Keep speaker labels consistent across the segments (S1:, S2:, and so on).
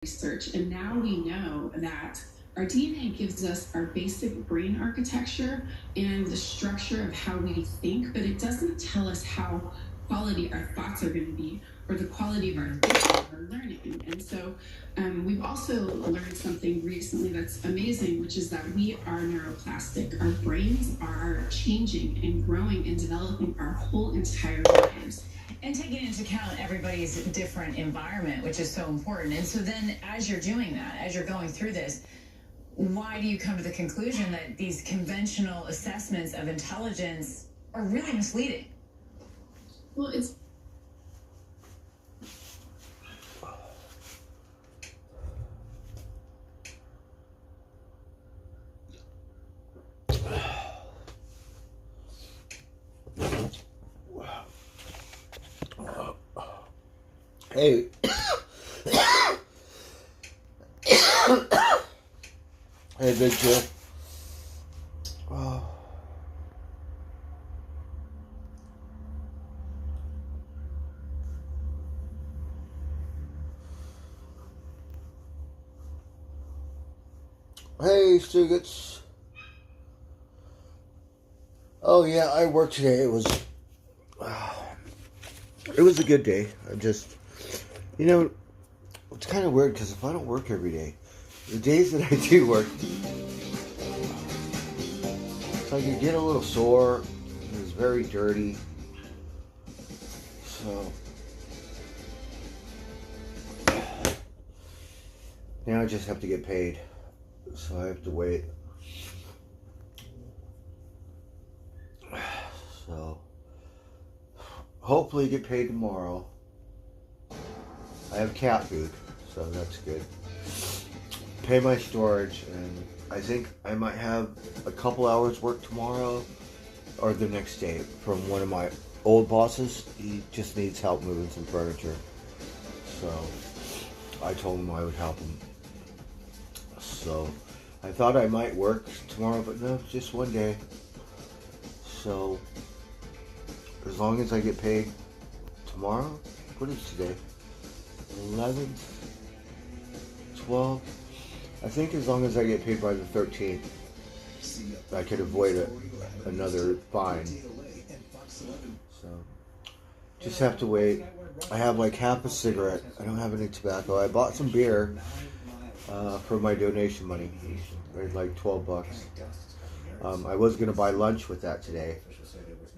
S1: research, and now we know that our DNA gives us our basic brain architecture and the structure of how we think, but it doesn't tell us how quality our thoughts are going to be or the quality of our thinking or learning. And so we've also learned something recently that's amazing, which is that we are neuroplastic. Our brains are changing and growing and developing our whole entire lives.
S2: And taking into account everybody's different environment, which is so important. And so then as you're doing that, as you're going through this, why do you come to the conclusion that these conventional assessments of intelligence are really misleading?
S1: Well, it's
S3: Hey. Hey, Big Joe. Oh. Hey, Stugatz. Oh yeah, I worked today. It was a good day. You know, it's kind of weird because if I don't work every day, the days that I do work, it's like you get a little sore. It's very dirty. So now I just have to get paid. So I have to wait. So hopefully get paid tomorrow. I have cat food, so that's good. Pay my storage, and I think I might have a couple hours work tomorrow or the next day from one of my old bosses. He just needs help moving some furniture. So I told him I would help him. So I thought I might work tomorrow, but no, just one day. So as long as I get paid tomorrow, what is today? 11th, 12th. I think as long as I get paid by the 13th, I could avoid another fine. So just have to wait. I have like half a cigarette. I don't have any tobacco. I bought some beer for my donation money. It's like $12. I was gonna buy lunch with that today,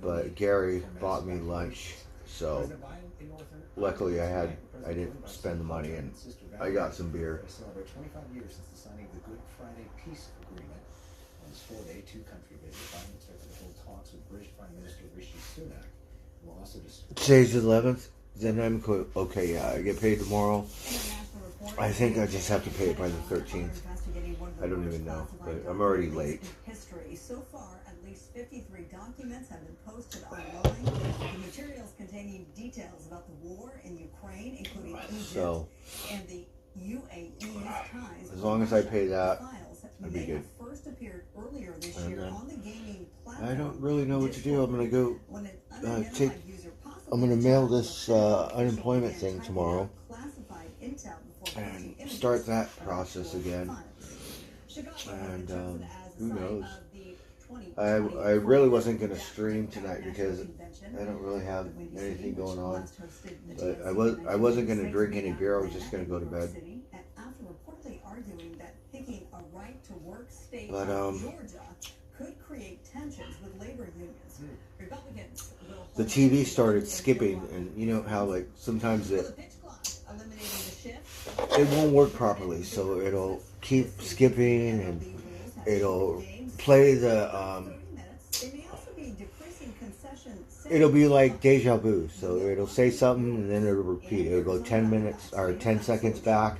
S3: but Gary bought me lunch, so luckily I didn't spend the money, and I got some beer.
S4: Celebrate 25 years since the signing of the Good Friday Peace Agreement. On this 4-day, two-country visit, Biden expected to hold talks with British Prime Minister Rishi Sunak. We'll also
S3: Today's the 11th. Then I'm okay. Yeah, I get paid tomorrow. I think I just have to pay it by the 13th. I don't even know, but I'm already late.
S5: So far, at least 53 documents have been posted online. The materials containing details about the war in Ukraine, including Egypt and the UAE's ties.
S3: As long as I pay that, I'd be good.
S5: First appeared earlier this year on the gaming platform.
S3: I don't really know what to do. I'm gonna go I'm gonna mail this unemployment thing tomorrow and start that process again. And who knows? I really wasn't gonna stream tonight because I don't really have anything going on. But I wasn't gonna drink any beer. I was just gonna go to bed. But the TV started skipping, and you know how like sometimes it won't work properly, so it'll keep skipping and it'll play the it'll be like deja vu, so it'll say something and then it'll repeat. It'll go 10 minutes or 10 seconds back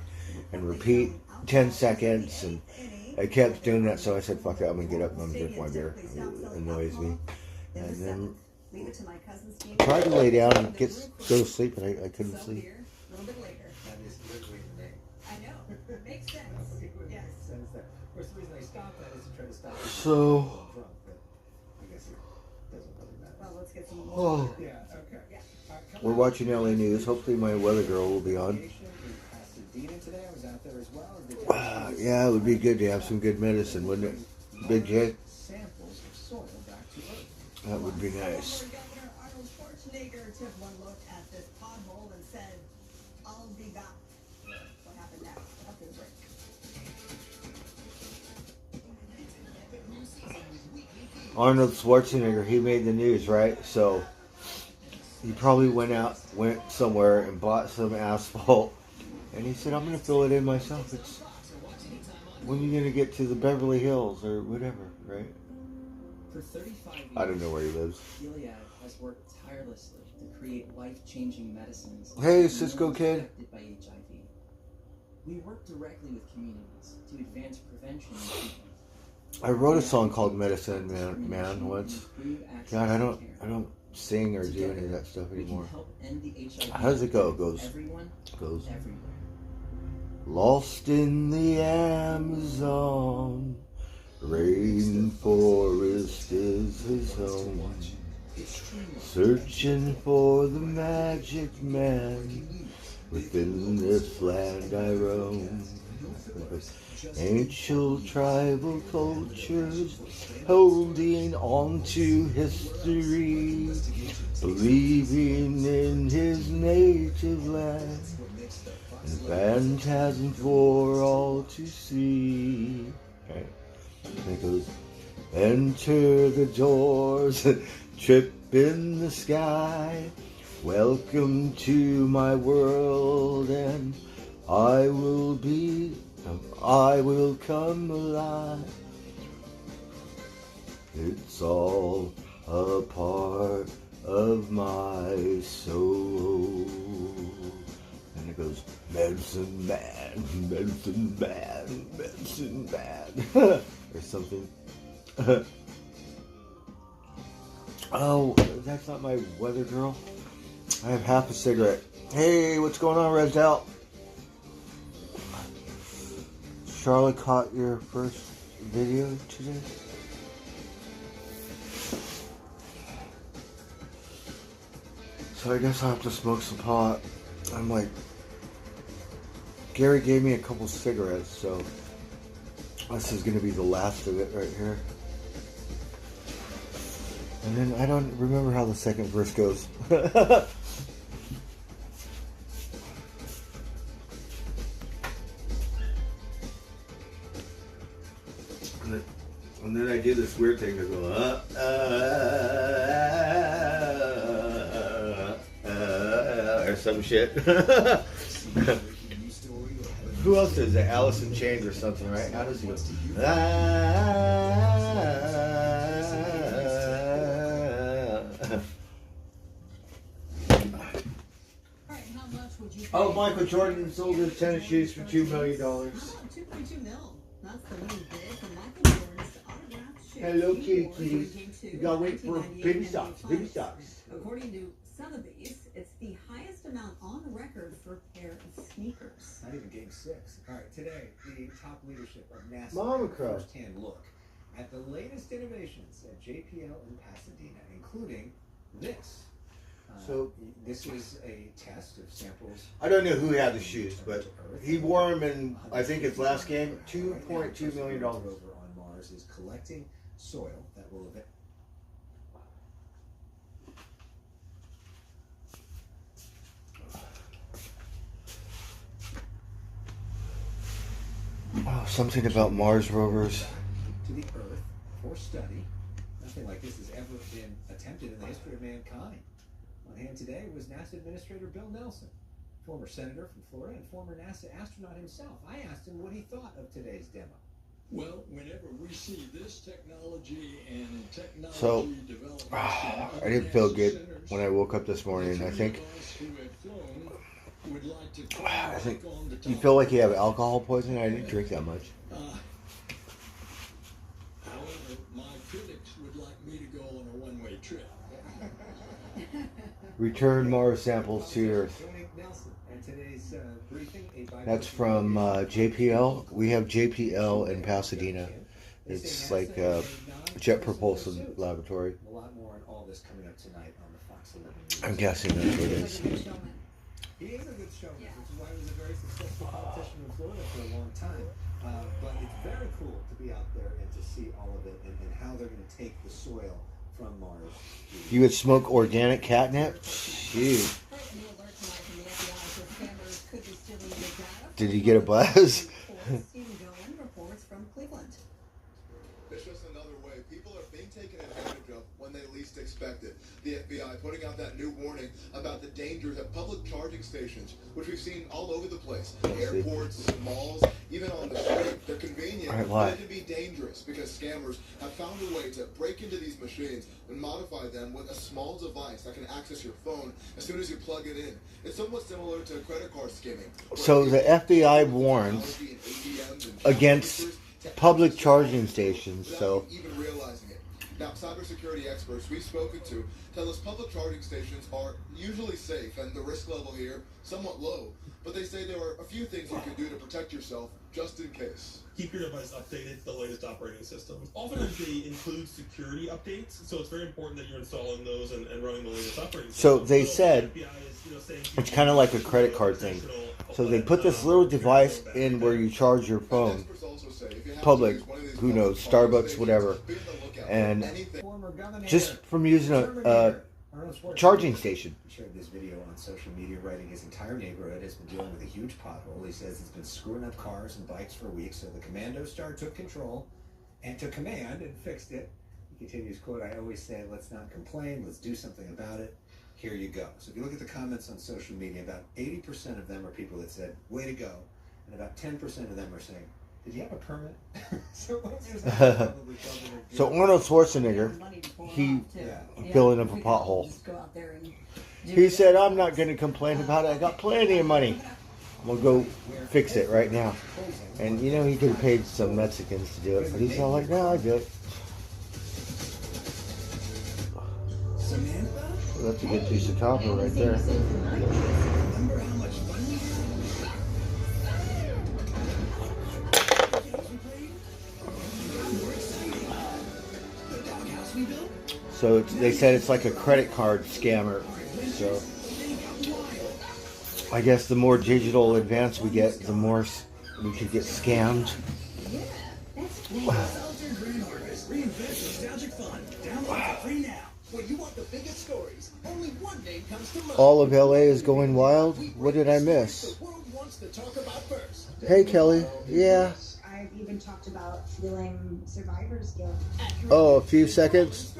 S3: and repeat 10 seconds, and I kept doing that, so I said fuck it, I'm gonna get up and I'm gonna drink my beer. It annoys me. And then I tried to lay down and go to sleep, and I couldn't sleep. So we're watching LA News. Hopefully my weather girl will be on.
S4: today. I was out out there as well as the
S3: Yeah, it would be good to have some good medicine, wouldn't it? Big J?
S4: samples of soil back to Earth.
S3: That would be nice.
S5: Former Governor Arnold Schwarzenegger took one look at this pothole and said, "I'll be back." What happened next? After the break.
S3: Arnold Schwarzenegger, he made the news, right? So he probably went somewhere and bought some asphalt, and he said, "I'm going to fill it in myself. It's when you're going to get to the Beverly Hills or whatever, right?"
S6: For 35 years,
S3: I don't know where he lives.
S6: Gilead has worked tirelessly to create life-changing medicines.
S3: Hey,
S6: for
S3: Cisco
S6: those
S3: kid.
S6: affected by HIV. We work directly with communities to advance prevention and treatment.
S3: I wrote a song called "Medicine Man" once. God, I don't sing or do any of that stuff
S6: We can
S3: anymore.
S6: help end the HIV
S3: How does it go? It
S6: epidemic
S3: goes-
S6: for everyone,
S3: Goes.
S6: everywhere.
S3: Lost in the Amazon, rainforest is his home. Searching for the magic man, within this land I roam. Ancient tribal cultures holding on to history, believing in his native land, and phantasm for all to see. Okay. And it goes, enter the doors, trip in the sky. Welcome to my world, and I will come alive. It's all a part of my soul. And it goes, medicine man, medicine man, medicine man. Or something. Oh, that's not my weather girl. I have half a cigarette. Hey, what's going on, Resdell? Charlotte caught your first video today? So I guess I'll have to smoke some pot. I'm like, Gary gave me a couple cigarettes, so this is going to be the last of it right here. And then I don't remember how the second verse goes. And then I do this weird thing to go, or some shit. Who else is it? Alice in Chains or something, right? How does he go? Oh, Michael Jordan sold his tennis shoes for $2 million.
S5: Oh, 2.2 mil. That's the winning bid for Michael Jordan's autographed shoe.
S3: Hello,
S5: He wore
S3: kitty.
S5: in Game 2
S3: You gotta
S5: of
S3: wait for
S5: 1998
S3: baby
S5: NBA
S3: stocks.
S5: Finals.
S3: Baby stocks.
S5: According to Sotheby's, it's the highest amount on record for a pair of sneakers.
S4: Not even Game 6. All right, today, the top leadership of NASA
S3: Mama
S4: had a
S3: crow.
S4: first-hand look at the latest innovations at JPL in Pasadena, including this.
S3: So-
S4: this is a test of samples.
S3: I don't know who had the shoes, but he wore them in, I think, his last game. $2.2 million.
S4: Rover on Mars is collecting soil that will eventually.
S3: Oh, something about Mars rovers.
S4: to the Earth for study. Nothing like this has ever been attempted in the history of mankind. On hand today was NASA Administrator Bill Nelson, former senator from Florida and former NASA astronaut himself. I asked him what he thought of today's demo.
S7: Well, whenever we see this technology and technology
S3: So,
S7: development,
S3: I didn't feel good when I woke up this morning. I think you feel like you have alcohol poisoning. I didn't drink that much.
S7: However, my critics would like me to go on a one-way trip.
S3: Return Mars samples to Earth.
S4: Joining Nelson and today's briefing,
S3: That's from JPL. We have JPL in Pasadena. It's like a Jet Propulsion Laboratory.
S4: A lot more on all this coming up tonight on the Fox 11 News.
S3: I'm guessing that's what it is.
S4: He is a good showman, which is why he was a very successful politician in Florida for a long time. But it's very cool to be out there and to see all of it and how they're going to take the soil from Mars.
S3: You would smoke organic catnip? Shoot. Did he get a buzz?
S5: Reports from Cleveland.
S8: It's just another way people are being taken advantage of when they least expect it. The FBI putting out that new warning about the dangers at public charging stations, which we've seen all over the place. Airports, malls, even on the street. They're convenient, but they can be dangerous because scammers have found a way to break into these machines and modify them with a small device that can access your phone as soon as you plug it in. It's somewhat similar to credit card skimming.
S3: So the FBI warns against public charging stations. So
S8: even realizing it. Now, cybersecurity experts we've spoken to tell us public charging stations are usually safe and the risk level here somewhat low. But they say there are a few things you can do to protect yourself just in case.
S9: Keep your device updated to the latest operating system. Oftentimes they include security updates, so it's very important that you're installing those and running the latest operating system.
S3: So they said it's kind of like a credit card thing. So they put this little device in where you charge your phone. Public, who knows, Starbucks, whatever. And just from using a charging station.
S4: He shared this video on social media, writing his entire neighborhood has been dealing with a huge pothole. He says it's been screwing up cars and bikes for weeks, so the commando star took control and took command and fixed it. He continues, quote, "I always say, let's not complain, let's do something about it. Here you go." So if you look at the comments on social media, about 80% of them are people that said, way to go, and about 10% of them are saying, did you have a permit? So
S3: Arnold Schwarzenegger, he filling up a pothole. He said, "I'm not going to complain about it. I got plenty of money. I'm going to go fix it right now." And you know, he could have paid some Mexicans to do it, but he's all like, "No, I do it." So that's a good piece of copper right there. So they said it's like a credit card scammer. So I guess the more digital advance we get, the more we could get scammed. All of LA is going wild. What did I miss? Hey, Kelly. Yeah.
S10: I've even talked about feeling survivor's guilt.
S3: Oh, a few seconds.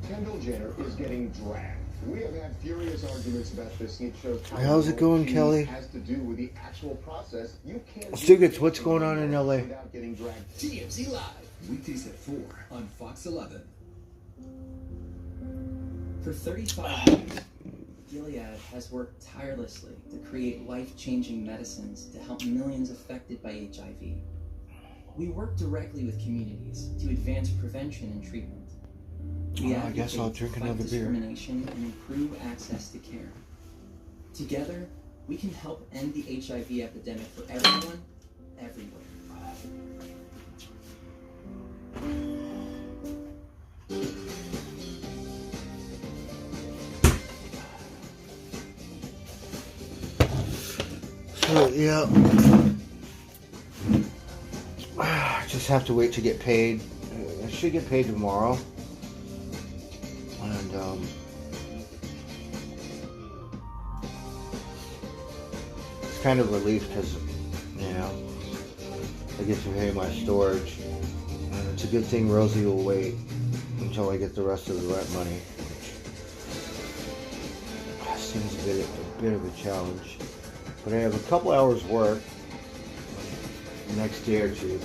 S11: Kendall Jenner is getting dragged. We have had furious arguments about this. It shows
S3: how's it going, Kelly?
S11: Has to do with the actual process. You can't
S3: Stugatz, what's going on in LA?
S11: Without getting dragged.
S4: TMZ Live, weekdays at 4 on Fox 11.
S6: For 35 years, Gilead has worked tirelessly to create life-changing medicines to help millions affected by HIV. We work directly with communities to advance prevention and treatment. We
S3: I guess I'll drink another beer.
S6: Discrimination and improve access to care. Together, we can help end the HIV epidemic for everyone, everywhere.
S3: So, yeah. Just have to wait to get paid. I should get paid tomorrow. And, it's kind of relief because, you know, I get to pay my storage. And it's a good thing Rosie will wait until I get the rest of the rent money. Seems a bit of a challenge. But I have a couple hours work the next day or two.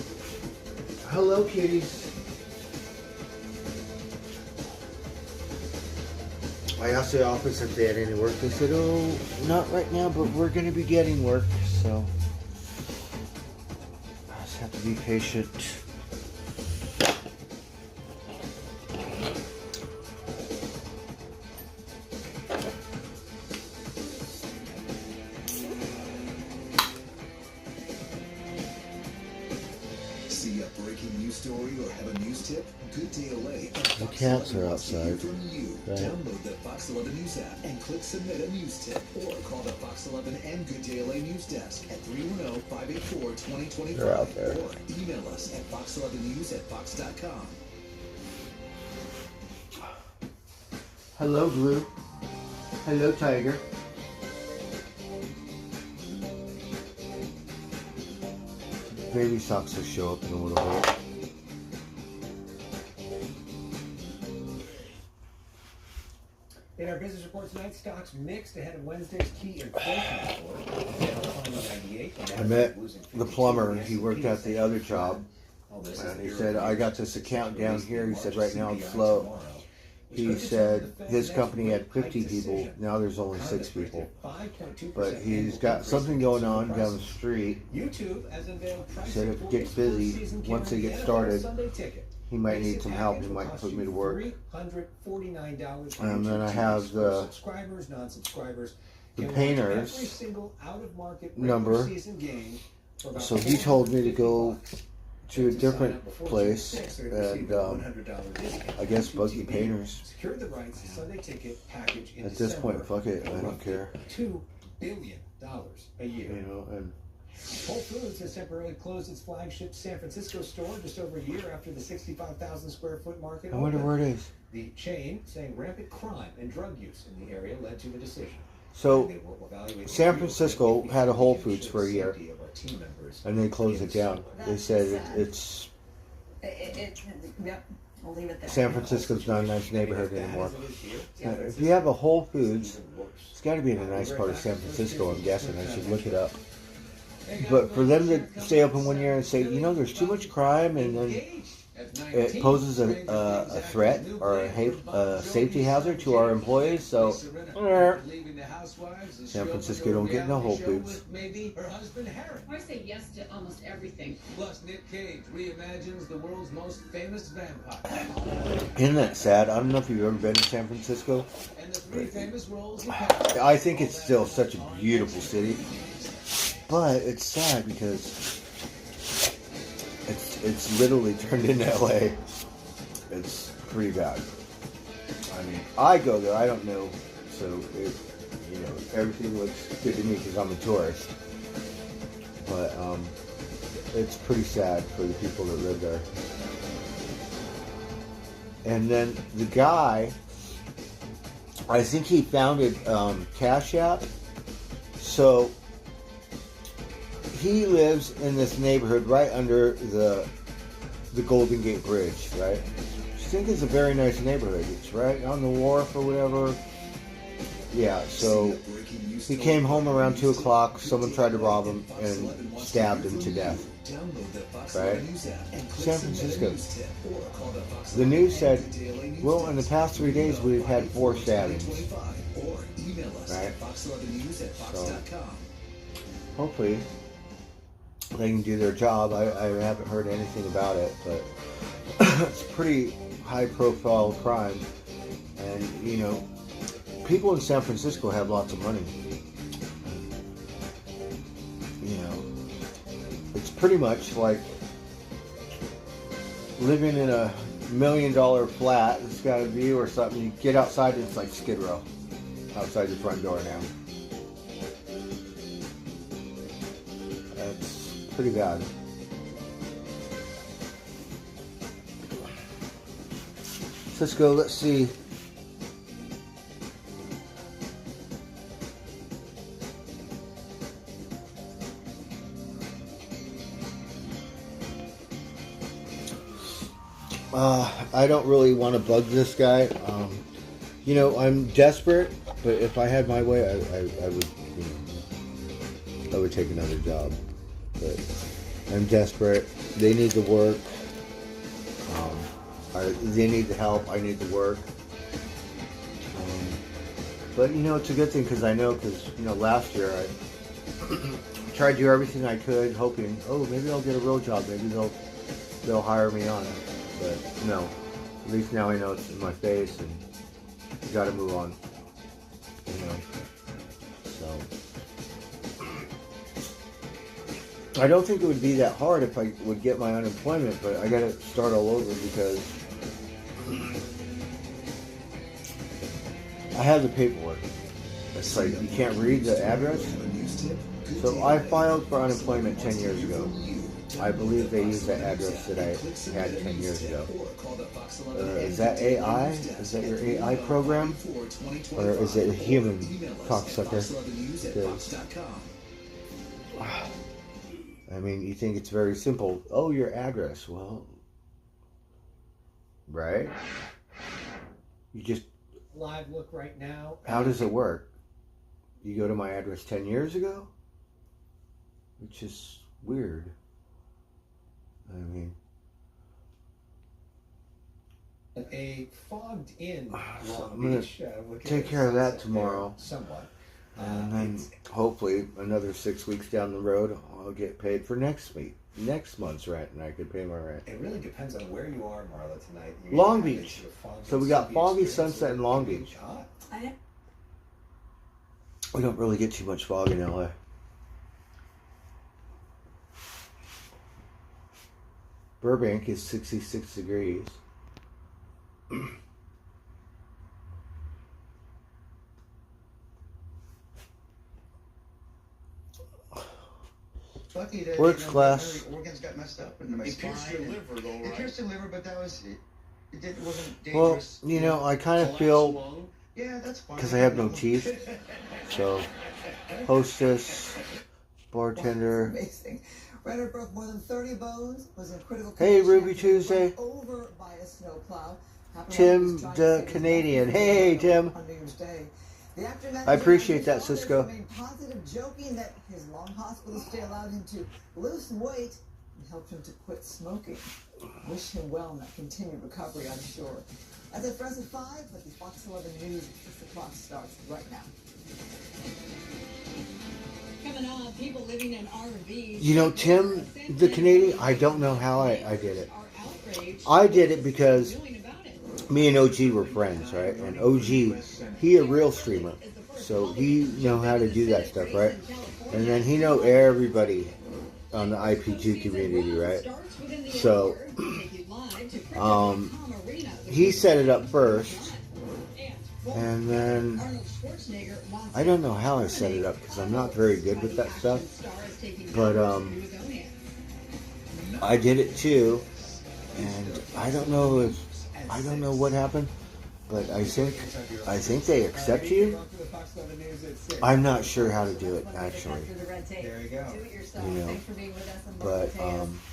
S3: Hello, kitties. I asked the office if they had any work. They said, "Oh, not right now, but we're going to be getting work." So I just have to be patient.
S12: breaking news story or have a news tip? Good Day LA.
S3: The cats are outside.
S12: From you.
S3: Right.
S12: Download the Fox 11 News app and click Submit a News Tip. Or call the Fox 11 and Good Day LA News Desk at 310-584-2025.
S3: They're out there.
S12: Or email us at fox11news@fox.com.
S3: Hello, Blue. Hello, Tiger. Baby Socks will show up in a little bit.
S4: In our business report tonight, stocks mixed ahead of Wednesday's key inflation report.
S3: I met the plumber. He worked at the other job. And he said, I got this account down here. He said, right now it's slow. He said his company had 50 people. Now there's only 6 people. But he's got something going on down the street. He said if it gets busy, once they get started, he might need some help. He might put me to work. And then I have the painter's number. So he told me to go to a different place and I guess Buggy Painters. At this point, fuck it, I don't care.
S4: $2 billion a year.
S3: You know, and
S4: Whole Foods has temporarily closed its flagship San Francisco store just over a year after the 65,000 square foot market.
S3: I wonder where it is.
S4: The chain saying rampant crime and drug use in the area led to the decision.
S3: So, San Francisco had a Whole Foods for a year, and they closed it down. They said it's
S5: Yep, I'll leave it there.
S3: San Francisco's not a nice neighborhood anymore. Now, if you have a Whole Foods, it's got to be in a nice part of San Francisco, I'm guessing. I should look it up. But for them to stay open one year and say, you know, there's too much crime, and then it poses a threat or a safety hazard to our employees, so San Francisco don't get no Whole Foods.
S13: I say yes to almost everything.
S14: Plus, Nick Cage reimagines the world's most famous vampire.
S3: Isn't that sad? I don't know if you've ever been to San Francisco.
S14: And the 3 famous roles
S3: I think it's still such a beautiful city, but it's sad because it's literally turned into LA. It's pretty bad. I mean, I go there, I don't know, so it, you know, everything looks good to me because I'm a tourist. But it's pretty sad for the people that live there. And then the guy, I think he founded Cash App. So he lives in this neighborhood right under the Golden Gate Bridge, right? I think it's a very nice neighborhood. It's right on the wharf or whatever. Yeah, so he came home around 2 o'clock. Someone tried to rob him and stabbed him to death. Right? San Francisco. The news said, well, in the past 3 days we've had 4 stabbings. Right? So, hopefully they can do their job. I haven't heard anything about it, but it's pretty high-profile crime. And, you know, people in San Francisco have lots of money. You know, it's pretty much like living in a $1 million flat. It's got a view or something. You get outside, it's like Skid Row outside your front door now. That's pretty bad. Let's go. Let's see. I don't really want to bug this guy. You know, I'm desperate, but if I had my way, I would, you know, I would take another job. But I'm desperate. They need the work. They need the help. I need the work. But you know, it's a good thing because I know, because you know, last year I tried to do everything I could, hoping, oh, maybe I'll get a real job. Maybe they'll hire me on. But no, at least now I know it's in my face, and you got to move on. You know, so I don't think it would be that hard if I would get my unemployment, but I gotta start all over because I have the paperwork. It's like you can't read the address. So I filed for unemployment 10 years ago. I believe they used that address that I had 10 years ago. Is that AI? Is that your AI program? Or is it a human cocksucker? I mean, you think it's very simple. Oh, your address. Well, right? You just...
S4: Live look right now.
S3: How does it work? You go to my address 10 years ago? Which is weird. I mean...
S4: A fogged-in
S3: So
S4: Long
S3: I'm going
S4: Beach.
S3: to take care of that tomorrow.
S4: Somewhat.
S3: And then hopefully another 6 weeks down the road, I'll get paid for next month's rent, and I could pay my rent.
S4: It really depends on where you are, Marla, tonight.
S3: Long Beach. So we got foggy sunset in Long Beach. We don't really get too much fog in LA. Burbank is 66 degrees.
S15: Lucky that
S3: Works class.
S15: my organs got messed up and my
S7: It
S15: spine.
S7: pierced your liver, though, right?
S15: It pierced the liver, but that was it wasn't
S3: Well,
S15: dangerous.
S3: you know, I kind of feel,
S15: Yeah, that's fine.
S3: because I have no teeth, so hostess, bartender.
S5: Amazing. Ryder broke more than 30 bones, was in critical
S3: Hey,
S5: condition
S3: Ruby
S5: after being
S3: Tuesday.
S5: run over by a snowplow. Happened
S3: Tim
S5: while he was trying to
S3: the
S5: save his
S3: Canadian.
S5: nephew
S3: Hey, Tim.
S5: on New Year's Day. The actor
S3: I
S5: managed
S3: appreciate
S5: to
S3: that,
S5: his
S3: Cisco.
S5: remained positive, joking that his long hospital stay allowed him to lose some weight and helped him to quit smoking. Wish him well in that continued recovery, I'm sure. That's it for us at 5, but the Fox 11 News 6 o'clock starts right now. Coming on, people living in RVs.
S3: You know, Tim the Canadian, I don't know how I did it. I did it because me and OG were friends, right? And OG, he a real streamer. So he know how to do that stuff, right? And then he know everybody on the IPG community, right? So, he set it up first. And then, I don't know how I set it up because I'm not very good with that stuff. But, I did it too. And I don't know what happened, but I think they accept you. I'm not sure how to do it, actually.
S4: There you go.
S3: You know, but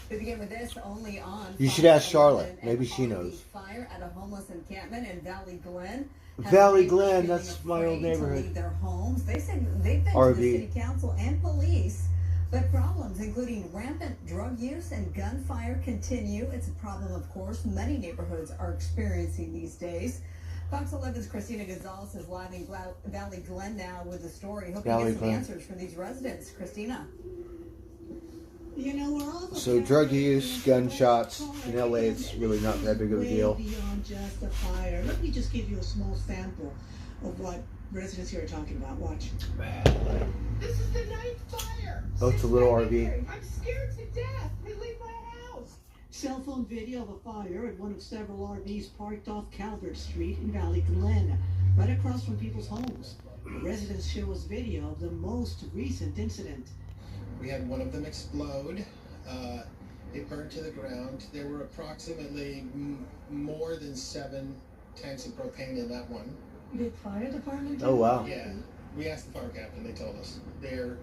S5: We begin with this only on
S3: you should ask Charlotte. Maybe she knows.
S5: Fire at a homeless encampment in Valley Glen.
S3: Valley Glen, that's my old neighborhood.
S5: To leave their homes. They said they've been to the city council and police, but problems including rampant drug use and gunfire continue. It's a problem, of course, many neighborhoods are experiencing these days. Fox 11's Christina Gonzalez is live in Valley Glen now with the story. Hope you get some answers from these residents. Christina.
S16: You know, we're all
S3: So drug use, gunshots in LA, it's really not that big of a deal.
S16: Beyond just a fire. Let me just give you a small sample of what residents here are talking about. Watch.
S17: This is the ninth fire.
S3: Oh, it's a little RV.
S17: I'm scared to death. They leave my house.
S16: Cell phone video of a fire at one of several RVs parked off Calvert Street in Valley Glen, right across from people's homes. The residents show us video of the most recent incident.
S18: We had one of them explode. It burned to the ground. There were approximately more than 7 tanks of propane in that one.
S16: The fire department?
S3: Oh, wow.
S18: Yeah. We asked the fire captain. They told us. They're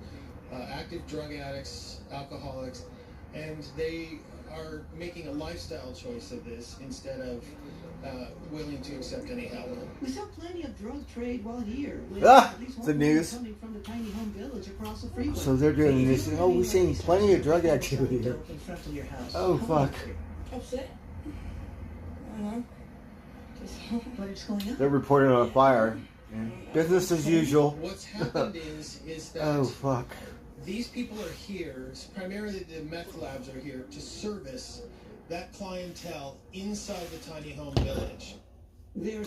S18: active drug addicts, alcoholics, and they are making a lifestyle choice of this instead of willing to accept any help.
S16: We saw plenty of drug trade while here.
S3: The news.
S16: Coming from the tiny home village across the freeway.
S3: So they're doing this. Oh, we're seeing plenty of drug activity here.
S16: In front of your house.
S3: Oh, fuck.
S16: Upset? But it's going up.
S3: They're reporting on a fire. Business as usual.
S18: What's happened is that
S3: oh, fuck.
S18: These people are here, primarily the meth labs are here to service that clientele inside the tiny home village.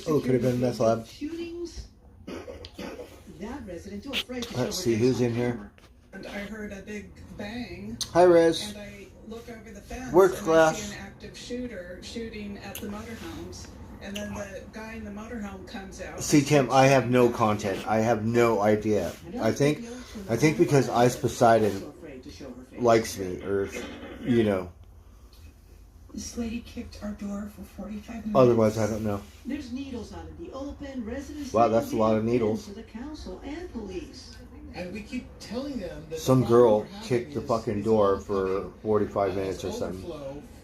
S3: Oh, could have been meth lab.
S16: Shootings. That resident too afraid to
S3: Let's see who's in here.
S19: and I heard a big bang.
S3: Hi, Rez.
S19: And I look over the fence
S3: Work
S19: and I
S3: class.
S19: see an active shooter shooting at the motorhomes. And then the guy in the motorhome comes out.
S3: See, Tim, I have no content. I have no idea. I think because Ice Poseidon likes me, or, you know.
S16: This lady kicked our door for 45 minutes.
S3: Otherwise, I don't know.
S16: There's needles out in the open. Residents
S3: Wow, that's a lot of needles.
S16: to the council and police.
S18: And we keep telling them that
S3: Some girl kicked the fucking door for 45 minutes or something.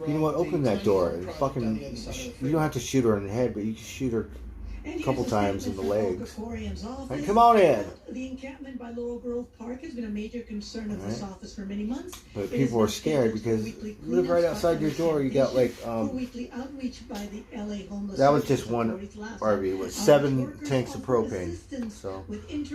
S3: You know what? Open that door and fucking. You don't have to shoot her in the head, but you can shoot her a couple times in the legs. And come on in.
S16: The encampment by Laurel Grove Park has been a major concern of this office for many months.
S3: But people are scared because you live right outside your door. You got like
S16: weekly outreach by the LA homeless.
S3: that was just one RV with 7 tanks of propane. So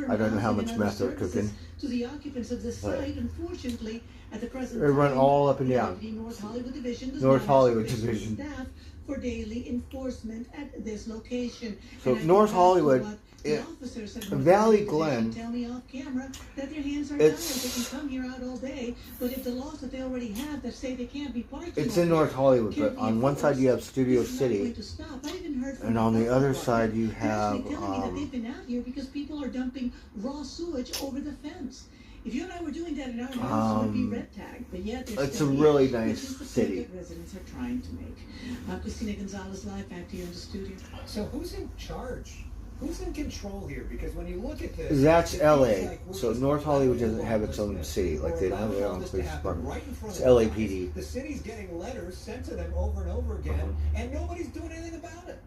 S3: I don't know how much meth they're cooking.
S16: To the occupants of the site, unfortunately, at the present
S3: They run all up and down.
S16: North Hollywood Division does
S3: North
S16: not
S3: Hollywood
S16: have sufficient
S3: Division.
S16: staff for daily enforcement at this location.
S3: So
S16: And I
S3: North
S16: can
S3: Hollywood,
S16: ask you what the officers at North
S3: Valley
S16: Hollywood
S3: Glen.
S16: Division tell me off camera that their hands are tied.
S3: It's-
S16: They can come here out all day, but if the laws that they already have that say they can't be parking
S3: It's
S16: out
S3: in
S16: there
S3: North Hollywood,
S16: can't
S3: but
S16: be
S3: on one side you have Studio
S16: enforced, it's not going
S3: City,
S16: to stop. I even heard from
S3: and on the
S16: health
S3: other
S16: department.
S3: side you
S16: They're
S3: have
S16: actually telling me that they've been out here because people are dumping raw sewage over the fence. If you and I were doing that in our house, it would be red tagged. But yet they're
S3: it's a
S16: still
S3: really
S16: here,
S3: nice
S16: which is the point
S3: city.
S16: that residents are trying to make. Christina Gonzalez live back to you in the studio.
S4: So who's in charge? Who's in control here? Because when you look at this,
S3: That's
S4: it feels
S3: LA.
S4: like we're
S3: So
S4: just
S3: North Hollywood
S4: allowing
S3: doesn't have its own
S4: homelessness
S3: city. Like they don't have their
S4: allowing
S3: own
S4: this to
S3: police
S4: happen
S3: department.
S4: right in front
S3: It's
S4: of their eyes.
S3: LAPD.
S4: The city's getting letters sent to them over and over again, and nobody's doing anything about it.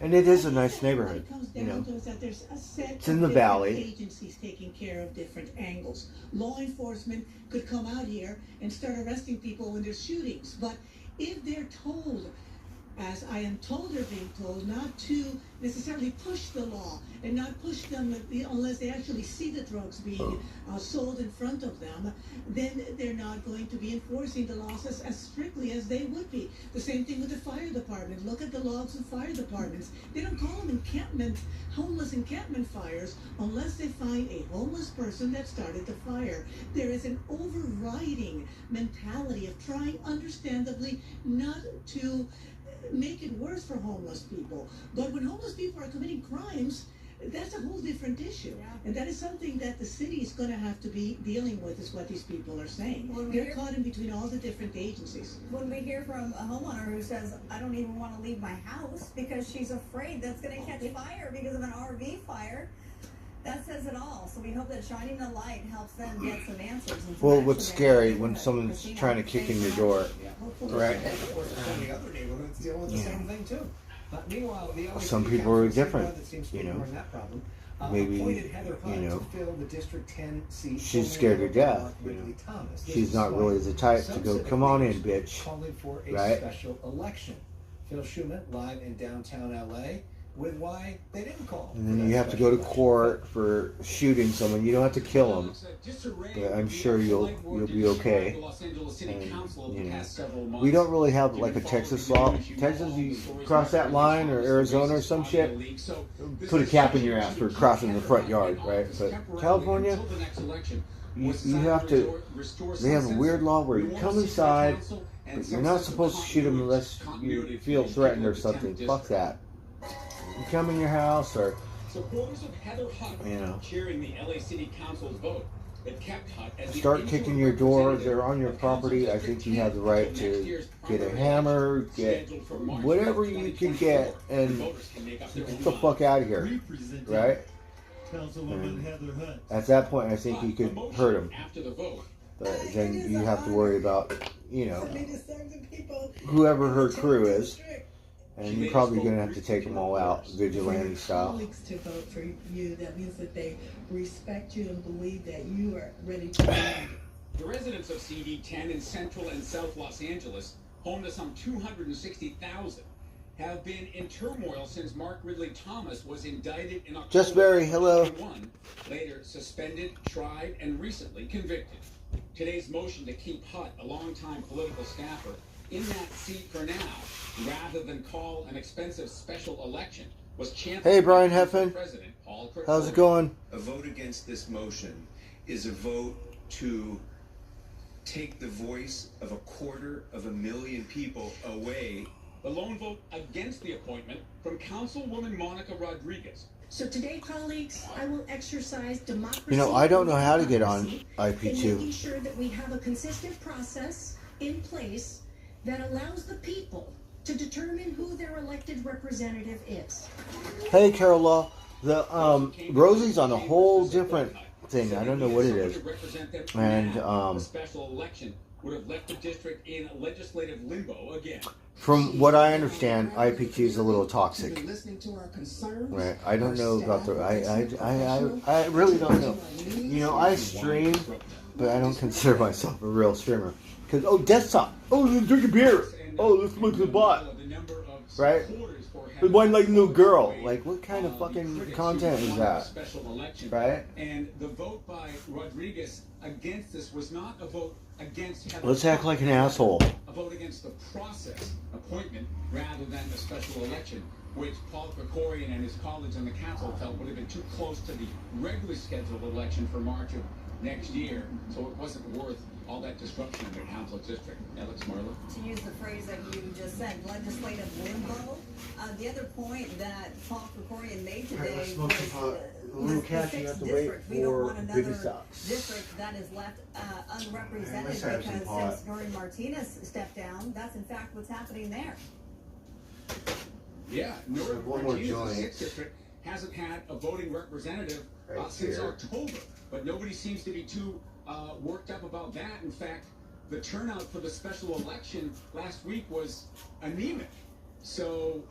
S3: And it is a nice neighborhood,
S16: What it comes
S3: you know.
S16: down to is that there's a set
S3: It's in
S16: of
S3: the
S16: different
S3: valley.
S16: agencies taking care of different angles. Law enforcement could come out here and start arresting people when there's shootings, but if they're told, as I am told they're being told, not to necessarily push the law and not push them unless they actually see the drugs being sold in front of them, then they're not going to be enforcing the laws as strictly as they would be. The same thing with the fire department. Look at the logs of fire departments. They don't call them homeless encampment fires unless they find a homeless person that started the fire. There is an overriding mentality of trying, understandably, not to make it worse for homeless people. But when homeless people are committing crimes, that's a whole different issue. And that is something that the city is going to have to be dealing with, is what these people are saying. They're caught in between all the different agencies.
S5: When we hear from a homeowner who says, I don't even want to leave my house because she's afraid that's going to catch fire because of an RV fire, that says it all. So we hope that shining a light helps them get some answers. And
S3: Well, what's scary when someone's trying to kick in your door, right?
S4: Of course, so many other neighborhoods dealing with the same thing too. Meanwhile, the LA
S3: Some
S4: City
S3: people are
S4: Council
S3: different,
S4: that seems to
S3: you
S4: be
S3: know.
S4: ignoring that problem.
S3: Maybe,
S4: Appointed Heather Hunt
S3: you know,
S4: to fill the District 10 seat.
S3: she's scared to death, you know.
S4: Thomas. This
S3: She's
S4: is
S3: not
S4: why
S3: really the type to
S4: some
S3: go,
S4: civic
S3: come on in,
S4: leaders
S3: bitch,
S4: calling for a
S3: right?
S4: special election. Phil Schumann live in downtown LA with why they didn't call.
S3: And then you have to go to court for shooting someone. You don't have to kill them, but I'm sure you'll be okay. And, you know, we don't really have like a Texas law. Texas, you cross that line, or Arizona or some shit, put a cap in your ass for crossing the front yard, right? But California, you have to. They have a weird law where you come inside, but you're not supposed to shoot them unless you feel threatened or something. Fuck that. You come in your house, or
S20: supporters of Heather Hutt,
S3: you know,
S20: cheering the LA City Council's vote that kept Hutt as the
S3: start kicking your door. They're on your property. I think you have the right to get a hammer, get whatever you can get, and get the fuck out of here, right? And at that point, I think you could hurt him, but then you have to worry about, you know, whoever her crew is. And you're probably going to have to take them all out, vigilante style.
S16: Colleagues to vote for you, that means that they respect you and believe that you are ready to lead.
S20: The residents of CD10 in Central and South Los Angeles, home to some 260,000, have been in turmoil since Mark Ridley Thomas was indicted in October
S3: Just Barry, hello.
S20: 2021, later suspended, tried, and recently convicted. Today's motion to keep Hutt, a longtime political staffer, in that seat for now, rather than call an expensive special election, was championed
S3: Hey, Brian
S20: by
S3: Heffen.
S20: President Paul Krugman.
S3: How's it going?
S21: A vote against this motion is a vote to take the voice of 250,000 people away.
S20: The lone vote against the appointment from Councilwoman Monica Rodriguez.
S22: So today, colleagues, I will exercise democracy.
S3: You know, I don't know how to get on
S22: in
S3: IP2.
S22: making sure that we have a consistent process in place that allows the people to determine who their elected representative is.
S3: Hey, Carol Law. The Rosie's on a whole different thing. I don't know what it is. And
S20: The special election would have left the district in legislative limbo again.
S3: from what I understand, IPQ is a little toxic. Right? I don't know about the. I really don't know. You know, I stream, but I don't consider myself a real streamer. Because desktop. Oh, let's drink a beer. Oh, let's look at the bot. Right? But one like no girl. Like, what kind of fucking content is that? Right?
S20: And the vote by Rodriguez against this was not a vote against Heather.
S3: Let's act like an asshole.
S20: A vote against the process appointment rather than the special election, which Paul Krikorian and his colleagues on the council felt would have been too close to the regularly scheduled election for March of next year, so it wasn't worth all that disruption in the council district. Alex Marlowe?
S5: To use the phrase that you just said, legislative limbo. The other point that Paul Krikorian made today was the 6th district. We don't want another district that is left unrepresented because since Noreen Martinez stepped down, that's in fact what's happening there.
S20: Yeah, Noreen Martinez, the 6th district, hasn't had a voting representative since October, but nobody seems to be too worked up about that. In fact, the turnout for the special election last week was anemic. So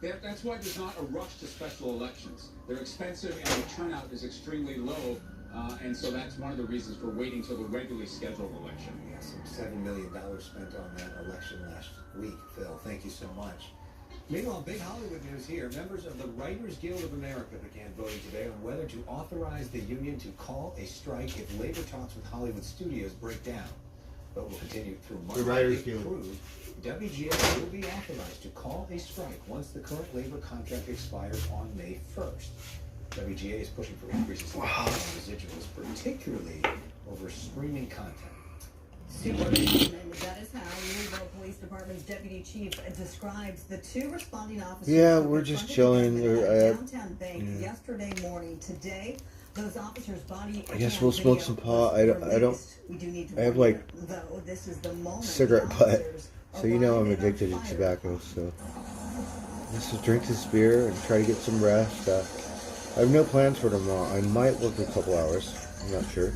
S20: that's why there's not a rush to special elections. They're expensive and the turnout is extremely low. And so that's one of the reasons for waiting till the regularly scheduled election.
S4: Yeah, some $7 million spent on that election last week, Phil. Thank you so much. Meanwhile, big Hollywood news here. Members of the Writers Guild of America began voting today on whether to authorize the union to call a strike if labor talks with Hollywood studios break down. Vote will continue through Monday.
S3: The Writers
S4: If
S3: Guild.
S4: approved, WGA will be authorized to call a strike once the current labor contract expires on May 1st. WGA is pushing for increases in residuals, particularly over streaming content.
S5: Superintendent, that is how Louisville Police Department's deputy chief describes the two responding officers.
S3: Yeah, we're just chilling.
S5: Downtown bank yesterday morning. Today, those officers' body.
S3: I guess we'll smoke some pot. I don't.
S5: We do need to
S3: I have like
S5: though, this is the moment
S3: cigarette butt, so you know I'm addicted to tobacco. So let's just drink this beer and try to get some rest. I have no plans for tomorrow. I might work a couple hours. I'm not sure.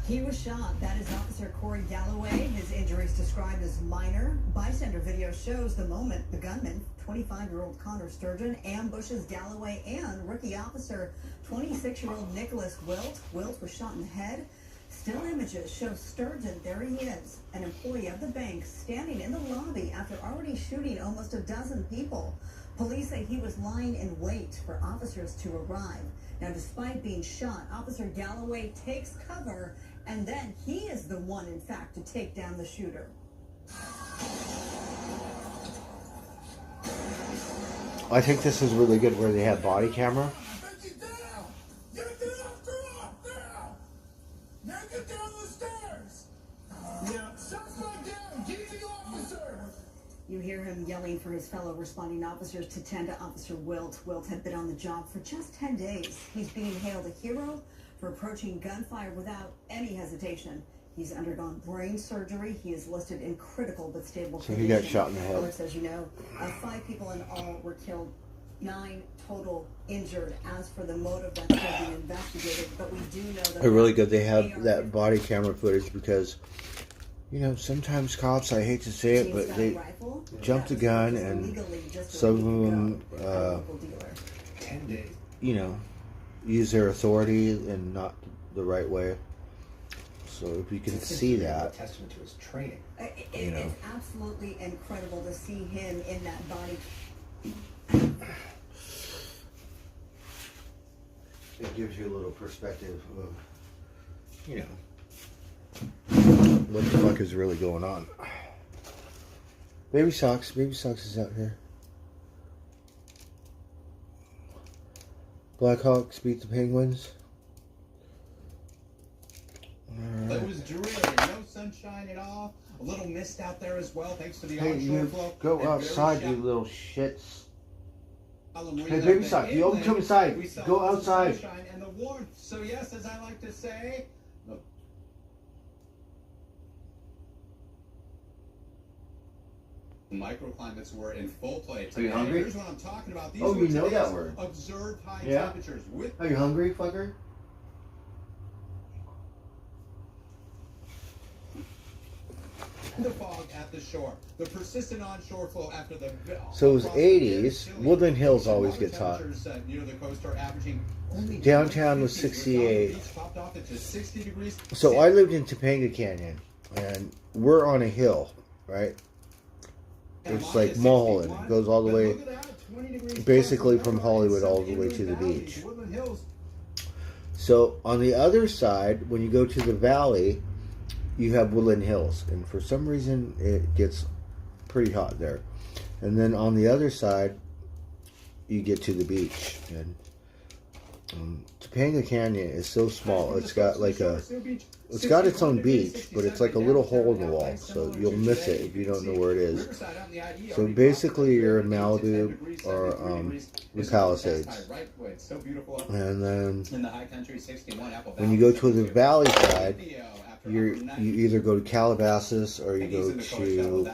S5: He was shot. That is Officer Corey Galloway. His injuries described as minor. Bystander video shows the moment the gunman, 25-year-old Connor Sturgeon, ambushes Galloway and rookie officer, 26-year-old Nicholas Wilt. Wilt was shot in the head. Still images show Sturgeon, there he is, an employee of the bank, standing in the lobby after already shooting almost a dozen people. Police say he was lying in wait for officers to arrive. Now, despite being shot, Officer Galloway takes cover, and then he is the one, in fact, to take down the shooter.
S3: I think this is really good where they have body camera.
S5: You hear him yelling for his fellow responding officers to tend to Officer Wilt. Wilt had been on the job for just 10 days. He's being hailed a hero for approaching gunfire without any hesitation. He's undergone brain surgery. He is listed in critical but stable condition.
S3: So he got shot in the head.
S5: Alex, as you know, 5 people in all were killed, 9 total injured. As for the motive, that's still being investigated, but we do know that
S3: They're really good. They have that body camera footage because, you know, sometimes cops, I hate to say it, but they jump the gun and some of them, you know, use their authority and not the right way. So if you can see that,
S4: testament to his training.
S3: You know.
S5: It's absolutely incredible to see him in that body.
S3: It gives you a little perspective of, you know, what the fuck is really going on. Baby Socks is out here. Blackhawks beat the Penguins.
S1: It was dreary, no sunshine at all. A little mist out there as well, thanks to the
S3: Hey,
S1: onshore
S3: you
S1: flow.
S3: go
S1: And
S3: outside,
S1: very
S3: you little shits.
S1: shallow marina
S3: Hey,
S1: up
S3: baby
S1: in
S3: sock, you
S1: inland.
S3: come inside.
S1: We saw
S3: Go
S1: lots of
S3: outside.
S1: sunshine and the warmth. So yes, as I like to say, the microclimates were in full play today.
S3: Are you hungry?
S1: Here's what I'm talking about. These
S3: Oh,
S1: were
S3: you know that
S1: today's
S3: word.
S1: Observed high
S3: Yeah?
S1: temperatures with
S3: Are you hungry, fucker?
S1: the fog at the shore. The persistent onshore flow after the
S3: So it was
S1: across the
S3: 80s.
S1: Chile.
S3: Woodland Hills always
S1: Water
S3: gets hot.
S1: temperatures, near the coast are averaging only
S3: Downtown was
S1: 50
S3: 68.
S1: Beach popped off into 60 degrees.
S3: So I lived in Topanga Canyon, and we're on a hill, right? It's like Mulholland. It goes all the way, basically from Hollywood all the way to the beach.
S1: Woodland Hills.
S3: So on the other side, when you go to the valley, you have Woodland Hills, and for some reason it gets pretty hot there. And then on the other side, you get to the beach, and Topanga Canyon is so small. It's got like it's got its own beach, but it's like a little hole in the wall, so you'll miss it if you don't know where it is. So basically, you're in Malibu or the Palisades, and then
S1: In the high country, 61 Apple
S3: when you go to the valley side, you either go to Calabasas or you go to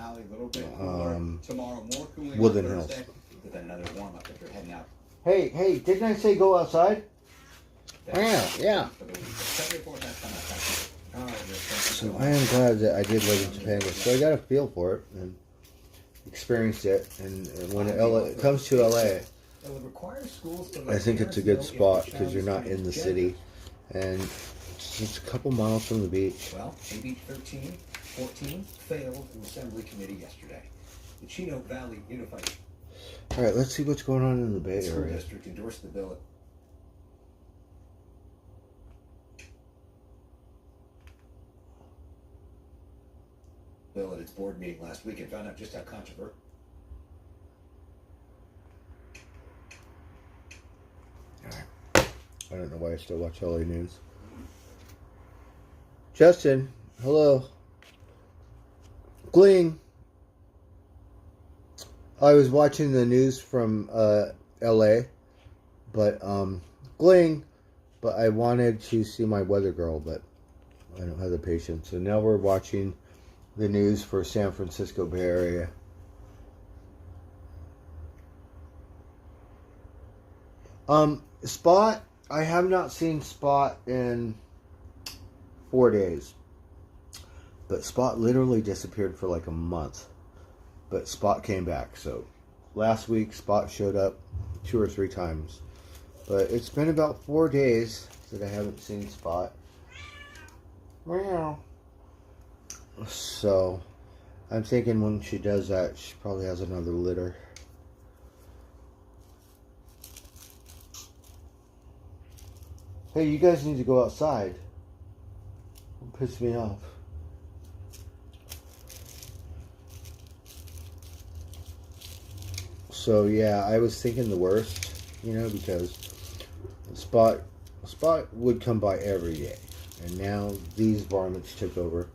S3: Woodland Hills.
S1: Then another warm up if you're heading out.
S3: Hey, didn't I say go outside? Yeah. So I am glad that I did live in Topanga. So I got a feel for it and experienced it. And when it comes to LA, I think it's a good spot because you're not in the city, and it's just a couple miles from the beach.
S4: Well, AB 1314 failed the Assembly Committee yesterday. The Chino Valley Unified
S3: All right, let's see what's going on in the Bay
S4: School
S3: Area.
S4: District endorsed the bill at its board meeting last week and found out just how controversial.
S3: I don't know why I still watch LA News. Justin, hello. Gling. I was watching the news from LA, but Gling, but I wanted to see my weather girl, but I don't have the patience. So now we're watching the news for San Francisco Bay Area. Spot, I have not seen Spot in 4 days. But Spot literally disappeared for like a month. But Spot came back. So last week Spot showed up 2 or 3 times. But it's been about 4 days that I haven't seen Spot. Meow. So I'm thinking when she does that, she probably has another litter. Hey, you guys need to go outside. Don't piss me off. So yeah, I was thinking the worst, because Spot would come by every day, and now these varmints took over.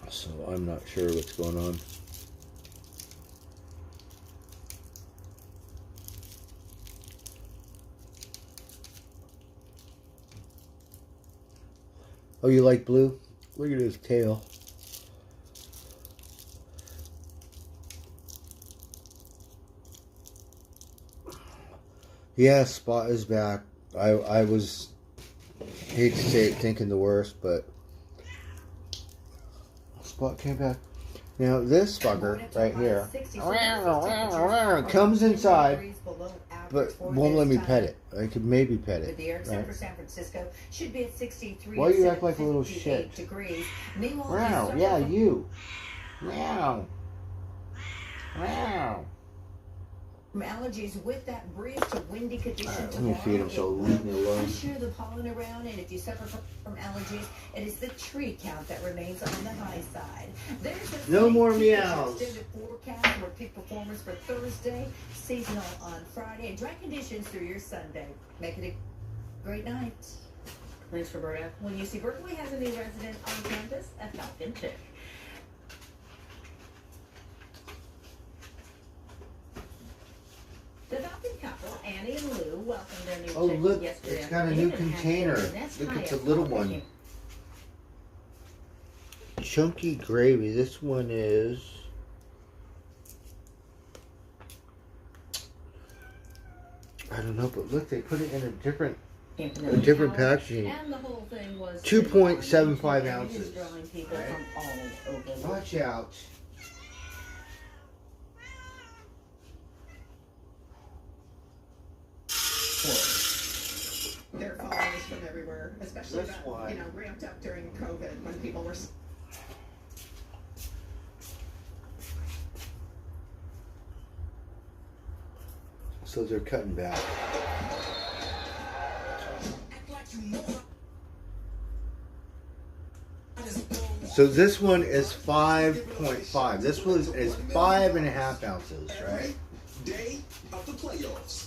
S3: So I'm not sure what's going on. Oh, you like Blue? Look at his tail. Yeah, Spot is back. I was, hate to say it, thinking the worst, but Spot came back. Now this fucker right here comes inside, but won't let me pet it. I could maybe pet it.
S5: The air
S3: Right?
S5: for San Francisco should be at 63.
S3: Why do you act like a little shit?
S5: Degrees. Meanwhile,
S3: Meow,
S5: the
S3: yeah,
S5: summer-
S3: you. Meow. Meow.
S5: From allergies with that breeze to windy conditions.
S3: Let me feed him, so leave me alone.
S5: Share the pollen around, and if you suffer from allergies, it is the tree count that remains on the high side. There's a
S3: No more meows.
S5: extended forecast for peak performance for Thursday, seasonal on Friday, and dry conditions through your Sunday. Make it a great night. Thanks, Roberta. When UC Berkeley has a new resident on campus, a Falcon chick. The Falcon couple, Annie and Lou, welcomed their new
S3: Oh,
S5: chick
S3: look,
S5: yesterday.
S3: it's got a new
S5: afternoon and had
S3: container.
S5: their nest
S3: Look,
S5: high
S3: it's a
S5: up
S3: little
S5: on
S3: one.
S5: the
S3: Chunky gravy. This one is. I don't know, but look, they put it in a different packaging.
S5: And the whole thing was
S3: 2.75 ounces.
S5: drawing people from all over.
S3: Watch out.
S17: They're followers from everywhere, especially
S3: This one.
S17: ramped up during COVID when people were.
S3: So they're cutting back. So this one is 5.5. This one is 5.5 ounces, right?
S12: Day of the playoffs.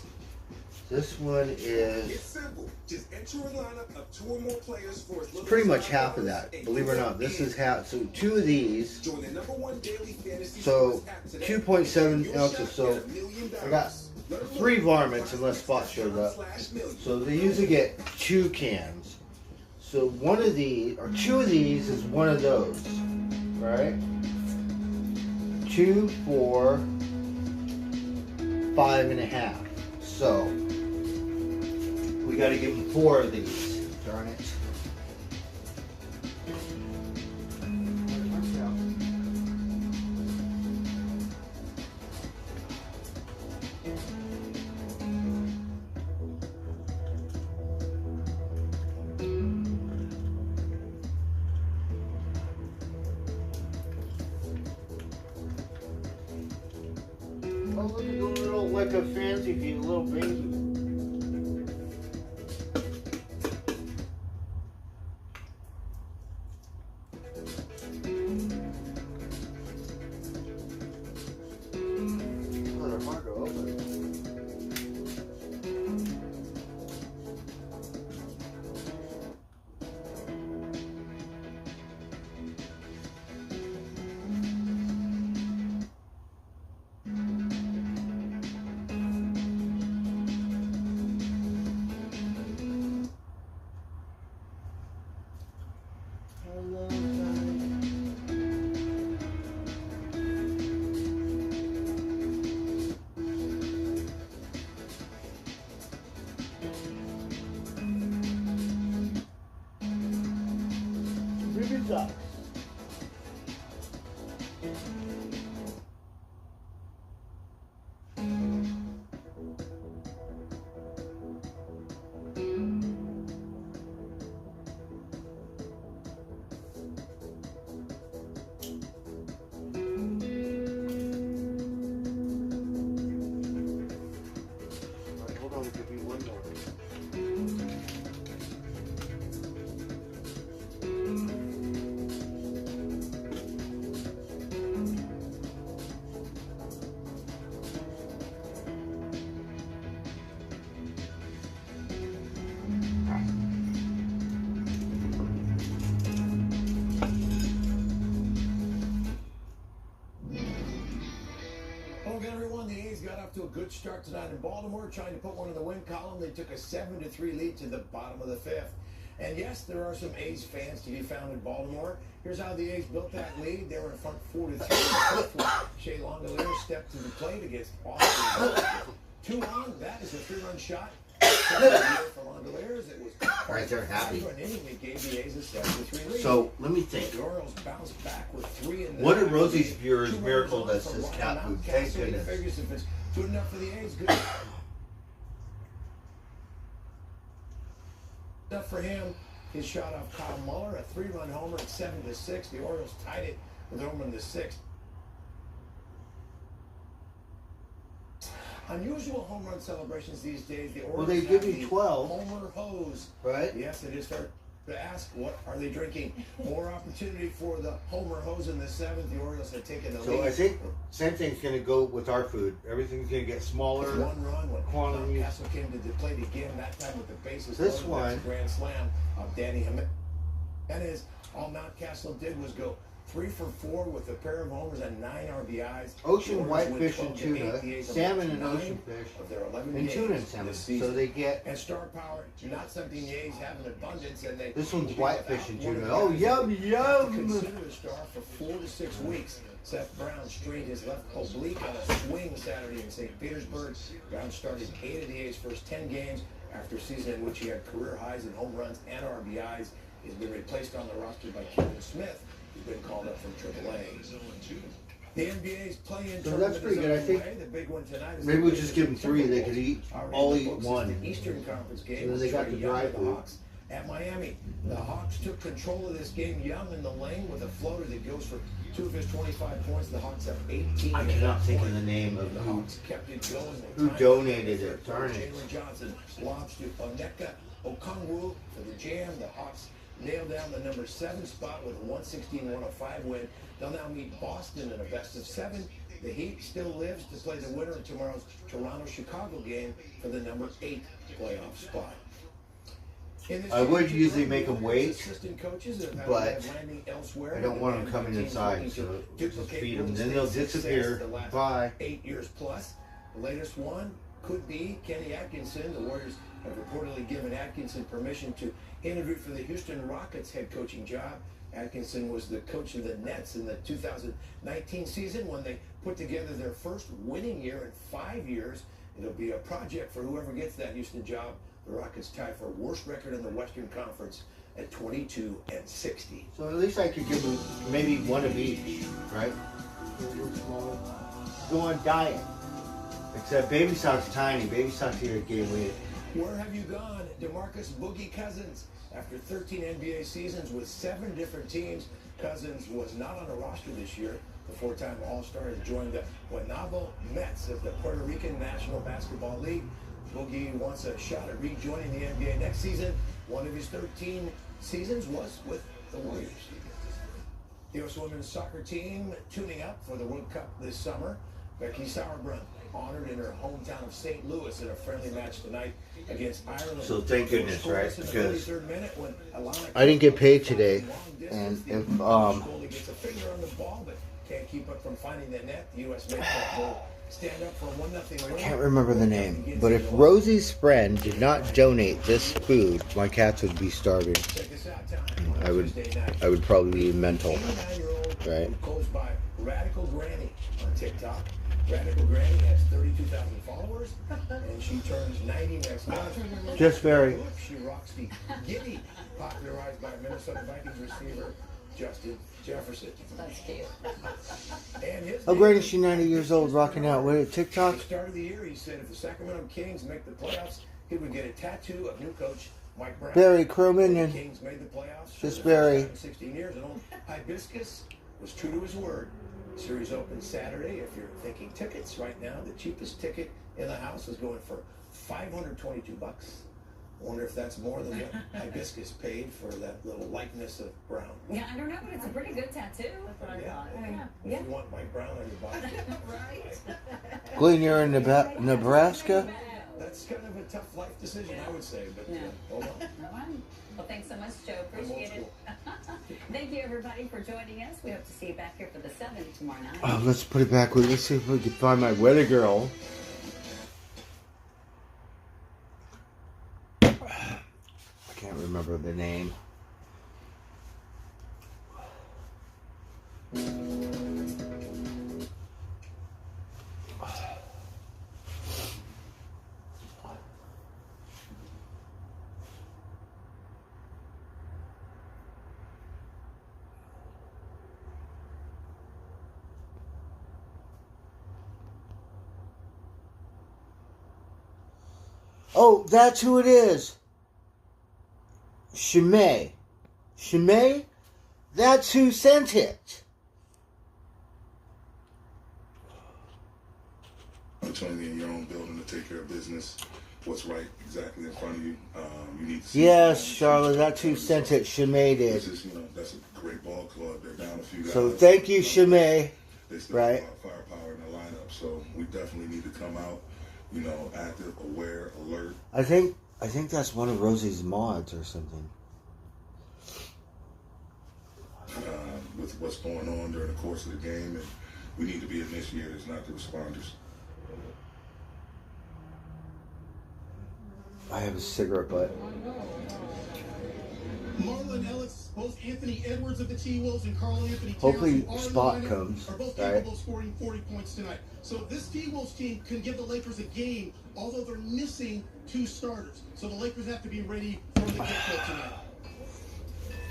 S3: This one
S12: It's
S3: is
S12: simple. Just enter a lineup of 2 or more players for as little
S3: pretty
S12: as
S3: much
S12: $5
S3: half of that.
S12: and
S3: Believe it or not, this is half. So 2 of these.
S12: Join the #1 daily fantasy
S3: So
S12: sports app today.
S3: 2.7
S12: Your
S3: ounces.
S12: shot
S3: So
S12: at $1 million.
S3: I got 3 varmints unless Spot shows up. So they usually get 2 cans. So one of these, or 2 of these, is one of those, right? 2, 4, 5.5. So we got to give them 4 of these. Darn it. Oh, look at the little, like a fancy feet, little baby. Oh, they're hard to open. Ribbon socks. Alright, hold on, we'll give you one more.
S2: Well, again, everyone, the A's got off to a good start tonight in Baltimore, trying to put one in the win column. They took a 7-3 lead to the bottom of the 5th. And yes, there are some A's fans to be found in Baltimore. Here's how the A's built that lead. They were in front 4-3. Shea Langeliers stepped to the plate against Austin. 2 on. That is a 3-run shot. For Langeliers, it was
S3: Right, they're happy.
S2: an inning that gave the A's a 7-3 lead.
S3: So let me think.
S2: The Orioles bounced back with 3 in the
S3: What are
S2: ninth.
S3: Rosie's viewers'
S2: 2 runners
S3: miracle
S2: on
S3: that's
S2: for
S3: his
S2: Ryan
S3: cat food?
S2: Mountcastle.
S3: Thank
S2: He
S3: goodness.
S2: figures if it's good enough for the A's, good enough for him. His shot off Kyle Muller, a 3-run homer at 7-6. The Orioles tied it with a homer in the 6th. Unusual home run celebrations these days. The
S3: Well, they
S2: Orioles
S3: give
S2: have
S3: you
S2: the
S3: 12.
S2: Homer hose.
S3: Right?
S2: Yes, it is fair to ask, what are they drinking? More opportunity for the Homer hose in the 7th. The Orioles had taken the lead.
S3: So I think same thing's going to go with our food. Everything's going to get smaller.
S2: One run when
S3: quantity.
S2: Castle came to the plate again, that time with the bases
S3: This
S2: loaded. That's a
S3: one-
S2: grand slam of Danny Jimenez. All Mountcastle did was go 3 for 4 with a pair of homers and 9 RBIs.
S3: Ocean
S2: The Orioles win
S3: whitefish and
S2: 12-8.
S3: tuna,
S2: The A's are
S3: salmon and
S2: 9
S3: ocean fish,
S2: of their 11
S3: and tuna and
S2: games
S3: salmon.
S2: this season.
S3: So they get.
S2: And star power, not something the A's have in abundance, and they.
S3: This one's
S2: will be
S3: whitefish and
S2: without one
S3: tuna.
S2: of
S3: Oh,
S2: the guys
S3: yum,
S2: they have to
S3: yum.
S2: Consider a star for 4 to 6 weeks. Seth Brown strained his left oblique on a swing Saturday in St. Petersburg. Brown started 8 of the A's first 10 games after a season in which he had career highs in home runs and RBIs. He's been replaced on the roster by Kevin Smith, who's been called up from AAA. The NBA's play-in
S3: So
S2: tournament
S3: that's pretty
S2: is
S3: good. I think
S2: underway. The big one tonight is
S3: maybe
S2: the
S3: we'll just give them 3. They could
S2: Already
S3: all
S2: in the
S3: eat
S2: books is
S3: one.
S2: The Eastern Conference game.
S3: And then they got
S2: Trae
S3: the
S2: Young
S3: dry
S2: of the
S3: food.
S2: Hawks at Miami. The Hawks took control of this game. Young in the lane with a floater that goes for 2 of his 25 points. The Hawks have 18.
S3: I cannot think of the name of
S2: The
S3: who
S2: Hawks kept it going.
S3: who donated it. Darn it.
S2: Jalen Johnson lobs to Onyeka Okongwu for the jam. The Hawks nailed down the number 7 spot with a 116-105 win. They'll now meet Boston in a best of 7. The Heat still lives to play the winner in tomorrow's Toronto-Chicago game for the number 8 playoff spot.
S3: I would usually make them wait,
S2: Assistant coaches have had
S3: but
S2: landing elsewhere.
S3: I don't want them coming
S2: Teams
S3: inside,
S2: looking to
S3: so just
S2: duplicate
S3: feed them.
S2: Golden
S3: Then they'll
S2: State's success
S3: disappear.
S2: the last
S3: Bye.
S2: 8 years plus. The latest one could be Kenny Atkinson. The Warriors have reportedly given Atkinson permission to interview for the Houston Rockets head coaching job. Atkinson was the coach of the Nets in the 2019 season when they put together their first winning year in 5 years. It'll be a project for whoever gets that Houston job. The Rockets tie for worst record in the Western Conference at 22-60.
S3: So at least I could give them maybe one of each, right? Go on diet. Except Baby Sock's tiny. Baby Sock's here to gain weight.
S2: Where have you gone, DeMarcus Boogie Cousins? After 13 NBA seasons with 7 different teams, Cousins was not on the roster this year. The 4-time All-Star has joined the Guaynabo Mets of the Puerto Rican National Basketball League. Boogie wants a shot at rejoining the NBA next season. One of his 13 seasons was with the Warriors. The U.S. women's soccer team tuning up for the World Cup this summer. Becky Sauerbrunn honored in her hometown of St. Louis in a friendly match tonight against Ireland.
S3: So thank goodness, right? Because
S2: I
S3: didn't get paid today, and if
S2: gets a finger on the ball, but can't keep up from finding the net. The U.S. makes that goal. Stand up for a 1-0 win.
S3: I can't remember the name, but if Rosie's friend did not donate this food, my cats would be starving. I would probably be mental, right?
S2: Goes by Radical Granny on TikTok. Radical Granny has 32,000 followers, and she turns 90 next month.
S3: Just very.
S2: She rocks the giddy, popularized by Minnesota Vikings receiver Justin Jefferson.
S8: That's cute.
S2: And his
S3: How great is she 90 years old rocking out with TikTok?
S2: At the start of the year, he said if the Sacramento Kings make the playoffs, he would get a tattoo of new coach Mike Brown.
S3: Barry Crewman
S2: The
S3: and
S2: Kings made the playoffs. for
S3: just
S2: the first
S3: Barry.
S2: time in 16 years, and old Hibiscus was true to his word. Series opens Saturday. If you're thinking tickets right now, the cheapest ticket in the house is going for $522. I wonder if that's more than what Hibiscus paid for that little likeness of Brown.
S8: Yeah, I don't know, but it's a pretty good tattoo. That's what I thought.
S2: If you want Mike Brown on your body.
S8: Right.
S3: Glenn, you're in Nebraska?
S2: That's kind of a tough life decision, I would say, but hold on.
S8: All right. Well, thanks so much, Joe. Appreciate it. Thank you, everybody, for joining us. We hope to see you back here for the 7 tomorrow night.
S3: Oh, let's put it back. Let's see if we can find my weather girl. I can't remember the name. Oh, that's who it is. Shimei. Shimei? That's who sent it.
S9: opportunity in your own building to take care of business. What's right exactly in front of you. You need to see.
S3: Yes, Charlotte, that 2 cents that Chimay did.
S9: Is, that's a great ball club. They're down a few guys.
S3: So thank you, Chimay.
S9: They still
S3: right.
S9: have a lot of firepower in the lineup, so we definitely need to come out, active, aware, alert.
S3: I think that's one of Rosie's mods or something.
S9: With what's going on during the course of the game, and we need to be initiators, not the responders.
S3: I have a cigarette butt.
S10: Marlon Ellis, both Anthony Edwards of the T-Wolves and Carl Anthony Towns,
S3: Hopefully
S10: who are
S3: Spot
S10: in the lineup,
S3: comes,
S10: are both
S3: right?
S10: capable of scoring 40 points tonight. So this T-Wolves team can give the Lakers a game, although they're missing 2 starters. So the Lakers have to be ready for the get-go tonight.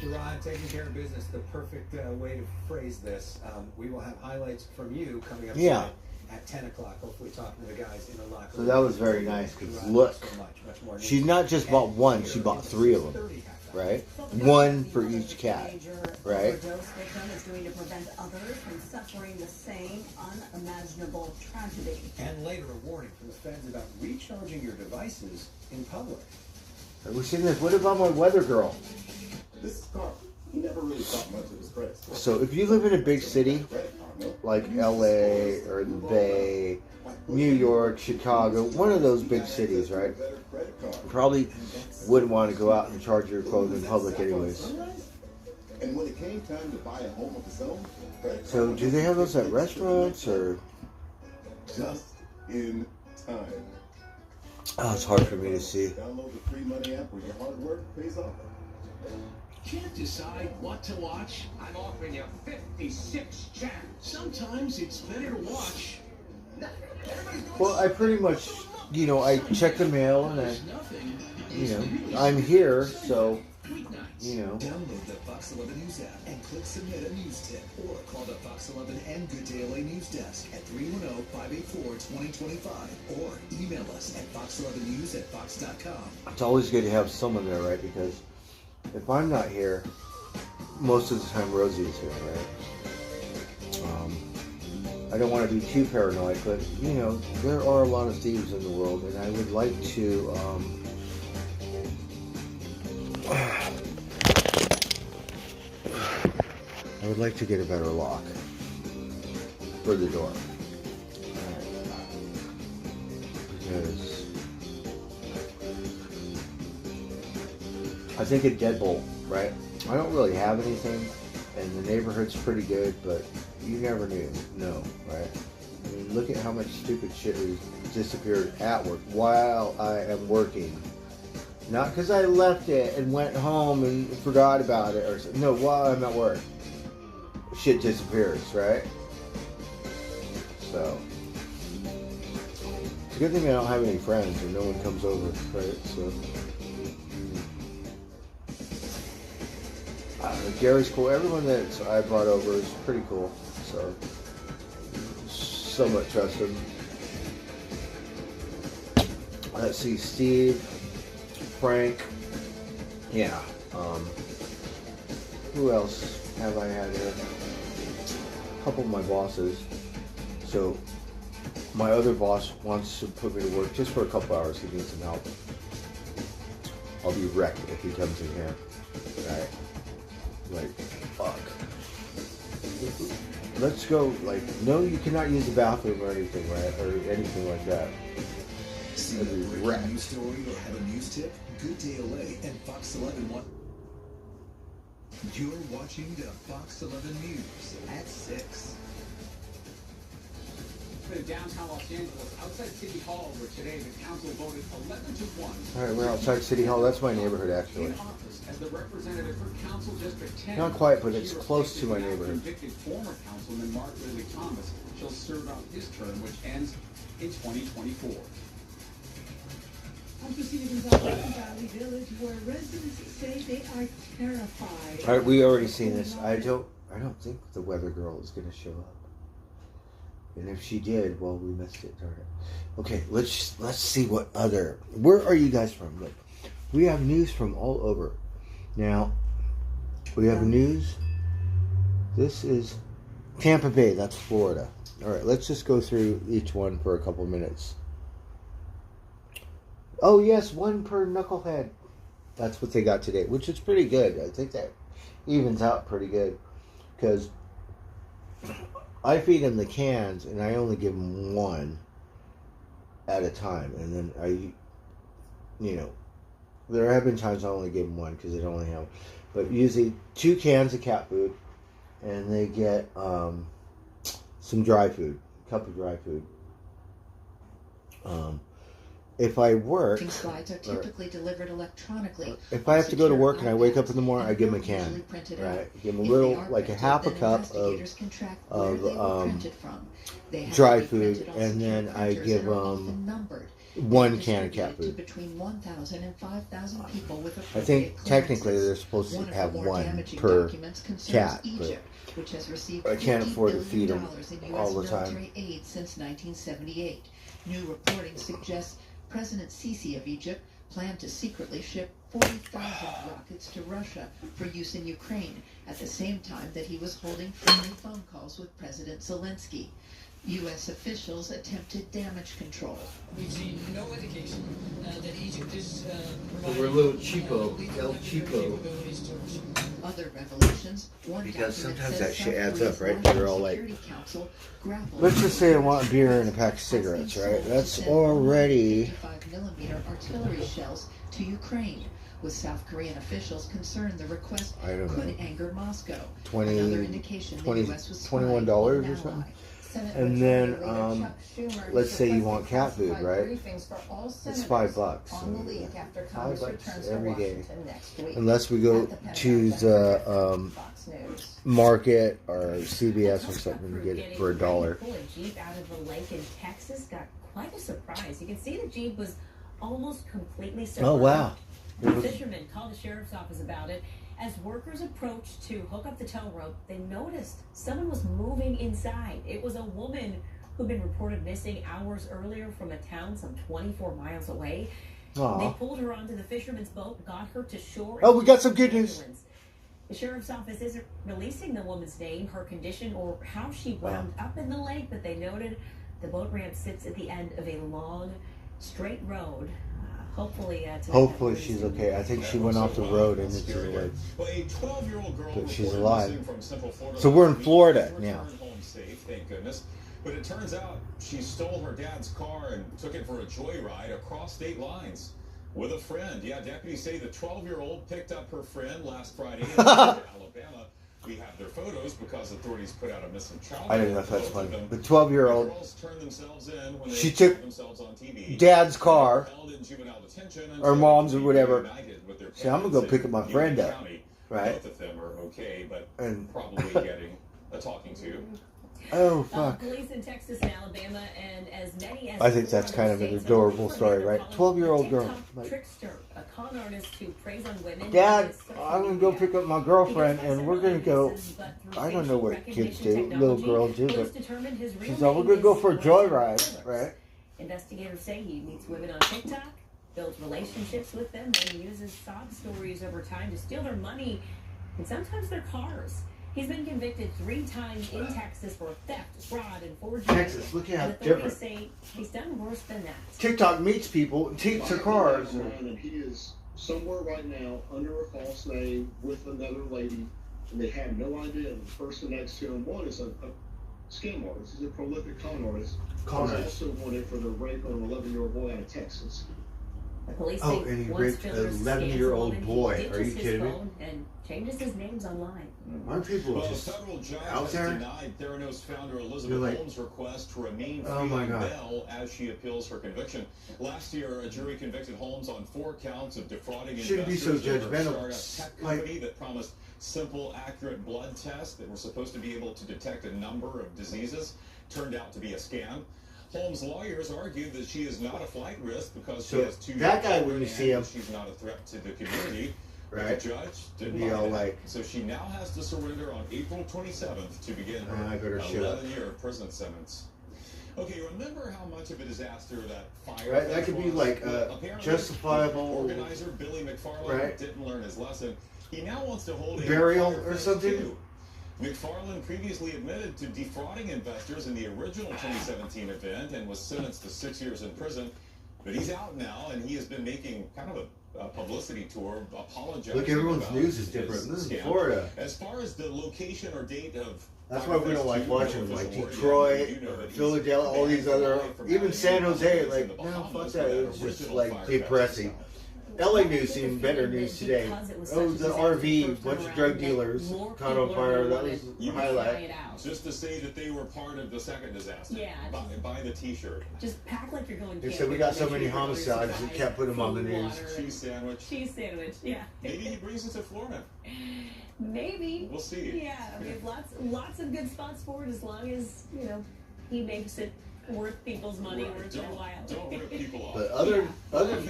S4: Gerard, taking care of business, the perfect way to phrase this. We will have highlights from you coming up tonight at 10 o'clock. Hopefully talking to the guys in the locker room.
S3: So that was very nice, because look, she's not just bought one, she bought 3 of them, right? 1 for each cat, right?
S5: Overdose victim is doing to prevent others from suffering the same unimaginable tragedy.
S4: And later, a warning from the feds about recharging your devices in public.
S3: Have we seen this? What about my weather girl?
S11: This is Carl. He never really thought much of his credit.
S3: So if you live in a big city, like LA or the Bay, New York, Chicago, one of those big cities, right? You probably wouldn't want to go out and charge your clothes in public anyways.
S11: And when it came time to buy a home of his own,
S3: So do they have those at restaurants or?
S11: just in time.
S3: Oh, it's hard for me to see.
S11: Download the free money app where your hard work pays off.
S23: Can't decide what to watch? I'm offering you 56 channels. Sometimes it's better to watch.
S3: Well, I pretty much, I check the mail and I'm here, so,
S12: Download the Fox 11 News app and click Submit a News Tip, or call the Fox 11 and Good Day LA News Desk at 310-584-2025, or email us at fox11news@fox.com.
S3: it's always good to have someone there, right? Because if I'm not here, most of the time Rosie is here, right? I don't want to be too paranoid, but, there are a lot of thieves in the world, and I would like to, get a better lock for the door. Because I think a deadbolt, right? I don't really have anything, and the neighborhood's pretty good, but you never know, right? I mean, look at how much stupid shit has disappeared at work while I am working. Not because I left it and went home and forgot about it, or no, while I'm at work. Shit disappears, right? So it's a good thing I don't have any friends and no one comes over, right? So Gary's cool. Everyone that I brought over is pretty cool. So somewhat trust him. Let's see, Steve, Frank, yeah. Who else have I had here? A couple of my bosses. So my other boss wants to put me to work just for a couple hours. He needs some help. I'll be wrecked if he comes in here. Right? Like, fuck. Let's go. Like, no, you cannot use the bathroom or anything, right? Or anything like that.
S12: See a breaking news story or have a news tip? Good Day LA and Fox 11 want. You're watching the Fox 11 News at 6.
S20: In downtown Los Angeles, outside City Hall, where today the council voted 11-1.
S3: All right, we're outside City Hall. That's my neighborhood, actually.
S20: In office as the representative for Council District 10.
S3: Not quite, but it's close to my neighborhood.
S20: Convicted former councilman Mark Ridley Thomas shall serve out his term, which ends in 2024.
S16: I'm proceeding in Valley Village, where residents say they are terrified.
S3: All right, we already seen this. I don't think the weather girl is going to show up. And if she did, well, we missed it. Darn it. Okay, let's see what other. Where are you guys from? Look, we have news from all over. Now, we have news. This is Tampa Bay. That's Florida. All right, let's just go through each one for a couple minutes. Oh yes, one per knucklehead. That's what they got today, which is pretty good. I think that evens out pretty good because I feed them the cans and I only give them one at a time, and then there have been times I only give them one because they don't only have, but usually 2 cans of cat food, and they get some dry food, a cup of dry food. If I work,
S6: slides are typically delivered electronically.
S3: if I have to go to work and I wake up in the morning, I give them a can, right? Give them a little, like a half a cup of dry food, and then I give them 1 can of cat food.
S6: Between 1,000 and 5,000 people with
S3: I think technically they're supposed to have 1 per cat, but
S6: which has received
S3: I can't afford to feed them
S6: in
S3: all
S6: US
S3: the time.
S6: military aid since 1978. New reporting suggests President Sisi of Egypt planned to secretly ship 40,000 rockets to Russia for use in Ukraine at the same time that he was holding friendly phone calls with President Zelensky. U.S. officials attempted damage control.
S13: We've seen no indication that Egypt is
S3: We're a little cheapo, El Cheapo.
S6: Other revelations.
S3: Because sometimes that shit adds up, right? They're all like, let's just say I want a beer and a pack of cigarettes, right? That's already
S6: 55mm artillery shells to Ukraine, with South Korean officials concerned the request could anger Moscow. Another indication the US was
S3: $21 or something. And then, let's say you want cat food, right? It's $5. $5 every day. Unless we go to the market or CVS or something to get it for $1.
S8: Pull a Jeep out of a lake in Texas got quite a surprise. You can see the Jeep was almost completely submerged.
S3: Oh, wow.
S8: The fishermen called the sheriff's office about it. As workers approached to hook up the tow rope, they noticed someone was moving inside. It was a woman who'd been reported missing hours earlier from a town some 24 miles away.
S3: Aww.
S8: They pulled her onto the fisherman's boat, got her to shore.
S3: Oh, we got some good news.
S8: The sheriff's office isn't releasing the woman's name, her condition, or how she wound up in the lake, but they noted the boat ramp sits at the end of a long, straight road. Hopefully
S3: she's okay. I think she went off the road and into the lake. But she's alive. So we're in Florida now.
S14: Thank goodness. But it turns out she stole her dad's car and took it for a joyride across state lines with a friend. Yeah, deputies say the 12-year-old picked up her friend last Friday in Alabama. We have their photos because authorities put out a missing child.
S3: I don't know if that's funny. The 12-year-old, she took
S14: on TV.
S3: dad's car, or mom's or whatever. See, I'm going to go pick up my friend up. Right?
S14: Both of them are okay, but
S3: and
S14: probably getting a talking to.
S3: Oh, fuck.
S8: Police in Texas and Alabama, and as many as
S3: I think that's kind of an adorable story, right? 12-year-old girl. Like,
S8: trickster, a con artist who preys on women.
S3: Dad, I'm going to go pick up my girlfriend, and we're going to go, I don't know what kids do, little girls do, but she's like, we're going to go for a joyride, right?
S8: Investigators say he meets women on TikTok, builds relationships with them, and uses sob stories over time to steal their money and sometimes their cars. He's been convicted 3 times in Texas for theft, fraud, and forgery.
S3: Texas, look how
S8: authorities
S3: different.
S8: say he's done worse than that.
S3: TikTok meets people and takes their cars.
S11: And he is somewhere right now under a false name with another lady, and they have no idea. The person next to him, one is a scam artist. He's a prolific con artist. He's also wanted for the rape of an 11-year-old boy out of Texas.
S8: The police
S3: Oh,
S8: say
S3: and he
S8: once
S3: raped an
S8: Fillers
S3: 11-year-old
S8: scans
S3: boy.
S8: he
S3: Are you
S8: ditches his
S3: kidding me?
S8: phone and changes his names online.
S3: Aren't people
S14: Well, a
S3: just
S14: federal judge
S3: out
S14: has
S3: there?
S14: denied Theranos founder Elizabeth
S3: You're like,
S14: Holmes' request to remain free
S3: oh my
S14: on
S3: God.
S14: bail as she appeals her conviction. Last year, a jury convicted Holmes on 4 counts of defrauding
S3: Shouldn't be so
S14: investors over a
S3: judgmental.
S14: startup tech
S3: Like-
S14: company that promised simple, accurate blood tests that were supposed to be able to detect a number of diseases. Turned out to be a scam. Holmes' lawyers argued that she is not a flight risk because she
S3: So
S14: has 2
S3: that guy,
S14: children
S3: when you
S14: and
S3: see him,
S14: she's not a threat to the community.
S3: right?
S14: The judge didn't
S3: Be
S14: buy
S3: all
S14: that.
S3: like,
S14: So she now has to surrender on April 27th to begin
S3: I
S14: her
S3: better shut up.
S14: 11-year prison sentence. Okay, remember how much of a disaster that fire
S3: Right, that could be
S14: was?
S3: like
S14: Well,
S3: a
S14: apparently,
S3: justifiable,
S14: organizer Billy McFarland
S3: right?
S14: didn't learn his lesson. He now wants to hold a
S3: Burial
S14: fire
S3: or
S14: fest
S3: something?
S14: too. McFarland previously admitted to defrauding investors in the original 2017 event and was sentenced to 6 years in prison. But he's out now, and he has been making kind of a publicity tour, apologizing.
S3: Look, everyone's
S14: about
S3: news is different. This is
S14: scam.
S3: Florida.
S14: As far as the location or date of...
S3: That's why we don't like watching like Detroit, Philadelphia, all these other, even San Jose. Like, no, fuck that. It's just like depressing. LA news seemed better news today. Oh, the RV, bunch of drug dealers caught on fire. That was the highlight.
S14: Just to say that they were part of the second disaster.
S8: Yeah.
S14: Buy the T-shirt.
S8: Just pack like you're going.
S3: They said we got so many homicides, we can't put them on the news.
S14: Cheese sandwich.
S8: Cheese sandwich. Yeah.
S14: Maybe he brings it to Florida.
S8: Maybe.
S14: We'll see.
S8: Yeah, I mean, lots of good spots for it as long as, you know, he makes it worth people's money, worth their while.
S14: Don't rip people off.
S3: But other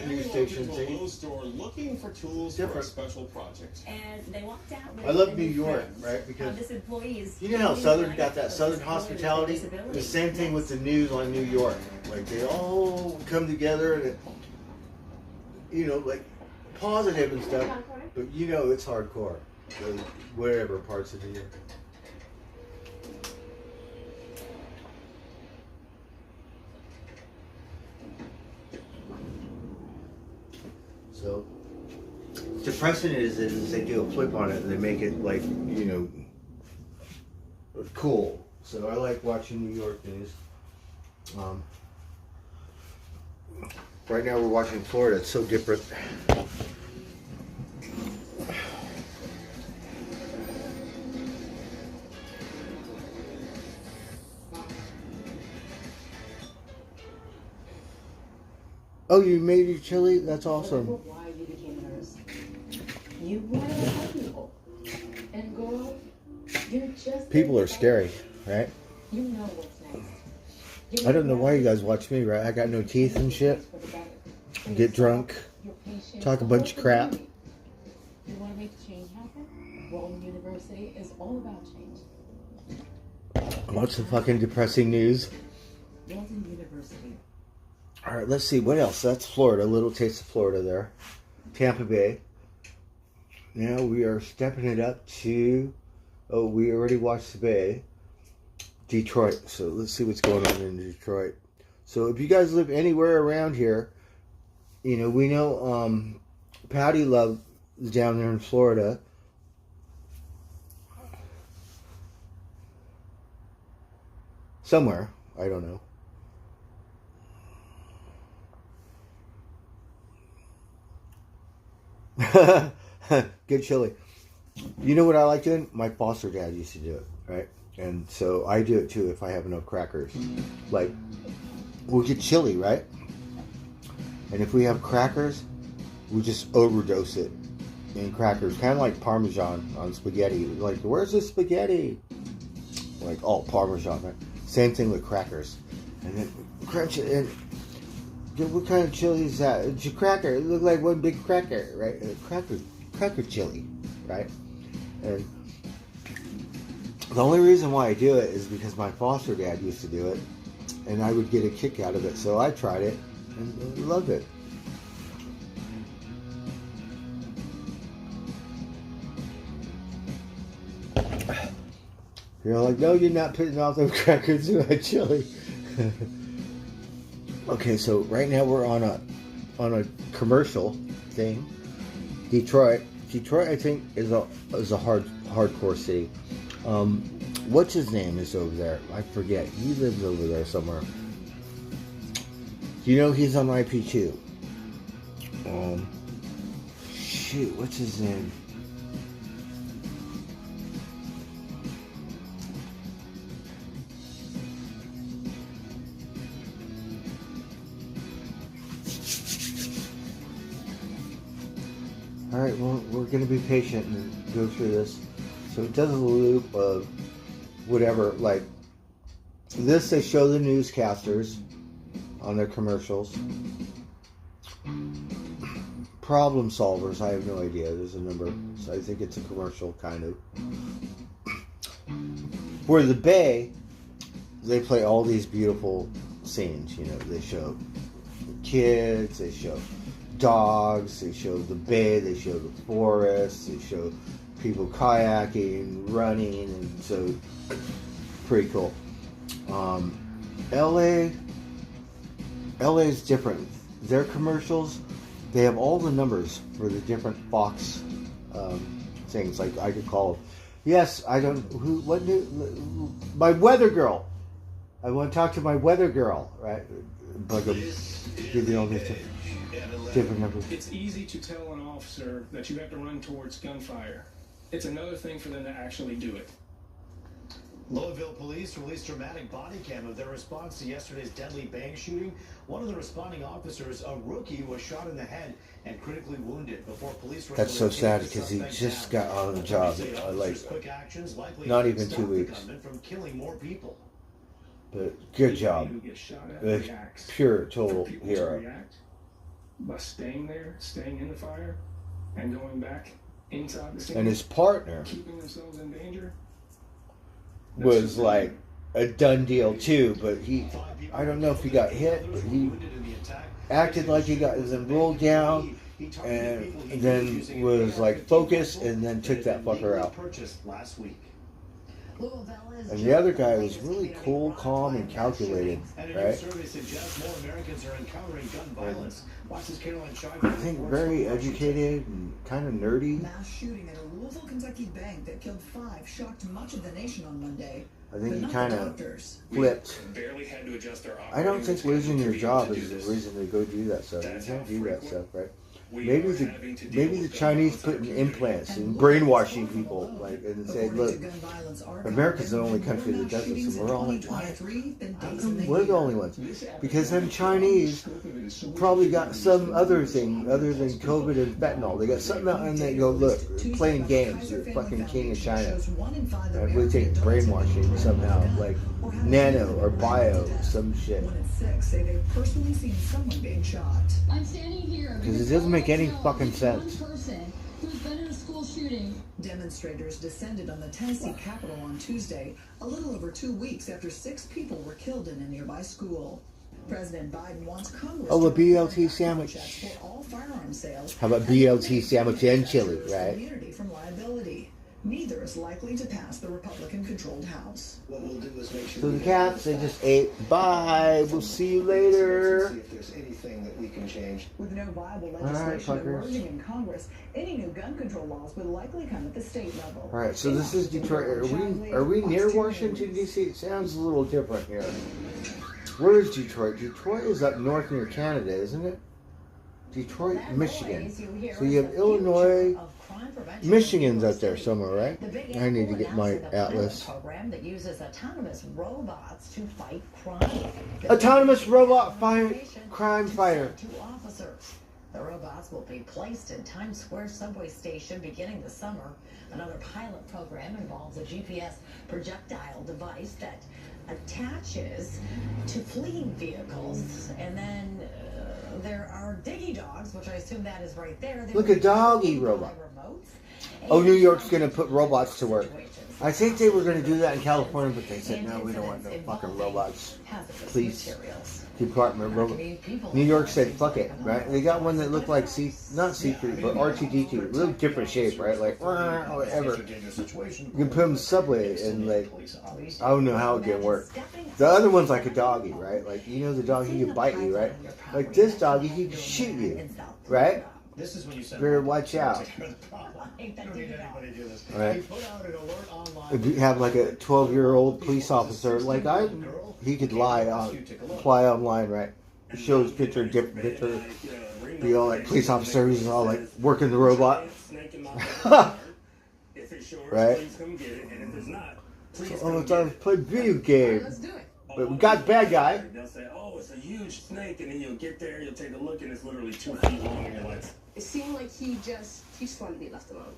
S3: news stations,
S14: to a Lowe's store looking for tools for a special project.
S8: And they walked out with
S3: I love New York, right? Because
S8: this employee is
S3: you know how Southern got that Southern hospitality? The same thing with the news on New York. Like they all come together and, you know, like positive and stuff. But you know it's hardcore. Whatever parts of the year. So, depressing is they do a flip on it and they make it like, you know, cool. So I like watching New York news. Right now we're watching Florida. It's so different. Oh, you made your chili? That's awesome.
S7: Why you became a nurse. You want to help people. And girl, you're just...
S3: People are scary, right?
S7: You know what's next.
S3: I don't know why you guys watch me, right? I got no teeth and shit. Get drunk. Talk a bunch of crap.
S7: You want to make change happen? Walden University is all about change.
S3: What's the fucking depressing news?
S7: Walden University.
S3: All right, let's see. What else? That's Florida. A little taste of Florida there. Tampa Bay. Now we are stepping it up to... Oh, we already watched the Bay. Detroit. So let's see what's going on in Detroit. So if you guys live anywhere around here, you know, we know Patty Love is down there in Florida. Somewhere. I don't know. Good chili. You know what I like doing? My foster dad used to do it, right? And so I do it too if I have enough crackers. Like, we'll get chili, right? And if we have crackers, we just overdose it in crackers. Kind of like Parmesan on spaghetti. Like, where's the spaghetti? Like, oh, Parmesan, right? Same thing with crackers. And then crunch it in. What kind of chili is that? It's a cracker. It looked like one big cracker, right? Cracker chili, right? And the only reason why I do it is because my foster dad used to do it, and I would get a kick out of it. So I tried it and loved it. You're like, no, you're not putting all those crackers in my chili. Okay, so right now we're on a commercial thing. Detroit, I think is a hardcore city. What's his name is over there? I forget. He lives over there somewhere. You know he's on IP2. Shoot, what's his name? Alright, well, we're going to be patient and go through this. So it does a loop of whatever, like, this they show the newscasters on their commercials. Problem solvers, I have no idea. There's a number. So I think it's a commercial, kind of. For the Bay, they play all these beautiful scenes, you know. They show kids, they show dogs, they show the bay, they show the forest, they show people kayaking, running, and so pretty cool. LA is different. Their commercials, they have all the numbers for the different Fox things. Like I could call, yes, I don't my weather girl. I want to talk to my weather girl, right? Bug them, give you all these different numbers.
S15: It's easy to tell an officer that you have to run towards gunfire. It's another thing for them to actually do it.
S2: Louisville police released dramatic body cam of their response to yesterday's deadly bang shooting. One of the responding officers, a rookie, was shot in the head critically wounded before police.
S3: That's so sad because he just got on the job like not even 2 weeks.
S2: From killing more people.
S3: But good job. Pure total hero.
S15: By staying there, staying in the fire, and going back inside the scene.
S3: And his partner
S15: keeping themselves in danger
S3: was like a done deal too, but I don't know if he got hit, but he acted like he got then rolled down and then was like focused and then took that fucker out. And the other guy was really cool, calm, and calculated, right? I think very educated and kind of nerdy.
S5: Mass shooting at a Louisville, Kentucky bank that killed 5 shocked much of the nation on Monday.
S3: I think he kind of flipped. I don't think losing your job is the reason to go do that stuff. You can't do that stuff, right? Maybe the Chinese putting implants and brainwashing people, like, and saying, "Look, America's the only country that does this," and we're all like, "What? How come we're the only ones?" Because them Chinese probably got some other thing other than COVID and fentanyl. They got something out and they go, "Look, playing games. You're fucking king of China." And we take brainwashing somehow, like nano or bio, some shit.
S5: 1 in 6 say they've personally seen someone being shot.
S18: I'm standing here
S3: because it doesn't make any fucking sense.
S18: Person who's been in a school shooting.
S5: Demonstrators descended on the Tennessee Capitol on Tuesday, a little over 2 weeks after 6 people were killed in a nearby school. President Biden wants Congress
S3: the BLT sandwich.
S5: for all firearm sales.
S3: How about BLT sandwich and chili, right?
S5: Immunity from liability. Neither is likely to pass the Republican-controlled House.
S2: What we'll do is make sure.
S3: So the cats, they just ate. Bye. We'll see you later.
S2: See if there's anything that we can change.
S5: With no viable legislation emerging in Congress, any new gun control laws would likely come at the state level.
S3: All right. So this is Detroit. Are we near Washington D.C.? It sounds a little different here. Where is Detroit? Detroit is up north near Canada, isn't it? Detroit, Michigan. So you have Illinois. Michigan's up there somewhere, right? I need to get my atlas.
S8: Program that uses autonomous robots to fight crime.
S3: Autonomous robot crime fighter.
S8: 2 officers. The robots will be placed in Times Square subway station beginning this summer. Another pilot program involves a GPS projectile device that attaches to fleeing vehicles, and then there are diggy dogs, which I assume that is right there.
S3: Look, a doggy robot. Oh, New York's going to put robots to work. I think they were going to do that in California, but they said, no, we don't want no fucking robots. Police department robot. New York said, fuck it, right? They got one that looked like not C3, but R2-D2. A little different shape, right? Like, whatever. You can put them in the subway and, like, I don't know how it can work. The other one's like a doggy, right? Like, you know the doggy can bite you, right? Like this doggy, he can shoot you, right?
S2: This is when you
S3: better watch out. Right. If you have like a 12-year-old police officer, like he could apply online, right? Shows picture, different picture. Be all like police officers and all like working the robot. Right? So all the time play video game. But we got bad guy.
S15: They'll say, oh, it's a huge snake, and then you'll get there, you'll take a look, and it's literally 2 feet long, and you're like...
S7: It seemed like he just wanted to be left alone.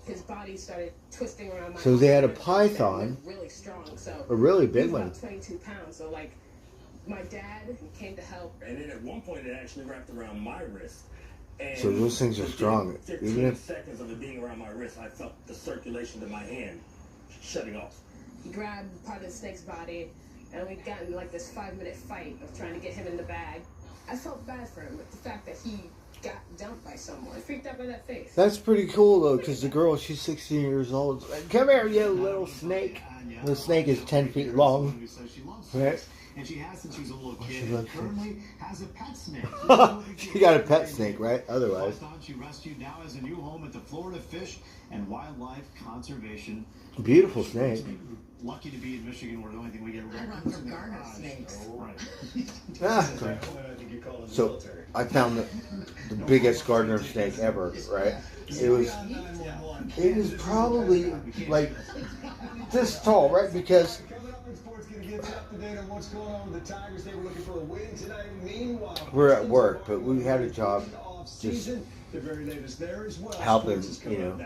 S7: His body started twisting around my
S3: So they had a python.
S7: Really strong, so
S3: a really big one.
S7: 22 pounds, so like, my dad came to help.
S15: And then at one point, it actually wrapped around my wrist. And
S3: so those things are strong.
S15: 15 seconds of it being around my wrist, I felt the circulation to my hand shutting off.
S7: He grabbed part of the snake's body, and we got into like this 5-minute fight of trying to get him in the bag.
S13: I felt bad for him with the fact that he got dumped by someone. I freaked out by that face.
S3: That's pretty cool though, because the girl, she's 16 years old. It's like, come here, you little snake. The snake is 10 feet long. Right?
S12: And she has since she was a little kid. And currently has a pet snake.
S3: She got a pet snake, right? Otherwise.
S12: She rescued now has a new home at the Florida Fish and Wildlife Conservation.
S3: Beautiful snake.
S12: Lucky to be in Michigan, where the only thing we get
S5: raccoons in the garage. Snakes.
S12: Right.
S3: So I found the biggest gardener snake ever, right? It was probably like this tall, right? Because we're at work, but we had a job just helping, you know,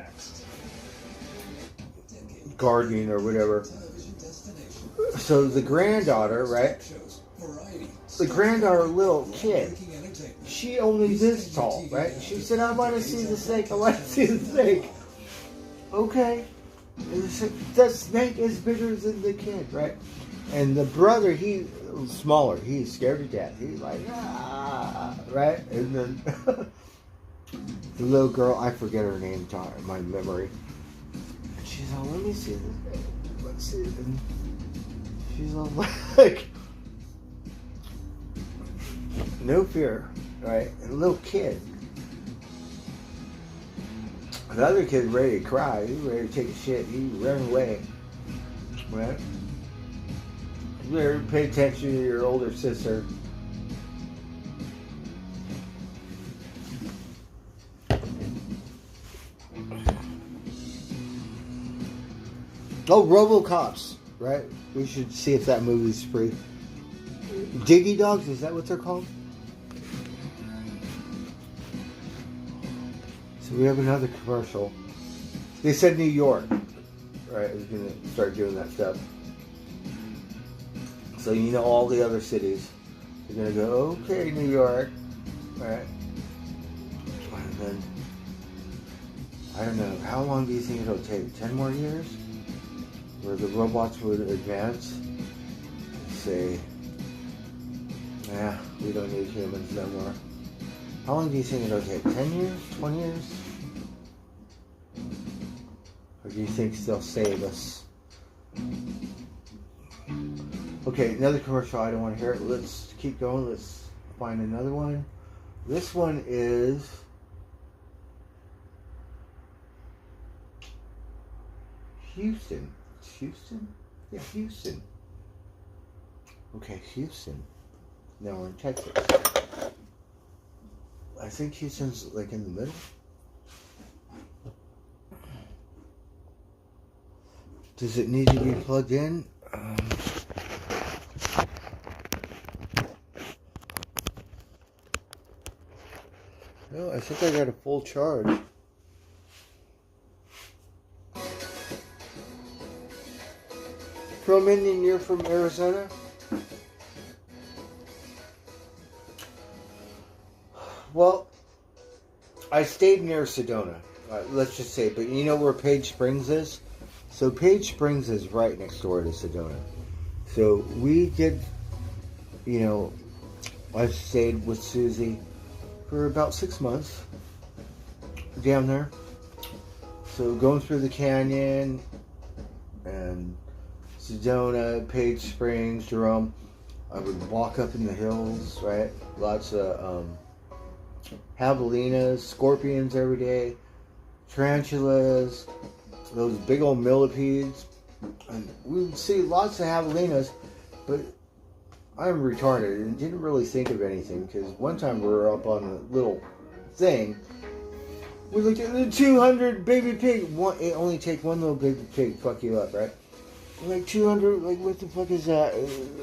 S3: gardening or whatever. So the granddaughter, right? The granddaughter, little kid, she only this tall, right? She said, I want to see the snake, I want to see the snake. Okay. The snake is bigger than the kid, right? And the brother, he's smaller. He's scared to death. He's like, ah, right? And then the little girl, I forget her name, my memory. And she's all, let me see this. Let's see. And she's all like, no fear, right? And a little kid. The other kid's ready to cry. He's ready to take a shit. He ran away, right? You better pay attention to your older sister. Oh, RoboCops, right? We should see if that movie's free. Diggy Dogs, is that what they're called? So we have another commercial. They said New York, right? I was going to start doing that stuff. So you know all the other cities. You're going to go, okay, New York, right? And then, I don't know, how long do you think it'll take? 10 more years? Where the robots would advance? Say, we don't need humans no more. How long do you think it'll take? 10 years? 20 years? Or do you think they'll save us? Okay, another commercial. I don't want to hear it. Let's keep going. Let's find another one. This one is Houston. Houston? Yeah, Houston. Okay, Houston. Now we're in Texas. I think Houston's like in the middle. Does it need to be plugged in? No, I think I got a full charge. From Indian, you're from Arizona? Well, I stayed near Sedona, let's just say, but you know where Page Springs is? So Page Springs is right next door to Sedona. So we did, you know, I stayed with Susie for about 6 months down there. So going through the canyon and Sedona, Page Springs, Jerome, I would walk up in the hills, right? Lots of javelinas, scorpions every day, tarantulas, those big old millipedes. And we would see lots of javelinas, but I'm retarded and didn't really think of anything, because one time we were up on a little thing. We looked at the 200 baby pig. It only take one little baby pig to fuck you up, right? Like 200, like what the fuck is that?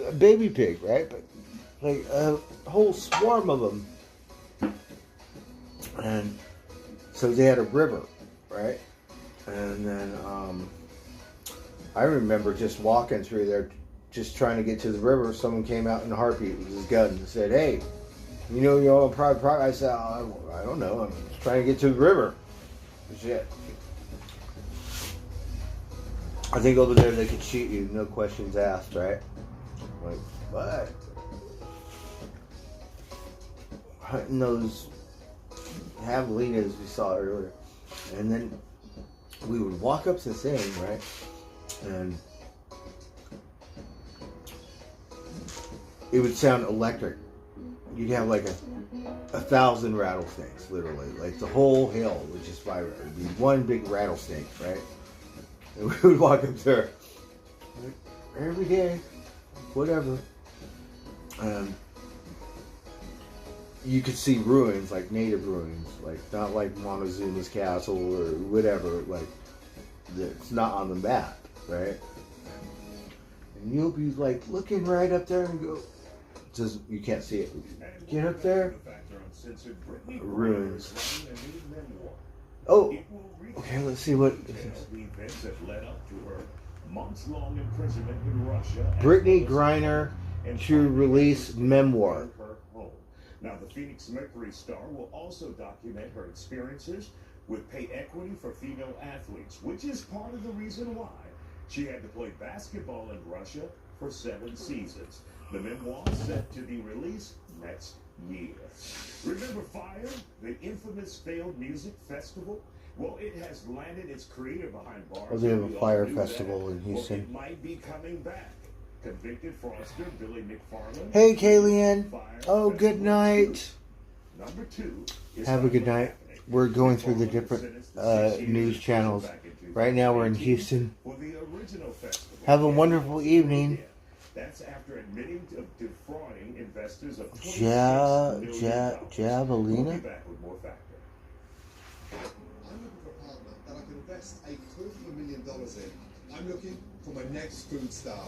S3: A baby pig, right? But like a whole swarm of them. And so they had a river, right? And then I remember just walking through there, just trying to get to the river. Someone came out in a heartbeat with his gun and said, "Hey, you know you're on private property." I said, I don't know. I'm just trying to get to the river. Shit. I think over there they could shoot you, no questions asked, right? Like, what? hunting those javelinas we saw earlier. And then we would walk up to the thing, right? And it would sound electric. You'd have like 1,000 rattlesnakes, literally. Like the whole hill would just vibrate. It would be one big rattlesnake, right? And we would walk up there like, every day, whatever. You could see ruins, like native ruins, like not like Montezuma's castle or whatever, like it's not on the map, right? And you'll be like looking right up there and go, just you can't see it. Get up there, ruins. Oh, okay. Let's see what this is.
S19: Months-long imprisonment in Russia.
S3: Brittany Griner to release memoir.
S19: Now, the Phoenix Mercury star will also document her experiences with pay equity for female athletes, which is part of the reason why she had to play basketball in Russia for 7 seasons. The memoir is set to be released next year. Remember FIRE, the infamous failed music festival? Well, it has landed its creator behind bars.
S3: Oh, they have a fire festival in
S19: Well,
S3: Houston.
S19: it might be coming back. Convicted fraudster Billy McFarland.
S3: Hey, Kayleigh. Oh, good night.
S19: Number 2 is
S3: Have a good night. We're going through the different news channels. Right now we're in Houston.
S19: for the original festival.
S3: Have a wonderful evening.
S19: That's after admitting to defrauding investors of $26 million.
S3: Javelina?
S19: We'll be back with more Factor.
S21: I'm looking for a partner that I can invest $250 million in. I'm looking for my next food star.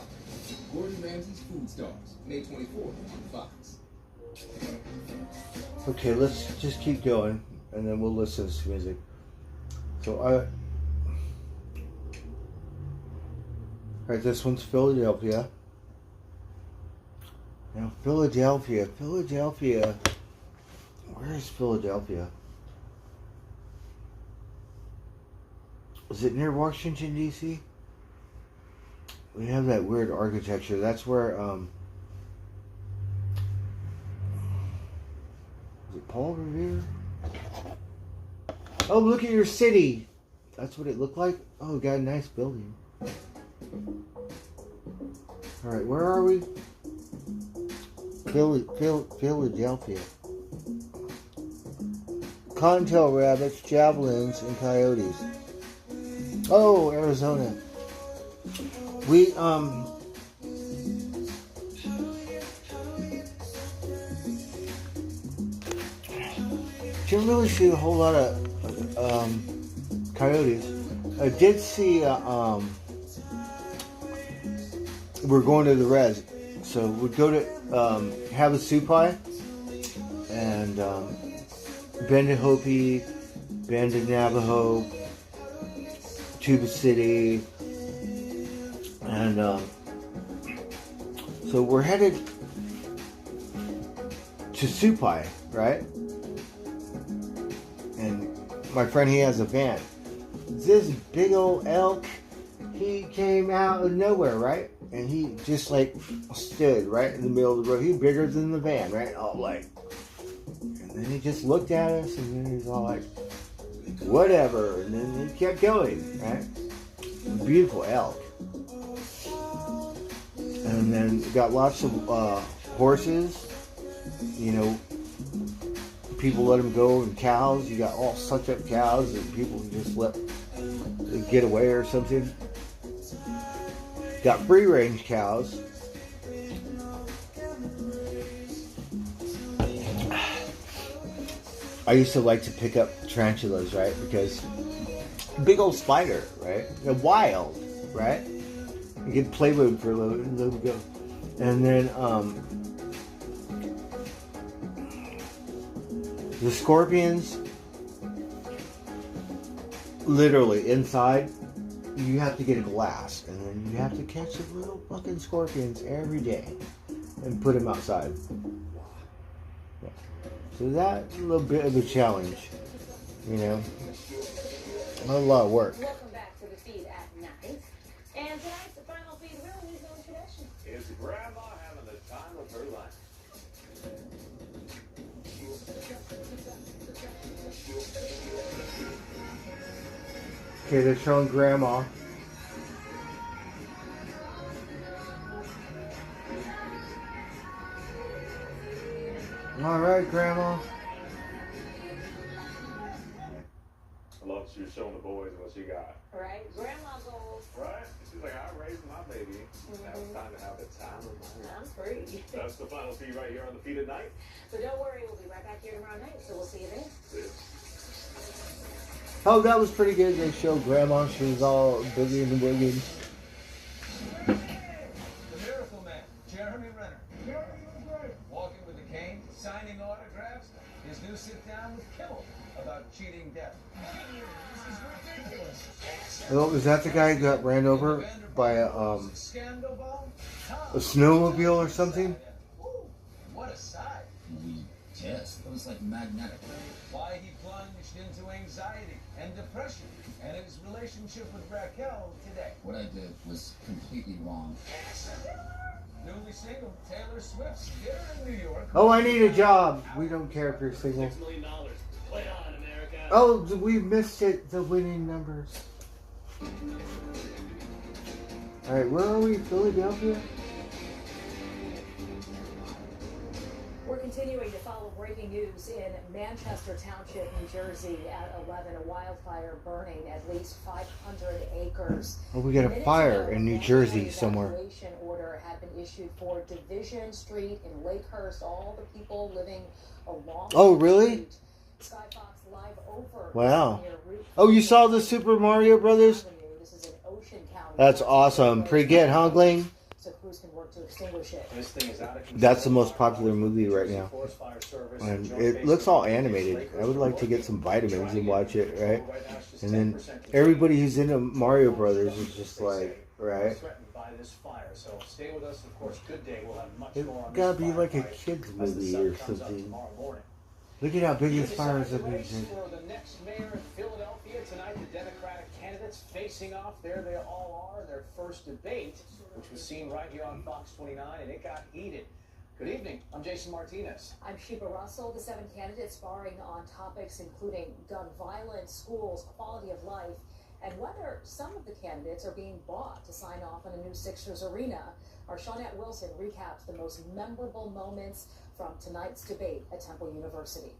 S22: Gordon Ramsay's Food Stars, May 24th on Fox.
S3: Okay, let's just keep going, and then we'll listen to some music. So alright, this one's Philadelphia. Now, Philadelphia. Where is Philadelphia? Is it near Washington, D.C.? We have that weird architecture. That's where, is it Paul Revere? Oh, look at your city. That's what it looked like. Oh, got a nice building. Alright, where are we? Philadelphia. Cottontail rabbits, javelins, and coyotes. Oh, Arizona. We, didn't really see a whole lot of, coyotes. I did see, we're going to the res. So we'd go to, Havasupai and, Bend to Hopi, Bend to Navajo, Tuba City, and so we're headed to Supai, right? And my friend, he has a van. This big old elk, he came out of nowhere, right? And he just like stood right in the middle of the road. He's bigger than the van, right? All like, and then he just looked at us, and then he's all like, whatever, and then he kept going, right? Beautiful elk. And then got lots of horses, you know, people let them go, and cows. You got all such up cows that people just let get away or something. Got free range cows. I used to like to pick up tarantulas, right? Because big old spider, right? They're wild, right? You get play with them for a little and let them go. And then the scorpions, literally inside, you have to get a glass, and then you have to catch the little fucking scorpions every day and put them outside. Yeah. So that's a little bit of a challenge, you know. Not a lot of work.
S24: Welcome back to the feed at 9. And tonight's the final feed really is no tradition.
S25: Is Grandma having the time of her life?
S3: Okay, they're showing Grandma. All right, Grandma.
S1: I love that she was showing the boys what she got.
S24: Right? Grandma goals.
S1: Right? She's like, I raised my baby. Now it's time to have the time of my life.
S24: I'm free.
S1: That's the final feed right here on the Feed at Night.
S24: So don't worry, we'll be right back here tomorrow night. So we'll see you then.
S3: Oh, that was pretty good. They showed Grandma. She was all boogie and woogie.
S9: The Miracle Man, Jeremy Renner. Walking with a cane, signing autographs. His new sit-down with Kimmel about cheating death. This is ridiculous.
S3: Oh, is that the guy who got ran over by a snowmobile or something?
S9: What a sight.
S10: Yes, it was like magnetic.
S9: Why he plunged into anxiety and depression and his relationship with Raquel today.
S10: What I did was completely wrong.
S9: Newly single, Taylor Swift's dinner in New York.
S3: Oh, I need a job. We don't care if you're single.
S17: $6 million. Play on, America.
S3: Oh, we missed it. The winning numbers. All right, where are we? Philadelphia?
S8: We're continuing to follow breaking news in Manchester Township, New Jersey. At 11, a wildfire burning at least 500 acres.
S3: Oh, we got a fire in New Jersey somewhere.
S8: Evacuation order had been issued for Division Street in Lakehurst. All the people living along.
S3: Oh, really?
S8: Sky Fox live over.
S3: Wow. Oh, you saw the Super Mario Brothers?
S8: This is in Ocean County.
S3: That's awesome. Pretty good, huh, Glenn?
S8: So crews can work to extinguish it.
S17: This thing is out of control.
S3: That's the most popular movie right now. And it looks all animated. I would like to get some vitamins and watch it, right? And then everybody who's into Mario Brothers is just like, right?
S17: So stay with us. Of course, Good Day will have much
S3: It
S17: more on
S3: gotta
S17: this
S3: be like a
S17: fire
S3: kid's
S17: as the
S3: movie
S17: sun
S3: or
S17: comes up
S3: something.
S17: tomorrow morning.
S3: Look at how big this fire is.
S17: The race for the next mayor in Philadelphia tonight. The Democratic candidates facing off. There they all are. Their first debate, which was seen right here on Fox 29, and it got heated. Good evening. I'm Jason Martinez.
S8: I'm Sheba Russell. The 7 candidates sparring on topics including gun violence, schools, quality of life, and whether some of the candidates are being bought to sign off on a new Sixers arena. Our Shawnette Wilson recaps the most memorable moments from tonight's debate at Temple University.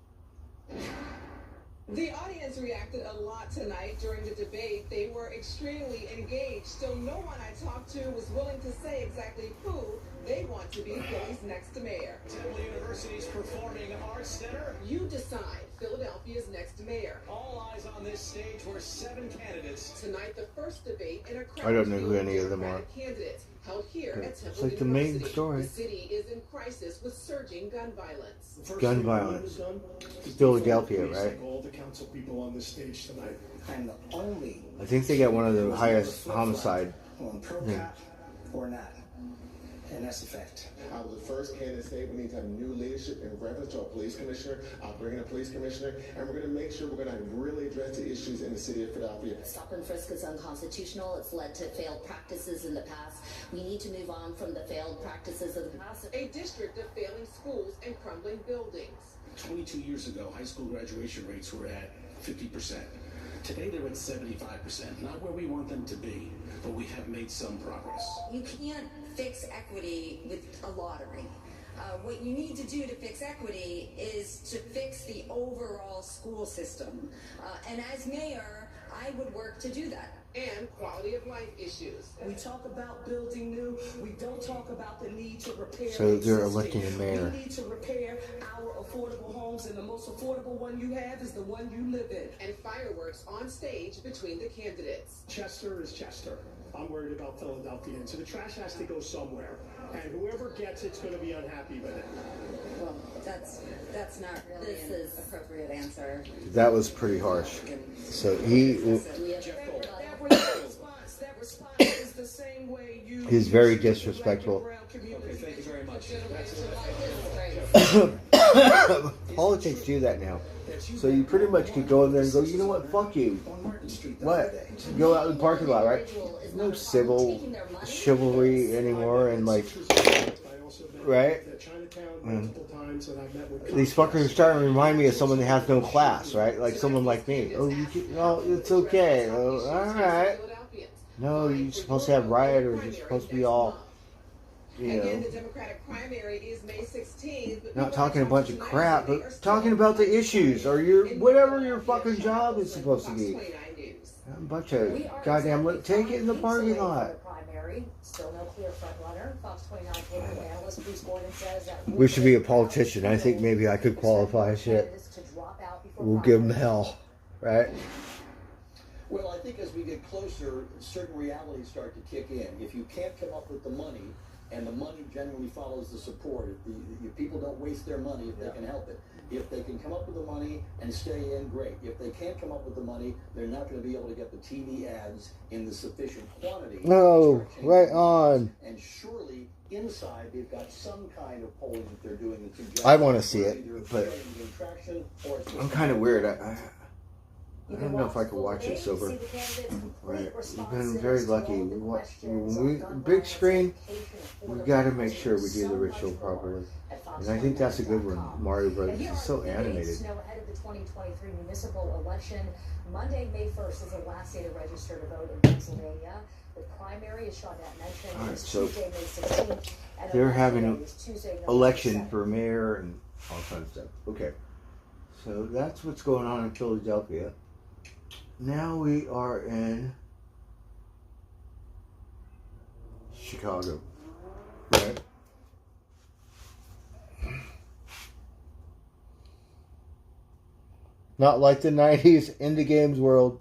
S13: The audience reacted a lot tonight during the debate. They were extremely engaged. Still, no one I talked to was willing to say exactly who they want to be Philly's next mayor.
S17: Temple University's Performing Arts Center.
S13: You decide Philadelphia's next mayor.
S17: All eyes on this stage where 7 candidates.
S13: Tonight, the first debate in a
S3: I don't know who any of them are.
S13: Candidates held here at Temple
S3: It's like the main
S13: University.
S3: story.
S13: The city is in crisis with surging gun violence.
S3: Gun violence. Philadelphia, right?
S25: All the council people on this stage tonight. I'm the only.
S3: I think they got one of the highest homicide.
S25: On pro cop or not. And that's a fact.
S21: I was the first candidate to say we need to have new leadership in reference to our police commissioner. I'll bring in a police commissioner, and we're going to make sure we're going to really address the issues in the city of Philadelphia.
S26: Stop and frisk is unconstitutional. It's led to failed practices in the past. We need to move on from the failed practices of the past.
S13: A district of failing schools and crumbling buildings.
S25: 22 years ago, high school graduation rates were at 50%. Today they're at 75%. Not where we want them to be, but we have made some progress.
S5: You can't fix equity with a lottery. What you need to do to fix equity is to fix the overall school system. And as mayor, I would work to do that.
S13: And quality of life issues.
S27: We talk about building new. We don't talk about the need to repair.
S3: So they're electing a mayor.
S27: We need to repair our affordable homes, and the most affordable one you have is the one you live in.
S13: And fireworks on stage between the candidates.
S25: Chester is Chester. I'm worried about Philadelphia, and so the trash has to go somewhere. And whoever gets it's going to be unhappy with it.
S5: Well, that's not really an appropriate answer.
S3: That was pretty harsh. So he he's very disrespectful.
S17: Okay, thank you very much.
S3: Politics do that now. So you pretty much could go in there and go, you know what, fuck you. What? Go out in the parking lot, right? No civil chivalry anymore, and like
S4: also been
S3: Right?
S4: at Chinatown multiple times, and I've met with
S3: These fuckers are starting to remind me of someone that has no class, right? Like someone like me. Oh, it's okay. Oh, all right. No, you're supposed to have rioters. You're supposed to be all,
S13: Again, the Democratic primary is May 16th.
S3: not talking a bunch of crap, but talking about the issues or whatever your fucking job is supposed to be. A bunch of goddamn, take it in the parking lot.
S24: Still no clear front runner. Fox 29 cable analyst Bruce Gordon says that
S3: We should be a politician. I think maybe I could qualify. Shit. We'll give them hell, right?
S6: Well, I think as we get closer, certain realities start to kick in. If you can't come up with the money, and the money generally follows the support, if people don't waste their money if they can help it. If they can come up with the money and stay in, great. If they can't come up with the money, they're not going to be able to get the TV ads in the sufficient quantity.
S3: No, right on.
S6: And surely inside they've got some kind of polling that they're doing that suggests
S3: I want to see it, but I'm kind of weird. I don't know if I could watch it sober. Right. We've been very lucky. Big screen, we've got to make sure we do the ritual properly. And I think that's a good one. Mario Brothers is so animated.
S24: Snow ahead of the 2023 municipal election. Monday, May 1st is the last day to register to vote in Pennsylvania. The primary, as Shawnette mentioned, is Tuesday, May 16th. And
S3: They're having
S24: an
S3: an election for mayor and all kinds of stuff. Okay. So that's what's going on in Philadelphia. Now we are in Chicago, right? Not like the 90s indie games world.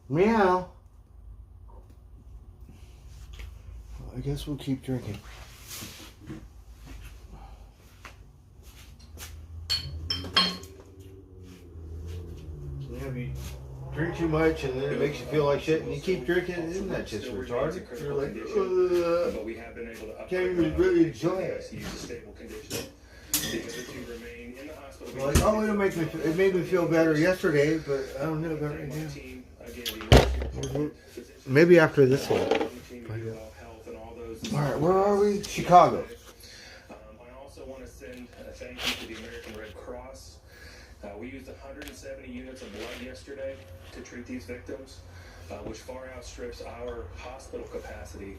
S3: Meow. I guess we'll keep drinking. You drink too much and then it makes you feel like shit and you keep drinking, isn't that just retarded? You're like, can't even really enjoy it. Like, oh, it made me feel better yesterday, but I don't know about right now. Maybe after this one. Alright, where are we? Chicago.
S15: I also want to send a thank you to the American Red Cross. We used 170 units of blood yesterday to treat these victims, which far outstrips our hospital capacity,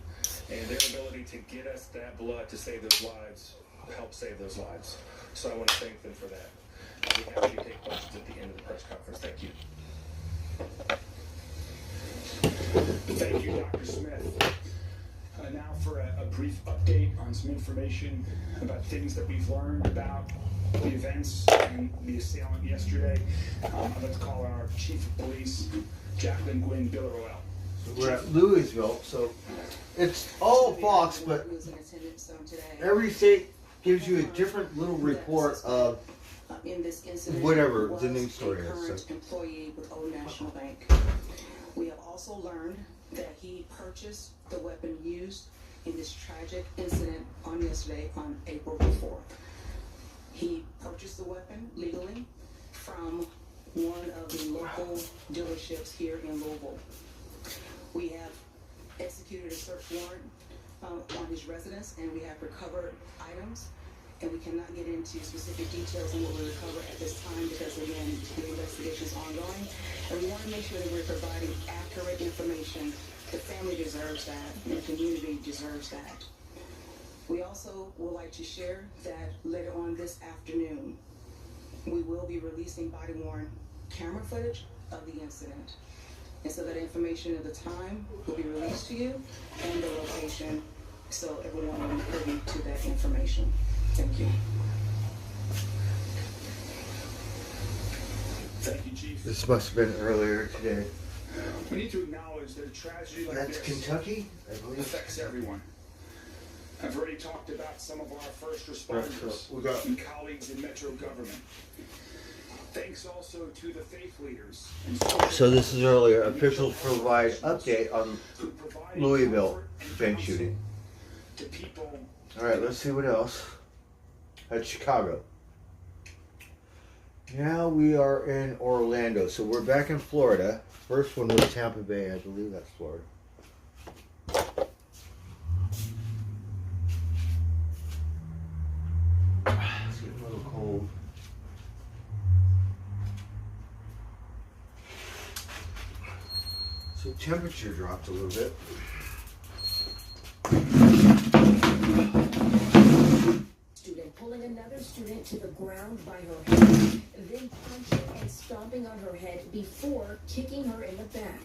S15: and their ability to get us that blood to save those lives, help save those lives. So I want to thank them for that. I'll be happy to take questions at the end of the press conference. Thank you.
S11: Thank you, Dr. Smith. Now for a brief update on some information about things that we've learned about the events and the assailant yesterday. I'd like to call our Chief of Police, Jacqueline Gwynn Villaroel.
S3: We're at Louisville, so it's all Fox, but every state gives you a different little report of
S27: in this incident,
S3: whatever the news story is.
S27: Current employee with Old National Bank. We have also learned that he purchased the weapon used in this tragic incident on yesterday, on April the 4th. He purchased the weapon legally from one of the local dealerships here in Louisville. We have executed a search warrant on his residence, and we have recovered items, and we cannot get into specific details on what we recover at this time because, again, the investigation is ongoing, and we want to make sure that we're providing accurate information. The family deserves that, and the community deserves that. We also would like to share that later on this afternoon, we will be releasing body-worn camera footage of the incident. And so that information at the time will be released to you and the location, so everyone will be privy to that information. Thank you.
S11: Thank you, Chief.
S3: This must have been earlier today.
S11: We need to acknowledge that a tragedy like
S3: That's
S11: this
S3: Kentucky, I believe.
S11: affects everyone. I've already talked about some of our first responders and colleagues in Metro government. Thanks also to the faith leaders.
S3: So this is earlier. Officials provide update on Louisville bank shooting. All right, let's see what else. At Chicago. Now we are in Orlando. So we're back in Florida. First one was Tampa Bay. I believe that's Florida. It's getting a little cold. So temperature dropped a little bit.
S2: Student pulling another student to the ground by her head, then punching and stomping on her head before kicking her in the back.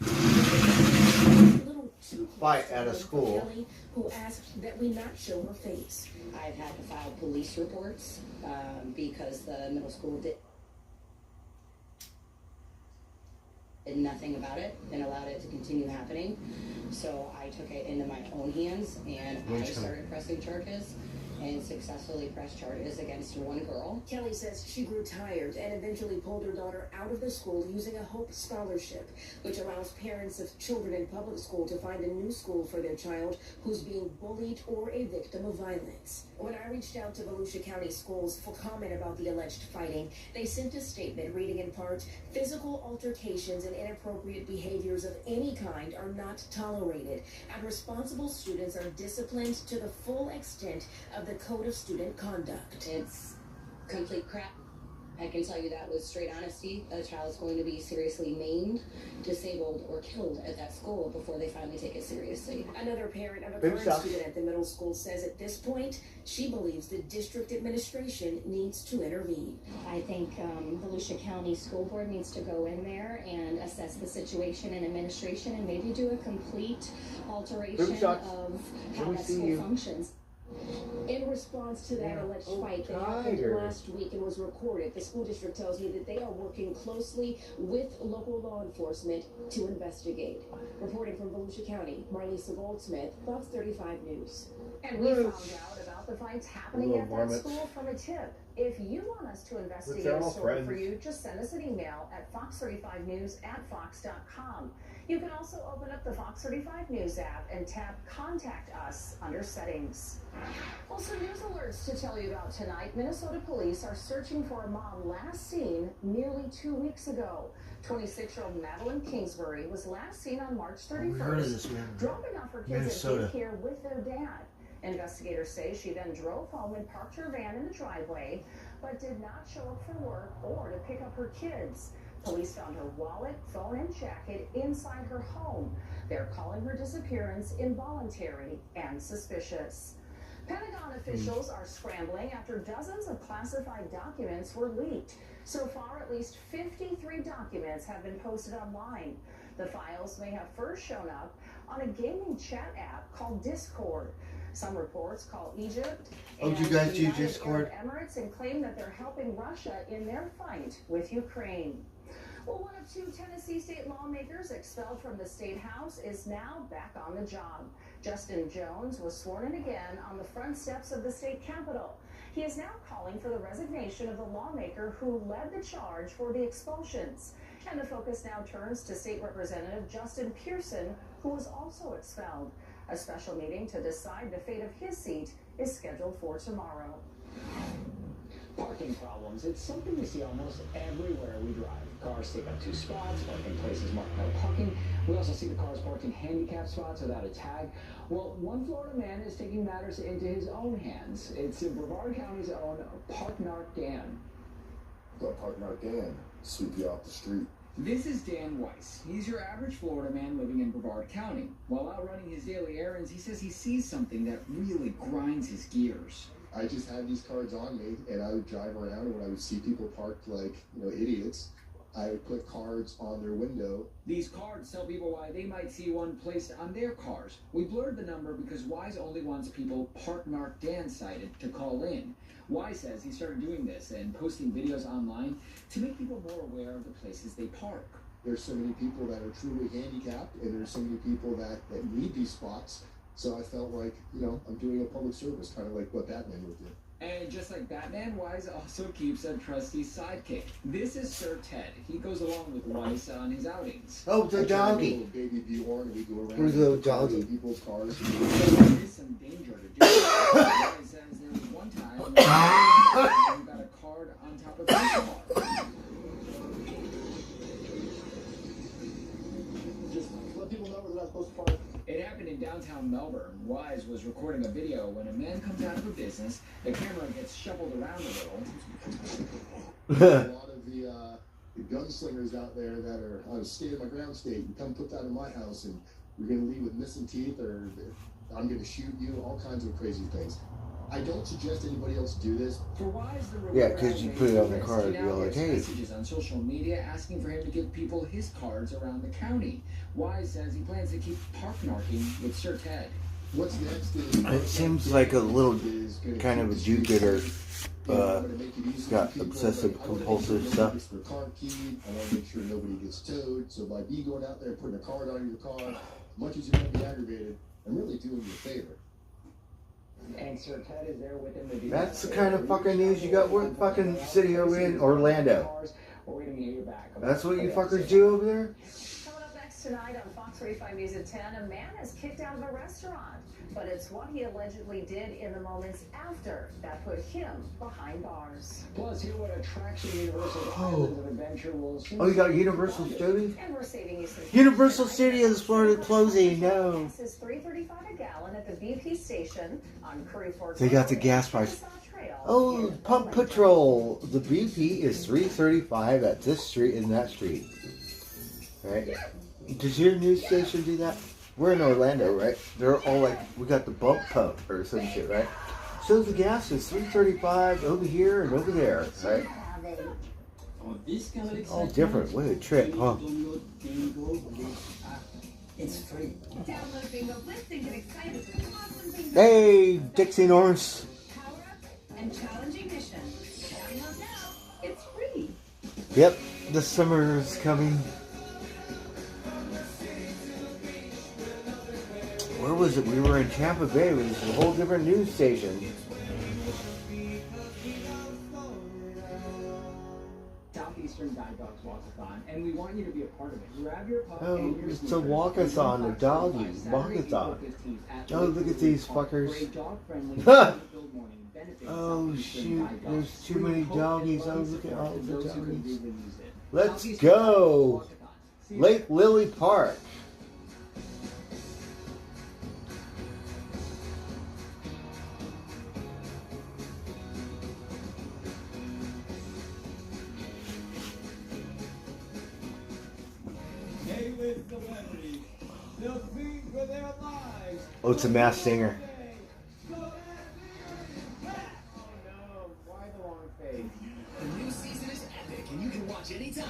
S3: Fight at a school.
S2: Kelly, who asked that we not show her face.
S26: I've had to file police reports because the middle school did nothing about it and allowed it to continue happening. So I took it into my own hands and I started pressing charges and successfully pressed charges against one girl.
S2: Kelly says she grew tired and eventually pulled her daughter out of the school using a Hope Scholarship, which allows parents of children in public school to find a new school for their child who's being bullied or a victim of violence. When I reached out to Volusia County Schools for comment about the alleged fighting, they sent a statement reading in part, "Physical altercations and inappropriate behaviors of any kind are not tolerated, and responsible students are disciplined to the full extent of the Code of Student Conduct."
S26: It's complete crap. I can tell you that with straight honesty. A child's going to be seriously maimed, disabled, or killed at that school before they finally take it seriously.
S2: Another parent of a current student at the middle school says at this point, she believes the district administration needs to intervene.
S7: I think Volusia County School Board needs to go in there and assess the situation in administration and maybe do a complete alteration of how that school functions.
S2: In response to that alleged fight that happened last week and was recorded, the school district tells me that they are working closely with local law enforcement to investigate. Reporting from Volusia County, Marlisa Goldsmith, Fox 35 News.
S14: And we found out about the fights happening at that school from a tip. If you want us to investigate a story for you, just send us an email at fox35news@fox.com. You can also open up the Fox 35 News app and tap Contact Us under Settings. Well, some news alerts to tell you about tonight. Minnesota police are searching for a mom last seen nearly 2 weeks ago. 26-year-old Madeline Kingsbury was last seen on March 31st, dropping off her kids at daycare with their dad. Investigators say she then drove home and parked her van in the driveway, but did not show up for work or to pick up her kids. Police found her wallet, phone, and jacket inside her home. They're calling her disappearance involuntary and suspicious. Pentagon officials are scrambling after dozens of classified documents were leaked. So far, at least 53 documents have been posted online. The files may have first shown up on a gaming chat app called Discord. Some reports call Egypt and the United Arab Emirates and claim that they're helping Russia in their fight with Ukraine. Well, one of two Tennessee state lawmakers expelled from the state house is now back on the job. Justin Jones was sworn in again on the front steps of the state capitol. He is now calling for the resignation of the lawmaker who led the charge for the expulsions. And the focus now turns to State Representative Justin Pearson, who was also expelled. A special meeting to decide the fate of his seat is scheduled for tomorrow.
S17: Parking problems. It's something we see almost everywhere we drive. Cars take up 2 spots, parking places marked no parking. We also see the cars parked in handicapped spots without a tag. Well, one Florida man is taking matters into his own hands. It's in Brevard County's own Park Narc Dan.
S16: Let Park Narc Dan sweep you off the street.
S18: This is Dan Weiss. He's your average Florida man living in Brevard County. While out running his daily errands, he says he sees something that really grinds his gears.
S16: I just had these cards on me, and I would drive around, and when I would see people parked like, idiots, I would put cards on their window.
S18: These cards tell people why they might see one placed on their cars. We blurred the number because Wise only wants people Park Narc Dan cited to call in. Wise says he started doing this and posting videos online to make people more aware of the places they park.
S16: There's so many people that are truly handicapped, and there's so many people that need these spots. So I felt like, I'm doing a public service, kind of like what Batman would do.
S18: And just like Batman, Wise also keeps a trusty sidekick. This is Sir Ted. He goes along with Wise on his outings.
S3: Oh, the doggy.
S16: Baby Bjorn, we go around.
S3: Where's the doggy?
S16: People's cars.
S18: There is some danger to do it. Wise says there was one time when you got a card on top of his car.
S6: Just let people know where they're not supposed to park.
S18: It happened in downtown downtown Melbourne. Wise was recording a video when a man comes out of a business. The camera gets shuffled around a little.
S16: A lot of the gunslingers out there that are on a state of my ground state, you come put that in my house and you're going to leave with missing teeth, or I'm going to shoot you, all kinds of crazy things. I don't suggest anybody else do this.
S18: For Wise, the
S3: Yeah, because you put it on the card and you're like, hey.
S18: Messages on social media asking for him to give people his cards around the county. Wise says he plans to keep parkmarking with Sir Ted.
S16: What's next is...
S3: It seems like a little kind of a do-gooder. Got obsessive compulsive stuff.
S16: The car key. I want to make sure nobody gets towed. So by me going out there putting a card on your car, as much as you might be aggravated, I'm really doing you a favor.
S18: And Sir Ted is there with him.
S3: That's the kind of fucking news you got. What fucking city are we in? Orlando. That's what you fuckers do over there?
S14: Coming up next tonight on Fox 45 News at 10, a man is kicked out of a restaurant. But it's what he allegedly did in the moments after that put him behind bars.
S18: Plus, hear what attraction Universal Islands of Adventure will soon.
S3: Oh, you got Universal Studios?
S14: And we're saving you some
S3: Universal Studios Florida closing. No.
S14: Gas is $3.35 a gallon at the BP station on Curry Ford.
S3: They got the gas price. Oh, Pump Patrol. The BP is $3.35 at this street and that street. Right? Does your news station do that? We're in Orlando, right? They're all like, we got the bump pump or some shit, right? So the gas is $3.35 over here and over there, right? All different. What a trip, huh?
S14: It's free. Download Bingo Blitz and get excited with awesome things.
S3: Hey, Dixie Norris.
S14: Power up and challenging mission. Download now. It's free.
S3: Yep, the summer is coming. Where was it? We were in Tampa Bay. It was a whole different news station.
S18: Southeastern Guide Dogs Walkathon, and we want you to be a part of it. Grab your pup
S3: Oh,
S18: and your
S3: it's a
S18: sneakers.
S3: walkathon, a doggy walkathon. Oh, look at these fuckers. Oh, shoot. There's too many doggies. Oh, look at all the doggies. Let's go. Lake Lily Park. Oh, it's a Masked Singer.
S1: The new season is epic, and you can watch anytime.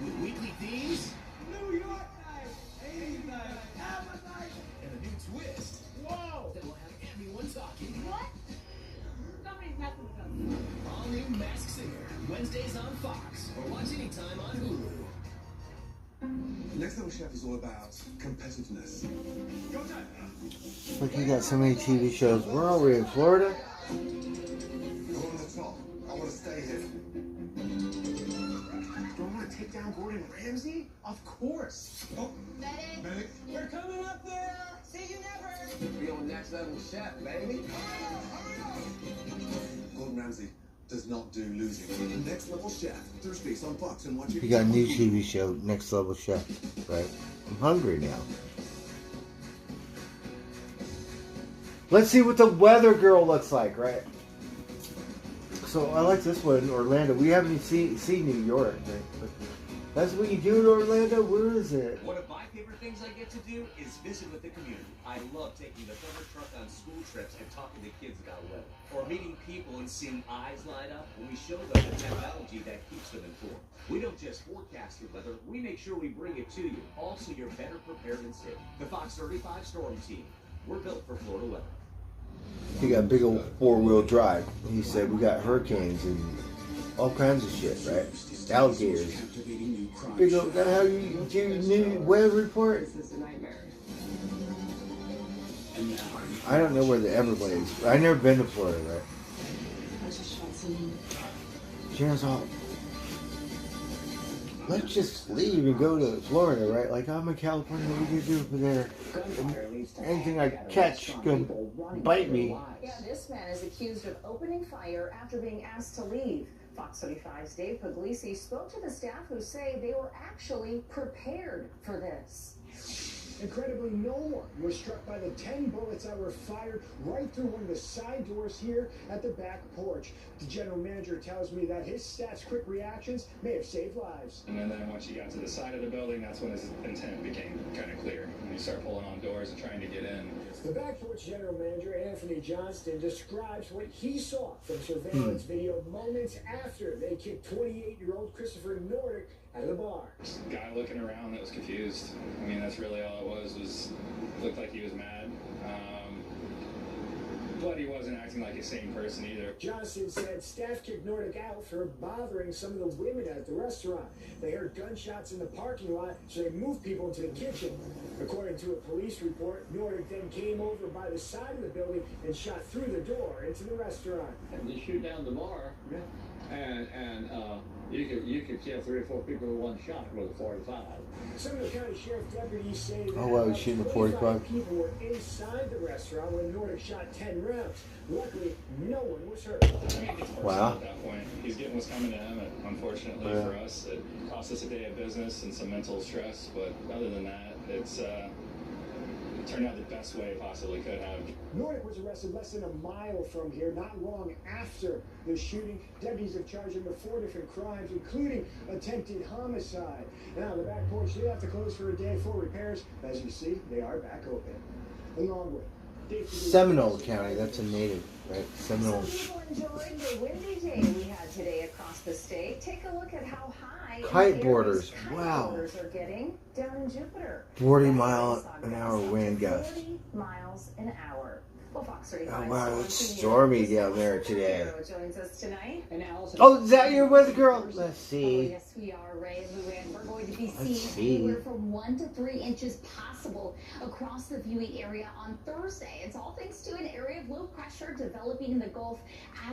S1: With weekly themes, New York night, 80s night, Alpha night, and a new twist. Whoa! That will have everyone talking. What? Somebody's messing with us. All new Masked Singer, Wednesdays on Fox, or watch anytime on Hulu.
S10: Next Level Chef is all about competitiveness. Go time!
S3: Look, you got so many TV shows. Where are we, in Florida?
S10: Go on the top. I want to stay here. Do I want to take down Gordon Ramsay? Of course. Oh, Medic.
S1: We're coming up there! See you never!
S10: Be on Next Level Chef, baby. Gordon Ramsay does not do losing. Next Level Chef, Thursdays on Fox, and watch it.
S3: You got a new TV show, Next Level Chef, right? I'm hungry now. Let's see what the weather girl looks like, right? So I like this one, Orlando. We haven't seen New York, right? But that's what you do in Orlando? Where is it?
S12: One of my favorite things I get to do is visit with the community. I love taking the Thunder Truck on school trips and talking to kids about weather. Or meeting people and seeing eyes light up when we show them the technology that keeps them informed. We don't just forecast your weather, we make sure we bring it to you, all so you're better prepared and safe. The Fox 35 Storm Team. We're built for Florida weather.
S3: He got a big old four-wheel drive. He said we got hurricanes and all kinds of shit, right? Alligators. Big old, that how you do your new weather report? I don't know where the Everglades. I've never been to Florida, right? Cheers off. Let's just leave and go to Florida, right? Like, I'm in California, what do you do over there? Anything I catch can bite me.
S14: Yeah, this man is accused of opening fire after being asked to leave. Fox 35's Dave Puglisi spoke to the staff who say they were actually prepared for this.
S8: Incredibly, no one was struck by the 10 bullets that were fired right through one of the side doors here at the back porch. The general manager tells me that his staff's quick reactions may have saved lives.
S9: And then once you got to the side of the building, that's when his intent became kind of clear. When you start pulling on doors and trying to get in.
S8: The back porch general manager, Anthony Johnston, describes what he saw from surveillance video moments after they kicked 28-year-old Christopher Nordic out of the bar.
S9: Guy looking around that was confused. I mean, that's really all it was looked like he was mad. But he wasn't acting like a sane person either.
S8: Johnston said staff kicked Nordic out for bothering some of the women at the restaurant. They heard gunshots in the parking lot, so they moved people into the kitchen. According to a police report, Nordic then came over by the side of the building and shot through the door into the restaurant.
S19: And they shoot down the bar, and you could kill 3 or 4 people with one shot with a 45.
S8: Some of the county sheriff deputies say that
S3: he's shooting a 45.
S8: People were inside the restaurant when Nordic shot 10 rounds. Luckily, no one was hurt.
S3: Wow.
S9: At that point, he's getting what's coming to him, and unfortunately for us, it cost us a day of business and some mental stress. But other than that, it turned out the best way it possibly could have.
S8: Nordic was arrested less than a mile from here, not long after the shooting. Deputies have charged him with 4 different crimes, including attempted homicide. Now, the back porch did have to close for a day for repairs. As you see, they are back open. Along with
S3: Seminole County, that's a native, right? Seminole.
S14: Some people enjoyed the windy day we had today across the state. Take a look at how high
S3: Kiteboarders,
S14: wow, are getting down in Jupiter.
S3: 40-mile-an-hour wind gusts.
S14: 40 miles an hour. Well, Fox 35.
S3: Oh wow, it's stormy down there today.
S14: Joins us tonight.
S19: And Allison,
S3: oh, is that your weather girl? Let's see.
S7: Oh, yes, we are, Ray and Luann. We're going to be seeing anywhere from 1 to 3 inches possible across the viewing area on Thursday. It's all thanks to an area of low pressure developing in the Gulf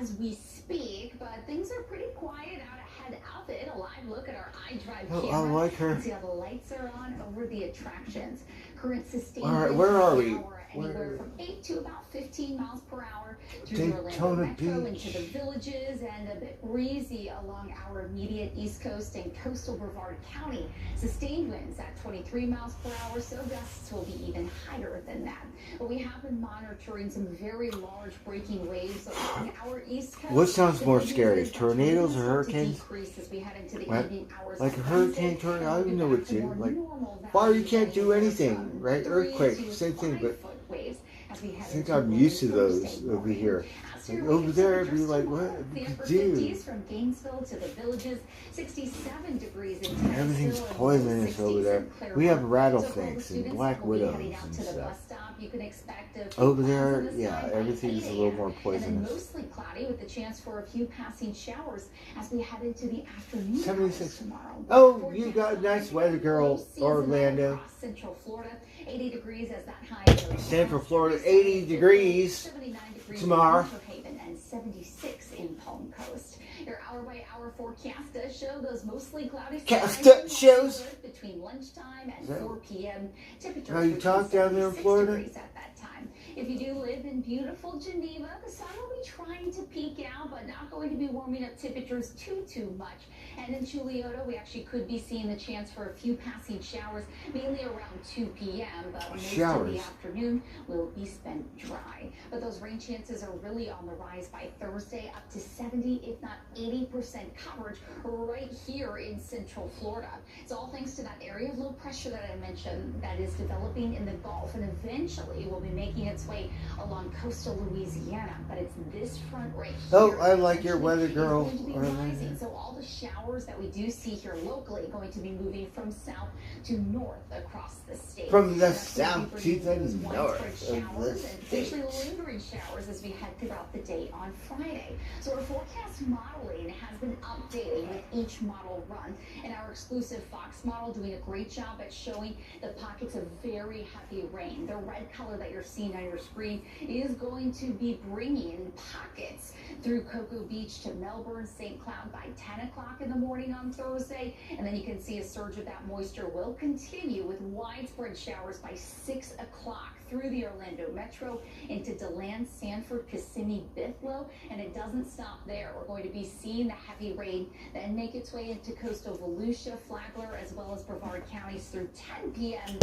S7: as we speak, but things are pretty quiet out ahead of it. A live look at our iDrive camera.
S3: I like her.
S7: See how the lights are on over the attractions. Current sustained.
S3: All right, where are we?
S7: Anywhere from 8 to about 15 miles per hour through
S3: Daytona
S7: the Orlando Metro
S3: Beach.
S7: into the villages, and a bit breezy along our immediate east coast and coastal Brevard County. Sustained winds at 23 miles per hour, so gusts will be even higher than that. But we have been monitoring some very large breaking waves along our east coast.
S3: What sounds more scary, tornadoes or hurricanes?
S7: As we head into the
S3: What?
S7: evening hours
S3: Like a
S7: of
S3: hurricane,
S7: Wednesday,
S3: tornado? I don't know what you like. Fire, you can't do anything, right? Earthquake, same thing, but
S7: waves as we
S3: I
S7: head
S3: think
S7: into
S3: I'm used to those
S7: Thursday
S3: over
S7: morning.
S3: here. Like over there, I'd be like, what
S7: The
S3: you
S7: upper
S3: could do?
S7: 50s from Gainesville to the villages, 67 degrees in Tennessee.
S3: Everything's poisonous over there. We have rattlesnakes and black widows and stuff.
S7: You can expect a few
S3: Over
S7: clouds
S3: there,
S7: in the
S3: yeah,
S7: sky by
S3: everything's
S7: 8
S3: a little
S7: a.m.
S3: more
S7: And then
S3: poisonous.
S7: mostly cloudy with the chance for a few passing showers as we head into the afternoon
S3: 76.
S7: hours tomorrow.
S3: Oh, you got nice weather, girl, Orlando.
S7: Across Central Florida, 80 degrees as that high in
S3: Central Florida, 80 degrees
S7: 79 degrees
S3: tomorrow.
S7: in Winter Haven and 76 in Palm Coast. Your hour-by-hour forecast does show those mostly cloudy skies
S3: shows
S7: between lunchtime and
S3: that-
S7: 4 p.m. Temperatures
S3: Now, you talk down there in
S7: 76
S3: Florida?
S7: degrees at that time. If you do live in beautiful Geneva, the sun will be trying to peek out, but not going to be warming up temperatures too much. And in Chulioto, we actually could be seeing the chance for a few passing showers, mainly around 2 p.m., but most of
S3: Showers.
S7: the afternoon will be spent dry. But those rain chances are really on the rise by Thursday, up to 70, if not 80% coverage right here in Central Florida. It's all thanks to that area of low pressure that I mentioned that is developing in the Gulf and eventually will be making its way along coastal Louisiana. But it's this front right here.
S3: Oh, I like your weather, girl.
S7: Going to be
S3: Orlando.
S7: rising. So all the showers that we do see here locally are going to be moving from south to north across the state.
S3: From the
S7: That's going
S3: south
S7: be
S3: to
S7: bringing
S3: the
S7: those
S3: north
S7: widespread
S3: of the
S7: showers and
S3: state.
S7: potentially lingering showers as we head throughout the day on Friday. So our forecast modeling has been updated with each model run, and our exclusive Fox model doing a great job at showing the pockets of very heavy rain. The red color that you're seeing on your your screen is going to be bringing in pockets through Cocoa Beach to Melbourne, St. Cloud by 10 o'clock in the morning on Thursday. And then you can see a surge of that moisture will continue with widespread showers by 6 o'clock through the Orlando Metro into DeLand, Sanford, Kissimmee, Bithlo. And it doesn't stop there. We're going to be seeing the heavy rain then make its way into coastal Volusia, Flagler, as well as Brevard counties through 10 p.m.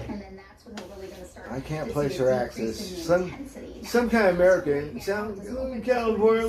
S7: And then that's when we're really going to start.
S3: I can't
S7: to
S3: place
S7: see
S3: your
S7: a
S3: access.
S7: decrease in the intensity.
S3: Some kind of American. Some California.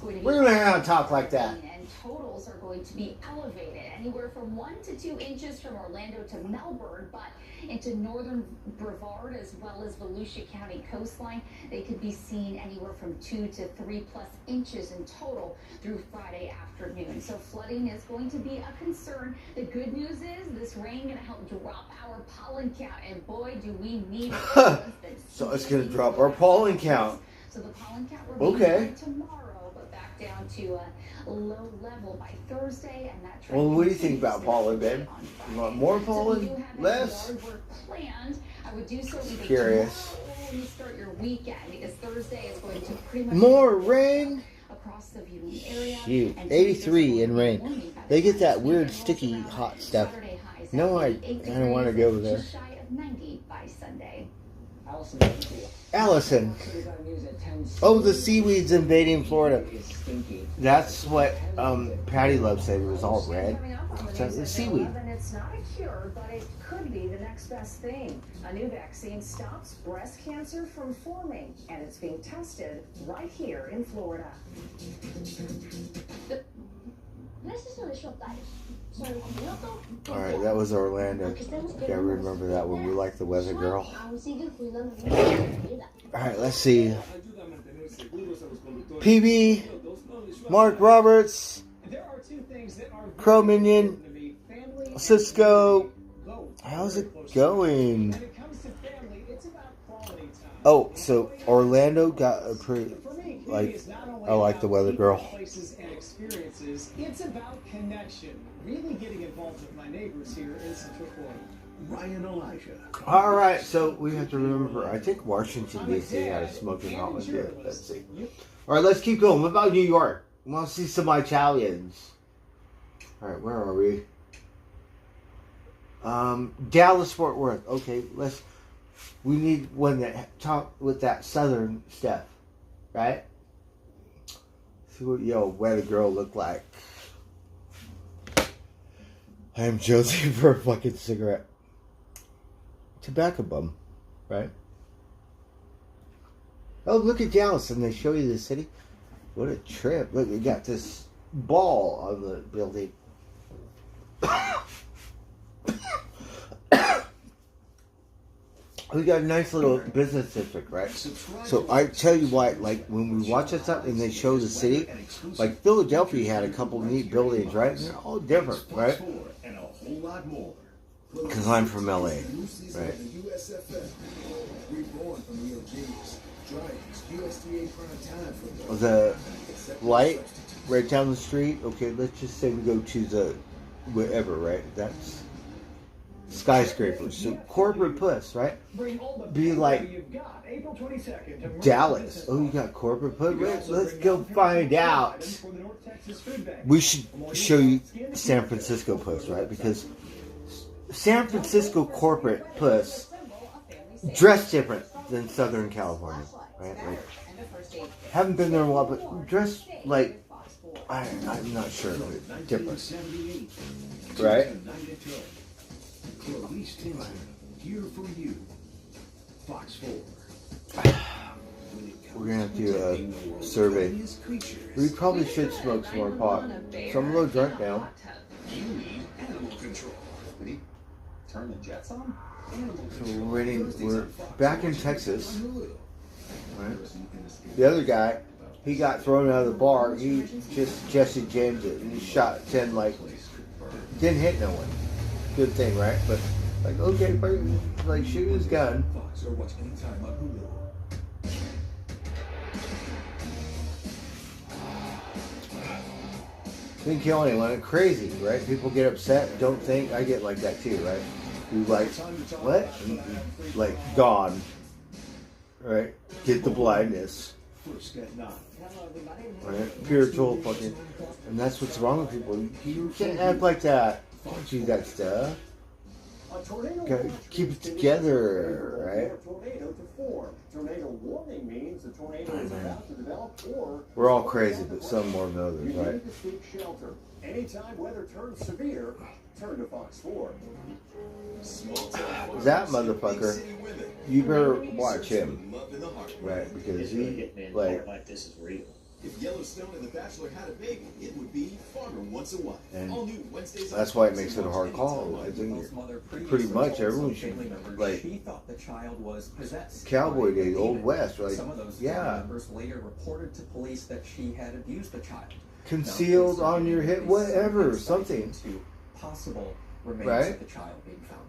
S3: We're gonna have to talk like that.
S7: And totals are going to be elevated, anywhere from 1 to 2 inches from Orlando to Melbourne, but into northern Brevard as well as Volusia County coastline, they could be seen anywhere from 2 to 3+ inches in total through Friday afternoon. So flooding is going to be a concern. The good news is this rain going to help drop our pollen count, and boy, do we need it.
S3: So it's gonna drop our pollen count.
S7: So the pollen count will be high tomorrow, but back down to a low level by Thursday, and that trend
S3: Well, what do you think about pollen, babe? You want more pollen? Less?
S7: Planned. I would do so either
S3: Curious.
S7: tomorrow or when you start your weekend, because Thursday is going to pretty much
S3: More rain?
S7: across the viewing area.
S3: Shoot,
S7: and
S3: 83 in rain. They get that weird sticky hot stuff. No, I don't want to go there.
S7: Just shy of 90 by Sunday.
S3: Allison. Oh, the seaweed's invading Florida. That's what Patty Love said. It was all red. So it's seaweed.
S14: And it's not a cure, but it could be the next best thing. A new vaccine stops breast cancer from forming, and it's being tested right here in Florida.
S3: Alright, that was Orlando. Yeah, remember that one. We like the weather girl. Alright, let's see. PB, Mark Roberts, Crow Minion, Cisco. How's it going? Oh, so Orlando got a pretty, like, I like the weather girl.
S8: Places and experiences. It's about connection. Really getting involved with my neighbors here in Central Florida.
S10: Ryan Elijah.
S3: Alright, so we have to remember, I think Washington, D.C. had a smoking holiday. Let's see. Alright, let's keep going. What about New York? We want to see some Italians. Alright, where are we? Dallas, Fort Worth. Okay, we need one that talk with that southern stuff. Right? See what your weather girl look like. I'm Josie for a fucking cigarette. Tobacco bum, right? Oh, look at Dallas, and they show you the city. What a trip. Look, you got this ball on the building. We got a nice little business district, right? So I tell you what, like when we watch this up and they show the city, like Philadelphia had a couple of neat buildings, right? And they're all different, right? Because I'm from LA, right? The light right down the street. Okay, let's just say we go to the wherever, right? That's skyscrapers. So corporate puss, right? Be like Dallas. Oh, you got corporate puss? Let's go find out. We should show you San Francisco puss, right? Because San Francisco corporate puss dress different than Southern California, right? Like, haven't been there in a while, but dress like I'm not sure, like, different, right?
S10: Here for you. Fox 4.
S3: We're gonna have to do a survey. We probably should smoke some more pot. So I'm a little drunk now.
S10: You need animal control. Did he turn the jets on?
S3: So we're back in Texas. Right? The other guy, he got thrown out of the bar. He just Jesse James it and he shot 10 like didn't hit no one. Good thing, right? But like okay, like shoot his gun.
S10: Fox or watch anytime on Hulu.
S3: Didn't kill anyone. Crazy, right? People get upset, don't think. I get like that too, right? who like, what? Like, gone. Right? Get the blindness. Right? Spiritual fucking. And that's what's wrong with people. You can't act like that. Don't do that stuff. Gotta keep it together, right?
S6: Tornado warning means the tornado is about to develop, or
S3: We're all crazy, but some more than others,
S6: you
S3: right?
S6: need to seek shelter. Anytime weather turns severe, turn to Fox 4.
S3: That motherfucker, you better watch him, right? Because he, like,
S1: this is real. If Yellowstone and The Bachelor had a baby, it would be Farmer Wants a Wife.
S3: and
S1: All new Wednesdays.
S3: that's why it makes it a hard call. I think pretty much everyone should, like,
S12: She thought the child was possessed.
S3: Cowboy Days, Old West, like,
S12: Some of those family
S3: yeah.
S12: members later reported to police that she had abused the child.
S3: Concealed
S12: Now,
S3: on your hip, whatever, something.
S12: To possible remains
S3: Right?
S12: of the child being found.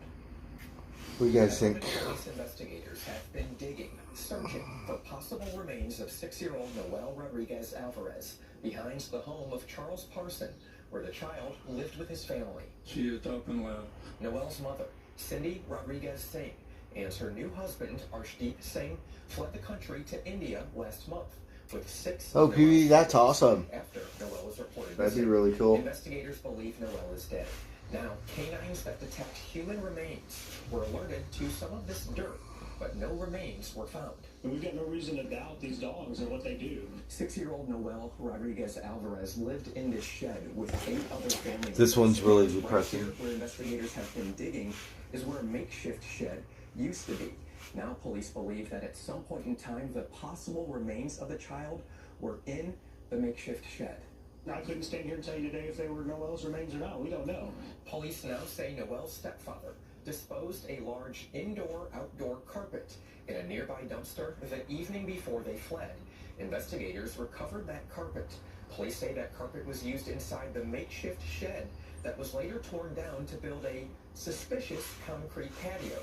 S3: What do you guys think?
S12: Police investigators have been digging, searching for possible remains of 6-year-old Noel Rodriguez Alvarez behind the home of Charles Parson, where the child lived with his family.
S19: She is up and left.
S12: Noel's mother, Cindy Rodriguez Singh, and her new husband, Arshdeep Singh, fled the country to India last month, with 6
S3: Oh, PB, that's awesome.
S12: after Noel was reported
S3: That'd be
S12: missing.
S3: really cool.
S12: Investigators believe Noel is dead. Now, canines that detect human remains were alerted to some of this dirt, but no remains were found.
S8: And we've got no reason to doubt these dogs and what they do.
S12: 6-year-old Noel Rodriguez Alvarez lived in this shed with 8 other family members.
S3: This one's really
S12: Right
S3: depressing.
S12: here, where investigators have been digging is where a makeshift shed used to be. Now police believe that at some point in time the possible remains of the child were in the makeshift shed.
S8: I couldn't stand here and tell you today if they were Noel's remains or not. We don't know.
S12: Police now say Noel's stepfather disposed a large indoor-outdoor carpet in a nearby dumpster the evening before they fled. Investigators recovered that carpet. Police say that carpet was used inside the makeshift shed that was later torn down to build a suspicious concrete patio.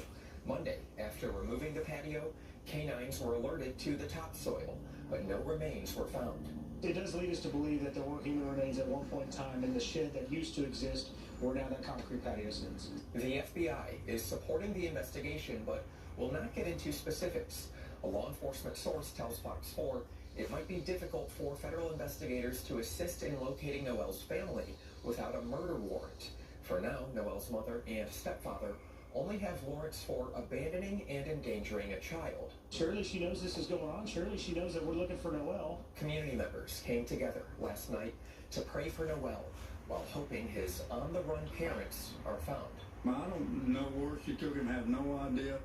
S12: Monday, after removing the patio, canines were alerted to the topsoil, but no remains were found.
S8: It does lead us to believe that there were human remains at one point in time in the shed that used to exist, where now that concrete patio sits.
S12: The FBI is supporting the investigation, but will not get into specifics. A law enforcement source tells Fox 4 it might be difficult for federal investigators to assist in locating Noel's family without a murder warrant. For now, Noel's mother and stepfather only have warrants for abandoning and endangering a child.
S8: Surely she knows this is going on. Surely she knows that we're looking for Noel.
S12: Community members came together last night to pray for Noel while hoping his on-the-run parents are found.
S19: I don't know where she took him, have no idea.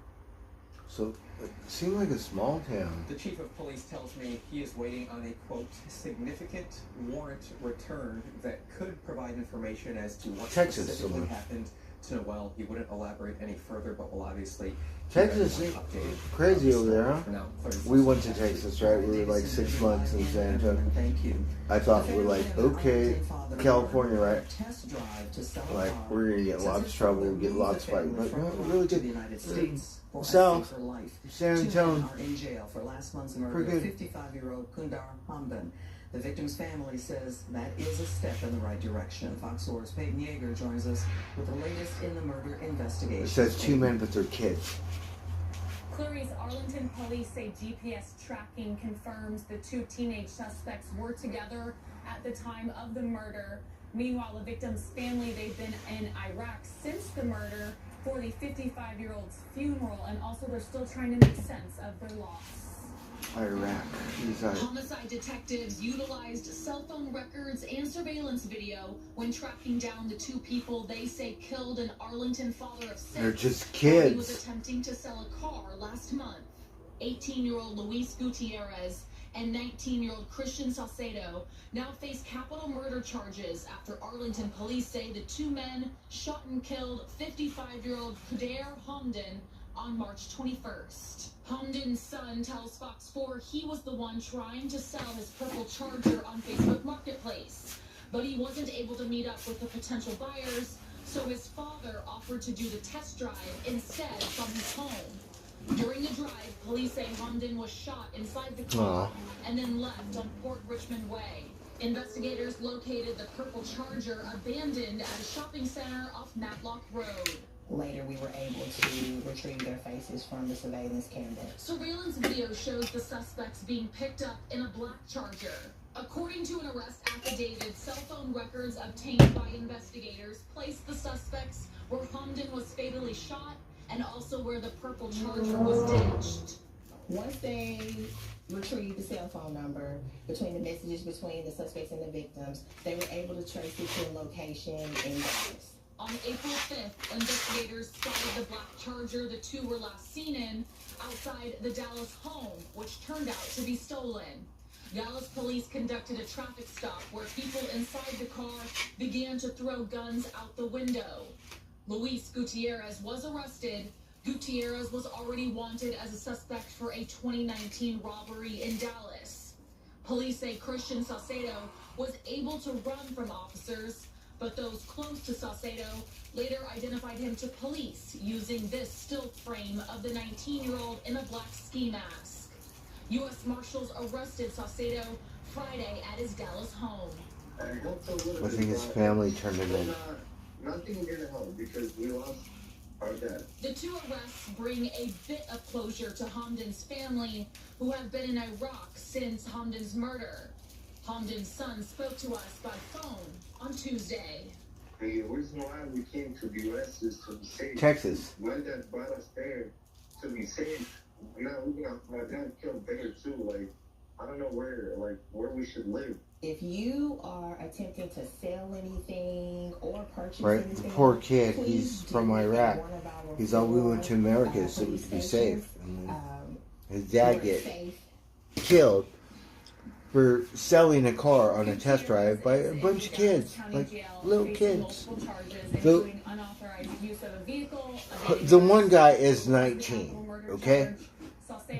S3: So, it seemed like a small town.
S12: The chief of police tells me he is waiting on a, quote, significant warrant return that could provide information as to what
S3: Texas,
S12: specifically
S3: somewhere.
S12: happened to Noel. He wouldn't elaborate any further, but will obviously
S3: Texas is crazy over there, huh? We went to Texas, right? We were like 6 months in San Antonio. I thought we were like, okay, California, right? Like, we're gonna get in lots of trouble, get lots of fighting. But no, really good. South, San Antonio.
S4: Are in jail for last month's murder
S3: Pretty
S4: of
S3: good.
S4: 55-year-old Kundar Hamdan. The victim's family says that is a step in the right direction. Fox 4's Peyton Yeager joins us with the latest in the murder investigation.
S3: It says 2 men, but they're kids.
S5: Clarice, Arlington police say GPS tracking confirms the 2 teenage suspects were together at the time of the murder. Meanwhile, the victim's family, they've been in Iraq since the murder for the 55-year-old's funeral, and also they're still trying to make sense of their loss.
S3: Iraq.
S5: Homicide detectives utilized cell phone records and surveillance video when tracking down the 2 people they say killed an Arlington father of 6.
S3: They're just
S5: He was
S3: kids.
S5: attempting to sell a car last month. 18-year-old Luis Gutierrez and 19-year-old Christian Salcedo now face capital murder charges after Arlington police say the 2 men shot and killed 55-year-old Kundar Hamdan on March 21st. Hamdan's son tells Fox 4 he was the one trying to sell his purple Charger on Facebook Marketplace, but he wasn't able to meet up with the potential buyers, so his father offered to do the test drive instead from his home. During the drive, police say Hamdan was shot inside the car and then left on Port Richmond Way. Investigators located the purple Charger abandoned at a shopping center off Matlock Road.
S13: Later, we were able to retrieve their faces from the surveillance camera.
S5: Surveillance video shows the suspects being picked up in a black Charger. According to an arrest affidavit, cell phone records obtained by investigators placed the suspects where Hamdan was fatally shot and also where the purple Charger was ditched.
S13: Once they retrieved the cell phone number between the messages between the suspects and the victims, they were able to trace it to a location in Dallas.
S5: On April 5th, investigators spotted the black Charger the two were last seen in outside the Dallas home, which turned out to be stolen. Dallas police conducted a traffic stop where people inside the car began to throw guns out the window. Luis Gutierrez was arrested. Gutierrez was already wanted as a suspect for a 2019 robbery in Dallas. Police say Christian Salcedo was able to run from officers, but those close to Salcedo later identified him to police using this still frame of the 19-year-old in a black ski mask. U.S. Marshals arrested Salcedo Friday at his Dallas home.
S3: I think his family turned him in.
S10: Nothing gonna help because we lost our dad.
S5: The two arrests bring a bit of closure to Hamdan's family, who have been in Iraq since Hamdan's murder. Hamdan's son spoke to us by phone on Tuesday.
S10: The reason why we came to the U.S. is to be safe.
S3: Texas.
S10: My dad brought us there to be safe. Now we got my dad killed there too. Like, I don't know where we should live.
S13: If you are attempting to sell anything or purchase
S3: Right?
S13: anything,
S3: The poor kid,
S13: please
S3: he's
S13: do
S3: from
S13: it at
S3: Iraq.
S13: one of our
S3: He's all we
S13: four,
S3: went to America so we
S13: police
S3: could be
S13: stations.
S3: safe. And his dad
S13: we're
S3: get
S13: safe.
S3: killed for selling a car on a test drive by a bunch of kids, like little kids. The one guy is 19, okay?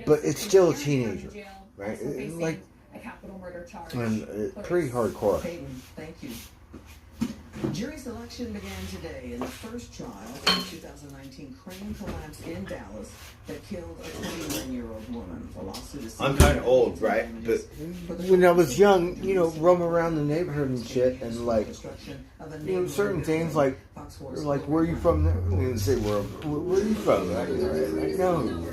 S3: But it's still a teenager, right? Like, and pretty hardcore.
S4: Thank you. Jury selection began today in the first trial of the 2019 crane collapse in Dallas that killed a 21-year-old woman. The lawsuit is
S3: I'm kind of old, right? But when I was young, you know, roam around the neighborhood and shit, and like, you know, certain things like, where are you from? There? And say, where are you from? No.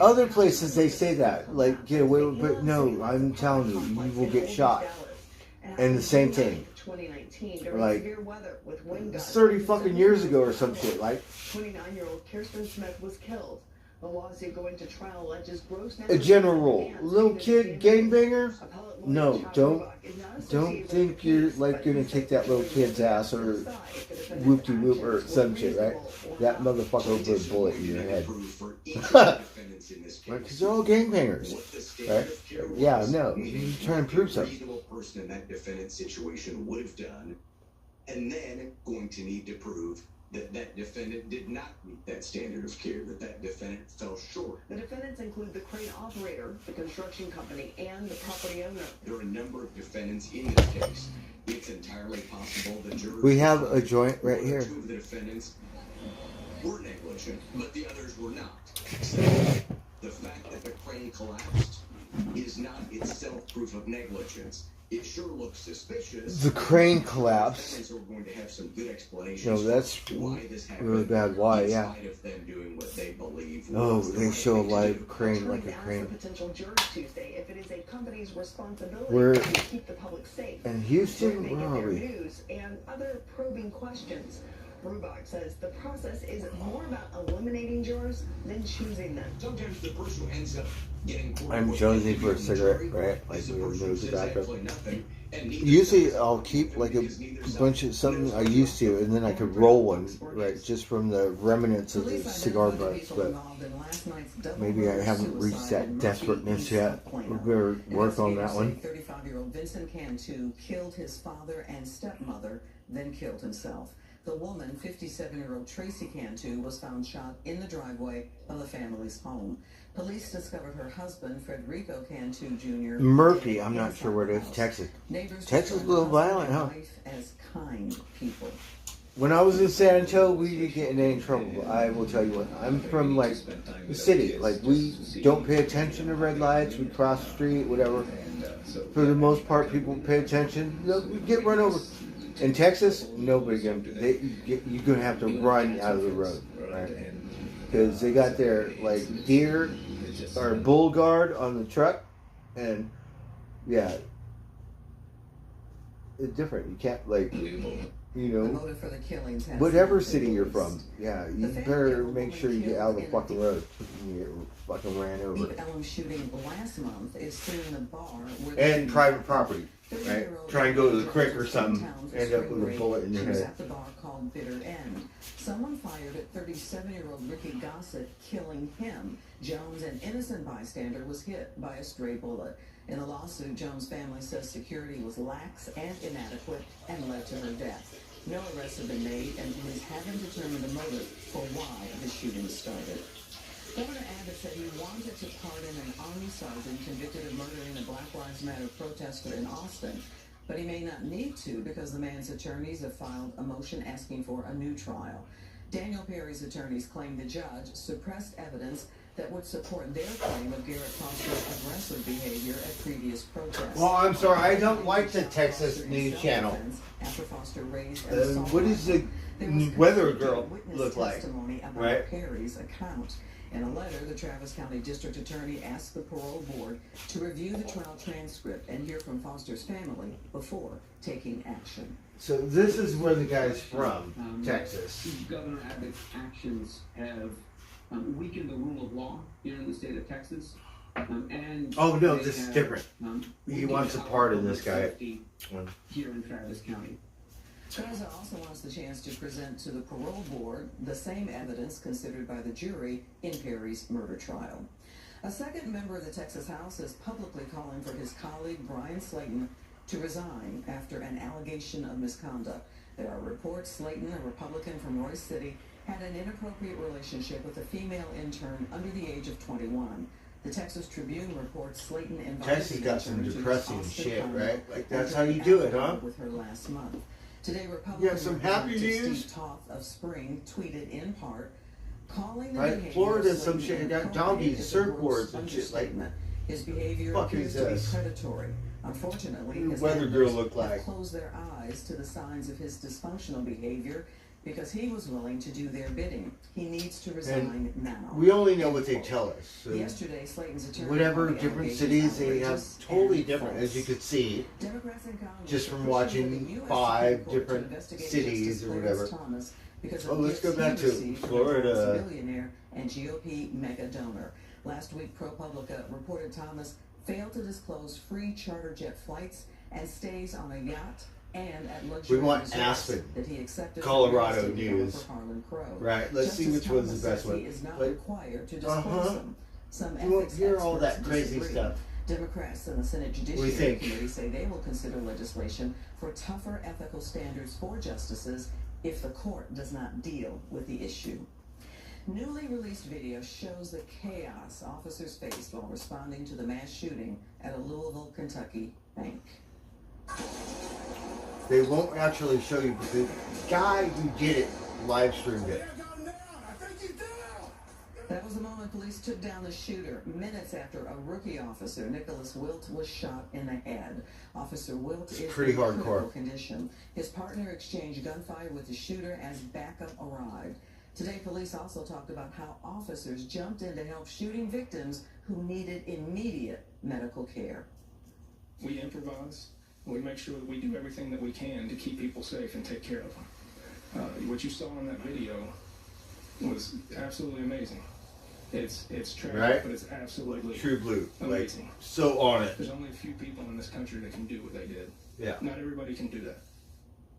S3: Other places they say that, like, get away with, but no, I'm telling you, you will get shot. And the same thing. Like, 30 fucking years ago or some shit, like.
S20: 29-year-old Kirsten Smith was killed. The lawsuit going to trial alleges gross
S3: A general rule. Little kid gangbanger? No, don't think you're like gonna kick that little kid's ass or whoop-de-whoop or some shit, right? That motherfucker will put a bullet in your head. Right? Because they're all gangbangers, right? Yeah, no, you're trying to prove something.
S21: Reasonable person in that defendant's situation would have done, and then going to need to prove that that defendant did not meet that standard of care, that defendant fell short.
S20: The defendants include the crane operator, the construction company, and the property owner.
S21: There are a number of defendants in this case. It's entirely possible the jurors...
S3: We have a joint right here.
S21: Two of the defendants were negligent, but the others were not. The fact that the crane collapsed is not itself proof of negligence. It sure looks suspicious.
S3: The crane collapsed.
S21: Defendants are going to have some good explanations.
S3: No, that's
S21: why this happened.
S3: really bad. Why?
S21: In
S3: Yeah.
S21: spite of them doing what they believe
S3: Oh,
S21: was the
S3: they
S21: right
S3: show a
S21: thing to
S3: live
S21: do.
S3: crane like a crane.
S20: Potential jurors Tuesday if it is a company's responsibility
S3: We're
S20: to keep the public safe.
S3: in Houston.
S20: Where they
S3: Where
S20: get
S3: are
S20: their
S3: we?
S20: news and other probing questions. Brubach says the process is more about eliminating jurors than choosing them.
S21: Sometimes the person who ends up getting
S3: I'm jonesing for a cigarette, right? Like we move the back up. Usually I'll keep like a bunch of something I used to, and then I could roll one, right? Just from the remnants of the cigar butts, but maybe I haven't reached that desperateness yet. We better work on that one.
S4: 35-year-old Vincent Cantu killed his father and stepmother, then killed himself. The woman, 57-year-old Tracy Cantu, was found shot in the driveway of the family's home. Police discovered her husband, Federico Cantu Jr.
S3: Murphy, I'm not sure where it is. Texas. Texas is a little violent, huh?
S4: As kind people.
S3: When I was in San Antonio, we didn't get in any trouble. I will tell you what. I'm from like the city. Like we don't pay attention to red lights. We cross the street, whatever. For the most part, people pay attention. We get run over. In Texas, nobody gonna do. You're gonna have to run out of the road, right? Because they got their like deer or bull guard on the truck, and yeah, it's different. You can't like, you
S4: The
S3: know,
S4: motive for the killings has
S3: whatever
S4: not been
S3: city you're
S4: released.
S3: from. Yeah, you
S4: The family
S3: better
S4: of the
S3: make
S4: woman
S3: sure you get out of the
S4: killed
S3: fucking road. You get fucking ran over.
S4: The Elm shooting last month is suing the bar where
S3: And private property, right? Try and go to the creek or something, end up with a bullet in your
S4: She was
S3: head.
S4: at the bar called Bitter End. Someone fired at 37-year-old Ricky Gossett, killing him. Jones, an innocent bystander, was hit by a stray bullet. In a lawsuit, Jones' family says security was lax and inadequate and led to her death. No arrests have been made, and police haven't determined the motive for why the shooting started. Governor Abbott said he wanted to pardon an Army sergeant convicted of murdering a Black Lives Matter protester in Austin, but he may not need to because the man's attorneys have filed a motion asking for a new trial. Daniel Perry's attorneys claim the judge suppressed evidence that would support their claim of Garrett Foster's aggressive behavior at previous protests.
S3: Well, I'm sorry, I don't like the Texas News Channel.
S4: After Foster raised an assault
S3: What does the weather girl look like?
S4: Testimony about
S3: Right?
S4: Perry's account. In a letter, the Travis County District Attorney asked the parole board to review the trial transcript and hear from Foster's family before taking action.
S3: So this is where the guy's from, Texas.
S11: Governor Abbott's actions have weakened the rule of law here in the state of Texas. And
S3: Oh no,
S11: they
S3: this is
S11: have,
S3: different. He
S11: weakened
S3: wants to
S11: our
S3: pardon
S11: public
S3: this guy.
S11: safety here in Travis County.
S4: Trezor also wants the chance to present to the parole board the same evidence considered by the jury in Perry's murder trial. A second member of the Texas House is publicly calling for his colleague Brian Slayton to resign after an allegation of misconduct. There are reports Slayton, a Republican from Royce City, had an inappropriate relationship with a female intern under the age of 21. The Texas Tribune reports Slayton invited
S3: Texas
S4: the
S3: got some
S4: intern to his
S3: depressing
S4: Austin
S3: shit,
S4: condo
S3: right? Like
S4: and
S3: that's how
S4: drank
S3: you do it,
S4: alcohol
S3: huh?
S4: with her last month. Today, Republican
S3: some happy
S4: Representative
S3: news?
S4: Steve Toth of Spring tweeted in part, calling the
S3: Right?
S4: behavior
S3: Florida,
S4: of
S3: some
S4: Slayton
S3: shit got
S4: inappropriate
S3: doggies,
S4: is a gross
S3: surfboards and shit like.
S4: understatement. His behavior
S3: Fuck
S4: appears
S3: is
S4: to be
S3: this?
S4: predatory. Unfortunately,
S3: What
S4: his
S3: does weather girl
S4: members
S3: look like?
S4: have closed their eyes to the signs of his dysfunctional behavior because he was willing to do their bidding. He needs to resign now.
S3: We only know what they tell us. So
S4: Yesterday, Slayton's attorney
S3: whatever
S4: called the
S3: different
S4: allegations
S3: cities, they have
S4: outrageous
S3: totally
S4: and
S3: different, as you
S4: false.
S3: could see,
S4: Democrats in Congress
S3: just from
S4: are pushing for the
S3: watching
S4: US
S3: 5
S4: Supreme Court to
S3: different
S4: investigate
S3: cities
S4: Justice
S3: or
S4: Clarence
S3: whatever.
S4: Thomas because of
S3: Oh, let's go
S4: gifts he
S3: back to
S4: received from a
S3: Florida.
S4: billionaire and GOP mega donor. Last week, ProPublica reported Thomas failed to disclose free charter jet flights and stays on a yacht and at luxury
S3: We want
S4: resorts
S3: Aspen,
S4: that he accepted
S3: Colorado
S4: from real estate
S3: news.
S4: developer Harlan Crow.
S3: Right, let's see
S4: Justice
S3: which one's
S4: Thomas
S3: the best
S4: says
S3: one.
S4: He is not
S3: Like,
S4: required to disclose them. Some
S3: You won't
S4: ethics
S3: hear all that
S4: experts
S3: crazy
S4: disagree.
S3: stuff.
S4: Democrats in the Senate
S3: What do you
S4: Judiciary
S3: think?
S4: Committee say they will consider legislation for tougher ethical standards for justices if the court does not deal with the issue. Newly released video shows the chaos officers faced while responding to the mass shooting at a Louisville, Kentucky bank.
S3: They won't actually show you, but the guy who did it live streamed it.
S4: That was the moment police took down the shooter minutes after a rookie officer, Nicholas Wilt, was shot in the head. Officer Wilt is
S3: pretty
S4: in
S3: hardcore.
S4: critical condition. His partner exchanged gunfire with the shooter as backup arrived. Today, police also talked about how officers jumped in to help shooting victims who needed immediate medical care.
S15: We improvise. We make sure that we do everything that we can to keep people safe and take care of them. What you saw in that video was absolutely amazing. It's tragic,
S3: Right?
S15: but it's absolutely
S3: True blue. Like,
S15: amazing.
S3: so on it.
S15: There's only a few people in this country that can do what they did.
S3: Yeah.
S15: Not everybody can do that.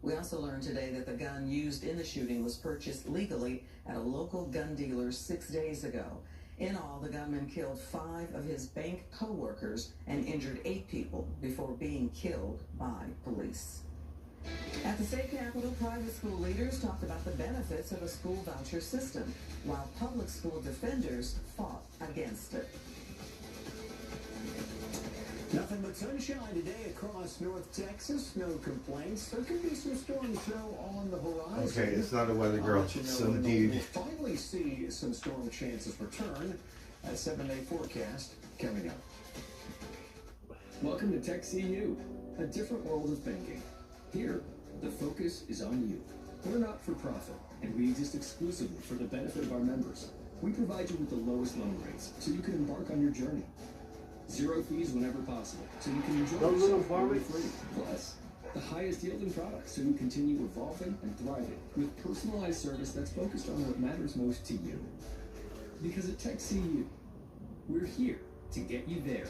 S4: We also learned today that the gun used in the shooting was purchased legally at a local gun dealer 6 days ago. In all, the gunman killed 5 of his bank co-workers and injured 8 people before being killed by police. At the state capitol, private school leaders talked about the benefits of a school voucher system, while public school defenders fought against it.
S8: Nothing but sunshine today across North Texas. No complaints. There could be some storms though on the horizon.
S3: Okay, it's not a weather girl.
S8: I'll let you know
S3: Some
S8: when
S3: dude.
S8: We'll finally see some storm chances return. A 7-day forecast coming up. Welcome to TechCU, a different world of thinking. Here,
S2: The focus is on you. We're not for profit, and we exist exclusively for the benefit of our members. We provide you with the lowest loan rates, so you can embark on your journey. Zero fees whenever possible, so you can enjoy yourself worry-free. Plus, the highest yielding products, so you continue evolving and thriving with personalized service that's focused on what matters most to you. Because at TechCU, we're here to get you there.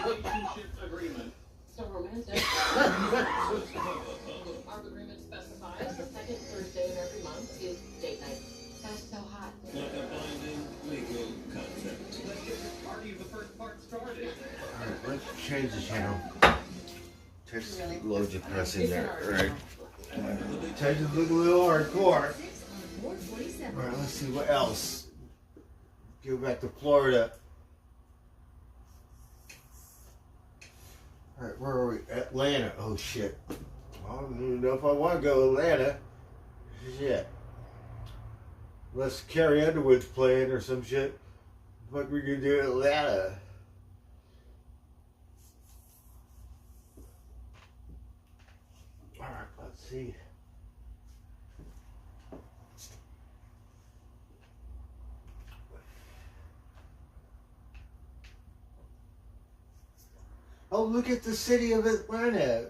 S22: Relationship agreement.
S23: So romantic. Our agreement specifies the second Thursday of every month is date night. That's so hot.
S22: Like a binding legal contract. Let's get this party of the first part started.
S3: Alright, let's change the channel. Text loads of press in there. Alright. Text is looking a little hardcore. Alright, let's see what else. Go back to Florida. Alright, where are we? Atlanta. Oh shit. I don't even know if I want to go to Atlanta. Shit. Unless Carrie Underwood's playing or some shit. What we gonna do in Atlanta? Alright, let's see. Oh, look at the city of Atlanta.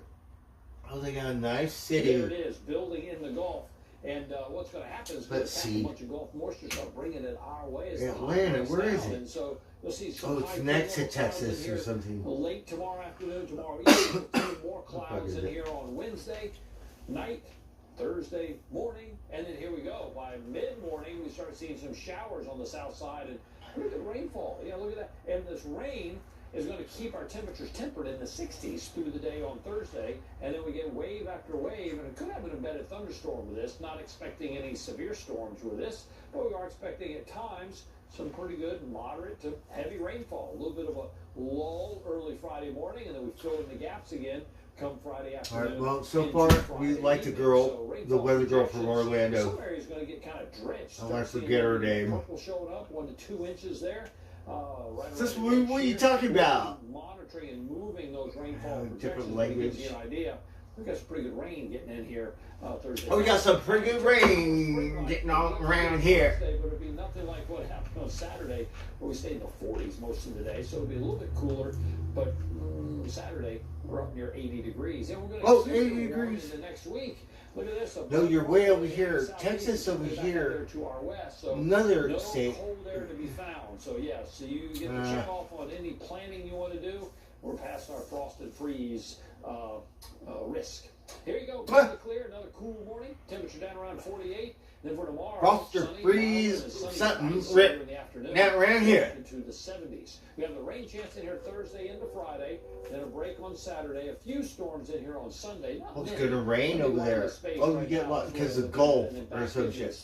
S3: Oh, they got a nice city.
S24: There it is, building in the Gulf. And what's going to happen is going to pack a bunch of Gulf moisture, start bringing it our way. As
S3: Atlanta, where is it?
S24: And so you'll see some
S3: it's next to Texas or something.
S24: Late tomorrow afternoon, tomorrow evening, more clouds in here on Wednesday night, Thursday morning, and then here we go. By mid-morning, we start seeing some showers on the south side, and look at the rainfall. Yeah, look at that. And this rain is going to keep our temperatures tempered in the 60s through the day on Thursday, and then we get wave after wave, and it could have an embedded thunderstorm with this. Not expecting any severe storms with this, but we are expecting at times some pretty good moderate to heavy rainfall. A little bit of a lull early Friday morning, and then we fill in the gaps again come Friday afternoon.
S3: All right, well, so far we like the girl, the weather girl from Orlando.
S24: Some areas going to get kind of drenched.
S3: I forget her name.
S24: Purple showing up 1 to 2 inches there. Right
S3: what are you talking about?
S24: Monitoring and moving those rainfall
S3: different
S24: projections
S3: language.
S24: gives you an idea. We got some pretty good rain getting in here Thursday.
S3: Oh, we got some pretty good rain getting all around here.
S24: But it'll be nothing like what happened on Saturday, where we stayed in the 40s most of the day. So it'll be a little bit cooler, but Saturday we're up near 80 degrees. And we're going to
S3: 80 degrees
S24: in the next week. Look at this.
S3: No, you're way over here. Texas over here.
S24: To our west. So
S3: another
S24: no
S3: state.
S24: cold air to be found. So yeah, so you get to check off on any planning you want to do. We're past our frost and freeze risk. Here you go. Clear. Another cool morning. Temperature down around 48. Then for tomorrow,
S3: frost or freeze, something rip down around here.
S24: Into the 70s. We have the rain chance in here Thursday into Friday. Then a break on Saturday. A few storms in here on Sunday.
S3: It's going to rain over there. Oh, you get what? Because of Gulf or some shit.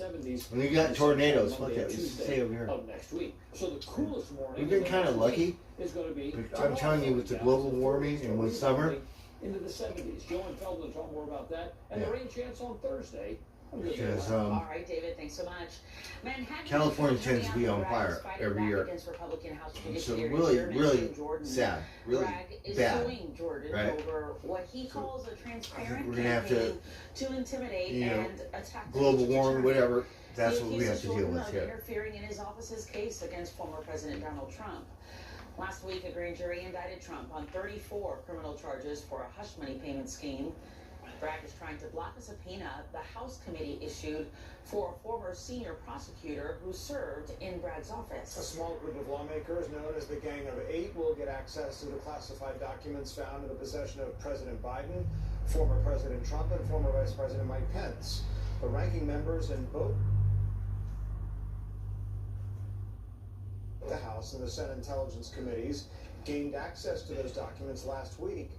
S3: And you got tornadoes. Fuck that. Let's stay over here.
S24: Next week. So the coolest morning.
S3: We've been kind of lucky.
S24: Is going to be.
S3: I'm telling you, with the global warming and with summer.
S24: Into the 70s. Joe and Feldman talk more about that. And the rain chance on Thursday.
S3: Because,
S23: all right, David, thanks so much. Manhattan,
S3: California tends to be on fire every year. It's so really sad, really bad. Right?
S23: Over what he calls a transparent
S3: we're gonna have to
S23: intimidate and attack
S3: global warming, whatever. That's what we have to deal with here.
S23: Interfering in his office's case against former President Donald Trump. Last week, a grand jury indicted Trump on 34 criminal charges for a hush money payment scheme. Bragg is trying to block a subpoena the House committee issued for a former senior prosecutor who served in Bragg's office.
S8: A small group of lawmakers known as the Gang of Eight will get access to the classified documents found in the possession of President Biden, former President Trump, and former Vice President Mike Pence. The ranking members in both the House and the Senate Intelligence Committees gained access to those documents last week.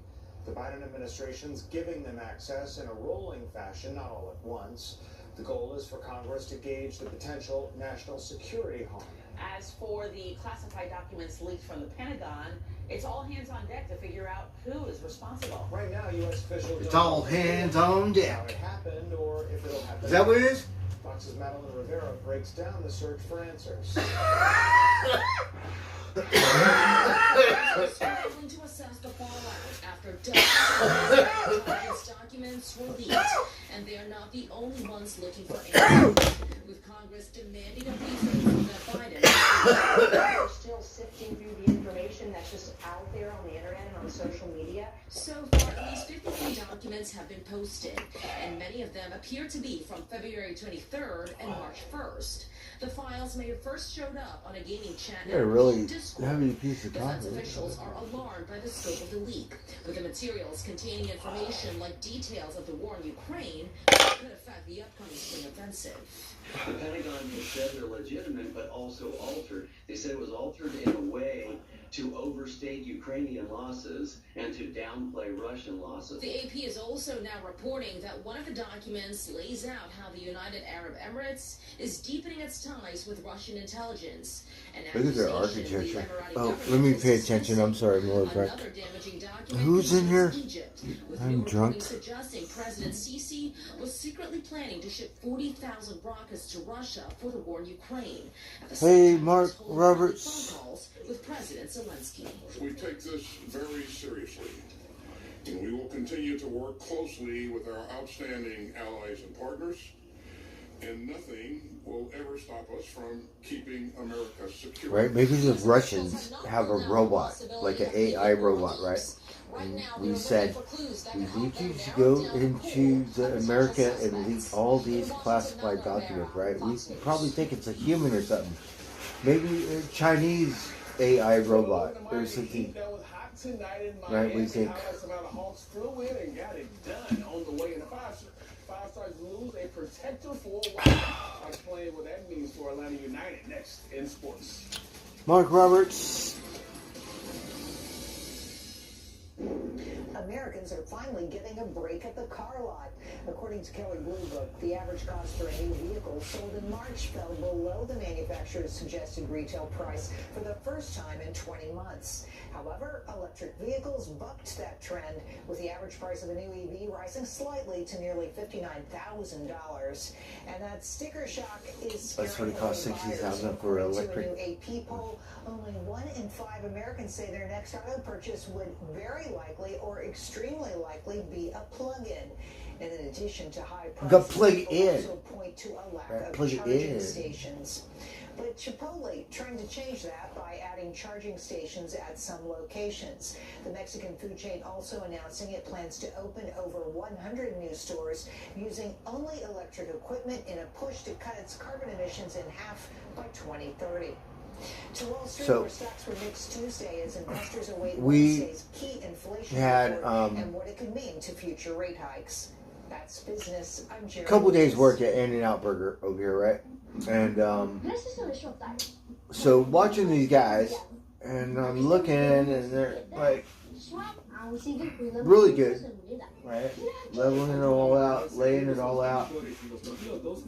S8: The Biden administration's giving them access in a rolling fashion, not all at once. The goal is for Congress to gauge the potential national security harm.
S23: As for the classified documents leaked from the Pentagon, it's all hands on deck to figure out who is responsible.
S8: Right now, U.S. officials
S3: it's all hands on deck.
S8: How it happened or if it'll happen.
S3: Is that what it is?
S8: Fox's Madeline Rivera breaks down the search for answers.
S23: To assess the
S9: These documents were leaked, and they are not the only ones looking for answers. With Congress demanding a briefing from Biden.
S14: We're still sifting through the information that's just out there on the internet and on social media.
S9: So far, at least 53 documents have been posted, and many of them appear to be from February 23rd and March 1st. The files may have first showed up on a gaming chat
S3: Yeah, really heavy piece of
S9: Defense
S3: copy.
S9: officials are alarmed by the scope of the leak, with the materials containing information like details of the war in Ukraine that could affect the upcoming spring offensive.
S16: The Pentagon has said they're legitimate, but also altered. They said it was altered in a way to overstate Ukrainian losses and to downplay Russian losses.
S9: The AP is also now reporting that one of the documents lays out how the United Arab Emirates is deepening its ties with Russian intelligence.
S3: Look at their architecture. Oh, let me pay attention. I'm sorry, more back. Who's in here? I'm drunk.
S9: Suggesting President Sisi was secretly planning to ship 40,000 rockets to Russia for the war in Ukraine.
S3: Hey, Mark Roberts.
S9: With President Zelensky.
S17: We take this very seriously, and we will continue to work closely with our outstanding allies and partners, and nothing will ever stop us from keeping America secure.
S3: Right? Maybe the Russians have a robot, like an AI robot, right? And we said, we need you to go into America and leak all these classified documents, right? We probably think it's a human or something. Maybe a Chinese AI robot or something. Right, we think.
S18: Still win and got it done on the way in the Five Stars lose a protector for a while. I'll explain what that means for Atlanta United next in sports.
S3: Mark Roberts.
S14: Americans are finally getting a break at the car lot. According to Kelley Blue Book, the average cost for a new vehicle sold in March fell below the manufacturer's suggested retail price for the first time in 20 months. However, electric vehicles bucked that trend, with the average price of a new EV rising slightly to nearly $59,000. And that sticker shock is
S3: That's what it costs, $60,000 for electric.
S14: According to a new AP poll, only 1 in 5 Americans say their next auto purchase would very likely or extremely likely be a plug-in. And in addition to high prices, people also point to a lack of charging stations. But Chipotle trying to change that by adding charging stations at some locations. The Mexican food chain also announcing it plans to open over 100 new stores using only electric equipment in a push to cut its carbon emissions in half by 2030. To Wall Street, where stocks were mixed Tuesday as investors await Wednesday's key inflation report and what it could mean to future rate hikes. That's business. I'm Jerry.
S3: A couple days work at In-N-Out Burger over here, right? And so watching these guys, and I'm looking, and they're like really good, right? Leveling it all out, laying it all out,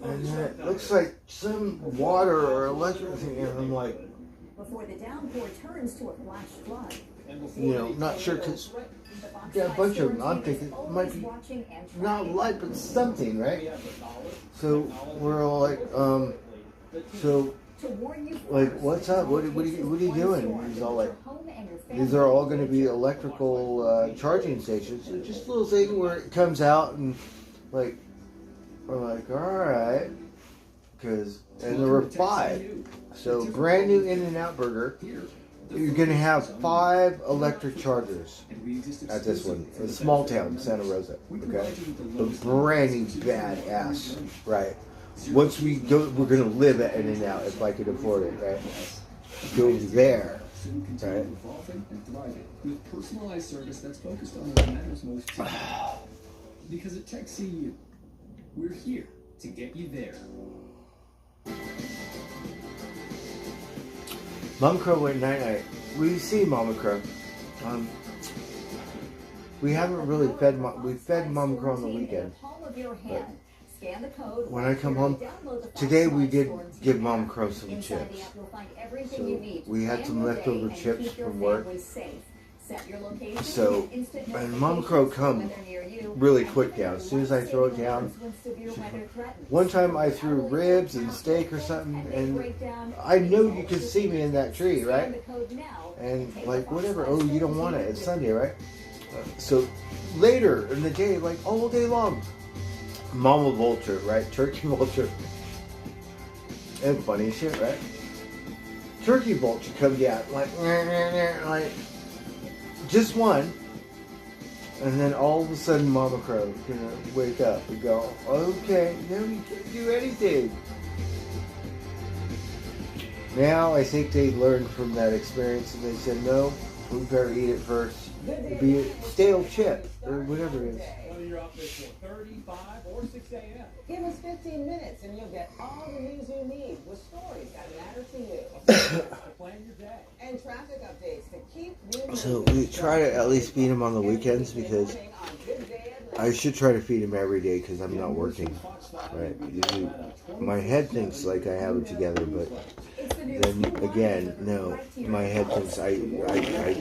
S3: and then it looks like some water or electric thing, and I'm like,
S25: before the downpour turns to a flash flood.
S3: you know, not sure, because a bunch of them, I'm thinking it might be not light, but something, right? So we're all like, so like, what's up? What are you doing? He's all like, these are all going to be electrical charging stations. So just a little thing where it comes out and like, we're like, all right, and there were 5. So brand new In-N-Out Burger. You're going to have 5 electric chargers at this one. In a small town, Santa Rosa. Okay? A brand new badass. Right. Once we go, we're going to live at In-N-Out if I could afford it. Right? Go there. Right?
S2: With personalized service that's focused on what matters most to you. Because at Tech CU, we're here to get you there.
S3: Mom Crow went night-night. We see Mama Crow. We haven't really fed we fed Mama Crow on the weekend. But when I come home, today we did give Mama Crow some chips. So we had some leftover chips from work. So, and Mama Crow come really quick down. As soon as I throw it down, one time I threw ribs and steak or something, and I know you can see me in that tree, right? And like, whatever, oh, you don't want it, it's Sunday, right? So later in the day, like all day long, Mama Vulture, right? Turkey Vulture. And funny shit, right? Turkey Vulture comes out like just one. And then all of a sudden Mama Crow gonna wake up and go, okay, now you can't do anything. Now I think they learned from that experience and they said, no, we better eat it first. It'd be a stale chip or whatever it is.
S24: Whether you're up at 4:35 or 6 a.m.
S13: Give us 15 minutes and you'll get all the news you need with stories that matter to you.
S24: To plan your day.
S13: And traffic updates to keep you
S3: So we try to at least feed him on the weekends because I should try to feed him every day because I'm not working. Right? Usually my head thinks like I have it together, but then again, no, my head thinks I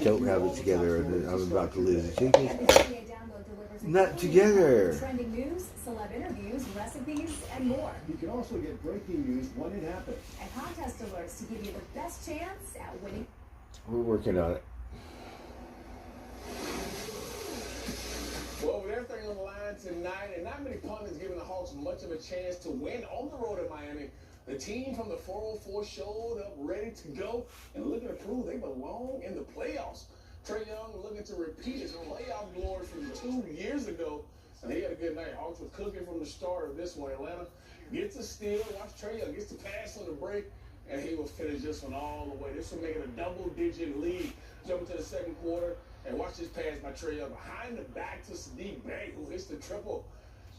S3: don't have it together and I'm about to lose it. Not together.
S25: Trending news, celeb interviews, recipes, and more.
S8: You can also get breaking news when it happens.
S25: And contest alerts to give you the best chance at winning.
S3: We're working on it.
S18: Well, with everything on the line tonight, and not many pundits giving the Hawks much of a chance to win on the road in Miami, the team from the 404 showed up ready to go and looking to prove they belong in the playoffs. Trae Young looking to repeat his playoff glory from 2 years ago, and he had a good night. Hawks were cooking from the start of this one. Atlanta gets a steal. Watch Trae Young gets the pass on the break, and he will finish this one all the way. This will make it a double-digit lead. Jumping to the second quarter, and watch this pass by Trae Young behind the back to Sadiq Bey, who hits the triple.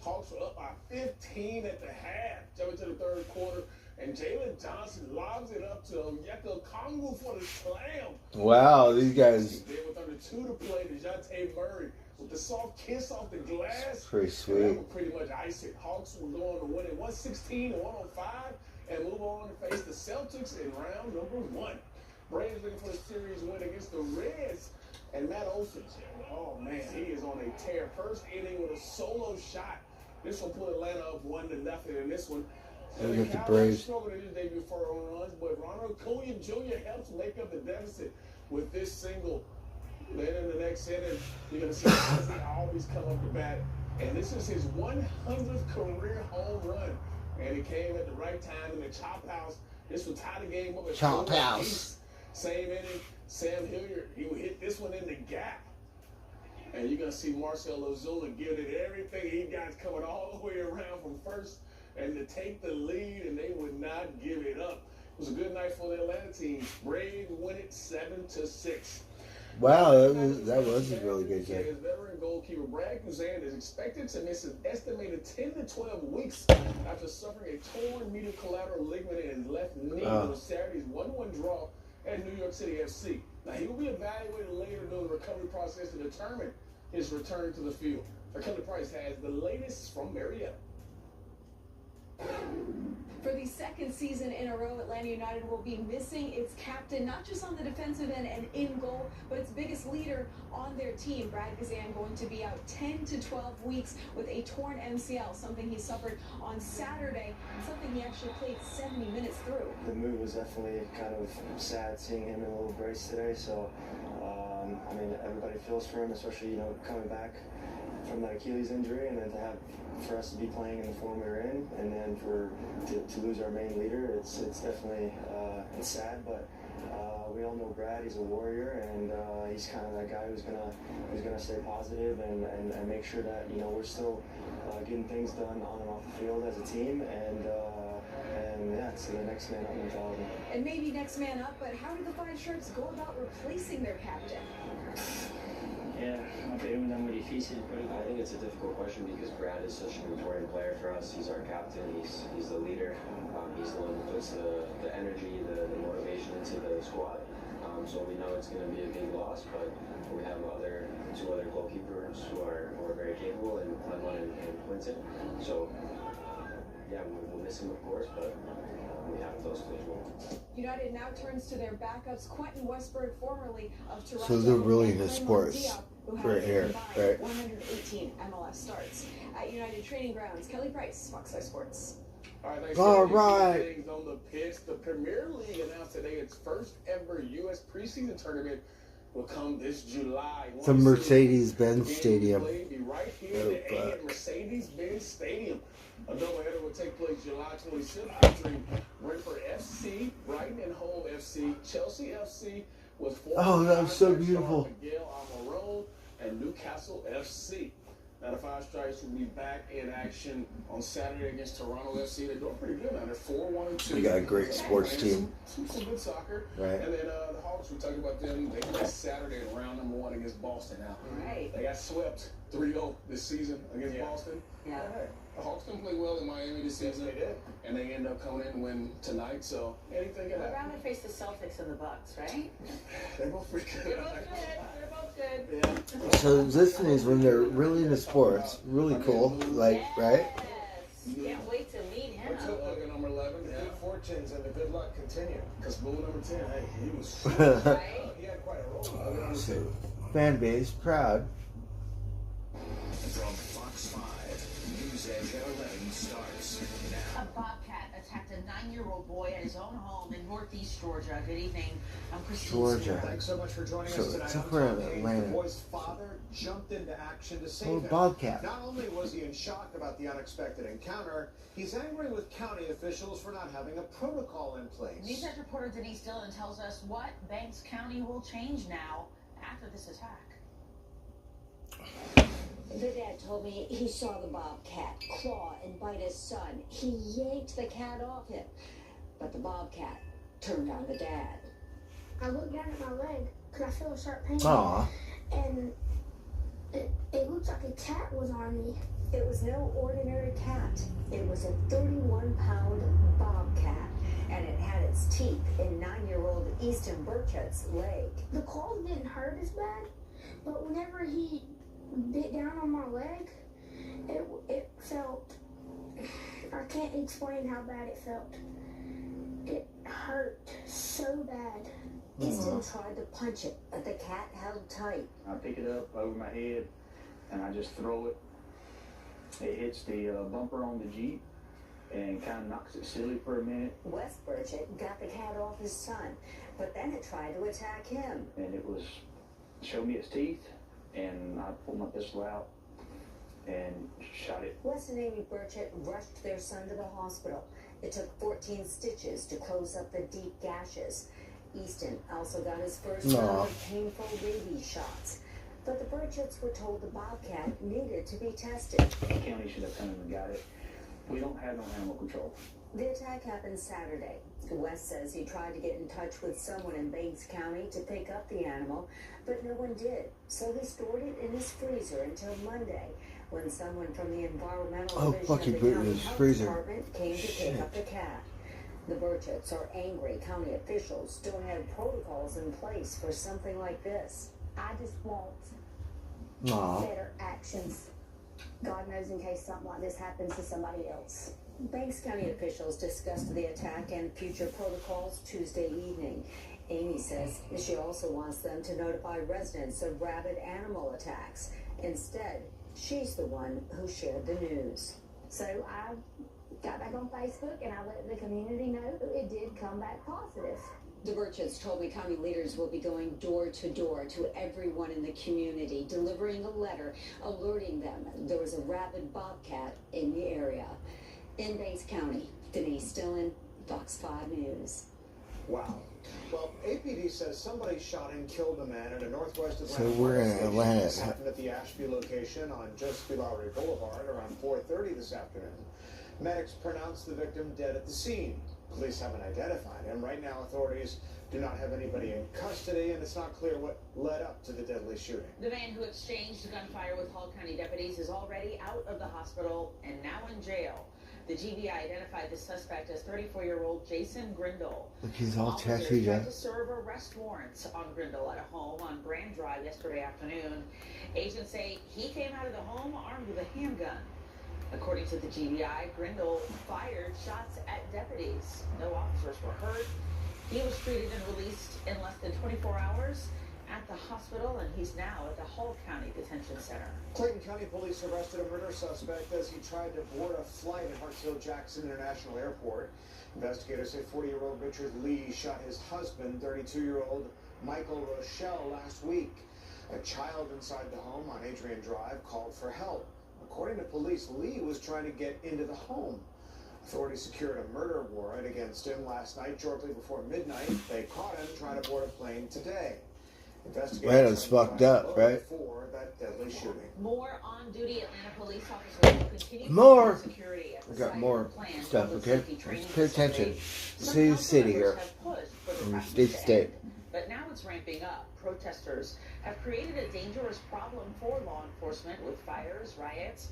S18: Hawks were up by 15 at the half. Jumping to the third quarter, and Jalen Johnson lobs it up to Onyeka Okongwu for the slam.
S3: Wow, these guys.
S18: With under 2 to play, DeJounte Murray with the soft kiss off the glass.
S3: Pretty sweet.
S18: That would pretty much ice it. Hawks will go on to win it 116 to 105 and move on to face the Celtics in round number 1. Braves looking for a series win against the Reds. And Matt Olson, oh man, he is on a tear. First inning with a solo shot. This one put Atlanta up 1-0 in this one.
S3: Look at the Braves.
S18: Struggled in his debut for home runs, but Ronald Acuna Jr. helps make up the deficit with this single. Then in the next inning, you're going to see Ozzie Albies come up the bat. And this is his 100th career home run. And it came at the right time in the chop house. This will tie the game up at
S3: Chop house.
S18: Same inning, Sam Hilliard, he would hit this one in the gap. And you're going to see Marcell Ozuna give it everything he got coming all the way around from first and to take the lead, and they would not give it up. It was a good night for the Atlanta team. Braves win it 7-6.
S3: Wow, that was a really good game.
S18: His veteran goalkeeper Brad Guzan is expected to miss an estimated 10 to 12 weeks after suffering a torn medial collateral ligament in his left knee in Saturday's 1-1 draw at New York City FC. Now, he will be evaluated later during the recovery process to determine his return to the field. Kelly Price has the latest from Marietta.
S25: For the second season in a row, Atlanta United will be missing its captain, not just on the defensive end and in goal, but its biggest leader on their team. Brad Guzan going to be out 10 to 12 weeks with a torn MCL, something he suffered on Saturday, and something he actually played 70 minutes through.
S1: The move was definitely kind of sad seeing him in a little brace today, so I mean, everybody feels for him, especially, you know, coming back from that Achilles injury, and then for us to be playing in the form we were in, and then to lose our main leader, it's definitely it's sad, but we all know Brad. He's a warrior, and he's kind of that guy who's gonna stay positive and make sure that, you know, we're still getting things done on and off the field as a team, and yeah, it's the next man up mentality.
S25: And maybe next man up, but how did the Fine Shirts go about replacing their captain?
S1: Yeah, una pregunta muy difícil, pero
S6: I think it's a difficult question because Brad is such an important player for us. He's our captain. He's the leader. He's the one who puts the energy, the motivation into the squad. So we know it's going to be a big loss, but we have two other goalkeepers who are very capable, and Clemon and Quinton. So yeah, we'll miss him, of course, but we have those two as well.
S25: United now turns to their backups, Quentin Westberg, formerly of Toronto.
S3: So they're really into sports right here, right?
S25: 118 MLS starts at United Training Grounds. Kelly Price, Fox 5 Sports.
S18: All right. Things on the pitch. The Premier League announced today its first ever U.S. preseason tournament will come this July.
S3: It's a Mercedes-Benz Stadium.
S18: Be right here
S3: Oh,
S18: at the
S3: fuck.
S18: Mercedes-Benz Stadium. A doubleheader will take place July 26th featuring Brentford FC, Brighton and Hove FC, Chelsea FC with
S3: Oh, that was so beautiful.
S18: Miguel Almiron and Newcastle FC. Now the Five Stripes will be back in action on Saturday against Toronto FC. They're doing pretty good now. They're 4-1-2.
S3: They got a great sports team.
S18: Some good soccer.
S3: Right.
S18: And then the Hawks, we talked about them. They play Saturday in round number 1 against Boston. Now,
S23: Right.
S18: they got swept 3-0 this season against Boston.
S23: Yeah.
S18: The Hawks didn't play well in Miami this season. They did. And they end up coming in and win tonight. So anything can
S23: We're
S18: happen.
S23: around to face the Celtics and the Bucks, right?
S18: They're both pretty good.
S23: They're both good. They're both good.
S3: So this thing is when they're really into sports, really cool, like, right?
S23: Can't wait to meet him.
S18: What's up, Booger number 11?
S8: Good fortunes and the good luck continue.
S18: Because Boo number 10, hey, he was
S8: He had quite a role.
S3: So, fan base, proud.
S22: From Fox 5, News Edge at 11 starts now.
S23: A bobcat attacked a 9-year-old boy at his own home in Northeast Georgia. Good evening. I'm Christine.
S3: Georgia.
S8: Thanks so much for joining
S3: So
S8: us tonight.
S3: it's
S8: I'm
S3: up around
S8: Tom Hayes.
S3: Atlanta.
S8: The boy's father jumped into action to save
S3: Oh,
S8: him.
S3: bobcat.
S8: Not only was he in shock about the unexpected encounter, he's angry with county officials for not having a protocol in place.
S23: News Edge reporter Denise Dillon tells us what Banks County will change now after this attack.
S5: The dad told me he saw the bobcat claw and bite his son. He yanked the cat off him, but the bobcat turned on the dad.
S7: I looked down at my leg because I feel a sharp pain.
S3: Aw.
S7: And it looked like a cat was on me.
S5: It was no ordinary cat. It was a 31-pound bobcat, and it had its teeth in 9-year-old Easton Burchett's leg.
S7: The claws didn't hurt as bad, but whenever he bit down on my leg, it felt, I can't explain how bad it felt. It hurt so bad.
S5: Easton tried to punch it, but the cat held tight.
S10: I pick it up over my head and I just throw it. It hits the bumper on the Jeep and kind of knocks it silly for a minute.
S5: Wes Burchett got the cat off his son, but then it tried to attack him.
S10: And it was, showed me its teeth, and I pulled my pistol out and shot it.
S5: Wes and Amy Burchett rushed their son to the hospital. It took 14 stitches to close up the deep gashes. Easton also got his first round of painful rabies shots. But the Burchetts were told the bobcat needed to be tested.
S10: The county should have come and got it. We don't have no animal control.
S5: The attack happened Saturday. Wes says he tried to get in touch with someone in Banks County to pick up the animal, but no one did. So he stored it in his freezer until Monday, when someone from the environmental division of the county health department came to pick up the cat. The Burchetts are angry county officials don't have protocols in place for something like this.
S7: I just want better actions. God knows in case something like this happens to somebody else.
S5: Banks County officials discussed the attack and future protocols Tuesday evening. Amy says she also wants them to notify residents of rabid animal attacks. Instead, she's the one who shared the news.
S7: So I got back on Facebook and I let the community know it did come back positive.
S5: The Burchetts told me county leaders will be going door to door to everyone in the community, delivering a letter alerting them there was a rabid bobcat in the area. In Banks County, Denise Dillon, Fox 5 News.
S8: Wow. Well, APD says somebody shot and killed a man in a northwest Atlanta.
S3: So we're in Atlanta.
S8: This happened at the Ashby location on Josephine Lowry Boulevard around 4:30 this afternoon. Medics pronounced the victim dead at the scene. Police haven't identified him. Right now, authorities do not have anybody in custody, and it's not clear what led up to the deadly shooting.
S23: The man who exchanged gunfire with Hall County deputies is already out of the hospital and now in jail. The GBI identified the suspect as 34-year-old Jason Grindle.
S3: Look, he's all
S23: Officers
S3: tattooed
S23: tried
S3: up.
S23: to serve arrest warrants on Grindle at a home on Grand Drive yesterday afternoon. Agents say he came out of the home armed with a handgun. According to the GBI, Grindle fired shots at deputies. No officers were hurt. He was treated and released in less than 24 hours at the hospital, and he's now at the Hall County Detention Center.
S8: Clayton County police arrested a murder suspect as he tried to board a flight at Hartsfield-Jackson International Airport. Investigators say 40-year-old Richard Lee shot his husband, 32-year-old Michael Rochelle last week. A child inside the home on Adrian Drive called for help. According to police, Lee was trying to get into the home. Authorities secured a murder warrant against him last night, shortly before midnight. They caught him trying to board a plane today.
S3: Randall's fucked up, right?
S8: For that deadly shooting.
S23: More on-duty Atlanta police officers will continue
S3: More.
S23: to security at the
S3: We got
S23: site
S3: more
S23: planned
S3: stuff,
S23: public
S3: okay?
S23: safety training
S3: Let's pay attention.
S23: Some
S3: See the
S23: council
S3: city
S23: members
S3: here.
S23: have pushed for the
S3: In
S23: practice
S3: state
S23: to
S3: to state.
S23: end, but now it's ramping up. Protesters have created a dangerous problem for law enforcement with fires, riots,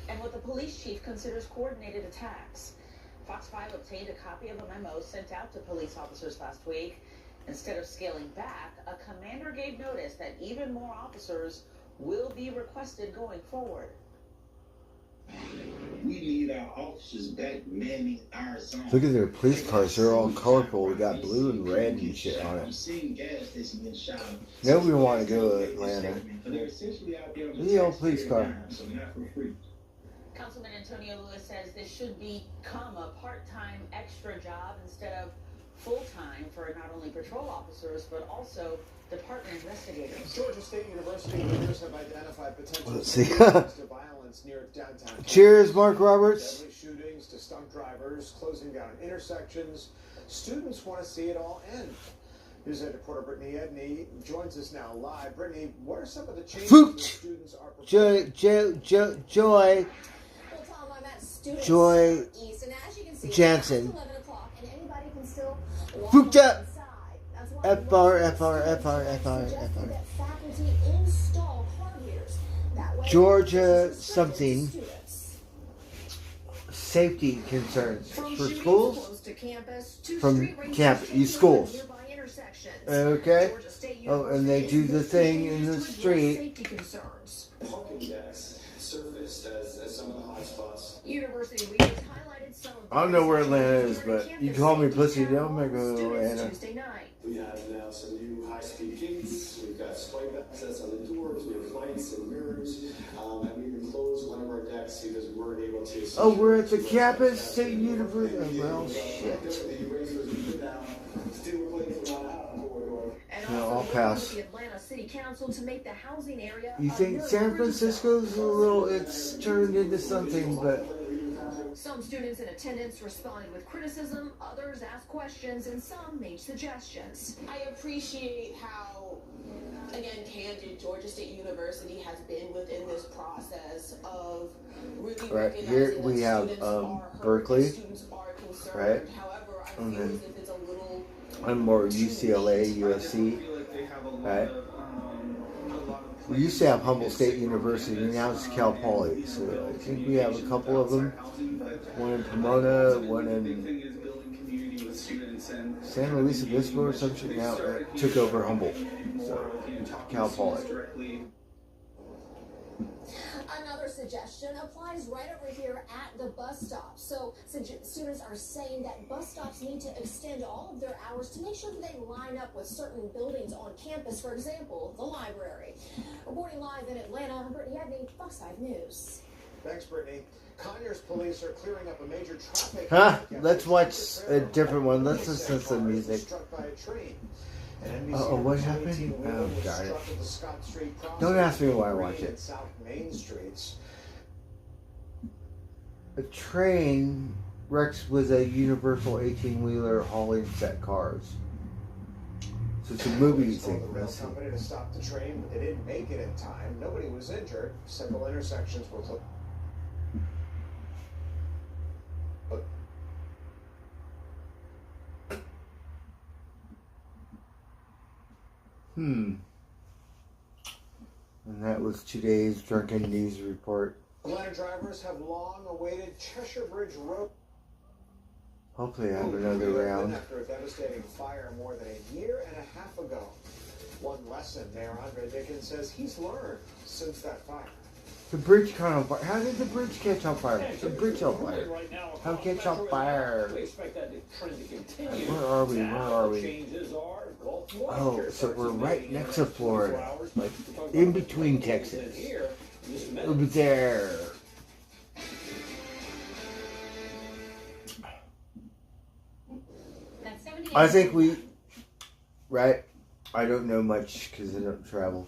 S23: and what the police chief considers coordinated attacks. Fox 5 obtained a copy of a memo sent out to police officers last week. Instead of scaling back, a commander gave notice that even more officers will be requested going forward.
S11: We need our officers back manning our zone.
S3: Look at their police cars. They're all colorful. We got blue and red and shit on
S11: I'm
S3: it.
S11: seeing gas stations getting shot.
S3: Nobody want to go to Atlanta.
S11: They're essentially out there on
S3: Look at the old police car.
S11: dime, so not for free.
S23: Councilman Antonio Lewis says this should become a part-time extra job instead of full-time for not only patrol officers, but also department investigators.
S8: Georgia State University leaders have identified potential
S3: Let's see.
S8: solutions to violence near downtown.
S3: Cheers, Mark Roberts.
S8: Deadly shootings to stunt drivers, closing down intersections. Students want to see it all end. News Ed reporter Brittany Edney joins us now live. Brittany, what are some of the changes that students are proposing?
S3: Joy
S12: Well, Tom, I'm at Students
S3: Joy
S12: East, and as you can see,
S3: Jansen.
S12: it's 11 o'clock, and anybody can still walk
S3: Fucked up.
S12: inside. That's why
S3: FR.
S12: suggested that faculty install card readers. That way,
S3: Georgia
S12: it's restricted to
S3: something.
S12: students.
S3: Safety concerns
S12: From
S3: for
S12: shootings
S3: schools.
S12: close to campus to
S3: From
S12: street races
S3: camp,
S12: taking
S3: schools.
S12: place at nearby intersections.
S3: Okay.
S12: Georgia State
S3: Oh, and they
S12: University
S3: do the
S12: is
S3: thing in
S12: continuing
S3: the
S12: to address
S3: street.
S12: Safety concerns.
S6: Parking decks surfaced as some of the hot spots.
S12: University leaders highlighted some of the
S3: I don't know where Atlanta is,
S12: during
S3: but
S12: campus
S3: you call me
S12: safety
S3: pussy,
S12: town
S3: don't make
S12: hall
S3: go
S12: with
S3: to
S12: students
S3: Atlanta.
S12: Tuesday night.
S6: We have now some new high-speed gates. We've got swipe access on the doors. We have lights and mirrors. And we even closed one of our decks because we weren't able to.
S3: Oh, we're at the campus State University. Oh, well, shit.
S6: The erasers we put down still plates on that corridor.
S12: And
S3: No,
S12: also
S3: I'll pass.
S12: the Atlanta City Council to make the housing area
S3: You
S12: a
S3: think
S12: no
S3: San
S12: fringe zone.
S3: Francisco's a little, it's turned into something, but
S12: Some students in attendance responded with criticism, others asked questions, and some made suggestions.
S19: I appreciate how, again, candid Georgia State University has been within this process of really
S3: right
S19: recognizing
S3: here
S19: that
S3: we have
S19: students are hurt,
S3: Berkeley,
S19: students are concerned.
S3: right?
S19: However, I
S3: And
S19: feel
S3: then
S19: as if it's a little
S3: I'm more UCLA, USC, right? We used to have Humboldt State University, now it's Cal Poly. So I think we have a couple of them. One in Pomona, one in San Luis Obispo or some shit. Now it took over Humboldt. So Cal Poly.
S12: Another suggestion applies right over here at the bus stop. So students are saying that bus stops need to extend all of their hours to make sure that they line up with certain buildings on campus, for example, the library. Reporting live in Atlanta, I'm Brittany Edney, Fox 5 News.
S8: Thanks, Brittany. Conyers police are clearing up a major traffic.
S3: Huh? Let's watch a different one. Let's listen to some music.
S8: Struck by a train.
S3: Oh, what happened? Oh, got it. Don't ask me why I watch it.
S8: South Main Streets.
S3: A train wrecks with a Universal 18-wheeler hauling set cars. So it's a movie thing.
S8: The rail company to stop the train, but they didn't make it in time. Nobody was injured. Several intersections were closed.
S3: And that was today's Drunken News Report.
S8: Atlanta drivers have long awaited Cheshire Bridge Road.
S3: Hopefully I have another round.
S8: After a devastating fire more than a year and a half ago. One lesson Mayor Andre Dickens says he's learned since that fire.
S3: The bridge caught on fire. How did the bridge catch on fire? The bridge on fire. How catch on fire?
S24: We expect that trend to continue.
S3: Where are we? Where are we?
S24: Changes are Gulf War.
S3: Oh, so we're right next to Florida. Like, in between Texas. Over there. I think we, right? I don't know much because I don't travel.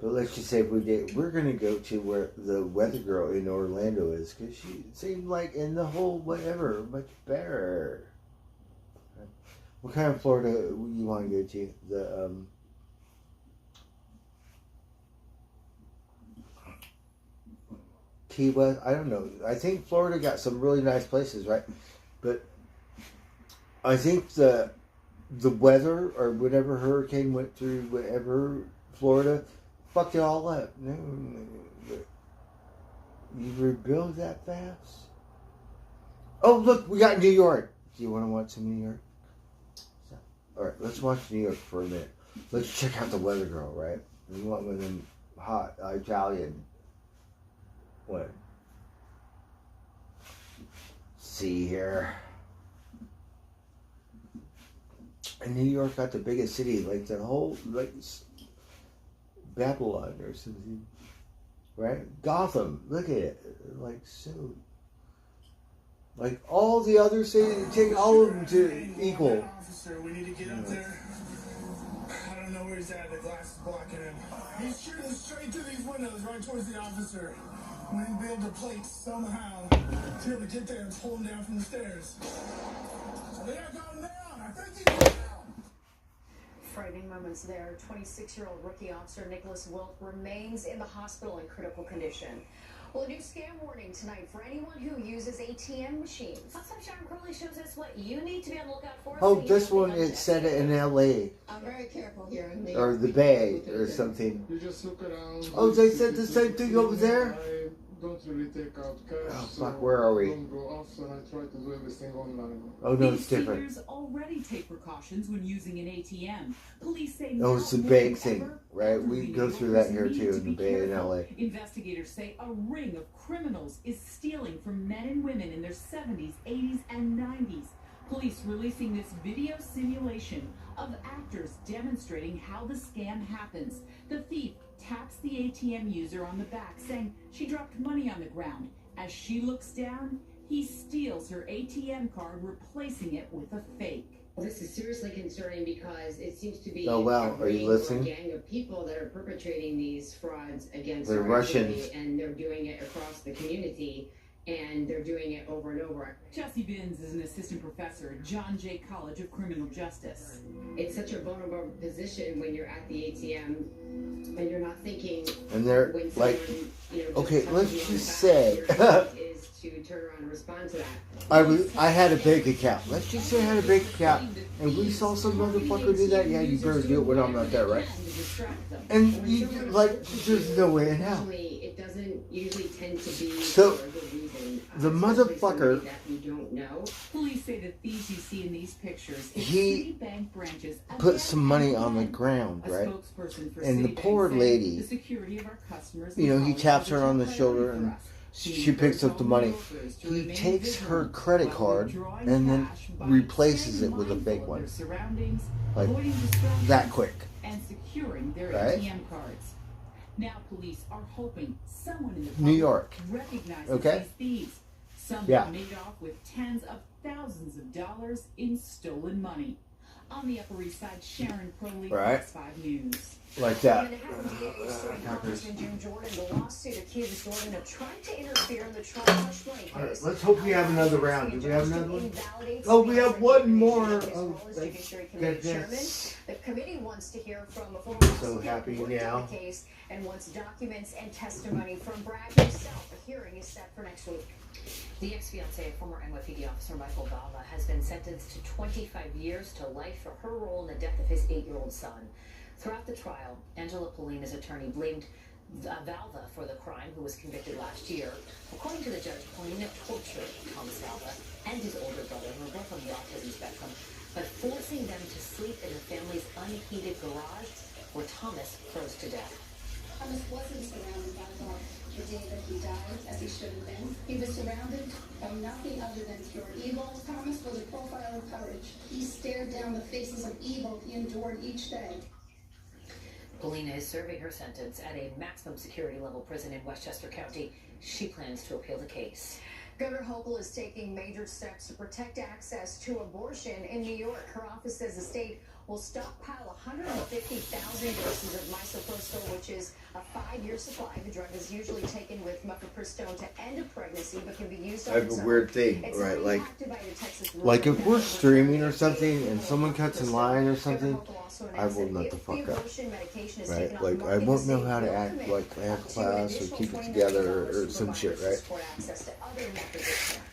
S3: But let's just say if we did, we're gonna go to where the weather girl in Orlando is, because she seemed like in the whole whatever much better. What kind of Florida you want to go to? The Key West. I don't know. I think Florida got some really nice places, right? But I think the weather or whatever hurricane went through, whatever Florida. Fucked it all up. No, you rebuild that fast? Oh, look, we got New York. Do you want to watch some New York? Alright, let's watch New York for a minute. Let's check out the weather girl, right? We want one of them hot Italian. What? See here. And New York got the biggest city, like the whole, like, Babylon or something, right? Gotham, look at it, like so, like all the other cities, take all of them to equal.
S8: Officer, we need to get up there. I don't know where he's at. The glass is blocking him. He's shooting straight through these windows, right towards the officer. We need to build a plate somehow to be able to get there and pull him down from the stairs. They are going down. I think he's going down.
S14: Frightening moments there. 26-year-old rookie officer Nicholas Wilk remains in the hospital in critical condition. Well, a new scam warning tonight for anyone who uses ATM machines. Fox 5 Sharon Crowley shows us what you need to be on the lookout for.
S3: Oh, this one, it said it in L.A.
S13: I'm very careful here in the
S3: or the Bay or something.
S4: You just look around.
S3: Oh, they said the same thing over there?
S4: I don't really take out cash.
S3: Oh, fuck, where are we?
S4: I don't go off, and I try to do everything online.
S3: Oh, no, it's different.
S15: These already take precautions when using an ATM. Police say
S3: Oh, it's the Bay thing, right? We go through that here too in the Bay in LA.
S15: Investigators say a ring of criminals is stealing from men and women in their 70s, 80s, and 90s. Police releasing this video simulation of actors demonstrating how the scam happens. The thief taps the ATM user on the back, saying she dropped money on the ground. As she looks down, he steals her ATM card, replacing it with a fake.
S16: This is seriously concerning because it seems to be
S3: Oh, wow. Are you listening?
S16: a gang of people that are perpetrating these frauds against
S3: They're
S16: our
S3: Russians.
S16: community, and they're doing it across the community, and they're doing it over and over.
S15: Jesse Binns is an assistant professor at John Jay College of Criminal Justice.
S16: It's such a vulnerable position when you're at the ATM and you're not thinking.
S3: And they're
S16: when
S3: like,
S16: someone, just
S3: okay,
S16: touches
S3: let's
S16: you on the
S3: just
S16: back,
S3: say,
S16: your instinct is to turn around and respond to that.
S3: I had a bank account. Let's just say I had a bank account, and we saw some motherfucker do that. Yeah, you better do it when I'm not there, right? And you like, there's no way in hell.
S16: It doesn't usually tend to be
S3: So,
S16: for a good reason.
S3: the motherfucker,
S16: That you don't know.
S15: Police say the thieves you see in these pictures in
S3: he
S15: Citibank branches
S3: put some money on the ground,
S15: A
S3: right?
S15: spokesperson for
S3: And the
S15: Citibank
S3: poor
S15: said,
S3: lady,
S15: "The security of our customers
S3: you know,
S15: and
S3: he
S15: colleagues
S3: taps
S15: is
S3: her
S15: a
S3: on the
S15: priority
S3: shoulder
S15: for
S3: and
S15: us.
S3: she picks up the money. He takes her credit card and then replaces it with a fake one.
S15: Surroundings,
S3: Like,
S15: avoiding distractions,
S3: that quick.
S15: and securing their
S3: Right?
S15: ATM cards. Now police are hoping someone in the
S3: New
S15: public
S3: York.
S15: recognizes
S3: Okay?
S15: these thieves. Some
S3: Yeah.
S15: have made off with tens of thousands of dollars in stolen money. On the Upper East Side, Sharon Crowley,
S3: Right.
S15: Fox 5 News.
S3: Like that.
S14: Congressman Jim Jordan, the lawsuit accuses Jordan of trying to interfere in the Trump hush money case.
S3: All right, let's hope we have another round. Do we have another one? Oh, we have one more. Oh,
S14: Judiciary
S3: thank
S14: Committee Chairman.
S3: goodness.
S14: The committee wants to hear from a former
S3: So
S14: prosecutor
S3: happy
S14: who worked
S3: now.
S14: on the case and wants documents and testimony from Bragg himself. A hearing is set for next week.
S20: The ex-fiancé of former NYPD officer Michael Valva has been sentenced to 25 years to life for her role in the death of his 8-year-old son. Throughout the trial, Angela Polina's attorney blamed Valva for the crime, who was convicted last year. According to the judge, Polina tortured Thomas Valva and his older brother, who were both on the autism spectrum, by forcing them to sleep in the family's unheated garage, where Thomas froze to death.
S21: Thomas wasn't surrounded by love the day that he died, as he should have been. He was surrounded by nothing other than pure evil. Thomas was a profile of courage. He stared down the faces of evil he endured each day.
S20: Polina is serving her sentence at a maximum security level prison in Westchester County. She plans to appeal the case.
S14: Governor Hochul is taking major steps to protect access to abortion in New York. Her office says the state will stockpile 150,000 doses of misoprostol, which is a 5-year supply. The drug is usually taken with mifepristone to end a pregnancy, but can be used on
S3: I have
S14: its
S3: a
S14: own.
S3: weird thing,
S14: It's
S3: right? Like,
S14: acted by the Texas
S3: like if we're
S14: Rural
S3: streaming or something and someone cuts in line or something, I will nut the fuck up. Right? Like, I won't know how to act like I have class or keep it together or some shit, right?
S14: access to other methods of care.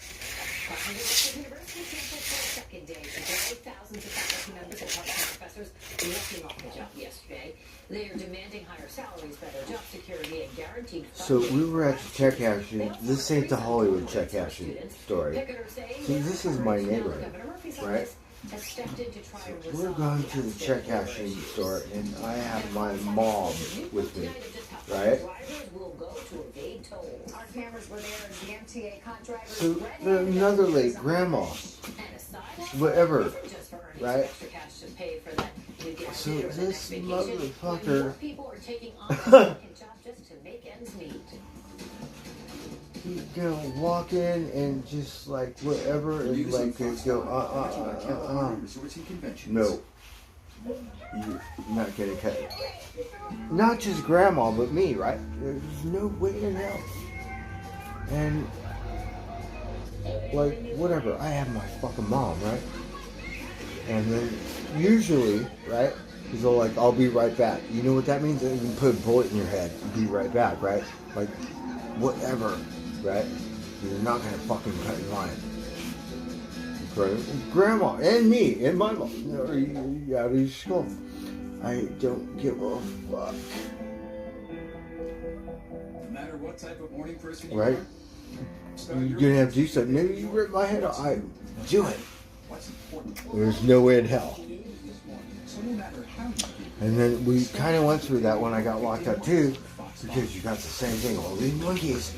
S20: University canceled for a second day today. Thousands of faculty members and part-time professors walking off the job yesterday. They are demanding higher salaries, better job security, and guaranteed
S3: So
S20: funding.
S3: we were at the check cashing. This ain't the Hollywood check cashing story. See, this is my neighborhood, right?
S20: Has stepped in to try to
S3: We're going to the check cashing store, and I have my mom with me, right?
S14: Our cameras were there as the MTA caught drivers.
S3: So another late grandma, whatever, right? So this motherfucker,
S20: People are taking on a second job just to make ends meet.
S3: he's gonna walk in and just like whatever, and like go no, you're not gonna cut it. Not just grandma, but me, right? There's no way in hell. And like whatever, I have my fucking mom, right? And then usually, right? He's all like, "I'll be right back." You know what that means? You can put a bullet in your head. Be right back, right? Like whatever, right? You're not gonna fucking cut in line. Grandma and me and my mom. Are out of your skull? I don't give a fuck.
S1: No matter what type of morning person you
S3: Right?
S1: are,
S3: You're gonna have to do something. Maybe you rip my head off. I do it. There's no way in hell. And then we kind of went through that when I got locked up too, because you got the same thing. All these monkeys.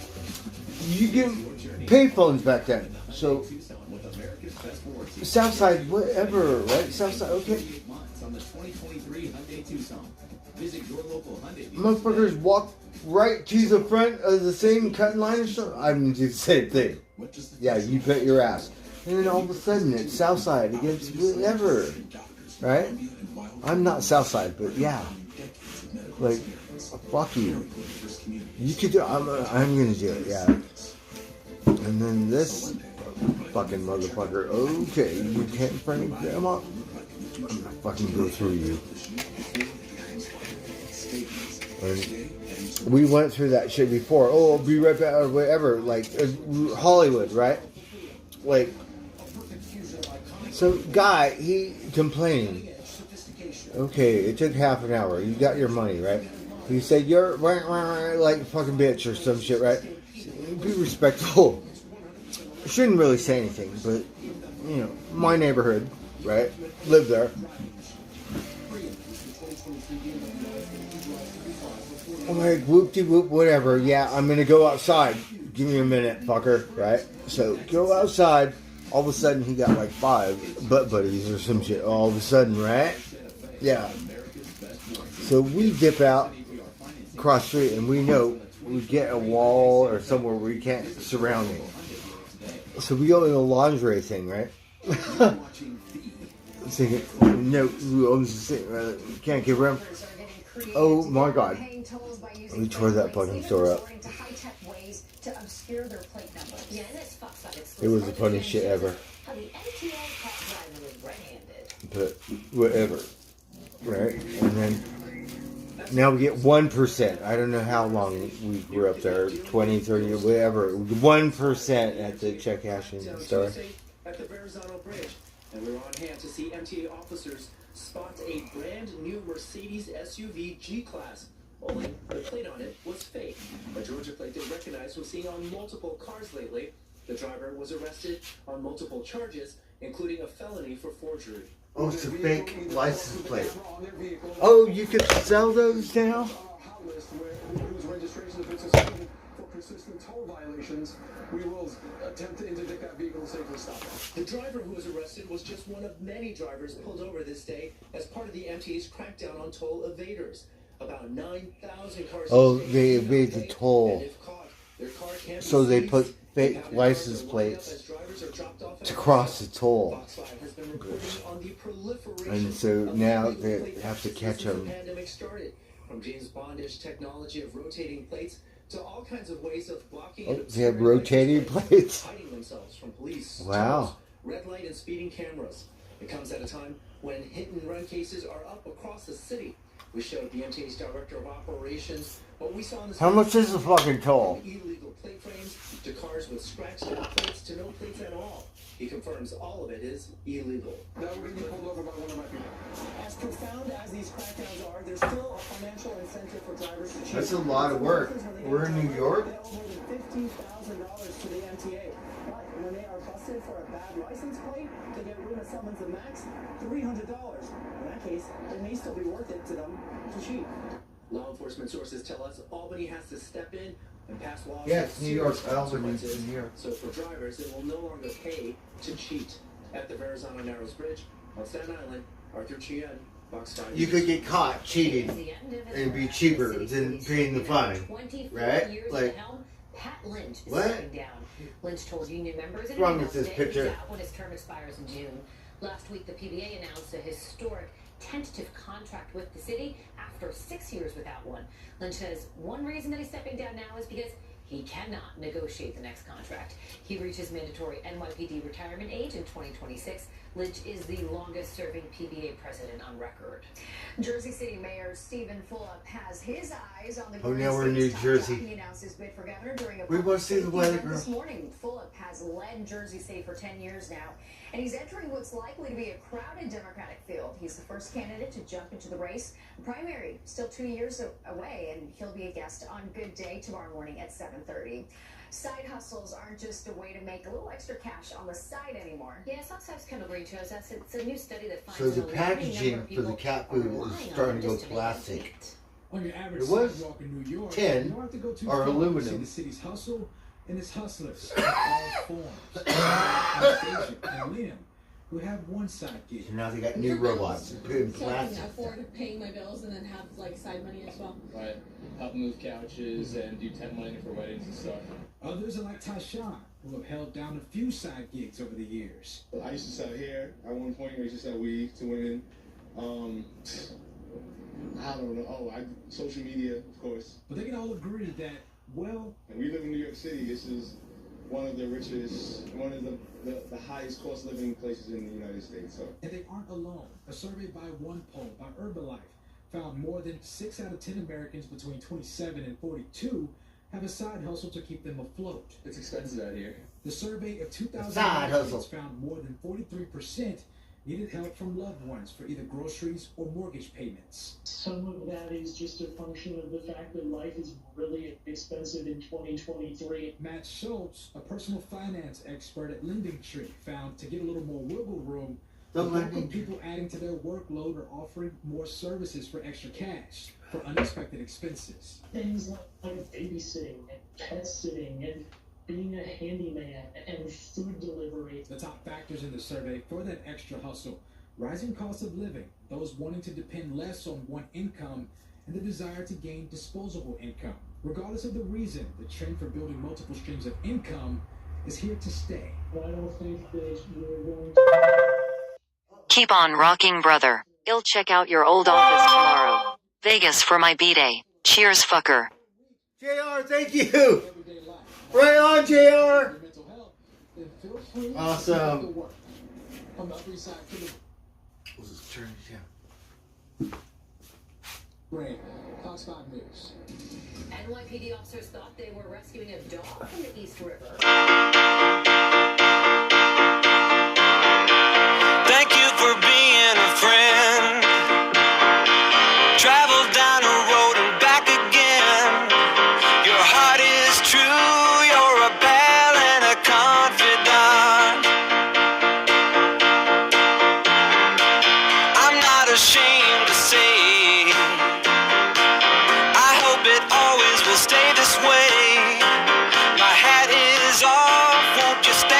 S3: You get payphones back then, so Southside, whatever, right? Southside, okay. Motherfuckers walk right to the front of the same cutting line or something. I mean, do the same thing. Yeah, you bet your ass. And then all of a sudden, it's Southside against whatever, right? I'm not Southside, but yeah, like, fuck you. You could do. I'm gonna do it. Yeah. And then this fucking motherfucker. Okay, you can't front of grandma. I'm gonna fucking go through you. And we went through that shit before. Oh, I'll be right back or whatever. Like Hollywood, right? Like, some guy, he complaining. Okay, it took half an hour. You got your money, right? He said, you're like a fucking bitch or some shit, right? Be respectful. Shouldn't really say anything, but, you know, my neighborhood, right? Live there. I'm like, whoop-de-whoop, whatever. Yeah, I'm gonna go outside. Give me a minute, fucker, right? So, go outside. All of a sudden, he got like 5 butt buddies or some shit. All of a sudden, right? Yeah. So, we dip out, cross street, and we know we get a wall or somewhere where we can't surround it. So, we go in the lingerie thing, right? Thinking, no, who owns the thing? Can't get around. Oh my god. We tore that fucking store up. It was the funniest shit ever. But whatever. Right? And then now we get 1%. I don't know how long we were up there. 20, 30, whatever. 1% at the check cashing store.
S2: At the Verrazano Bridge. And we're on hand to see MTA officers spot a brand new Mercedes SUV G-Class. Only the plate on it was fake. A Georgia plate they recognized was seen on multiple cars lately. The driver was arrested on multiple charges, including a felony for forgery.
S3: Oh, it's a fake license plate. Oh, you could sell those now?
S18: Whose registration has been suspended for persistent toll violations. We will attempt to interdict that vehicle and safely stop it.
S2: The driver who was arrested was just one of many drivers pulled over this day as part of the MTA's crackdown on toll evaders. About 9,000 cars.
S3: Oh, they evade the toll. So they put fake license plates to cross the toll. And so now they have to catch them.
S2: From James Bondish technology of rotating plates to all kinds of ways of blocking
S3: Oh, they have rotating plates.
S2: hiding themselves from police.
S3: Wow.
S2: Red light and speeding cameras. It comes at a time when hit and run cases are up across the city. We showed the MTA's director of operations what we saw in this.
S3: How much is the fucking toll?
S2: Illegal plate frames to cars with scratched out plates to no plates at all. He confirms all of it is illegal.
S8: Now we're going to be pulled over by one of my people. As profound as these crackdowns are, there's still a financial incentive for drivers to cheat.
S3: That's a lot of work. We're in New York.
S8: They owe more than $15,000 to the MTA. But when they are busted for a bad license plate, they get rid of summons the max $300. In that case, it may still be worth it to them to cheat.
S2: Law enforcement sources tell us Albany has to step in and pass laws.
S3: Yes, New York,
S2: with
S3: Albany,
S2: consequences.
S3: New York.
S2: So for drivers, it will no longer pay to cheat. At the Verrazano Narrows Bridge on Staten Island, Arthur Chien, Fox 5.
S3: You could get caught cheating and it'd be cheaper than paying the fine, right? Like,
S20: Pat Lynch is
S3: what?
S20: stepping down. Lynch told union members
S3: What's wrong with this
S20: he's
S3: picture?
S20: out when his term expires in June. Last week, the PBA announced a historic tentative contract with the city after 6 years without one. Lynch says one reason that he's stepping down now is because he cannot negotiate the next contract. He reaches mandatory NYPD retirement age in 2026. Lynch is the longest serving PBA president on record.
S14: Jersey City Mayor Stephen Fulop has his eyes on the
S3: oh, now we're in New Jersey.
S14: He announced his bid for governor during a
S3: We want to see the weather, girl.
S14: this morning. Fulop has led Jersey City for 10 years now, and he's entering what's likely to be a crowded Democratic field. He's the first candidate to jump into the race. Primary still 2 years away, and he'll be a guest on Good Day tomorrow morning at 7:30. Side hustles aren't just a way to make a little extra cash on the side anymore.
S20: Yeah, Fox 5's Kendall Green shows us it's a new study that finds
S3: so the
S20: an alarming number
S3: packaging
S20: of
S3: for the
S20: people
S3: cat
S20: are
S3: food
S20: relying
S3: is
S20: on
S3: starting to
S20: it
S3: go
S20: just to make ends
S3: plastic.
S20: meet.
S1: On your average
S3: It was
S1: sidewalk in New York,
S3: 10
S1: you don't have to go too
S3: or
S1: far to see
S3: aluminum.
S1: the city's hustle and its hustlers of all forms. Anastasia and Liam, who have one side gig.
S3: So now they got new robots and put in
S9: So I
S3: plastic.
S9: can afford paying my bills and then have like side money as well.
S6: Right. Help move couches and do tent lighting for weddings and stuff.
S1: Others are like Tyshawn, who have held down a few side gigs over the years.
S10: I used to sell hair at one point. I used to sell weave to women. I don't know. Social media, of course.
S1: But they can all agree that, well,
S10: and we live in New York City. This is one of the richest, one of the highest cost living places in the United States. So.
S1: And they aren't alone. A survey by OnePoll by Herbalife found more than 6 out of 10 Americans between 27 and 42 have a side hustle to keep them afloat.
S6: It's expensive out here.
S1: The survey of 2,000
S3: Side
S1: Americans
S3: hustle.
S1: found more than 43% needed help from loved ones for either groceries or mortgage payments.
S17: Some of that is just a function of the fact that life is really expensive in 2023.
S1: Matt Schultz, a personal finance expert at Lending Tree, found to get a little more wiggle room, the bulk of people adding to their workload are offering more services for extra cash for unexpected expenses.
S17: Things like babysitting and pet sitting and being a handyman and food delivery.
S1: The top factors in the survey for that extra hustle: rising cost of living, those wanting to depend less on one income, and the desire to gain disposable income. Regardless of the reason, the trend for building multiple streams of income is here to stay.
S17: I don't think that you're going to...
S22: Keep on rocking, brother. I'll check out your old office tomorrow. Vegas for my B-Day. Cheers, fucker.
S3: JR, thank you. Right on, JR. Awesome.
S1: On the Upper East Side to the
S3: Let's just turn it down.
S1: Brand, Fox 5 News.
S20: NYPD officers thought they were rescuing a dog from the East River.
S25: Thank you for being a friend. Travel down the road and back again. Your heart is true, you're a pal and a confidant. I'm not ashamed to say, I hope it always will stay this way. My hat is off, won't you stand?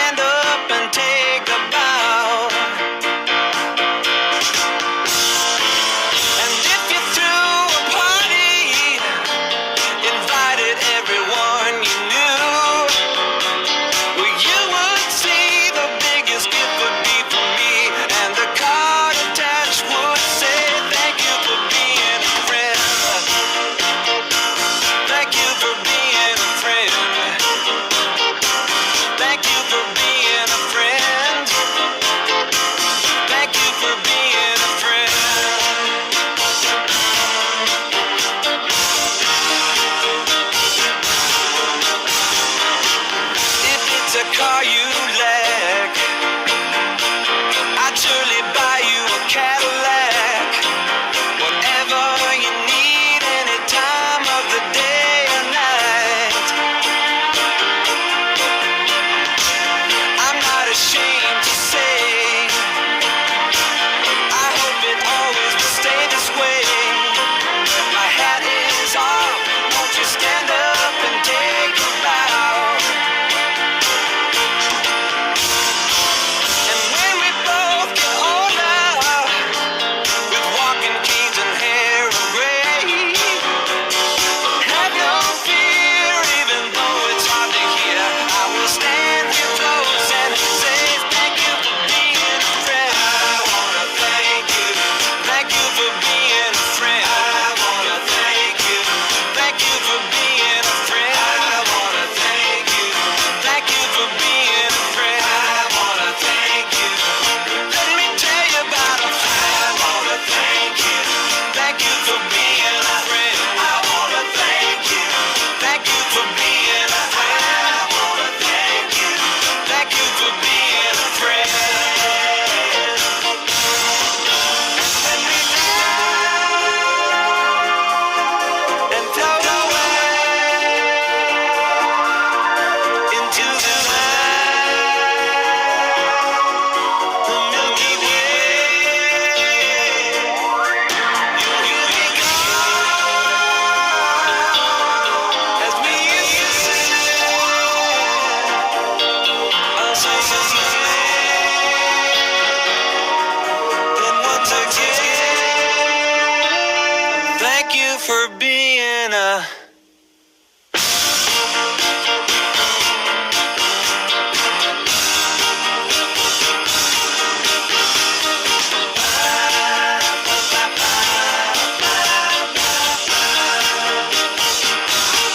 S25: being a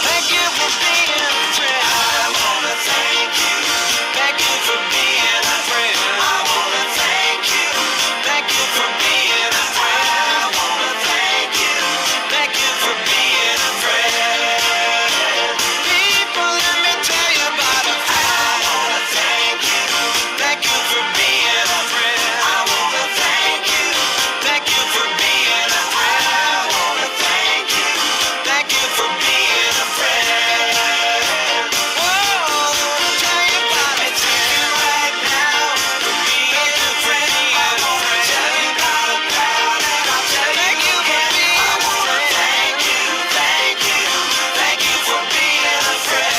S25: Thank you for being a friend. I wanna thank you. Thank you for being a friend. I wanna thank you. Thank you for being a friend. I wanna thank you. Thank you for being a friend. People, let me tell you about a friend. I wanna thank you. Thank you for being a friend. I wanna thank you. Thank you for being a friend. I wanna thank you. Thank you for being a friend. Whoa, tell you about it right now. For being a friend, I wanna tell you about it. I'll tell you thank you for being a friend. Thank you, thank you, thank you for being a friend.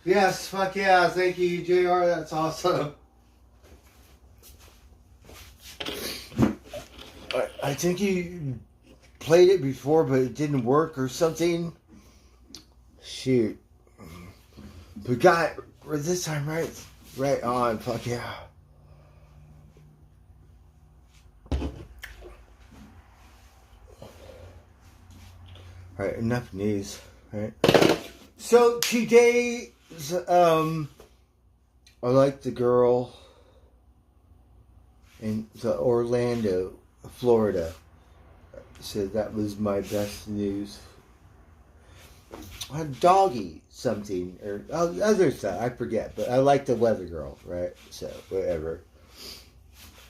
S3: Yes, fuck yeah. Thank you, JR. That's awesome. I think you played it before, but it didn't work or something. Shoot. We got it this time, right? Right on. Fuck yeah. Alright, enough news. Right. So today's I like the girl in the Orlando, Florida. So that was my best news. A doggy something or other stuff, I forget, but I like the weather girl, right? So whatever.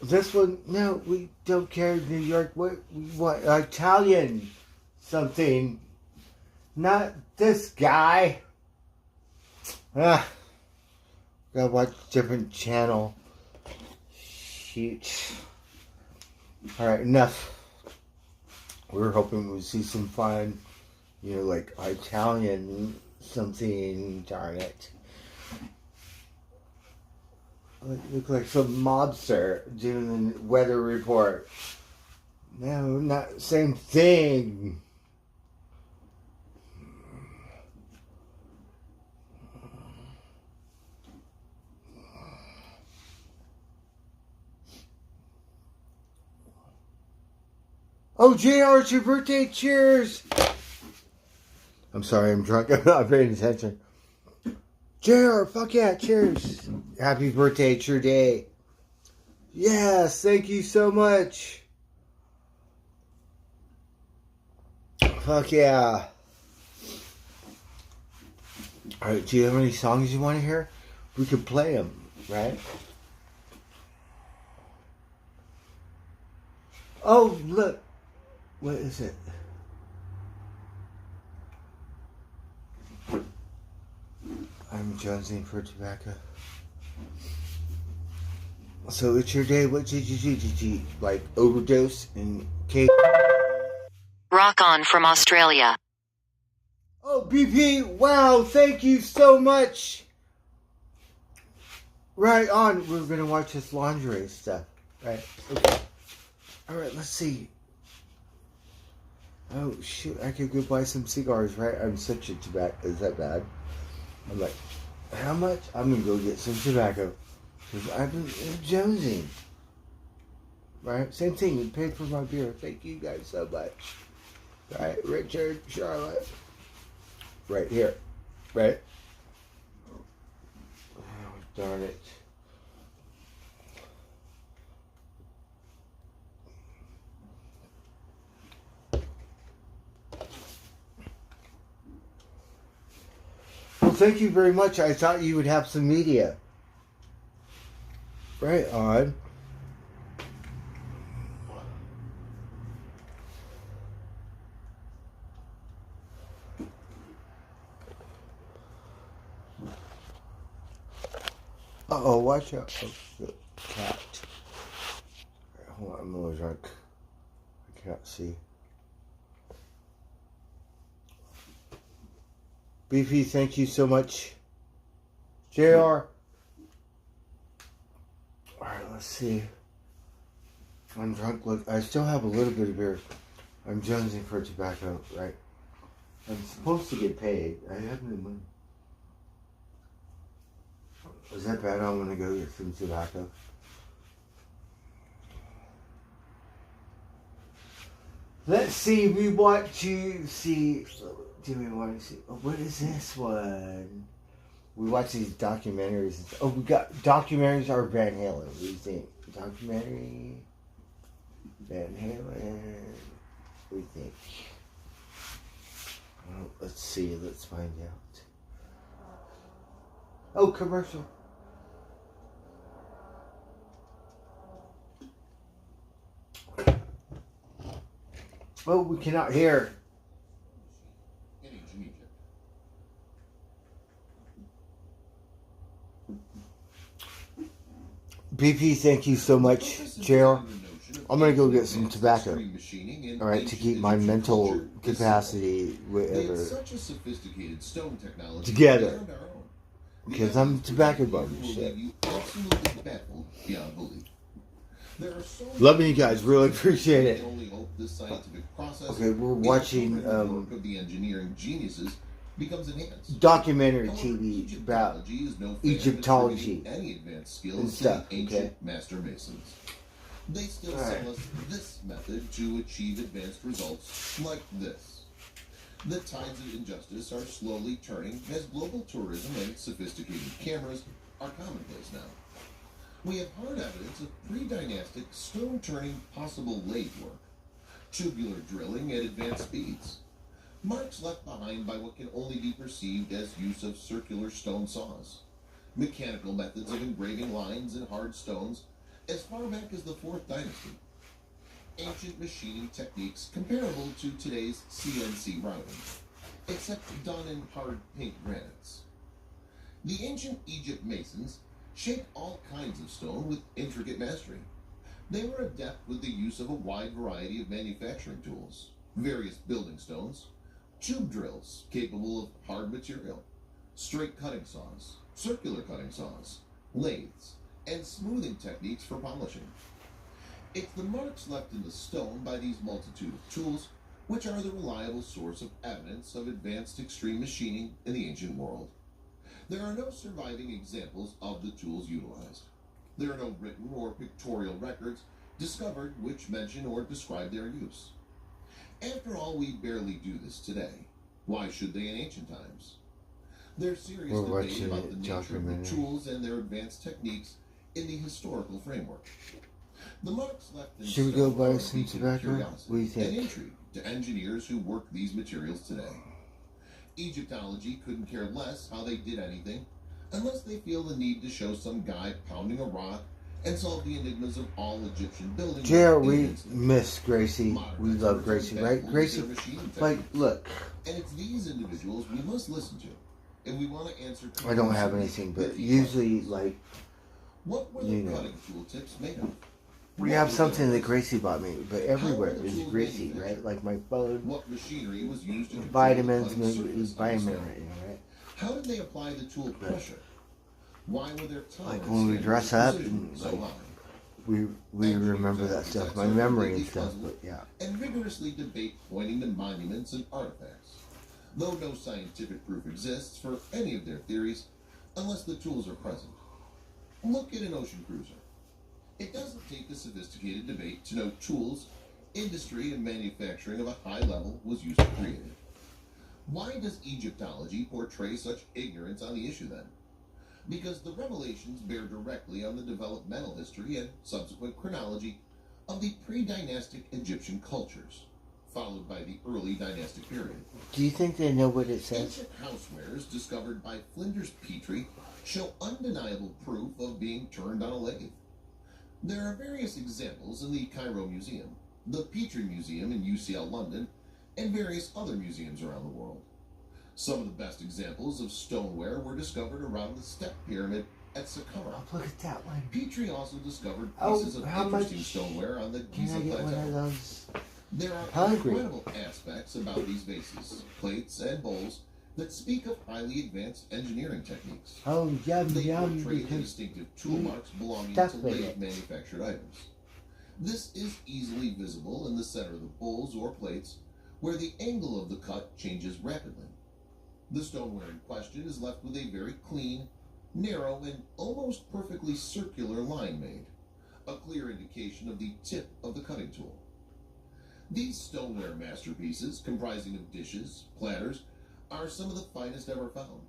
S3: This one, no, we don't care. New York, what we want Italian something, not this guy. Gotta watch a different channel. Shoot. Alright, enough. We were hoping we'd see some fun, you know, like Italian something, darn it. Look like some mobster doing the weather report. No, not same thing. Oh, JR, it's your birthday. Cheers. I'm sorry, I'm drunk. I'm not paying attention. JR, fuck yeah, cheers. Happy birthday, it's your day. Yes, thank you so much. Fuck yeah. Alright, do you have any songs you want to hear? We could play them, right? Oh, look. What is it? I'm jonesing for tobacco. So it's your day. What did you do? Did you like overdose and cake?
S22: Rock on from Australia.
S3: Oh, BP! Wow, thank you so much. Right on. We're gonna watch this lingerie stuff. Right. Okay. All right. Let's see. Oh shoot! I could go buy some cigars, right? I'm such a tobacco. Is that bad? I'm like, how much? I'm gonna go get some tobacco because I've been jonesing. Right? Same thing. You paid for my beer. Thank you guys so much. Right, Richard, Charlotte. Right here. Right. Oh, darn it. Well, thank you very much. I thought you would have some media. Right on. Uh-oh, watch out. Oh, the cat. Hold on, I'm a little drunk. Can't see. BP, thank you so much. JR. Alright, let's see. I'm drunk. Look, I still have a little bit of beer. I'm jonesing for tobacco, right? I'm supposed to get paid. I have no money. Is that bad? I'm gonna go get some tobacco. Let's see. We want to see. Do we want to see? Oh, what is this one? We watch these documentaries. Oh, we got documentaries or Van Halen. What do you think? Documentary. Van Halen. What do you think? Well, let's see. Let's find out. Oh, commercial. Oh, we cannot hear. BP, thank you so much, JR. I'm gonna go get some tobacco. Alright, to keep my mental capacity whatever together. Because I'm tobacco bum and shit. Loving you guys, really appreciate it. Okay, we're watching documentary TV about Egyptology and stuff. Okay.
S5: They still sell us this method to achieve advanced results like this. The tides of injustice are slowly turning as global tourism and sophisticated cameras are commonplace now. We have hard evidence of pre-dynastic stone-turning possible lathe work, tubular drilling at advanced speeds, marks left behind by what can only be perceived as use of circular stone saws, mechanical methods of engraving lines in hard stones as far back as the 4th dynasty, ancient machining techniques comparable to today's CNC routing, except done in hard pink granites. The ancient Egypt masons shaped all kinds of stone with intricate mastery. They were adept with the use of a wide variety of manufacturing tools, various building stones, tube drills capable of hard material, straight cutting saws, circular cutting saws, lathes, and smoothing techniques for polishing. It's the marks left in the stone by these multitude of tools which are the reliable source of evidence of advanced extreme machining in the ancient world. There are no surviving examples of the tools utilized. There are no written or pictorial records discovered which mention or describe their use. After all, we barely do this today. Why should they in ancient times? There's serious debate about the nature of the tools and their advanced techniques in the historical framework. The marks left in
S3: should we go buy some tobacco? What do you think?
S5: And intrigue to engineers who work these materials today. Egyptology couldn't care less how they did anything unless they feel the need to show some guy pounding a rock and solve the enigmas of all Egyptian buildings.
S3: JR, we miss Gracie. We love Gracie, right? Gracie, like, look.
S5: And it's these individuals we must listen to. And we want to answer.
S3: I don't have anything, but usually, like,
S5: what were the cutting tool tips made of?
S3: We have something that Gracie bought me, but everywhere is Gracie, right? Like my phone,
S5: what machinery was used to
S3: vitamins, maybe vitamin, right?
S5: How did they apply the tool pressure? Why were there times
S3: like when we dress up and like, we remember that stuff, my memory and stuff, but yeah.
S5: And rigorously debate pointing to monuments and artifacts, though no scientific proof exists for any of their theories unless the tools are present. Look at an ocean cruiser. It doesn't take a sophisticated debate to know tools, industry, and manufacturing of a high level was used to create it. Why does Egyptology portray such ignorance on the issue then? Because the revelations bear directly on the developmental history and subsequent chronology of the pre-dynastic Egyptian cultures, followed by the early dynastic period.
S3: Do you think they know what it says?
S5: Ancient housewares discovered by Flinders Petrie show undeniable proof of being turned on a lathe. There are various examples in the Cairo Museum, the Petrie Museum in UCL London, and various other museums around the world. Some of the best examples of stoneware were discovered around the Step Pyramid at Saqqara.
S3: Look at that one.
S5: Petrie also discovered pieces of interesting stoneware on the Giza Plateau. There are
S3: Hungry.
S5: incredible aspects about these vases, plates, and bowls that speak of highly advanced engineering techniques.
S3: Oh, yum,
S5: They
S3: yum,
S5: portray the
S3: because
S5: distinctive tool marks belonging
S3: stuff
S5: to
S3: in
S5: late
S3: it.
S5: manufactured items. This is easily visible in the center of the bowls or plates, where the angle of the cut changes rapidly. The stoneware in question is left with a very clean, narrow, and almost perfectly circular line made, a clear indication of the tip of the cutting tool. These stoneware masterpieces, comprising of dishes, platters, are some of the finest ever found,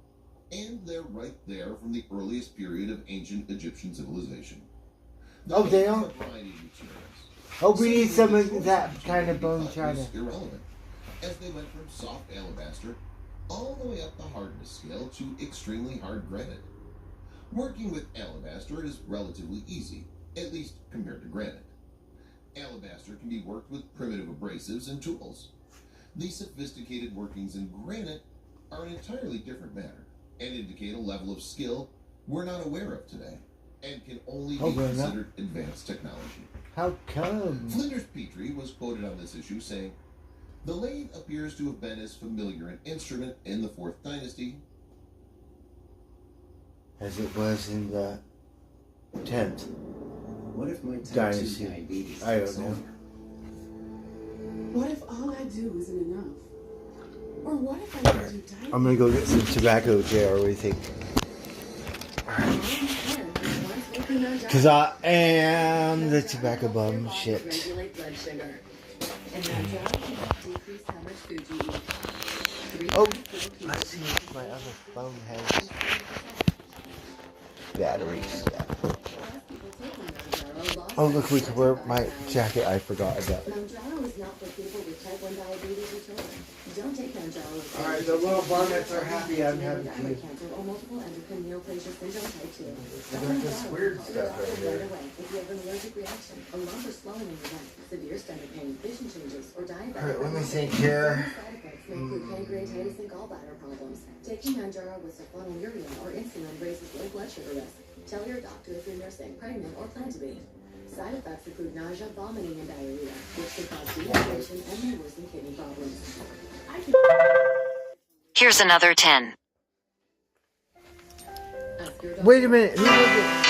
S5: and they're right there from the earliest period of ancient Egyptian civilization.
S3: Oh, they
S5: are
S3: are?
S5: a variety of materials.
S3: Oh, we need some of that kind of bone china.
S5: Is irrelevant, as they went from soft alabaster all the way up the hardness scale to extremely hard granite. Working with alabaster is relatively easy, at least compared to granite. Alabaster can be worked with primitive abrasives and tools. The sophisticated workings in granite are an entirely different matter and indicate a level of skill we're not aware of today and can only be considered advanced technology.
S3: How come?
S5: Flinders Petrie was quoted on this issue saying, "The lathe appears to have been as familiar an instrument in the 4th dynasty
S3: As it was in the 10th
S7: What if my type 2
S3: dynasty.
S7: diabetes
S3: I
S7: takes
S3: don't know.
S7: over?
S11: What if all I do isn't enough? Or what if I can do diet?
S3: I'm gonna go get some tobacco, JR. What do you think? Because I am the tobacco bum. Shit.
S11: Regulate blood sugar. And that drug can decrease how much food you eat.
S3: Oh, let's see if my other phone has batteries. Yeah. Oh, look, we could wear my jacket. I forgot about.
S11: Mounjaro is not for people with type 1 diabetes or children. Don't take Mounjaro.
S3: All right, the little varmints are happy. I'm happy too.
S11: Cancer or multiple endocrine neoplasia syndrome type 2.
S3: They got this weird stuff right here.
S11: Right away if you have an allergic reaction, a lump or swelling in your neck, severe stomach pain, vision changes, or diabetic.
S3: All right, let me think here.
S11: Side effects may include pancreatitis and gallbladder problems. Taking Mounjaro with sulfonylurea or insulin raises low blood sugar risk. Tell your doctor if you're nursing, pregnant, or plan to be. Side effects include nausea, vomiting, and diarrhea, which could cause dehydration and may worsen kidney problems.
S22: Here's another 10.
S3: Wait a minute. Who was it?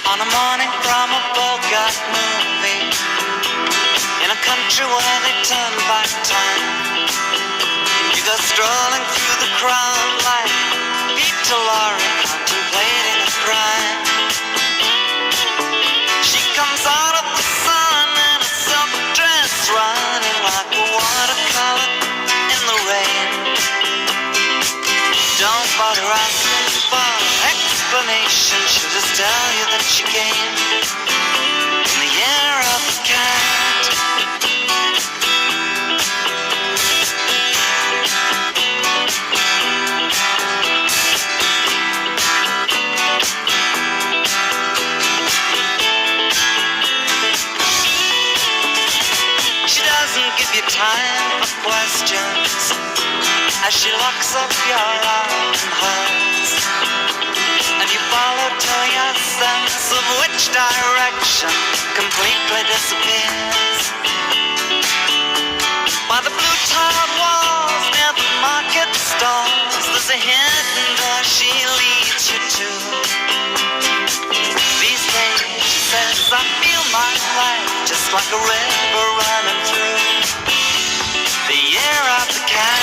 S25: On a morning from a Bogart movie, in a country where they turn back time, you go strolling through the crowd like Peter Lorre contemplating a crime. She comes out of the sun in a silk dress, running like a watercolor in the rain. Don't bother asking for explanation, she'll just tell you that she came in the year of the cat. She doesn't give you time for questions as she locks up your arm in hers, and you follow till your sense of which direction completely disappears. By the blue tiled walls near the market stalls, there's a hidden door she leads you to. like a river running through the year of the cat.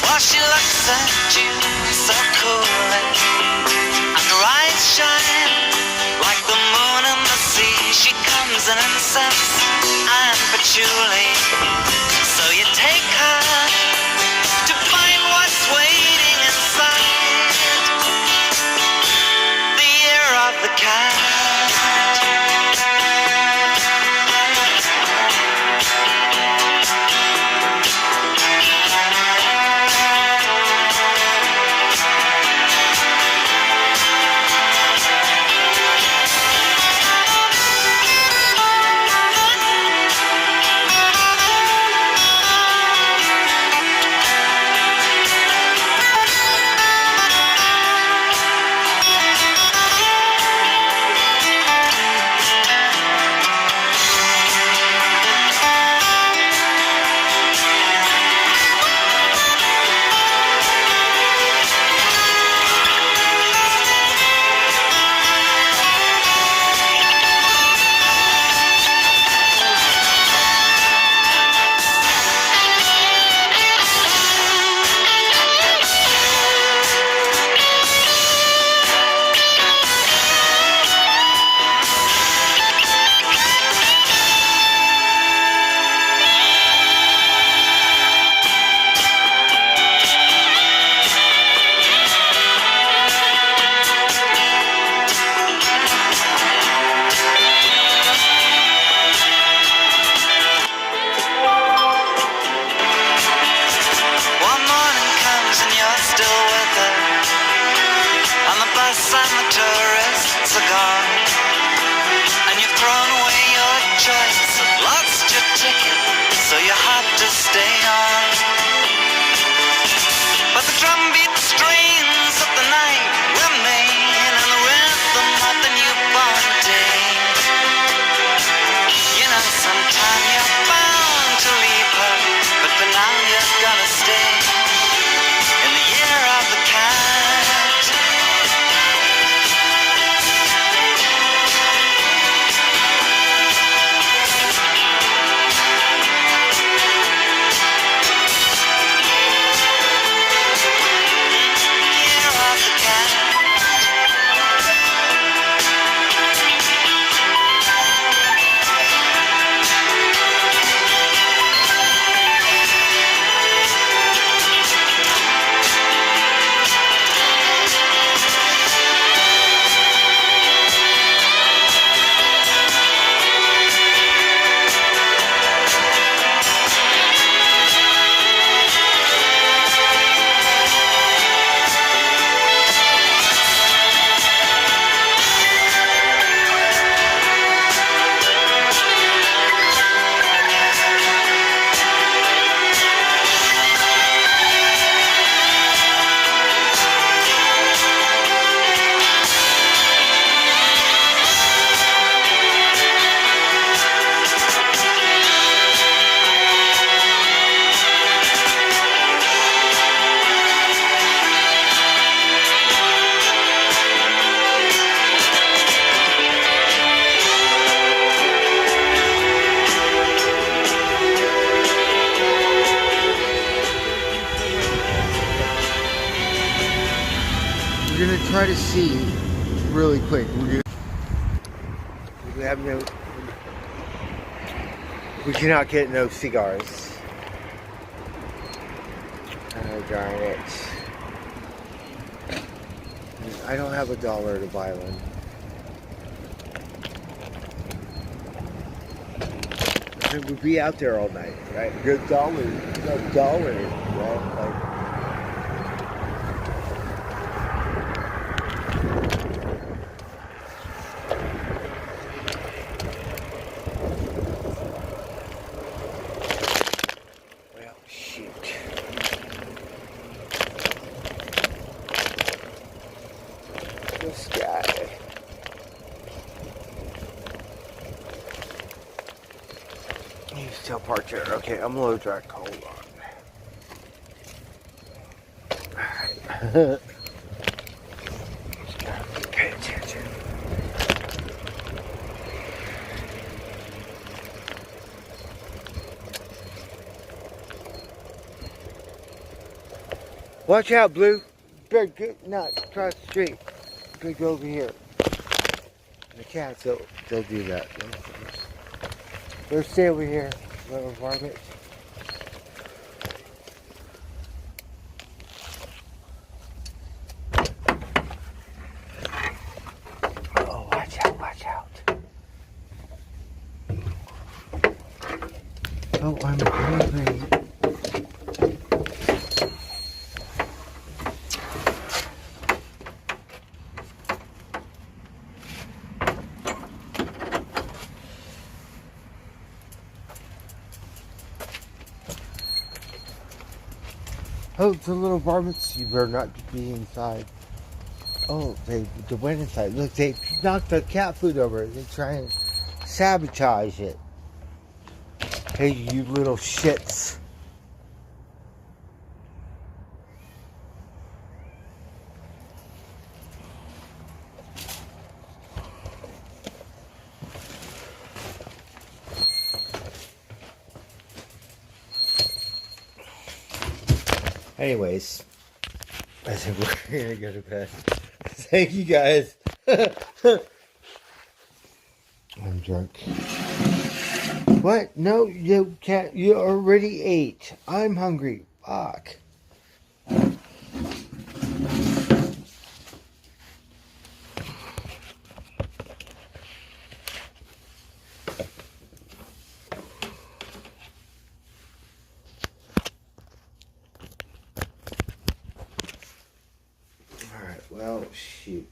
S25: Well, she looks at you so coolly, and her eyes shine like the moon and the sea. She comes in incense and patchouli, so you take her to find what's waiting inside the year of the cat. And the tourists are gone, and you've thrown away your choice and lost your ticket, so you have to stay on. But the drumbeat strains of the night remain, and the rhythm of the newborn day. You know, sometime you're bound to leave her, but for now you're gonna stay in the year of the cat.
S3: We're gonna try to see really quick. We have no. We cannot get no cigars. Oh darn it! I don't have $1 to buy one. It would be out there all night, right? Good dollar, right? Like. This guy. retail park here. Okay, I'm low track. Hold on. Alright. Pay attention. Watch out, Blue. Big, not across the street. Big over here. The cats, they'll do that. They'll stay over here, little varmints. Oh, watch out, watch out. Oh, I'm hungry. Oh, the little varmints, you better not be inside. Oh, they went inside. Look, they knocked the cat food over. They try and sabotage it. Hey, you little shits. Anyways, I think we're gonna go to bed. Thank you guys. I'm drunk. What? No, you can't. You already ate. I'm hungry. Fuck. Well, shoot.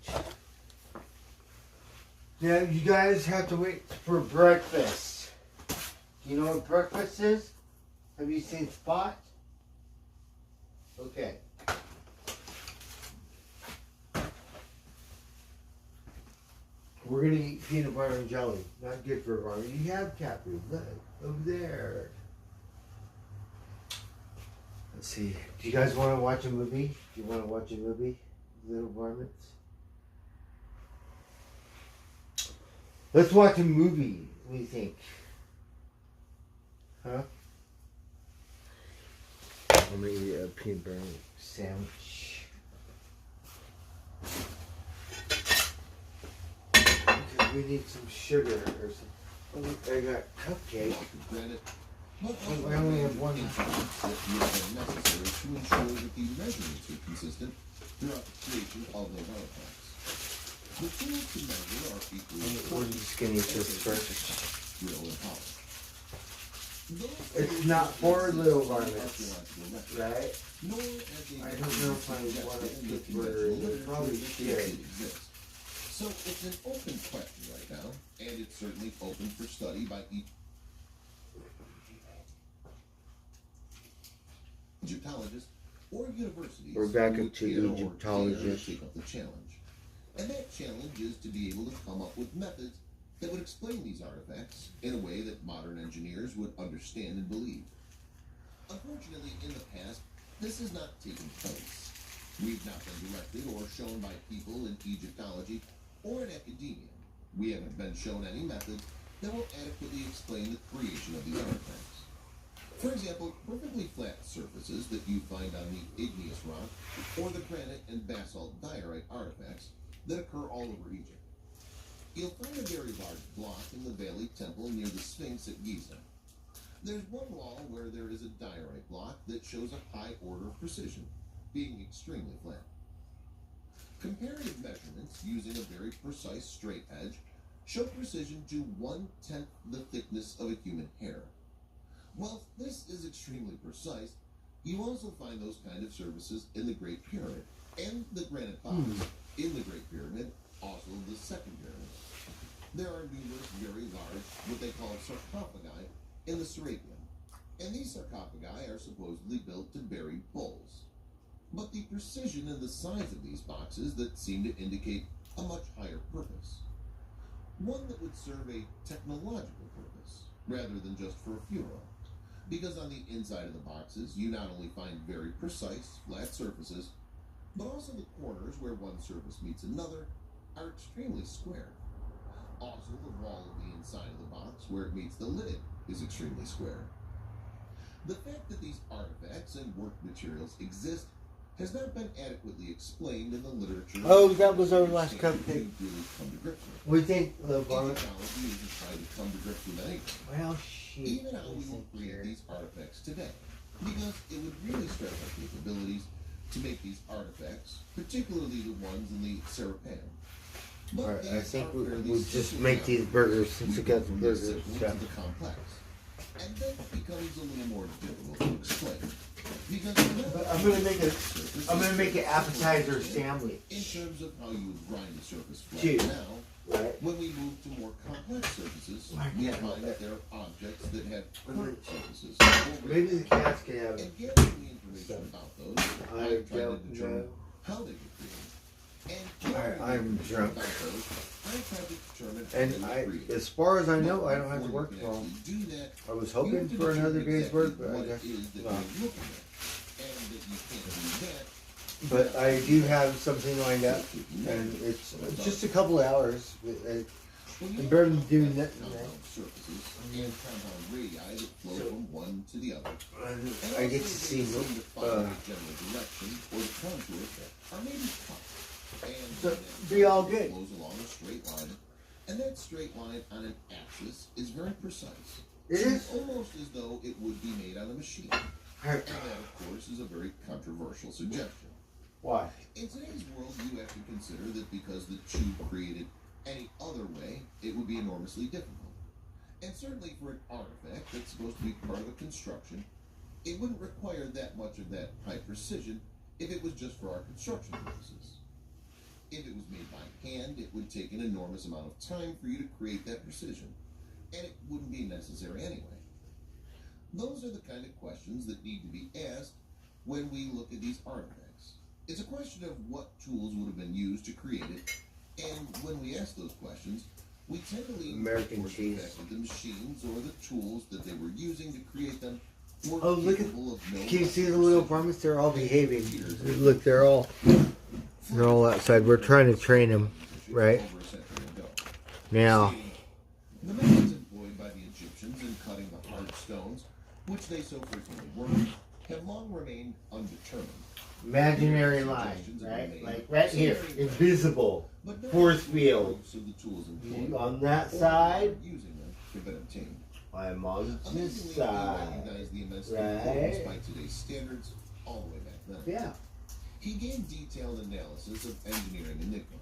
S3: Now, you guys have to wait for breakfast. You know what breakfast is? Have you seen Spot? Okay. We're going to eat peanut butter and jelly. Not good for a varmint. You have cat food. Look, over there. Let's see. Do you guys want to watch a movie? Do you want to watch a movie? Little varmints. Let's watch a movie. What do you think? Huh? I'm gonna eat a peanut butter sandwich. Okay, we need some sugar or some. Oh, look, I got cupcake. Oh, I only have one.
S5: That you are necessary to ensure that the measurements are consistent throughout the creation of those artifacts. The tools to measure are equally
S3: We're just gonna eat this first.
S5: drill and polish.
S3: It's not for little varmints, right?
S5: Nor as a
S3: I don't know if I want to put burger in it. Probably should.
S5: So it's an open question right now, and it's certainly open for study by Egyptologists or universities.
S3: We're back
S5: who
S3: up to
S5: care or
S3: Egyptologists.
S5: dare take up the challenge. And that challenge is to be able to come up with methods that would explain these artifacts in a way that modern engineers would understand and believe. Unfortunately, in the past, this has not taken place. We've not been directed or shown by people in Egyptology or in academia. We haven't been shown any methods that will adequately explain the creation of the artifacts. For example, perfectly flat surfaces that you find on the igneous rock or the granite and basalt diorite artifacts that occur all over Egypt. You'll find a very large block in the Valley Temple near the Sphinx at Giza. There's one wall where there is a diorite block that shows a high order of precision, being extremely flat. Comparative measurements using a very precise straight edge show precision to 1/10 the thickness of a human hair. While this is extremely precise, you also find those kind of surfaces in the Great Pyramid and the granite bottoms in the Great Pyramid, also the Second Pyramid. There are numerous very large, what they call sarcophagi, in the Serapeum, and these sarcophagi are supposedly built to bury bulls. But the precision and the size of these boxes that seem to indicate a much higher purpose. One that would serve a technological purpose. rather than just for a funeral. Because on the inside of the boxes, you not only find very precise, flat surfaces, but also the corners where one surface meets another are extremely square. Also, the wall of the inside of the box where it meets the lid is extremely square. The fact that these artifacts and work materials exist has not been adequately explained in the literature.
S3: Oh, that was our last cupcake.
S5: Really come to grips with.
S3: We think the
S5: Technology isn't trying to come to grips with anything.
S3: Well, shit.
S5: Even how we will create these artifacts today, because it would really stretch our capabilities to make these artifacts, particularly the ones in the Serapeum.
S3: Alright, I think we'll just make these burgers since we got the burgers.
S5: To the complex. And that becomes a little more difficult to explain. Because
S3: But I'm gonna make an appetizer sandwich.
S5: in terms of how you would grind the surface flat
S3: Cheese.
S5: now,
S3: Right.
S5: when we move to more complex surfaces, we find that there are objects that have curved surfaces.
S3: Maybe the cats can have
S5: And getting the information about those,
S3: I
S5: I've tried to
S3: don't
S5: determine
S3: know.
S5: how they were created.
S3: I'm drunk.
S5: About those, I've tried to determine how
S3: And
S5: they were
S3: I,
S5: created.
S3: as far as I know,
S5: But
S3: I don't have to
S5: before
S3: work
S5: you can
S3: tomorrow.
S5: actually do that,
S3: I was
S5: you
S3: hoping
S5: have to
S3: for another
S5: determine
S3: day's work,
S5: exactly
S3: but I
S5: what
S3: guess
S5: it is that
S3: not.
S5: you're looking at. And that you can't do that.
S3: But I do have something lined up, and it's just a couple of hours. I'm barely doing that.
S5: Compound surfaces and compound radii that flow from one to the other.
S3: I get to see
S5: the general direction or the contour are maybe cut. And
S3: So, be all good.
S5: flows along a straight line. And that straight line on an axis is very precise.
S3: It is?
S5: Almost as though it would be made on a machine. And that, of course, is a very controversial suggestion.
S3: Why?
S5: In today's world, you have to consider that because the tube created any other way, it would be enormously difficult. And certainly for an artifact that's supposed to be part of a construction, it wouldn't require that much of that high precision if it was just for our construction purposes. If it was made by hand, it would take an enormous amount of time for you to create that precision, and it wouldn't be necessary anyway. Those are the kind of questions that need to be asked when we look at these artifacts. It's a question of what tools would have been used to create it, and when we ask those questions, we tend to lean
S3: American
S5: towards
S3: cheese.
S5: the fact that the machines or the tools that they were using to create them were
S3: Oh, look at!
S5: capable of no
S3: Can you see the little varmints? They're all behaving. Look, they're all outside. We're trying to train them, right? Now,
S5: The methods employed by the Egyptians in cutting the hard stones, which they so frequently worked, have long remained undetermined.
S3: imaginary line, right? Like right here, invisible force field.
S5: Most of the tools employed
S3: On that side,
S5: using them have been obtained.
S3: I'm on this
S5: Amazingly, we
S3: side.
S5: recognize the immense importance
S3: Right?
S5: by today's standards all the way back then.
S3: Yeah.
S5: He gave detailed analysis of engineering enigma.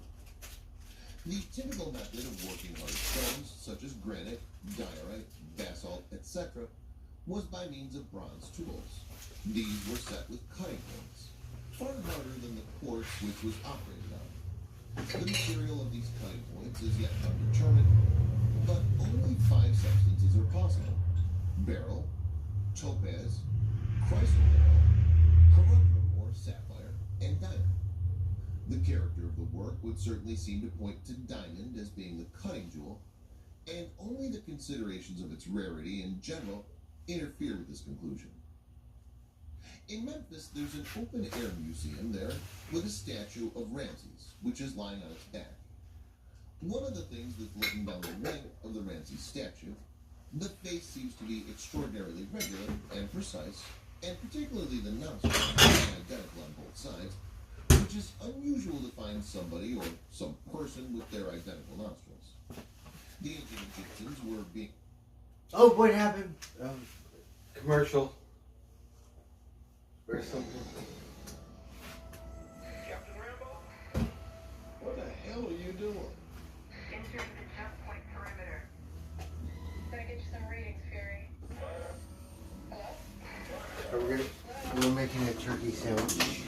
S5: The typical method of working hard stones, such as granite, diorite, basalt, etc., was by means of bronze tools. These were set with cutting points, far harder than the quartz which was operated on. The material of these cutting points is yet undetermined, but only 5 substances are possible: beryl, topaz, chrysoberyl, corundum or sapphire, and diamond. The character of the work would certainly seem to point to diamond as being the cutting jewel, and only the considerations of its rarity in general interfere with this conclusion. In Memphis, there's an open-air museum there with a statue of Ramses, which is lying on its back. One of the things that's looking down the length of the Ramses statue, the face seems to be extraordinarily regular and precise, and particularly the nostrils are identical on both sides, which is unusual to find somebody or some person with their identical nostrils. The ancient Egyptians were being...
S3: Oh, what happened? Commercial. Or something.
S18: Captain Rambo? What the hell are you doing?
S21: Entering the checkpoint perimeter. Gotta get you some readings, Fury. Hello?
S3: We're making a turkey sandwich.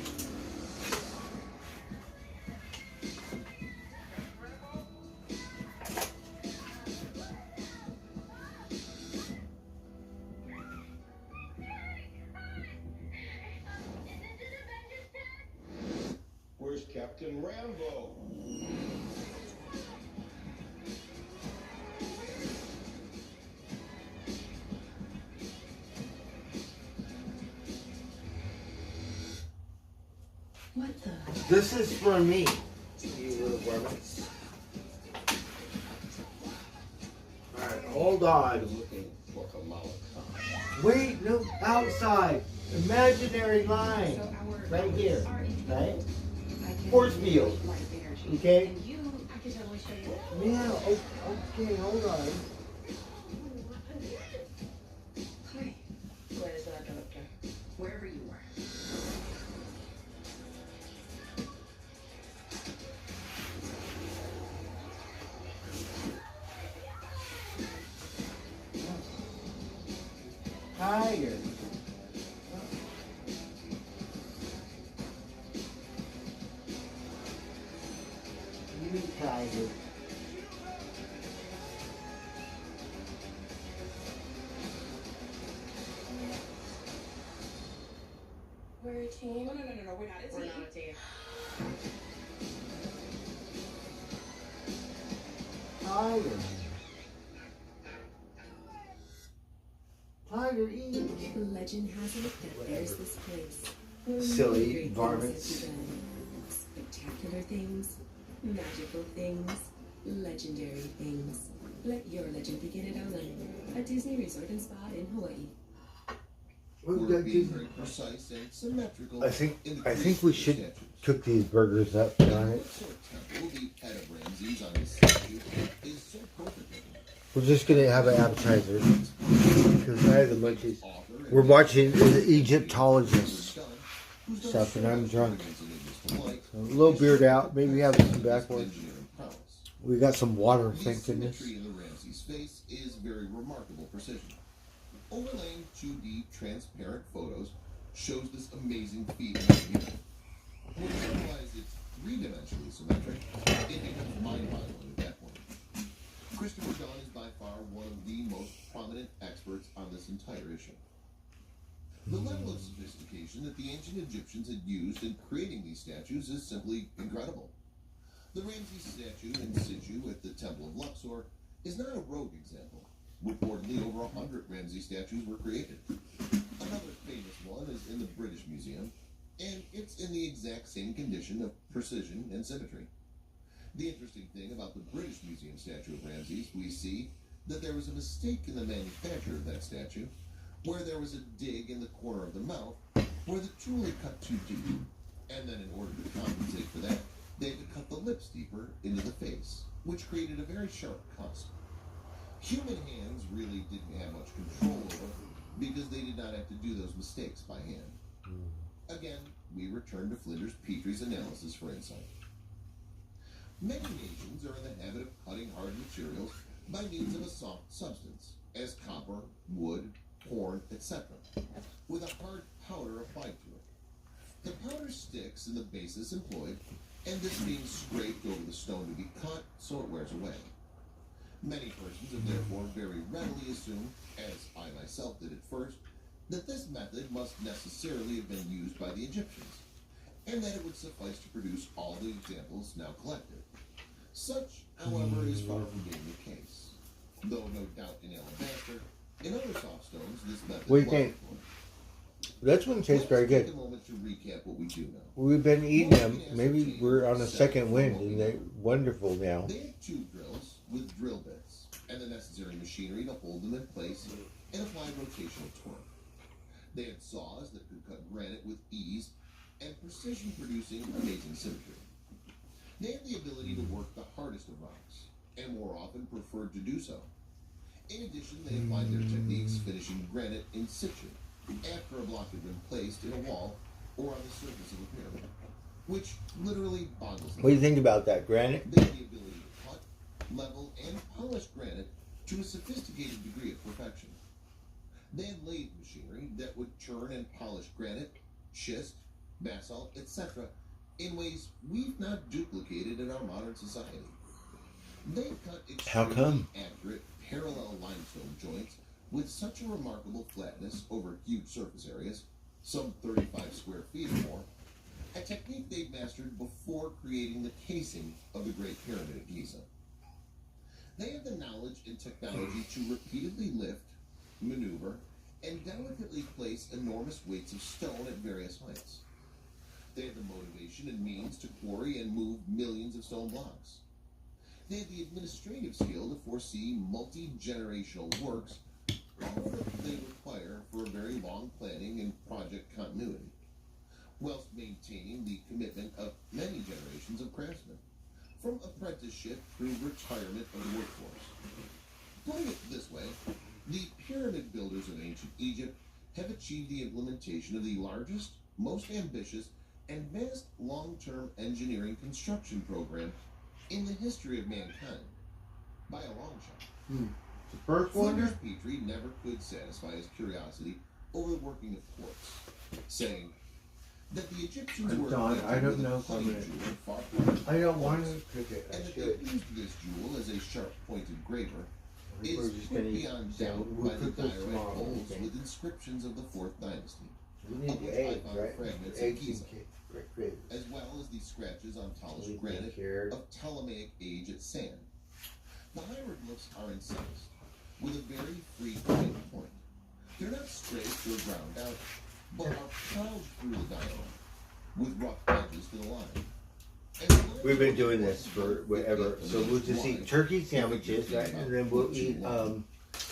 S18: Where's Captain Rambo?
S3: This is for me, you little varmints. Alright, hold on. Wait, no, outside. Imaginary line. Right here. Right? Force field. Okay? Yeah, okay, hold on.
S20: Hi. Where is that doctor? Wherever you were.
S3: Tiger. You tiger.
S9: We're a team. No, we're not. We're not a team.
S20: We're not a team.
S3: Tiger. Tiger eat.
S11: Legend has it that there's this place. where
S3: Silly
S11: great things
S3: varmints.
S11: have begun. Spectacular things, magical things, legendary things. Let your legend begin at Aulani, a Disney resort and spa in Hawaii.
S5: We're being very precise and symmetrical.
S3: I think we should cook these burgers up, darn it.
S5: The head of Ramses on his statue is so perfect.
S3: We're just gonna have an appetizer because I have the munchies. We're watching the Egyptologist stuff, and I'm drunk. So a little beard out, maybe have some backwards. We got some water, thank goodness.
S5: The symmetry in the Ramses face is very remarkable precision. Overlaying 2D transparent photos shows this amazing feat of engineering. When you realize it's three-dimensionally symmetric, it becomes mind-boggling at that point. Christopher Dunn is by far one of the most prominent experts on this entire issue. The level of sophistication that the ancient Egyptians had used in creating these statues is simply incredible. The Ramses statue in situ at the Temple of Luxor is not a rogue example. Reportedly, over 100 Ramses statues were created. Another famous one is in the British Museum, and it's in the exact same condition of precision and symmetry. The interesting thing about the British Museum statue of Ramses, we see that there was a mistake in the manufacture of that statue, where there was a dig in the corner of the mouth where the tool had cut too deep, and then in order to compensate for that, they had to cut the lips deeper into the face, which created a very sharp cusp. Human hands really didn't have much control over because they did not have to do those mistakes by hand. Again, we return to Flinders Petrie's analysis for insight. Many nations are in the habit of cutting hard materials by means of a soft substance, as copper, wood, horn, etc., with a hard powder applied to it. The powder sticks in the basis employed, and this being scraped over the stone to be cut so it wears away. Many persons have therefore very readily assumed, as I myself did at first, that this method must necessarily have been used by the Egyptians, and that it would suffice to produce all the examples now collected. Such, however, is far from being the case. Though no doubt in alabaster, in other soft stones, this method
S3: What do you
S5: was
S3: think?
S5: employed.
S3: This one tastes very
S5: Take
S3: good.
S5: a moment to recap what we do know.
S3: We've been eating them. Maybe we're on a second wind, and they're wonderful now.
S5: They had tube drills with drill bits and the necessary machinery to hold them in place and apply rotational torque. They had saws that could cut granite with ease and precision, producing amazing symmetry. They had the ability to work the hardest of rocks, and more often preferred to do so. In addition, they applied their techniques finishing granite in situ, after a block had been placed in a wall or on the surface of a pyramid, which literally boggles the
S3: What do you think about that, granite?
S5: They had the ability to cut, level, and polish granite to a sophisticated degree of perfection. They had lathe machinery that would churn and polish granite, schist, basalt, etc. in ways we've not duplicated in our modern society. They cut
S3: How come?
S5: accurate parallel limestone joints with such a remarkable flatness over huge surface areas, some 35 square feet or more, a technique they'd mastered before creating the casing of the Great Pyramid at Giza. They had the knowledge and technology to repeatedly lift, maneuver, and delicately place enormous weights of stone at various heights. They had the motivation and means to quarry and move millions of stone blocks. They had the administrative skill to foresee multi-generational works, all that they require for a very long planning and project continuity, whilst maintaining the commitment of many generations of craftsmen, from apprenticeship through retirement of the workforce. Putting it this way, the pyramid builders of ancient Egypt have achieved the implementation of the largest, most ambitious, and vast long-term engineering construction program in the history of mankind, by a long shot.
S3: The first one?
S5: Flinders Petrie never could satisfy his curiosity over the working of quartz, saying that the Egyptians were
S3: Don, I don't know if I'm I don't want to cook it. I
S5: and that
S3: should.
S5: they used this jewel as a sharp-pointed graver
S3: I think
S5: is
S3: we're just
S5: put
S3: gonna eat
S5: beyond
S3: them.
S5: doubt
S3: We'll
S5: by the
S3: cook this
S5: diorite
S3: tomorrow,
S5: bowls
S3: okay.
S5: with inscriptions of the 4th Dynasty,
S3: We need
S5: of
S3: the
S5: which
S3: eggs,
S5: I found
S3: right?
S5: fragments of
S3: Eggs
S5: Giza,
S3: and cake.
S5: as well as the scratches on polished
S3: We
S5: granite
S3: here.
S5: of Ptolemaic age at sand. The hieroglyphs are incised, with a very free fine point. They're not straight or ground out, but are plowed through the diorite, with rough edges to the line.
S3: We've been doing this for whatever, so we'll just eat turkey sandwiches, right? And then we'll eat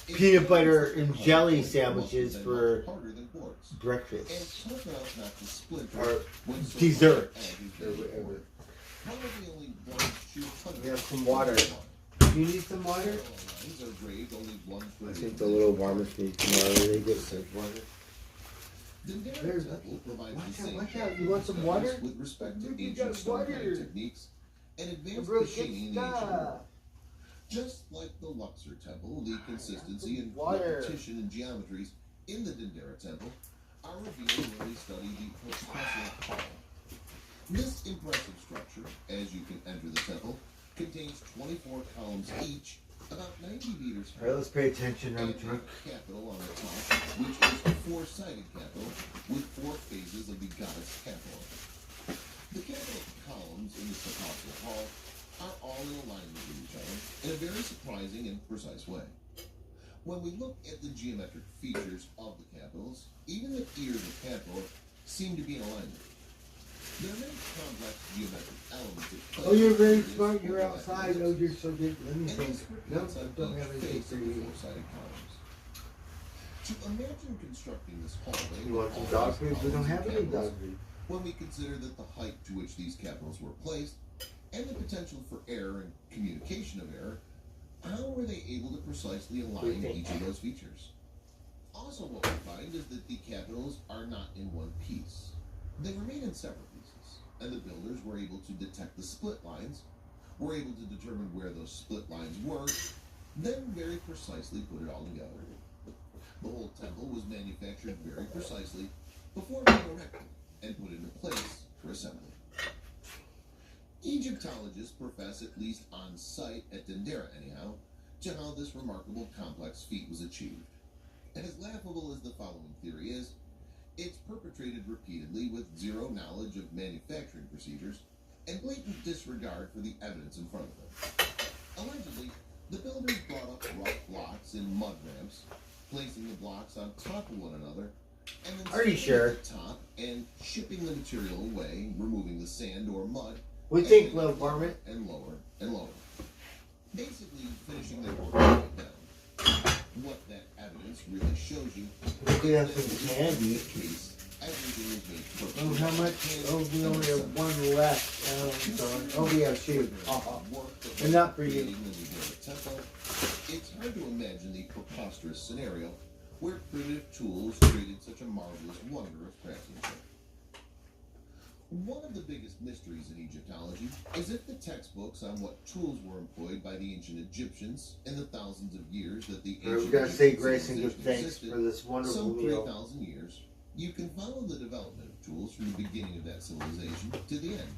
S3: peanut butter and jelly sandwiches for breakfast or dessert or whatever. We have some water. Do you need some water? I think the little varmints need some water. They get some water. There's watch out. You want some water?
S5: With respect to
S3: You
S5: ancient
S3: got
S5: stone
S3: water.
S5: cutting techniques and advanced
S3: Bro,
S5: machining in the ancient
S3: stop.
S5: world. Just like the Luxor Temple, the consistency and
S3: water.
S5: repetition in geometries in the Dendera Temple are revealed when we study the Hexagonal Hall. This impressive structure, as you can enter the temple, contains 24 columns each, about 90 meters high.
S3: Alright, let's pay attention. I'm
S5: And
S3: drunk.
S5: a capital on the top, which is a four-sided capital with 4 phases of the goddess capital. The capital columns in this apostle hall are all in alignment with each other in a very surprising and precise way. When we look at the geometric features of the capitals, even the ears of the capital seem to be in alignment. There are many complex geometric elements at play.
S3: Oh, you're very
S5: in this
S3: smart. You're
S5: four-sided
S3: outside. Oh, you're so good. Let me
S5: and
S3: think.
S5: these
S3: No,
S5: repeats
S3: I
S5: on
S3: don't
S5: each
S3: have anything
S5: face
S3: for
S5: of the
S3: you.
S5: four-sided columns. To imagine constructing this hallway
S3: You want some
S5: with
S3: dog
S5: all
S3: food?
S5: these
S3: We don't
S5: columns
S3: have
S5: and
S3: any
S5: capitals,
S3: dog food.
S5: when we consider that the height to which these capitals were placed and the potential for error and communication of error, how were they able to precisely align each of those features? Also, what we find is that the capitals are not in one piece. They remain in separate pieces, and the builders were able to detect the split lines, were able to determine where those split lines were, then very precisely put it all together. The whole temple was manufactured very precisely before being erected and put into place for assembly. Egyptologists profess, at least on site at Dendera anyhow, to how this remarkable complex feat was achieved. And as laughable as the following theory is, it's perpetrated repeatedly with zero knowledge of manufacturing procedures and blatant disregard for the evidence in front of them. Allegedly, the builders brought up rough blocks and mud ramps, placing the blocks on top of one another, and then
S3: Are you
S5: standing
S3: sure?
S5: at the top and shipping the material away, removing the sand or mud.
S3: We
S5: and
S3: think,
S5: then
S3: little
S5: lower
S3: varmint.
S5: and lower and lower. Basically finishing their work all the way down. What that evidence really shows you
S3: We could have some candy.
S5: case everything is made
S3: Oh,
S5: perfectly
S3: how much? Oh, we only have one left. Oh, we have 2. And not for you.
S5: It's hard to imagine the preposterous scenario where primitive tools created such a marvelous wonder of craftsmanship. One of the biggest mysteries in Egyptology is if the textbooks on what tools were employed by the ancient Egyptians in the thousands of years that the
S3: We're
S5: ancient
S3: gonna say
S5: Egyptian
S3: grace and give
S5: civilization
S3: thanks
S5: existed,
S3: for this wonderful
S5: some
S3: meal.
S5: 3,000 years, you can follow the development of tools from the beginning of that civilization to the end.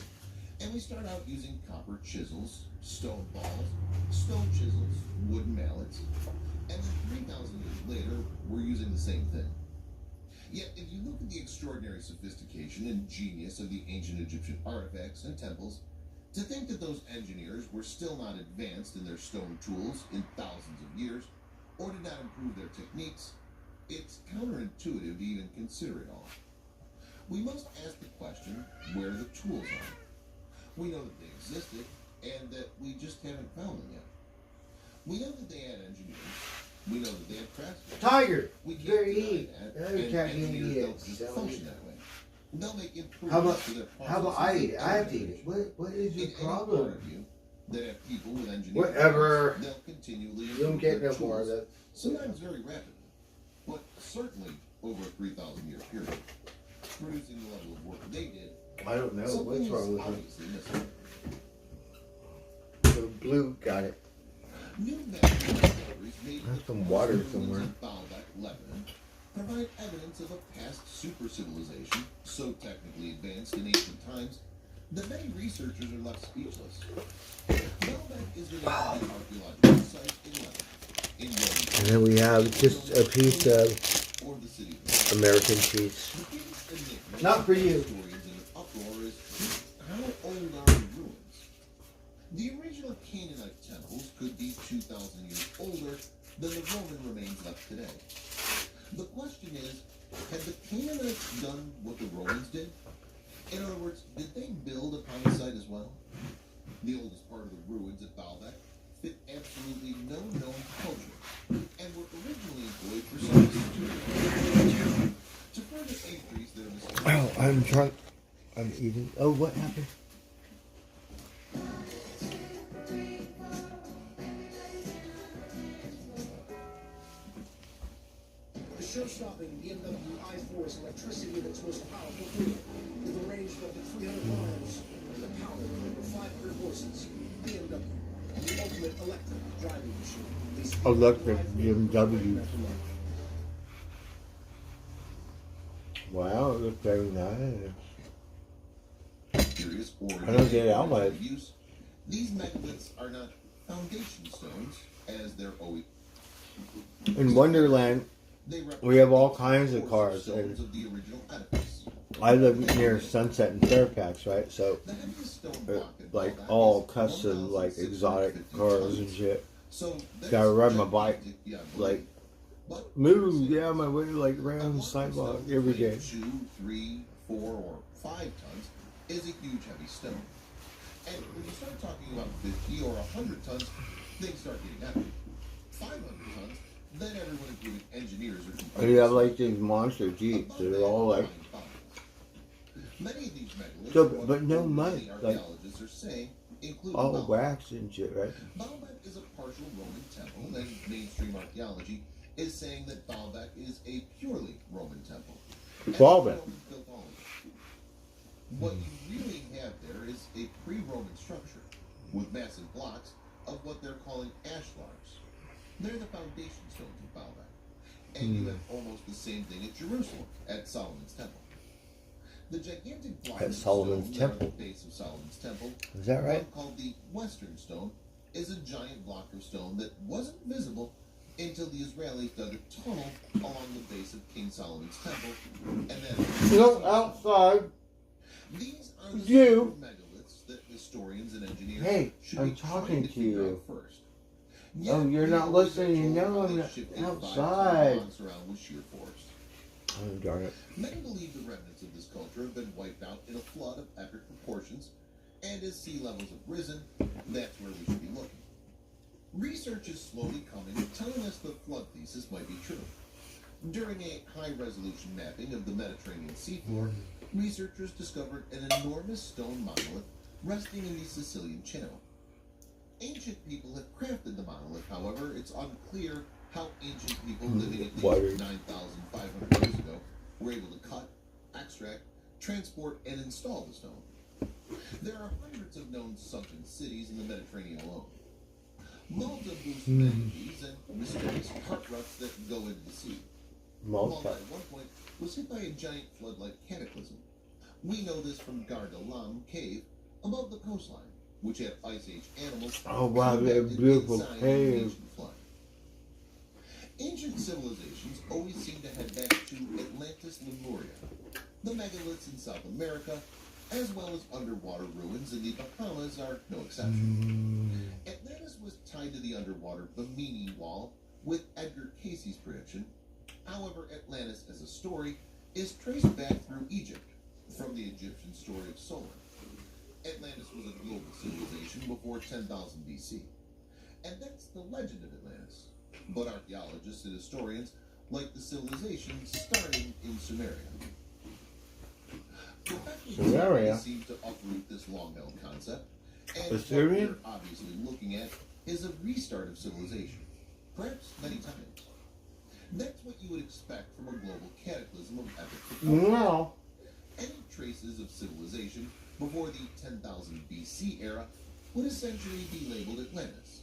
S5: And we start out using copper chisels, stone balls, stone chisels, wooden mallets, and then 3,000 years later, we're using the same thing. Yet, if you look at the extraordinary sophistication and genius of the ancient Egyptian artifacts and temples, to think that those engineers were still not advanced in their stone tools in thousands of years, or did not improve their techniques, it's counterintuitive to even consider it all. We must ask the question where the tools are. We know that they existed and that we just haven't found them yet. We know that they had engineers. We know that they had craftsmen.
S3: Tiger!
S5: We can't
S3: Very
S5: deny
S3: neat.
S5: that,
S3: Another
S5: and
S3: cat
S5: engineers
S3: eat
S5: don't
S3: it.
S5: just function that way. They'll make
S3: How about
S5: improvements to their processes.
S3: how about I eat it? I have to eat
S5: and
S3: it. What is your
S5: in any part
S3: problem?
S5: of you that have people with engineering
S3: Whatever.
S5: skills, they'll continually
S3: You don't
S5: improve
S3: get
S5: their
S3: no more of
S5: tools,
S3: it.
S5: sometimes very rapidly, but certainly over a 3,000-year period, producing the level of work they did.
S3: I don't know.
S5: Something
S3: What's wrong
S5: is
S3: with it?
S5: obviously missing.
S3: The blue got it.
S5: New medical discoveries made
S3: There's some water
S5: ruins
S3: somewhere.
S5: in Baalbek, Lebanon, provide evidence of a past super civilization so technically advanced in ancient times that many researchers are left speechless. Baalbek is the name of the archaeological site in Lebanon, in Roman
S3: And then we have just a piece of
S5: or the city of
S3: American cheese.
S5: The biggest enigma
S3: Not for you.
S5: historians in an uproar is how old are the ruins? The original Canaanite temples could be 2,000 years older than the Roman remains left today. The question is, had the Canaanites done what the Romans did? In other words, did they build upon the site as well? The oldest part of the ruins at Baalbek fit absolutely no known culture and were originally employed for some to further increase their mysterious.
S3: Oh, I'm drunk. I'm eating. Oh, what happened?
S12: The show-stopping BMW i4 is electricity in its most powerful form, with a range of up to 300 miles and the power of over 500 horses. BMW, the ultimate electric driving machine.
S3: Electric BMW. Wow, it looks very nice.
S5: Curious
S3: I don't get it out much.
S5: use. These megaliths are not foundation stones, as they're always.
S3: In Wonderland, we have all kinds of cars,
S5: stones
S3: and
S5: of the original edifice.
S3: I live near Sunset and Fairfax, right? So, like all custom, like exotic cars and shit.
S5: So
S3: Gotta ride my bike, like move, yeah, my way, like around the sidewalk every day.
S5: 2, 3, 4, or 5 tons is a huge heavy stone. And when you start talking about 50 or 100 tons, things start getting heavy. 500 tons, then everyone, including engineers, are
S3: And you have like these monster jeeps that are all like,
S5: many of these megaliths,
S3: so,
S5: are what
S3: but no
S5: many
S3: mud, like
S5: archaeologists are saying, including
S3: all
S5: Baalbek.
S3: wax and shit, right?
S5: Baalbek is a partial Roman temple, and mainstream archaeology is saying that Baalbek is a purely Roman temple. And
S3: Baalbek.
S5: the Romans built all of it. What you really have there is a pre-Roman structure with massive blocks of what they're calling ashlars. They're the foundation stones of Baalbek. And you have almost the same thing at Jerusalem, at Solomon's Temple. The gigantic block
S3: At
S5: of
S3: Solomon's
S5: stone at
S3: Temple.
S5: the base of Solomon's Temple,
S3: Is that right?
S5: one called the Western Stone, is a giant block of stone that wasn't visible until the Israelis dug a tunnel along the base of King Solomon's Temple, and then
S3: Look outside.
S5: These are the
S3: You.
S5: megaliths that historians and engineers
S3: Hey,
S5: should
S3: I'm
S5: be trying
S3: talking to
S5: figure
S3: you.
S5: out first.
S3: Oh, you're not listening. You know I'm not outside.
S5: Around with sheer force.
S3: Oh, darn it.
S5: Many believe the remnants of this culture have been wiped out in a flood of epic proportions, and as sea levels have risen, that's where we should be looking. Research is slowly coming, telling us the flood thesis might be true. During a high-resolution mapping of the Mediterranean seafloor, researchers discovered an enormous stone monolith resting in the Sicilian Channel. Ancient people have crafted the monolith, however, it's unclear how ancient people living at least 9,500 years ago were able to cut, extract, transport, and install the stone. There are hundreds of known sunken cities in the Mediterranean alone. Malta boasts manatees and mysterious heart ruts that go into the sea. Malta at one point was hit by a giant flood-like cataclysm. We know this from Gardalam Cave above the coastline, which had Ice Age animals.
S3: Oh wow, that beautiful cave.
S5: Ancient civilizations always seem to head back to Atlantis Lemuria, the megaliths in South America, as well as underwater ruins in the Bahamas are no exception. Atlantis was tied to the underwater Bimini Wall with Edgar Casey's prediction. However, Atlantis as a story is traced back through Egypt, From the Egyptian story of Solon, Atlantis was a global civilization before 10,000 BC. And that's the legend of Atlantis. But archaeologists and historians like the civilization starting in Sumeria.
S3: Sumeria
S5: seems to uproot this long-held concept, and
S3: The
S5: what
S3: Syrian?
S5: we're obviously looking at is a restart of civilization, perhaps many times. That's what you would expect from a global cataclysm of epic proportions.
S3: No.
S5: Any traces of civilization before the 10,000 BC era would essentially be labeled Atlantis.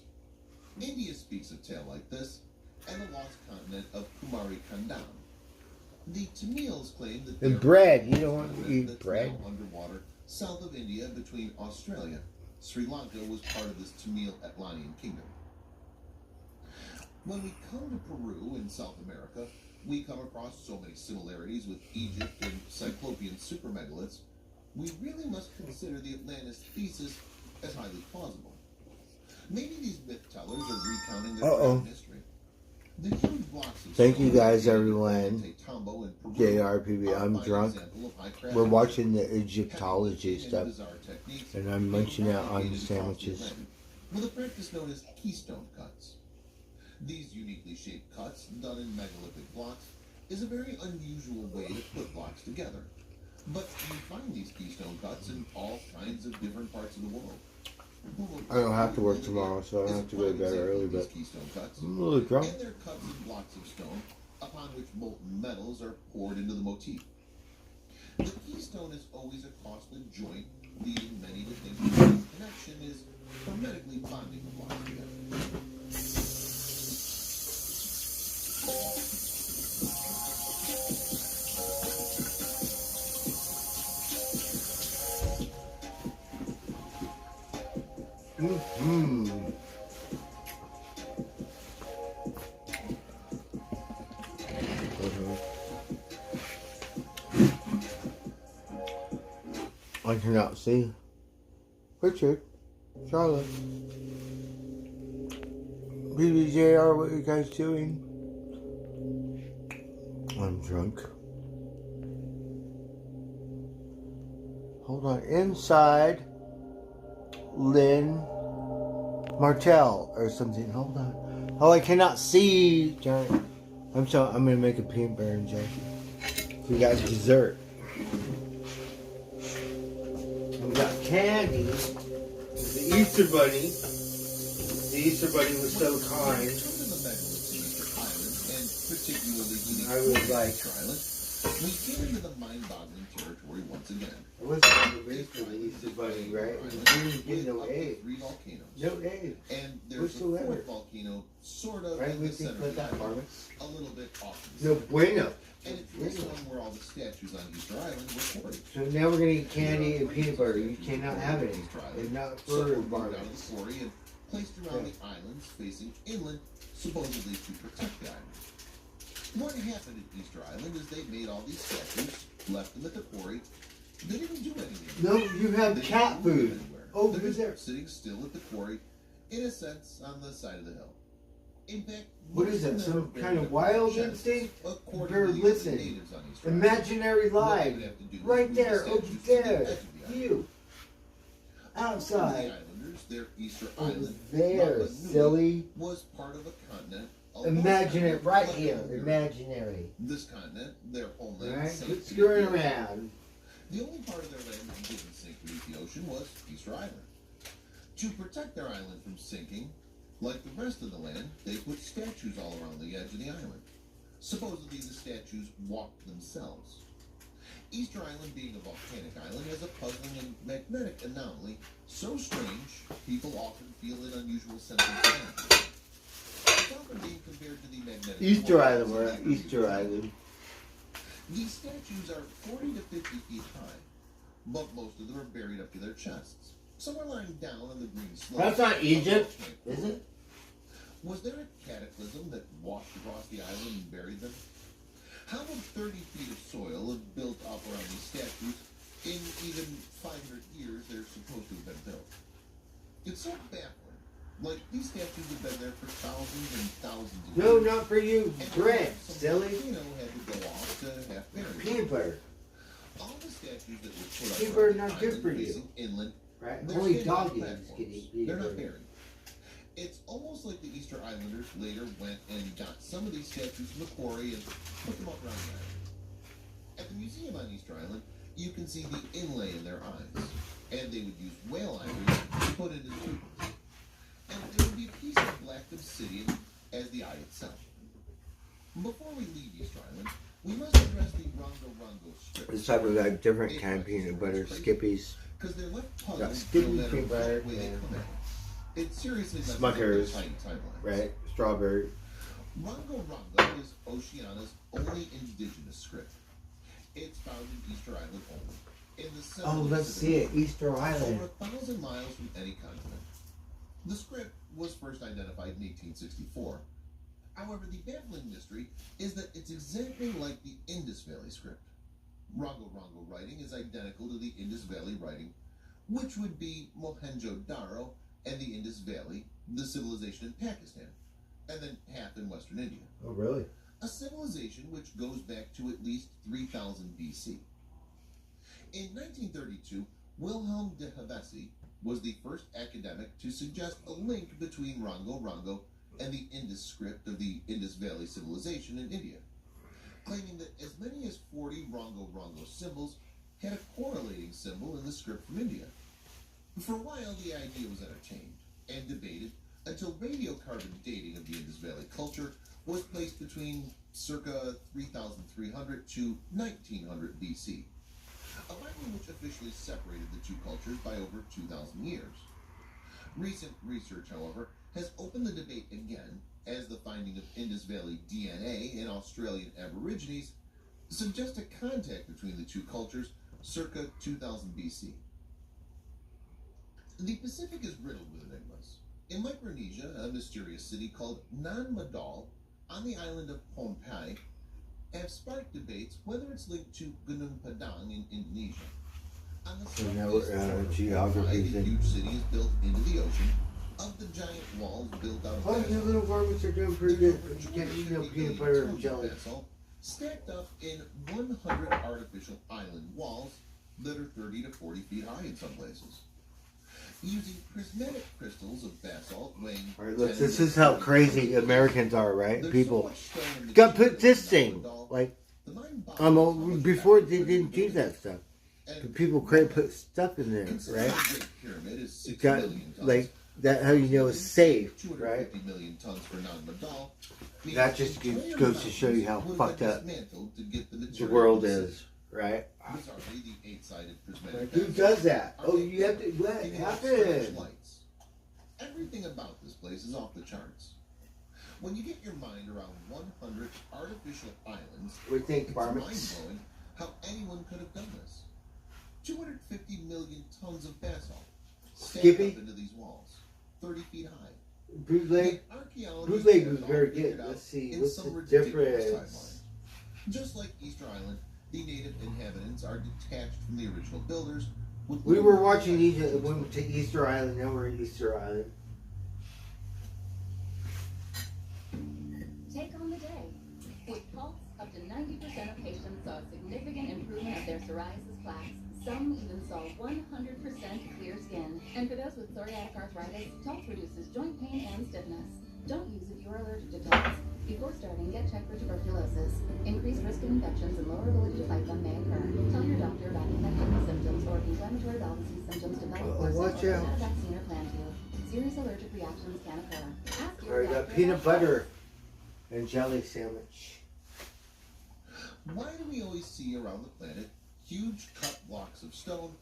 S5: India speaks a tale like this, and the lost continent of Kumari Kandam. The Tamils claim that
S3: And
S5: they're
S3: bread.
S5: a
S3: You don't want to
S5: continent
S3: eat
S5: that's
S3: bread.
S5: now underwater south of India between Australia. Sri Lanka was part of this Tamil Atlantean kingdom. When we come to Peru in South America, we come across so many similarities with Egypt and Cyclopean supermegaliths, we really must consider the Atlantis thesis as highly plausible. Maybe these myth tellers are recounting their own history. The huge blocks of
S3: Thank you
S5: stone
S3: guys,
S5: located in
S3: everyone.
S5: Tambo in Peru
S3: JRPB,
S5: are
S3: I'm
S5: a fine
S3: drunk.
S5: example of high craftsmanship,
S3: We're watching the Egyptology
S5: and
S3: stuff.
S5: bizarre techniques
S3: And I'm munching out on
S5: replicated across the
S3: sandwiches.
S5: Atlantic with a practice known as keystone cuts. These uniquely shaped cuts, done in megalithic blocks, is a very unusual way to put blocks together. But you find these keystone cuts in all kinds of different parts of the world.
S3: I don't have to work tomorrow, so I don't have to go to bed early, but I'm a little drunk.
S5: And they're cuts in blocks of stone upon which molten metals are poured into the motif. The keystone is always a costly joint, leading many to think that the connection is hermetically bonding the blocks together.
S3: Mm-hmm. I cannot see. Richard, Charlotte, BBJR, what are you guys doing? I'm drunk. Hold on. Inside Lynn Martell or something. Hold on. Oh, I cannot see. Darn. I'm gonna make a peanut butter and jelly. We got dessert. We got candy. The Easter Bunny. The Easter Bunny was so kind. I was like,
S5: we get into the mind-boggling territory once again.
S3: I wasn't on the race for the Easter Bunny, right? We didn't get no aid.
S5: Three volcanoes.
S3: No aid.
S5: And there's a fourth volcano, sort of
S3: right,
S5: in
S3: we
S5: the center
S3: think
S5: of the
S3: that
S5: island,
S3: farmer.
S5: a little bit off.
S3: No bueno.
S5: And it's this one where all the statues on Easter Island were quarried.
S3: So now we're gonna eat candy and peanut butter. You cannot have any. It's not
S5: So
S3: for
S5: were moved
S3: barley.
S5: out of the quarry and placed around the islands facing inland, supposedly to protect the island. What happened at Easter Island is they made all these statues, left them at the quarry. They didn't do anything.
S3: No, you have
S5: They
S3: cat
S5: didn't move
S3: food.
S5: anywhere.
S3: Oh,
S5: They're
S3: who's there?
S5: just sitting still at the quarry, in a sense, on the side of the hill. In fact,
S3: What is that?
S5: most of them
S3: Some
S5: are
S3: kind of
S5: buried
S3: wild
S5: in
S3: instinct?
S5: according
S3: Bear,
S5: to the
S3: listen.
S5: natives on Easter Island.
S3: Imaginary
S5: What they
S3: live.
S5: would have to do is
S3: Right
S5: move the
S3: there.
S5: statues
S3: Over
S5: to the
S3: there.
S5: edge of the island.
S3: You.
S5: The
S3: Outside.
S5: islanders, their Easter
S3: Over
S5: Island,
S3: there,
S5: Napa Nui,
S3: silly.
S5: was part of a continent. a
S3: Imagine
S5: lost
S3: it right
S5: continent
S3: here.
S5: called Europe.
S3: Imaginary.
S5: This continent, their homeland,
S3: Alright?
S5: sank
S3: Quit
S5: beneath
S3: screwing
S5: the ocean.
S3: around.
S5: The only part of their land that didn't sink beneath the ocean was Easter Island. To protect their island from sinking, like the rest of the land, they put statues all around the edge of the island. Supposedly the statues walked themselves. Easter Island, being a volcanic island, has a puzzling and magnetic anomaly so strange, people often feel an unusual sense of sanity. It's often being compared to the magnetic
S3: Easter
S5: force
S3: Island.
S5: of
S3: We're
S5: the
S3: at
S5: previous
S3: Easter Island.
S5: These statues are 40 to 50 feet high, but most of them are buried up to their chests. Some are lying down on the green slope.
S3: That's not Egypt, is it?
S5: Was there a cataclysm that washed across the island and buried them? How would 30 feet of soil have built up around these statues in even 500 years they're supposed to have been built? It's so baffling. Like, these statues have been there for thousands and thousands of
S3: No,
S5: years.
S3: not for you.
S5: And
S3: Bread,
S5: some
S3: silly.
S5: volcano had to go off to have buried them.
S3: Peanut butter.
S5: All the statues that were put
S3: Sea
S5: up
S3: bird
S5: on the
S3: not good
S5: island
S3: for you.
S5: facing inland,
S3: Right?
S5: they're
S3: Only
S5: standing on
S3: dog eaters
S5: platforms.
S3: can eat
S5: They're not
S3: bird.
S5: buried. It's almost like the Easter Islanders later went and got some of these statues from the quarry and put them up around the island. At the museum on Easter Island, you can see the inlay in their eyes, and they would use whale ivory to put into the pupils. And there would be a piece of black obsidian as the eye itself. Before we leave Easter Island, we must address the Rongo Rongo strips.
S3: This time we got different kind of peanut butter, Skippies.
S5: Because they're left
S3: Got
S5: puzzled no
S3: Skippy
S5: matter
S3: peanut butter
S5: what way they
S3: and
S5: come at. It seriously messes up
S3: Smuckers,
S5: their tiny timelines.
S3: right? Strawberry.
S5: Rongo Rongo is Oceania's only indigenous script. It's found in Easter Island only. In the
S3: Oh,
S5: central
S3: let's see it.
S5: Pacific,
S3: Easter Island.
S5: over 1,000 miles from any continent. The script was first identified in 1864. However, the baffling mystery is that it's exactly like the Indus Valley script. Rongo Rongo writing is identical to the Indus Valley writing, which would be Mohenjo-Daro and the Indus Valley, the civilization in Pakistan, and then half in Western India.
S3: Oh, really?
S5: A civilization which goes back to at least 3000 BC. In 1932, Wilhelm de Hevesi was the first academic to suggest a link between Rongo Rongo and the Indus script of the Indus Valley civilization in India, claiming that as many as 40 Rongo Rongo symbols had a correlating symbol in the script from India. For a while, the idea was entertained and debated until radiocarbon dating of the Indus Valley culture was placed between circa 3300 to 1900 BC, a line which officially separated the two cultures by over 2,000 years. Recent research, however, has opened the debate again, as the finding of Indus Valley DNA in Australian Aborigines suggests a contact between the two cultures circa 2000 BC. The Pacific is riddled with enigmas. In Micronesia, a mysterious city called Nan Madol on the island of Pohnpei have sparked debates whether it's linked to Gunung Padang in Indonesia. On the
S3: So now
S5: southeast corner of
S3: geography
S5: Pohnpei, the huge city is built into the ocean of the giant walls built out of
S3: Oh, your little varmints are doing pretty good. You can't eat no peanut butter and jelly.
S5: basalt stacked up in 100 artificial island walls that are 30 to 40 feet high in some places. Using prismatic crystals of basalt weighing...
S3: All right, look, this is how crazy Americans are, right? People got put this thing, like, before they didn't do that stuff. But people could put stuff in there, right? Got, like, that how you know it's safe, right?
S5: 250 million tons for non-Madal.
S3: That just goes to show you how fucked up the world is, right?
S5: Bizarrely, the 8-sided prismatic
S3: Like, who does that? Oh, you have to. What happened?
S5: lights. Everything about this place is off the charts. When you get your mind around 100 artificial islands,
S3: We think
S5: it's
S3: varmints.
S5: mind-blowing how anyone could have done this. 250 million tons of basalt stacked
S3: Skippy?
S5: up into these walls, 30 feet high.
S3: Bootleg. Bootleg was very good. Let's see. What's the difference?
S5: Just like Easter Island, the native inhabitants are detached from the original builders.
S3: We were watching Egypt. We went to Easter Island. Now we're in Easter Island.
S4: Take on the day. With Pulse, up to 90% of patients saw a significant improvement of their psoriasis plaques. Some even saw 100% clear skin. And for those with psoriatic arthritis, Pulse reduces joint pain and stiffness. Don't use if you are allergic to Pulse. Before starting, get checked for tuberculosis. Increased risk of infections and lower ability to fight them may occur. Tell your doctor about infectious symptoms or if inflammatory bowel disease symptoms develop or
S3: watch
S4: or
S3: out.
S4: not a vaccine or plan to. Serious allergic reactions can occur. Ask
S3: All
S4: your
S3: right, got
S4: doctor
S3: peanut
S4: about
S3: butter and jelly sandwich.
S5: Why do we always see around the planet huge cut blocks of stone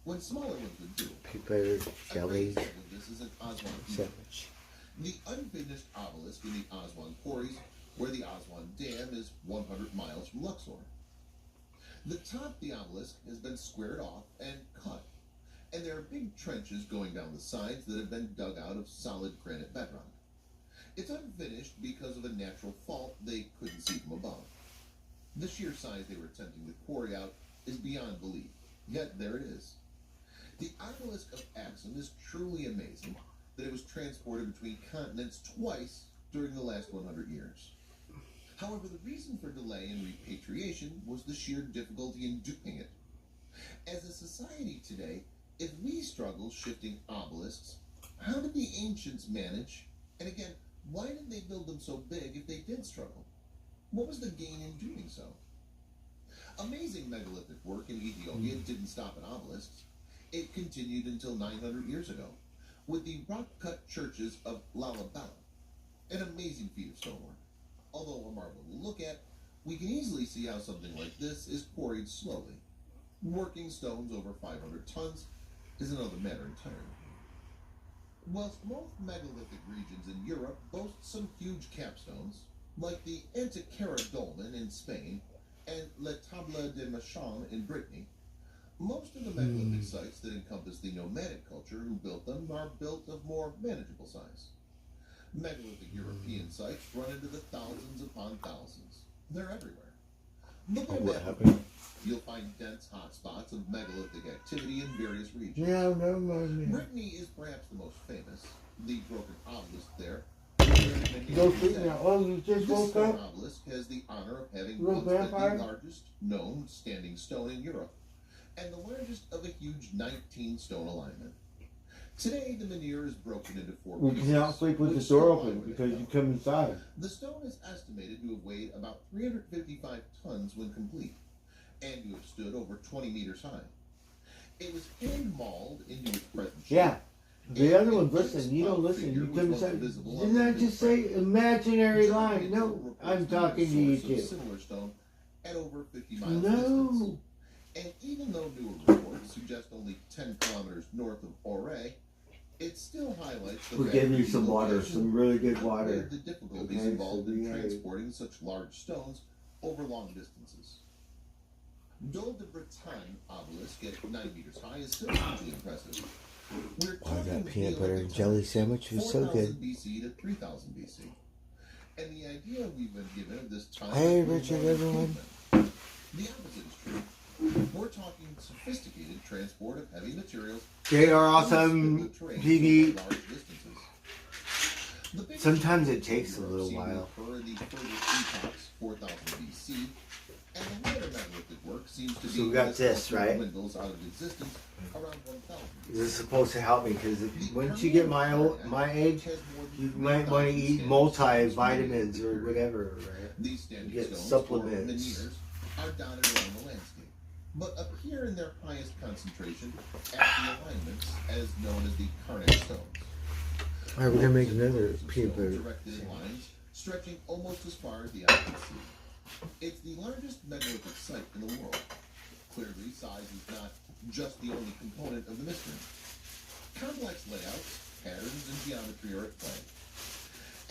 S5: when smaller ones would do?
S3: Peanut butter, jelly
S5: This is an Aswan
S3: sandwich.
S5: The unfinished obelisk in the Aswan quarries, where the Aswan Dam is 100 miles from Luxor. The top of the obelisk has been squared off and cut, and there are big trenches going down the sides that have been dug out of solid granite bedrock. It's unfinished because of a natural fault they couldn't see from above. The sheer size they were attempting to quarry out is beyond belief, yet there it is. The obelisk of Axum is truly amazing that it was transported between continents twice during the last 100 years. However, the reason for delay in repatriation was the sheer difficulty in doing it. As a society today, if we struggle shifting obelisks, how did the ancients manage? And again, why did they build them so big if they did struggle? What was the gain in doing so? Amazing megalithic work in Ethiopia didn't stop at obelisks. It continued until 900 years ago with the rock-cut churches of Lalibela, an amazing feat of stonework. Although a marvel to look at, we can easily see how something like this is quarried slowly. Working stones over 500 tons is another matter entirely. Whilst most megalithic regions in Europe boast some huge capstones, like the Antequera Dolmen in Spain and Le Table de Machan in Brittany, most of the megalithic sites that encompass the nomadic culture who built them are built of more manageable size. Megalithic European sites run into the thousands upon thousands. They're everywhere. Look at
S3: What
S5: that.
S3: happened?
S5: You'll find dense hotspots of megalithic activity in various regions.
S3: Yeah, never mind.
S5: Brittany is perhaps the most famous. The broken obelisk there.
S3: Go sleep now. Oh, you just
S5: This
S3: woke
S5: stone
S3: up?
S5: obelisk has the honor of having
S3: Little
S5: once been
S3: vampire?
S5: the largest known standing stone in Europe, and the largest of a huge 19-stone alignment. Today, the menhir is broken into 4
S3: We
S5: pieces.
S3: cannot sleep with the
S5: which
S3: door
S5: still
S3: open
S5: lie where
S3: because
S5: they
S3: you
S5: fell.
S3: come inside.
S5: The stone is estimated to have weighed about 355 tons when complete, and to have stood over 20 meters high. It was hand-mauled into its present shape.
S3: Yeah. The other one, listen, you don't listen. You come inside. Didn't I just say imaginary line? No, I'm talking to you
S5: Source of
S3: too.
S5: similar stone at over 50 miles
S3: No.
S5: distance. And even though newer reports suggest only 10 kilometers north of Auray, it still highlights the
S3: We're
S5: fact
S3: giving
S5: that
S3: you
S5: the
S3: some water,
S5: location
S3: some really good
S5: outweighed
S3: water.
S5: the difficulties
S3: Okay,
S5: involved
S3: so
S5: in
S3: we are-
S5: transporting such large stones over long distances. Dole de Bretagne obelisk at 9 meters high is still hugely impressive. We're
S3: Oh,
S5: talking
S3: that peanut butter and
S5: Neolithic
S3: jelly
S5: times,
S3: sandwich was so
S5: 4000
S3: good.
S5: BC to 3000 BC. And the idea we've been given of this time
S3: Hey,
S5: is
S3: Richard,
S5: more
S3: everyone.
S5: improvement. The opposite is true. We're talking sophisticated transport of heavy materials.
S3: They are
S5: through
S3: awesome
S5: difficult terrain
S3: TV.
S5: over large distances. The biggest
S3: Sometimes it
S5: changes
S3: takes a
S5: Europe
S3: little
S5: seem to
S3: while.
S5: occur in the furthest epochs, 4000 BC, and the later megalithic work seems to be
S3: So we got
S5: when
S3: this,
S5: culture
S3: right?
S5: dwindles out of existence around 1000.
S3: This is supposed to help me because once you get my age, you might want to eat multivitamins or whatever, right?
S5: These standing
S3: Get
S5: stones
S3: supplements.
S5: or menhirs are dotted around the landscape, but appear in their highest concentration at the alignments as known as the Karnak stones.
S3: All right, we're gonna make another
S5: Rows of
S3: peanut
S5: stones
S3: butter.
S5: directed in lines stretching almost as far as the eye can see. It's the largest megalithic site in the world. Clearly, size is not just the only component of the mystery. Complex layouts, patterns, and geometry are at play.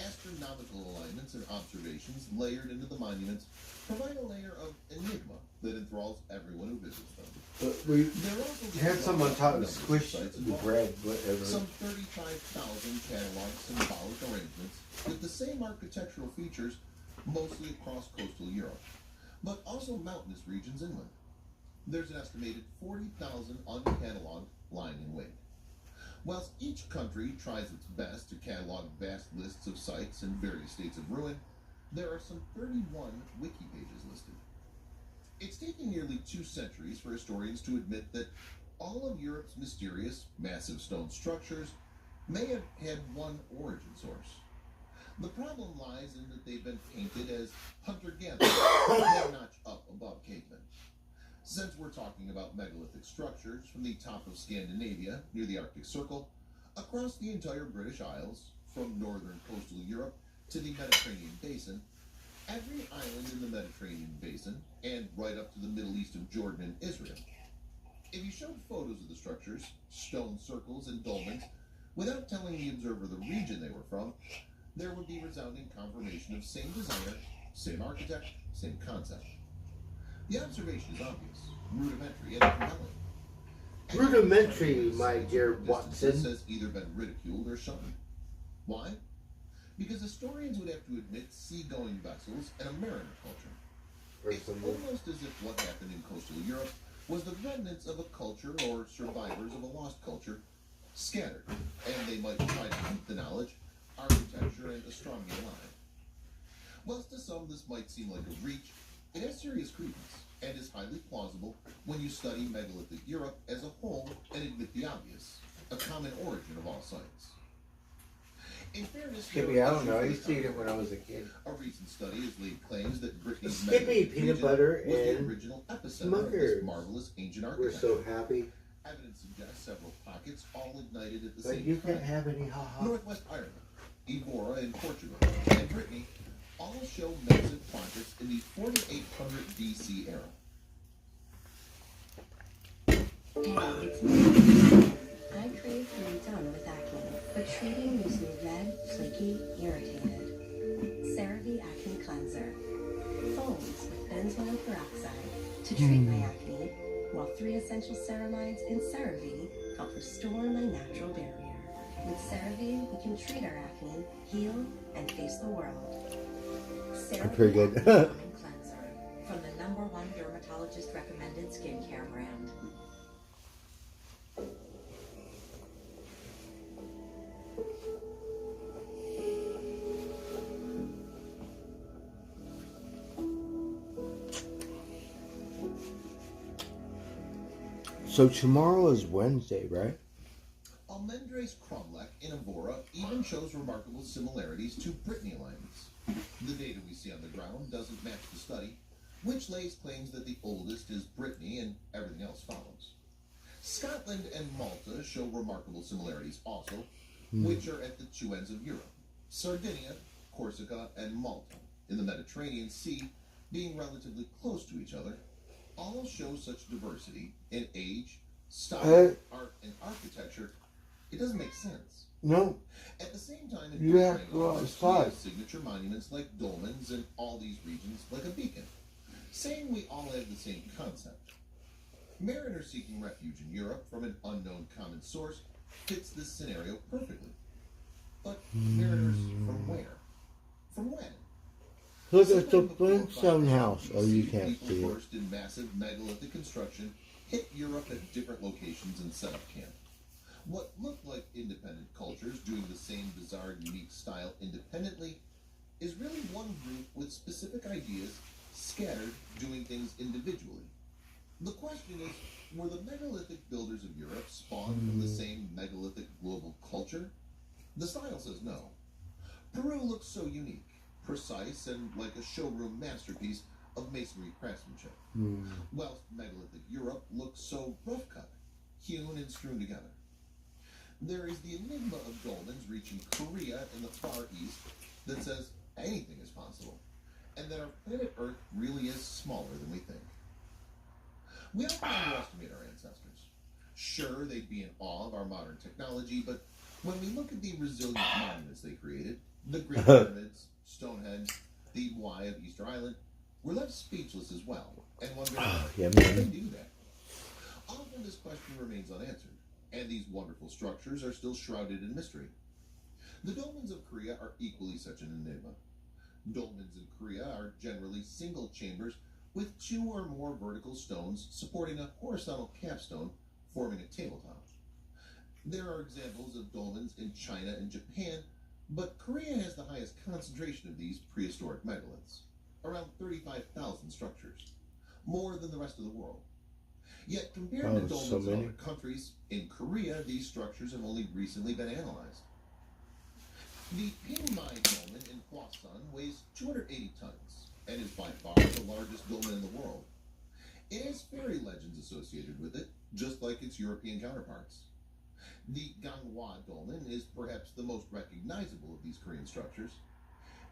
S5: Astronomical alignments and observations layered into the monuments provide a layer of enigma that enthralls everyone who visits them.
S3: But we
S5: There are also
S3: had someone talk
S5: numbers of
S3: squish
S5: sites
S3: the
S5: involved.
S3: bread, whatever.
S5: Some 35,000 catalog symbolic arrangements with the same architectural features mostly across coastal Europe, but also mountainous regions inland. There's an estimated 40,000 uncatalogued lying in wait. Whilst each country tries its best to catalog vast lists of sites in various states of ruin, there are some 31 wiki pages listed. It's taken nearly 2 centuries for historians to admit that all of Europe's mysterious, massive stone structures may have had one origin source. The problem lies in that they've been painted as hunter-gatherers, one notch up above cavemen. Since we're talking about megalithic structures from the top of Scandinavia near the Arctic Circle, across the entire British Isles, from northern coastal Europe to the Mediterranean basin, every island in the Mediterranean basin, and right up to the Middle East of Jordan and Israel. If you showed photos of the structures, stone circles and dolmens, without telling the observer the region they were from, there would be resounding confirmation of same designer, same architect, same concept. The observation is obvious, rudimentary, and compelling.
S3: Rudimentary, my dear Watson.
S5: This has either been ridiculed or shunned. Why? Because historians would have to admit seagoing vessels and a mariner culture. It's almost as if what happened in coastal Europe was the remnants of a culture or survivors of a lost culture scattered, and they might try to keep the knowledge, architecture, and astronomy alive. Whilst to some this might seem like a reach, It has serious credence and is highly plausible when you study megalithic Europe as a whole and admit the obvious, a common origin of all sites. In fairness,
S3: Skippy, I don't know. I used to eat it when I was a kid.
S5: A recent study has laid claims that Brittany's
S3: Skippy,
S5: megalithic
S3: peanut
S5: region
S3: butter,
S5: was the
S3: and
S5: original epicenter of this
S3: Smuckers.
S5: marvelous ancient
S3: We're
S5: architecture.
S3: so happy.
S5: Evidence suggests several pockets all ignited at the
S3: But
S5: same
S3: you
S5: time.
S3: can't have any ha-ha.
S5: Northwest Ireland, Evora in Portugal, and Brittany all show massive projects in the 4800 BC era.
S13: Hey, it's me. I crave to be done with acne, but treating leaves me red, flaky, irritated. CeraVe Acne Cleanser. Foams with benzoyl peroxide to treat my acne, while 3 essential ceramides in CeraVe help restore my natural barrier. With CeraVe, we can treat our acne, heal, and face the world. CeraVe
S3: pretty good.
S13: Acne Cleanser from the #1 dermatologist recommended skincare brand.
S3: So tomorrow is Wednesday, right?
S5: Almendres Cromlech in Evora even shows remarkable similarities to Brittany alignments. The data we see on the ground doesn't match the study, which lays claims that the oldest is Brittany and everything else follows. Scotland and Malta show remarkable similarities also, which are at the two ends of Europe. Sardinia, Corsica, and Malta in the Mediterranean Sea, being relatively close to each other, all show such diversity in age, style, art, and architecture. It doesn't make sense.
S3: No.
S5: At the same time, in
S3: You have to
S5: portraying
S3: go
S5: all this,
S3: outside.
S5: we have signature monuments like dolmens in all these regions like a beacon, saying we all have the same concept. Mariners seeking refuge in Europe from an unknown common source fits this scenario perfectly. But mariners from where? From when?
S3: Look at the Flintstone house. Oh, you can't see
S5: People
S3: it.
S5: versed in massive megalithic construction hit Europe at different locations and set up camp. What looked like independent cultures doing the same bizarre, unique style independently is really one group with specific ideas scattered doing things individually. The question is, were the megalithic builders of Europe spawned from the same megalithic global culture? The style says no. Peru looks so unique, precise, and like a showroom masterpiece of masonry craftsmanship, whilst megalithic Europe looks so rough-cut, hewn and strewn together. There is the enigma of dolmens reaching Korea in the Far East that says anything is possible, and that our planet Earth really is smaller than we think. We often underestimate our ancestors. Sure, they'd be in awe of our modern technology, but when we look at the resilient monuments they created, the Great Pyramids, Stonehenge, the Y of Easter Island, we're left speechless as well, and wonder how
S3: yeah,
S5: did they
S3: man.
S5: do that? Often this question remains unanswered, and these wonderful structures are still shrouded in mystery. The dolmens of Korea are equally such an enigma. Dolmens in Korea are generally single chambers with 2 or more vertical stones supporting a horizontal capstone forming a tabletop. There are examples of dolmens in China and Japan, but Korea has the highest concentration of these prehistoric megaliths, around 35,000 structures, more than the rest of the world. Yet compared to dolmens
S3: so
S5: in
S3: many.
S5: other countries, in Korea these structures have only recently been analyzed. The Pingmai dolmen in Hwasun weighs 280 tons and is by far the largest dolmen in the world. It has fairy legends associated with it, just like its European counterparts. The Ganghwa dolmen is perhaps the most recognizable of these Korean structures.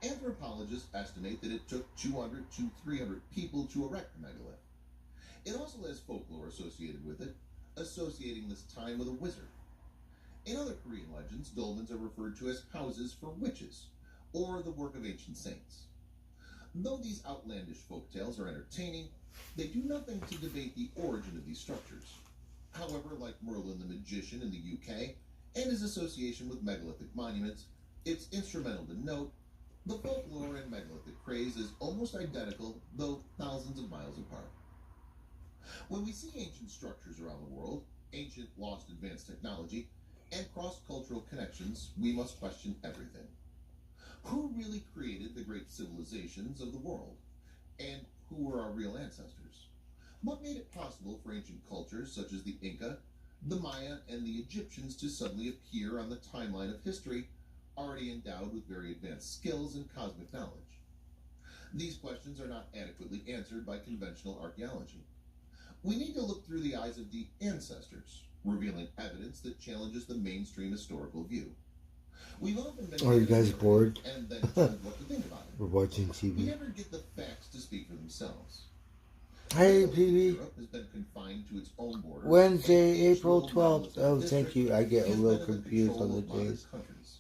S5: Anthropologists estimate that it took 200 to 300 people to erect the megalith. It also has folklore associated with it, associating this time with a wizard. In other Korean legends, dolmens are referred to as houses for witches, or the work of ancient saints. Though these outlandish folktales are entertaining, they do nothing to debate the origin of these structures. However, like Merlin the Magician in the UK, and his association with megalithic monuments, it's instrumental to note the folklore and megalithic craze is almost identical, though thousands of miles apart. When we see ancient structures around the world, ancient lost advanced technology, and cross-cultural connections, we must question everything. Who really created the great civilizations of the world? And who were our real ancestors? What made it possible for ancient cultures such as the Inca, the Maya, and the Egyptians to suddenly appear on the timeline of history, already endowed with very advanced skills and cosmic knowledge? These questions are not adequately answered by conventional archaeology. We need to look through the eyes of the ancestors, revealing evidence that challenges the mainstream historical view. We've often been
S3: Are you guys bored?
S5: and then told what to think about it.
S3: We're watching
S5: We
S3: TV.
S5: never get the facts to speak for themselves.
S3: Hey, PB.
S5: Europe has been confined to its own borders.
S3: Wednesday, April
S5: Control
S3: 12th. Oh,
S5: district
S3: thank you. I get a
S5: has
S3: little
S5: been under
S3: confused
S5: control
S3: on the
S5: of modern
S3: days.
S5: countries.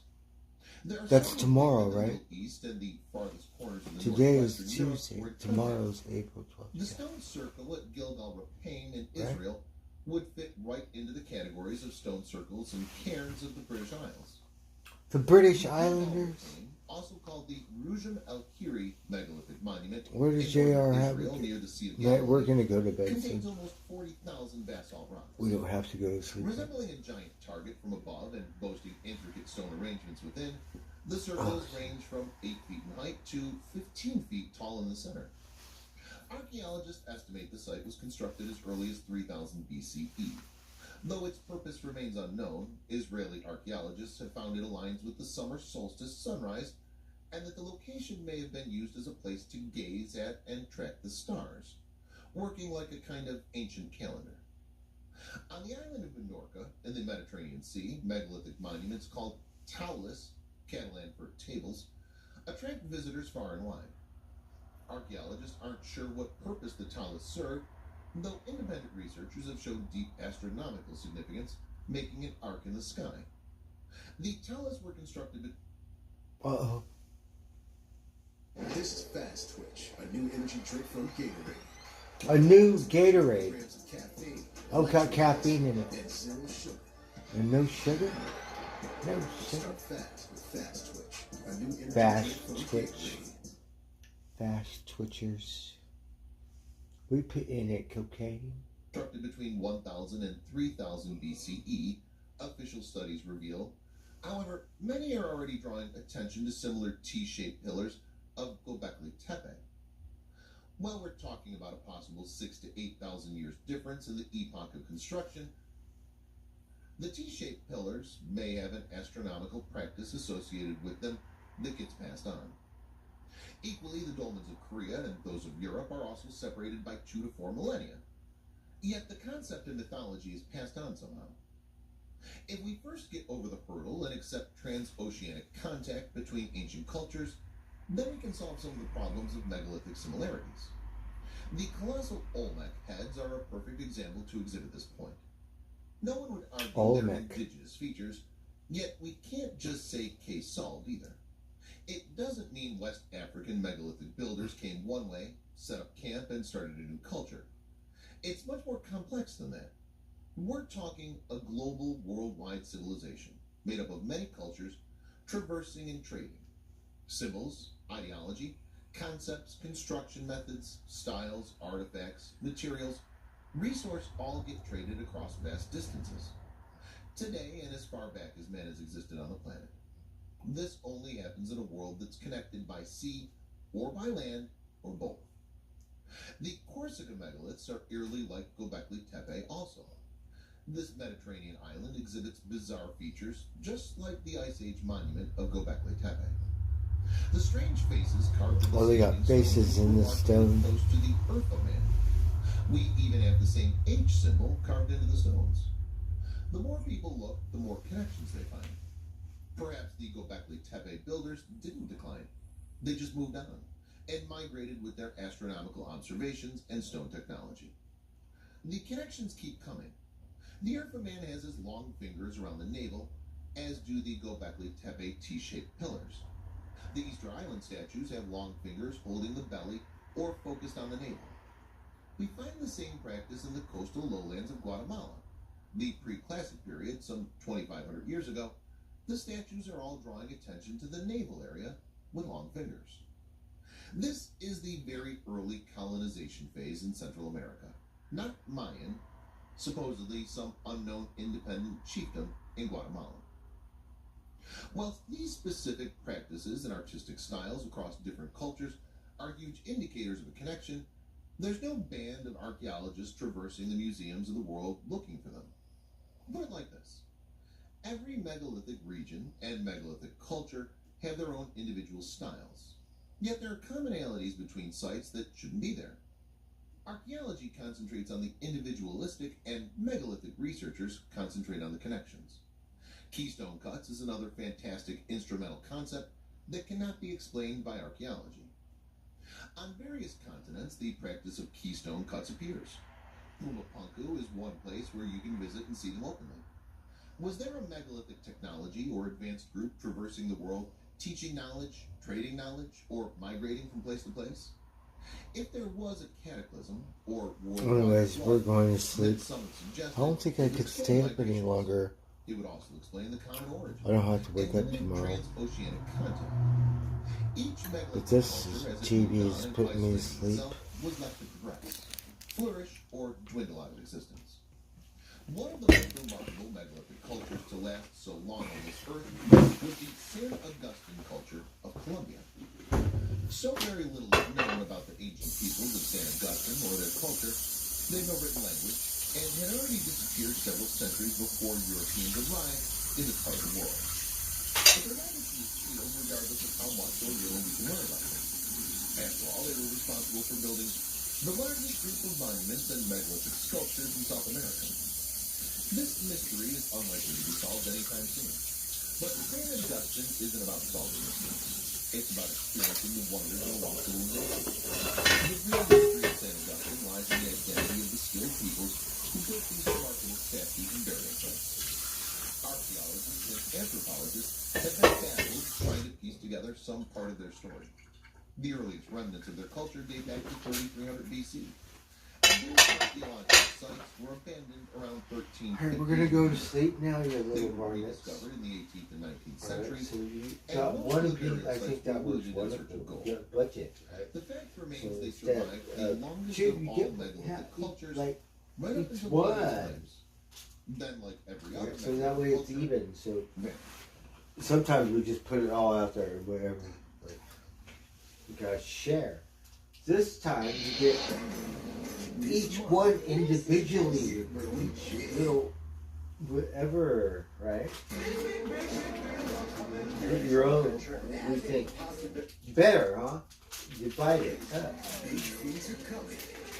S5: There are
S3: That's
S5: several
S3: tomorrow,
S5: in the
S3: right?
S5: Middle East and the farthest corners of the
S3: Today is
S5: northwestern Europe
S3: Tuesday.
S5: were
S3: Tomorrow's April 12th.
S5: The stone circle at Gilgal Rapain in
S3: Right.
S5: Israel would fit right into the categories of stone circles and cairns of the British Isles.
S3: The British
S5: Gilgal
S3: Islanders.
S5: Rapain, also called the Rujum El Kiri megalithic monument,
S3: Where does
S5: in
S3: JR
S5: northern
S3: have
S5: Israel,
S3: it?
S5: near the Sea of
S3: Yeah, we're
S5: Galilee,
S3: going to go to bed
S5: contains
S3: soon.
S5: almost 40,000 basalt rocks.
S3: We don't have to go to sleep.
S5: Resembling a giant target from above and boasting intricate stone arrangements within, the circles range from 8 feet in height to 15 feet tall in the center. Archaeologists estimate the site was constructed as early as 3000 BCE. Though its purpose remains unknown, Israeli archaeologists have found it aligns with the summer solstice sunrise, and that the location may have been used as a place to gaze at and track the stars, working like a kind of ancient calendar. On the island of Menorca, in the Mediterranean Sea, megalithic monuments called taulas, Catalan for tables, attract visitors far and wide. Archaeologists aren't sure what purpose the taulas served, though independent researchers have shown deep astronomical significance, making an arc in the sky. The taulas were constructed
S3: Uh-oh.
S12: This is Fast Twitch, a new energy drink from Gatorade.
S3: A new Gatorade.
S12: Grams of caffeine,
S3: Oh, got caffeine in it.
S12: and zero sugar.
S3: And no sugar? No sugar.
S12: Start fast with Fast Twitch, a new energy
S3: Fast
S12: drink from
S3: Twitch.
S12: Gatorade.
S3: Fast Twitchers. We put in it cocaine.
S5: constructed between 1000 and 3000 BCE, official studies reveal. However, many are already drawing attention to similar T-shaped pillars of Göbekli Tepe. While we're talking about a possible 6,000 to 8,000 years difference in the epoch of construction, the T-shaped pillars may have an astronomical practice associated with them that gets passed on. Equally, the dolmens of Korea and those of Europe are also separated by 2 to 4 millennia. Yet the concept in mythology is passed on somehow. If we first get over the hurdle and accept transoceanic contact between ancient cultures, then we can solve some of the problems of megalithic similarities. The colossal Olmec heads are a perfect example to exhibit this point. No one would argue their
S3: Olmec.
S5: indigenous features, yet we can't just say case solved either. It doesn't mean West African megalithic builders came one way, set up camp, and started a new culture. It's much more complex than that. We're talking a global, worldwide civilization made up of many cultures traversing and trading. Symbols, ideology, concepts, construction methods, styles, artifacts, materials, resource all get traded across vast distances. Today, and as far back as man has existed on the planet, this only happens in a world that's connected by sea or by land or both. The Corsica megaliths are eerily like Göbekli Tepe also. This Mediterranean island exhibits bizarre features just like the Ice Age monument of Göbekli Tepe. The strange faces carved in the
S3: Oh, they got
S5: standing
S3: faces
S5: stone
S3: in the
S5: are
S3: stone.
S5: close to the Earth of Man. We even have the same H symbol carved into the stones. The more people look, the more connections they find. Perhaps the Göbekli Tepe builders didn't decline. They just moved on and migrated with their astronomical observations and stone technology. The connections keep coming. The Earth of Man has as long fingers around the navel as do the Göbekli Tepe T-shaped pillars. The Easter Island statues have long fingers holding the belly or focused on the navel. We find the same practice in the coastal lowlands of Guatemala. The pre-classic period, some 2,500 years ago, the statues are all drawing attention to the navel area with long fingers. This is the very early colonization phase in Central America, not Mayan, supposedly some unknown independent chiefdom in Guatemala. While these specific practices and artistic styles across different cultures are huge indicators of a connection, there's no band of archaeologists traversing the museums of the world looking for them. Put it like this. Every megalithic region and megalithic culture have their own individual styles. Yet there are commonalities between sites that shouldn't be there. Archaeology concentrates on the individualistic, and megalithic researchers concentrate on the connections. Keystone cuts is another fantastic instrumental concept that cannot be explained by archaeology. On various continents, the practice of keystone cuts appears. Pumapunku is one place where you can visit and see them openly. Was there a megalithic technology or advanced group traversing the world, teaching knowledge, trading knowledge, or migrating from place to place? If there was a cataclysm or worldwide
S3: Anyways,
S5: flood
S3: we're going to
S5: that
S3: sleep.
S5: some have suggested,
S3: I don't think I
S5: it
S3: could
S5: was
S3: stay
S5: killed
S3: up
S5: by
S3: any
S5: fish
S3: longer.
S5: It would also explain the common origin.
S3: I don't have to wake
S5: and
S3: up
S5: limited
S3: tomorrow.
S5: transoceanic contact. Each
S3: But
S5: megalithic
S3: this
S5: culture, as it
S3: TV
S5: moved
S3: is
S5: on and
S3: putting me to
S5: isolated
S3: sleep.
S5: itself, was left to progress, flourish, or dwindle out of existence. One of the most remarkable megalithic cultures to last so long on this earth was the San Augustine culture of Colombia. So very little is known about the ancient peoples of San Augustine or their culture. They have no written language and had already disappeared several centuries before Europeans arrived in this part of the world. But their legacy is sealed regardless of how much or little we can learn about them. After all, they were responsible for building the largest group of monuments and megalithic sculptures in South America. This mystery is unlikely to be solved anytime soon. But San Augustine isn't about solving mysteries. It's about experiencing the wonders of a lost civilization. The real mystery of San Augustine lies in the identity of the skilled peoples who built these remarkable statues and burial sites. Archaeologists and anthropologists have been baffled trying to piece together some part of their story. The earliest remnants of their culture date back to 3300 BC. And these archaeological sites were abandoned around 1350.
S3: Alright, we're gonna go to sleep now, you
S5: They
S3: little
S5: were
S3: varmints.
S5: rediscovered in the 18th and 19th
S3: Alright,
S5: centuries.
S3: so you
S5: and
S3: got
S5: most
S3: one
S5: of
S3: of
S5: the
S3: these,
S5: burial
S3: I think
S5: sites
S3: that
S5: were
S3: was
S5: looted in
S3: one
S5: search
S3: of
S5: of gold.
S3: the budget, right?
S5: The fact remains
S3: So
S5: they
S3: instead,
S5: survived the longest
S3: Jim,
S5: of
S3: you
S5: all
S3: get
S5: megalithic cultures,
S3: like
S5: right up
S3: each
S5: until the Roman
S3: one.
S5: times. Then, like every other
S3: Right, so that way it's
S5: megalithic
S3: even. So
S5: culture,
S3: sometimes we just put it all out there, whatever. Like, you gotta share. This time you get each one individually, each little whatever, right? Get your own. We think better, huh? Divide it up.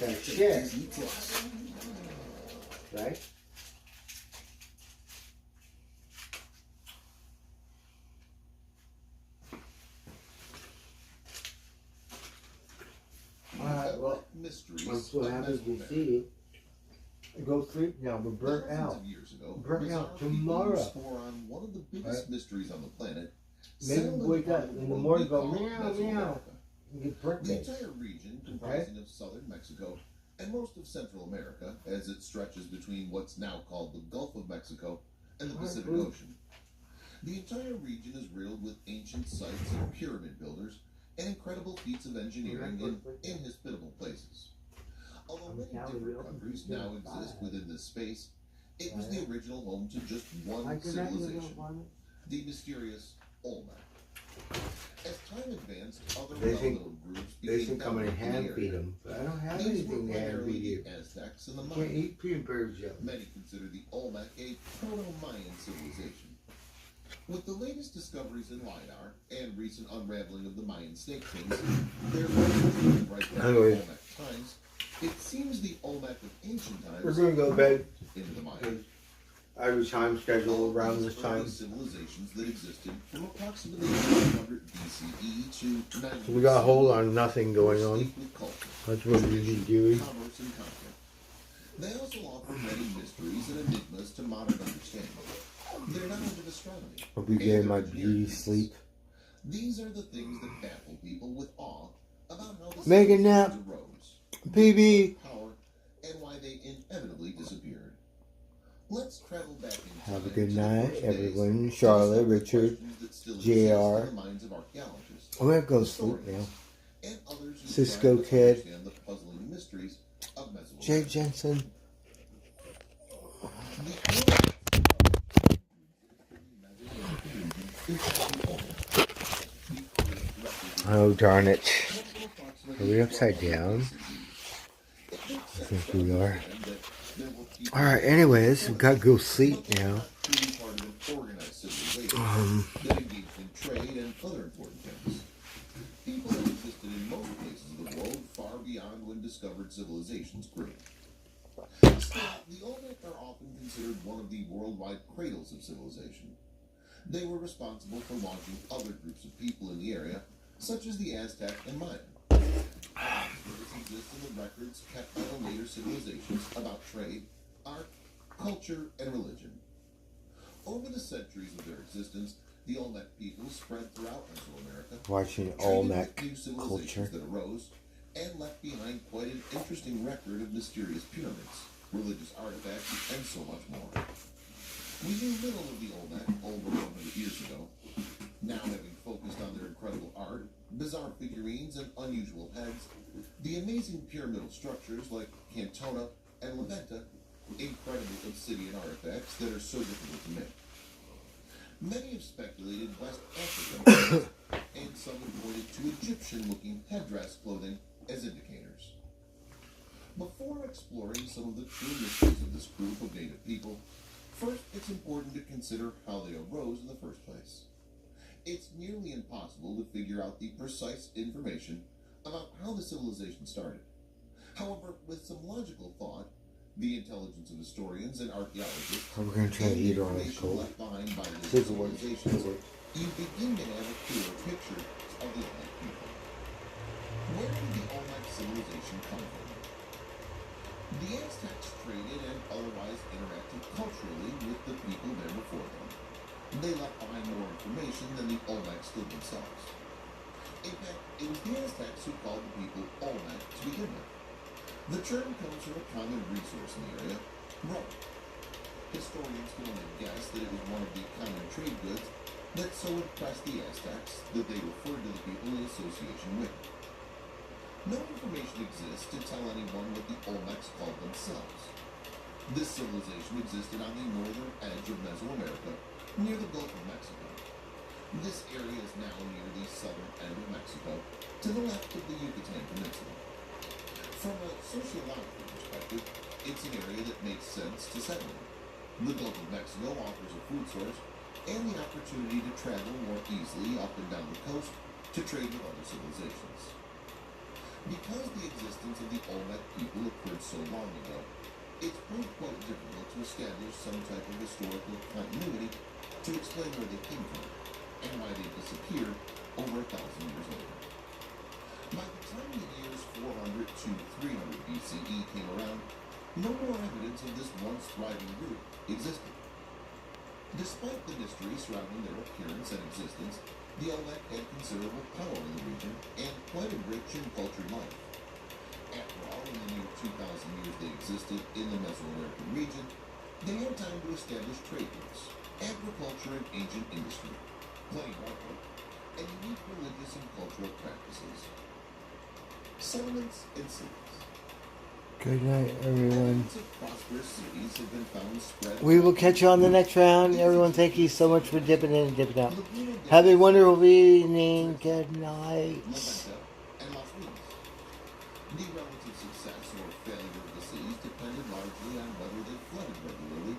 S3: Gotta share, right? Alright, well,
S5: mysteries
S3: I'm so
S5: of
S3: happy to
S5: Mesoamerica.
S3: see you. Go sleep now. We're burnt
S5: Thousands
S3: out.
S5: of years ago,
S3: Burnt
S5: bizarre
S3: out
S5: people
S3: tomorrow.
S5: who swore on one of the biggest
S3: Right.
S5: mysteries on the planet.
S3: Maybe
S5: settled
S3: wake
S5: part
S3: up
S5: of
S3: in the
S5: what
S3: morning,
S5: we
S3: go
S5: call
S3: meow
S5: Mesoamerica.
S3: meow. You get burnt
S5: The
S3: days.
S5: entire region, comprising of southern Mexico and most of Central America, as it stretches between what's now called the Gulf of Mexico and the
S3: Alright,
S5: Pacific
S3: cool.
S5: Ocean. The entire region is riddled with ancient sites and pyramid builders and incredible feats of engineering in inhospitable places. Although many different countries now exist within this space, it was the original home to just one civilization, the mysterious Olmec. As time advanced, other
S3: They think
S5: well-known groups
S3: they
S5: became
S3: should come in and
S5: dominant in
S3: hand
S5: the
S3: feed
S5: area.
S3: them. But I don't have
S5: These were
S3: anything to hand
S5: primarily
S3: feed you.
S5: the Aztecs and the
S3: Can't
S5: Mayans.
S3: eat peanut butter jelly.
S5: Many consider the Olmec a proto-Mayan civilization. With the latest discoveries in LiDAR and recent unraveling of the Mayan snake kings, their legends right back to
S3: Anyway.
S5: Olmec times, it seems the Olmec of ancient times
S3: We're gonna go to bed.
S5: into the Mayan.
S3: I have a time schedule around
S5: These
S3: this
S5: early
S3: time.
S5: civilizations that existed from approximately 900 BCE to 900
S3: So we got a hold on nothing going on.
S5: steeped with culture,
S3: That's what we need to do.
S5: commerce, and conflict. They also offer many mysteries and enigmas to modern understanding. Their knowledge of astronomy.
S3: Hope you
S5: and
S3: get
S5: their
S3: my
S5: engineering
S3: beauty
S5: feats.
S3: sleep.
S5: These are the things that baffle people with awe about how the
S3: Make a
S5: civilizations
S3: nap.
S5: arose,
S3: PB.
S5: power, and why they inevitably disappeared. Let's travel back in time
S3: Have a good
S5: to the
S3: night,
S5: first days
S3: everyone.
S5: to
S3: Charlotte,
S5: discover
S3: Richard,
S5: questions that still exist
S3: JR.
S5: in the minds of archaeologists,
S3: I'm gonna go to sleep now.
S5: historians, and others who
S3: Cisco
S5: try to
S3: Kid.
S5: understand the puzzling mysteries of Mesoamerica.
S3: Jake Jensen. Oh, darn it. Are we upside down? I think we are. Alright, anyways, we've got to go sleep now.
S5: That engaged in trade and other important things. People have existed in most places of the world far beyond when discovered civilizations grew. Still, the Olmec are often considered one of the worldwide cradles of civilization. They were responsible for launching other groups of people in the area, such as the Aztec and Maya. This exists in the records kept by the later civilizations about trade, art, culture, and religion. Over the centuries of their existence, the Olmec people spread throughout Mesoamerica,
S3: Watching
S5: traded
S3: Olmec
S5: with new civilizations
S3: culture.
S5: that arose, and left behind quite an interesting record of mysterious pyramids, religious artifacts, and so much more. We knew little of the Olmec over 100 years ago. Now, having focused on their incredible art, bizarre figurines, and unusual heads, the amazing pyramidal structures like Cantona and La Venta, incredible obsidian artifacts that are so difficult to make. Many have speculated West African, and some have pointed to Egyptian-looking headdress clothing as indicators. Before exploring some of the true mysteries of this group of native people, first it's important to consider how they arose in the first place. It's nearly impossible to figure out the precise information about how the civilization started. However, with some logical thought, the intelligence of historians and archaeologists,
S3: We're going to try to eat all this cold.
S5: left behind by the
S3: Take one.
S5: civilizations, you begin to have a clearer picture of the Olmec people. Where did the Olmec civilization come from? The Aztecs traded and otherwise interacted culturally with the people there before them. They left behind more information than the Olmecs did themselves. In fact, it was the Aztecs who called the people Olmec to begin with. The term comes from a common resource in the area, rubber. Historians can only guess that it was one of the common trade goods that so impressed the Aztecs that they referred to the people in association with. No information exists to tell anyone what the Olmecs called themselves. This civilization existed on the northern edge of Mesoamerica, near the Gulf of Mexico. This area is now near the southern end of Mexico, to the left of the Yucatan Peninsula. From a sociological perspective, it's an area that makes sense to settle in. The Gulf of Mexico offers a food source and the opportunity to travel more easily up and down the coast to trade with other civilizations. Because the existence of the Olmec people occurred so long ago, it's proved quite difficult to establish some type of historical continuity to explain where they came from and why they disappeared over 1,000 years later. By the time the years 400 to 300 BCE came around, no more evidence of this once thriving group existed. Despite the mystery surrounding their appearance and existence, the Olmec had considerable power in the region and quite a rich and cultured life. After all, in the near 2,000 years they existed in the Mesoamerican region, they had time to establish trade routes, agriculture and ancient industry, plenty of artwork, and unique religious and cultural practices. Settlements and cities.
S3: Good night, everyone.
S5: Evidence of prosperous cities have been found spread.
S3: We will catch you on the next round. Everyone, thank you so much for dipping in and dipping out. Have a wonderful evening. Good night.
S5: And Las Vegas. The relative success or failure of the cities depended largely on whether they flooded regularly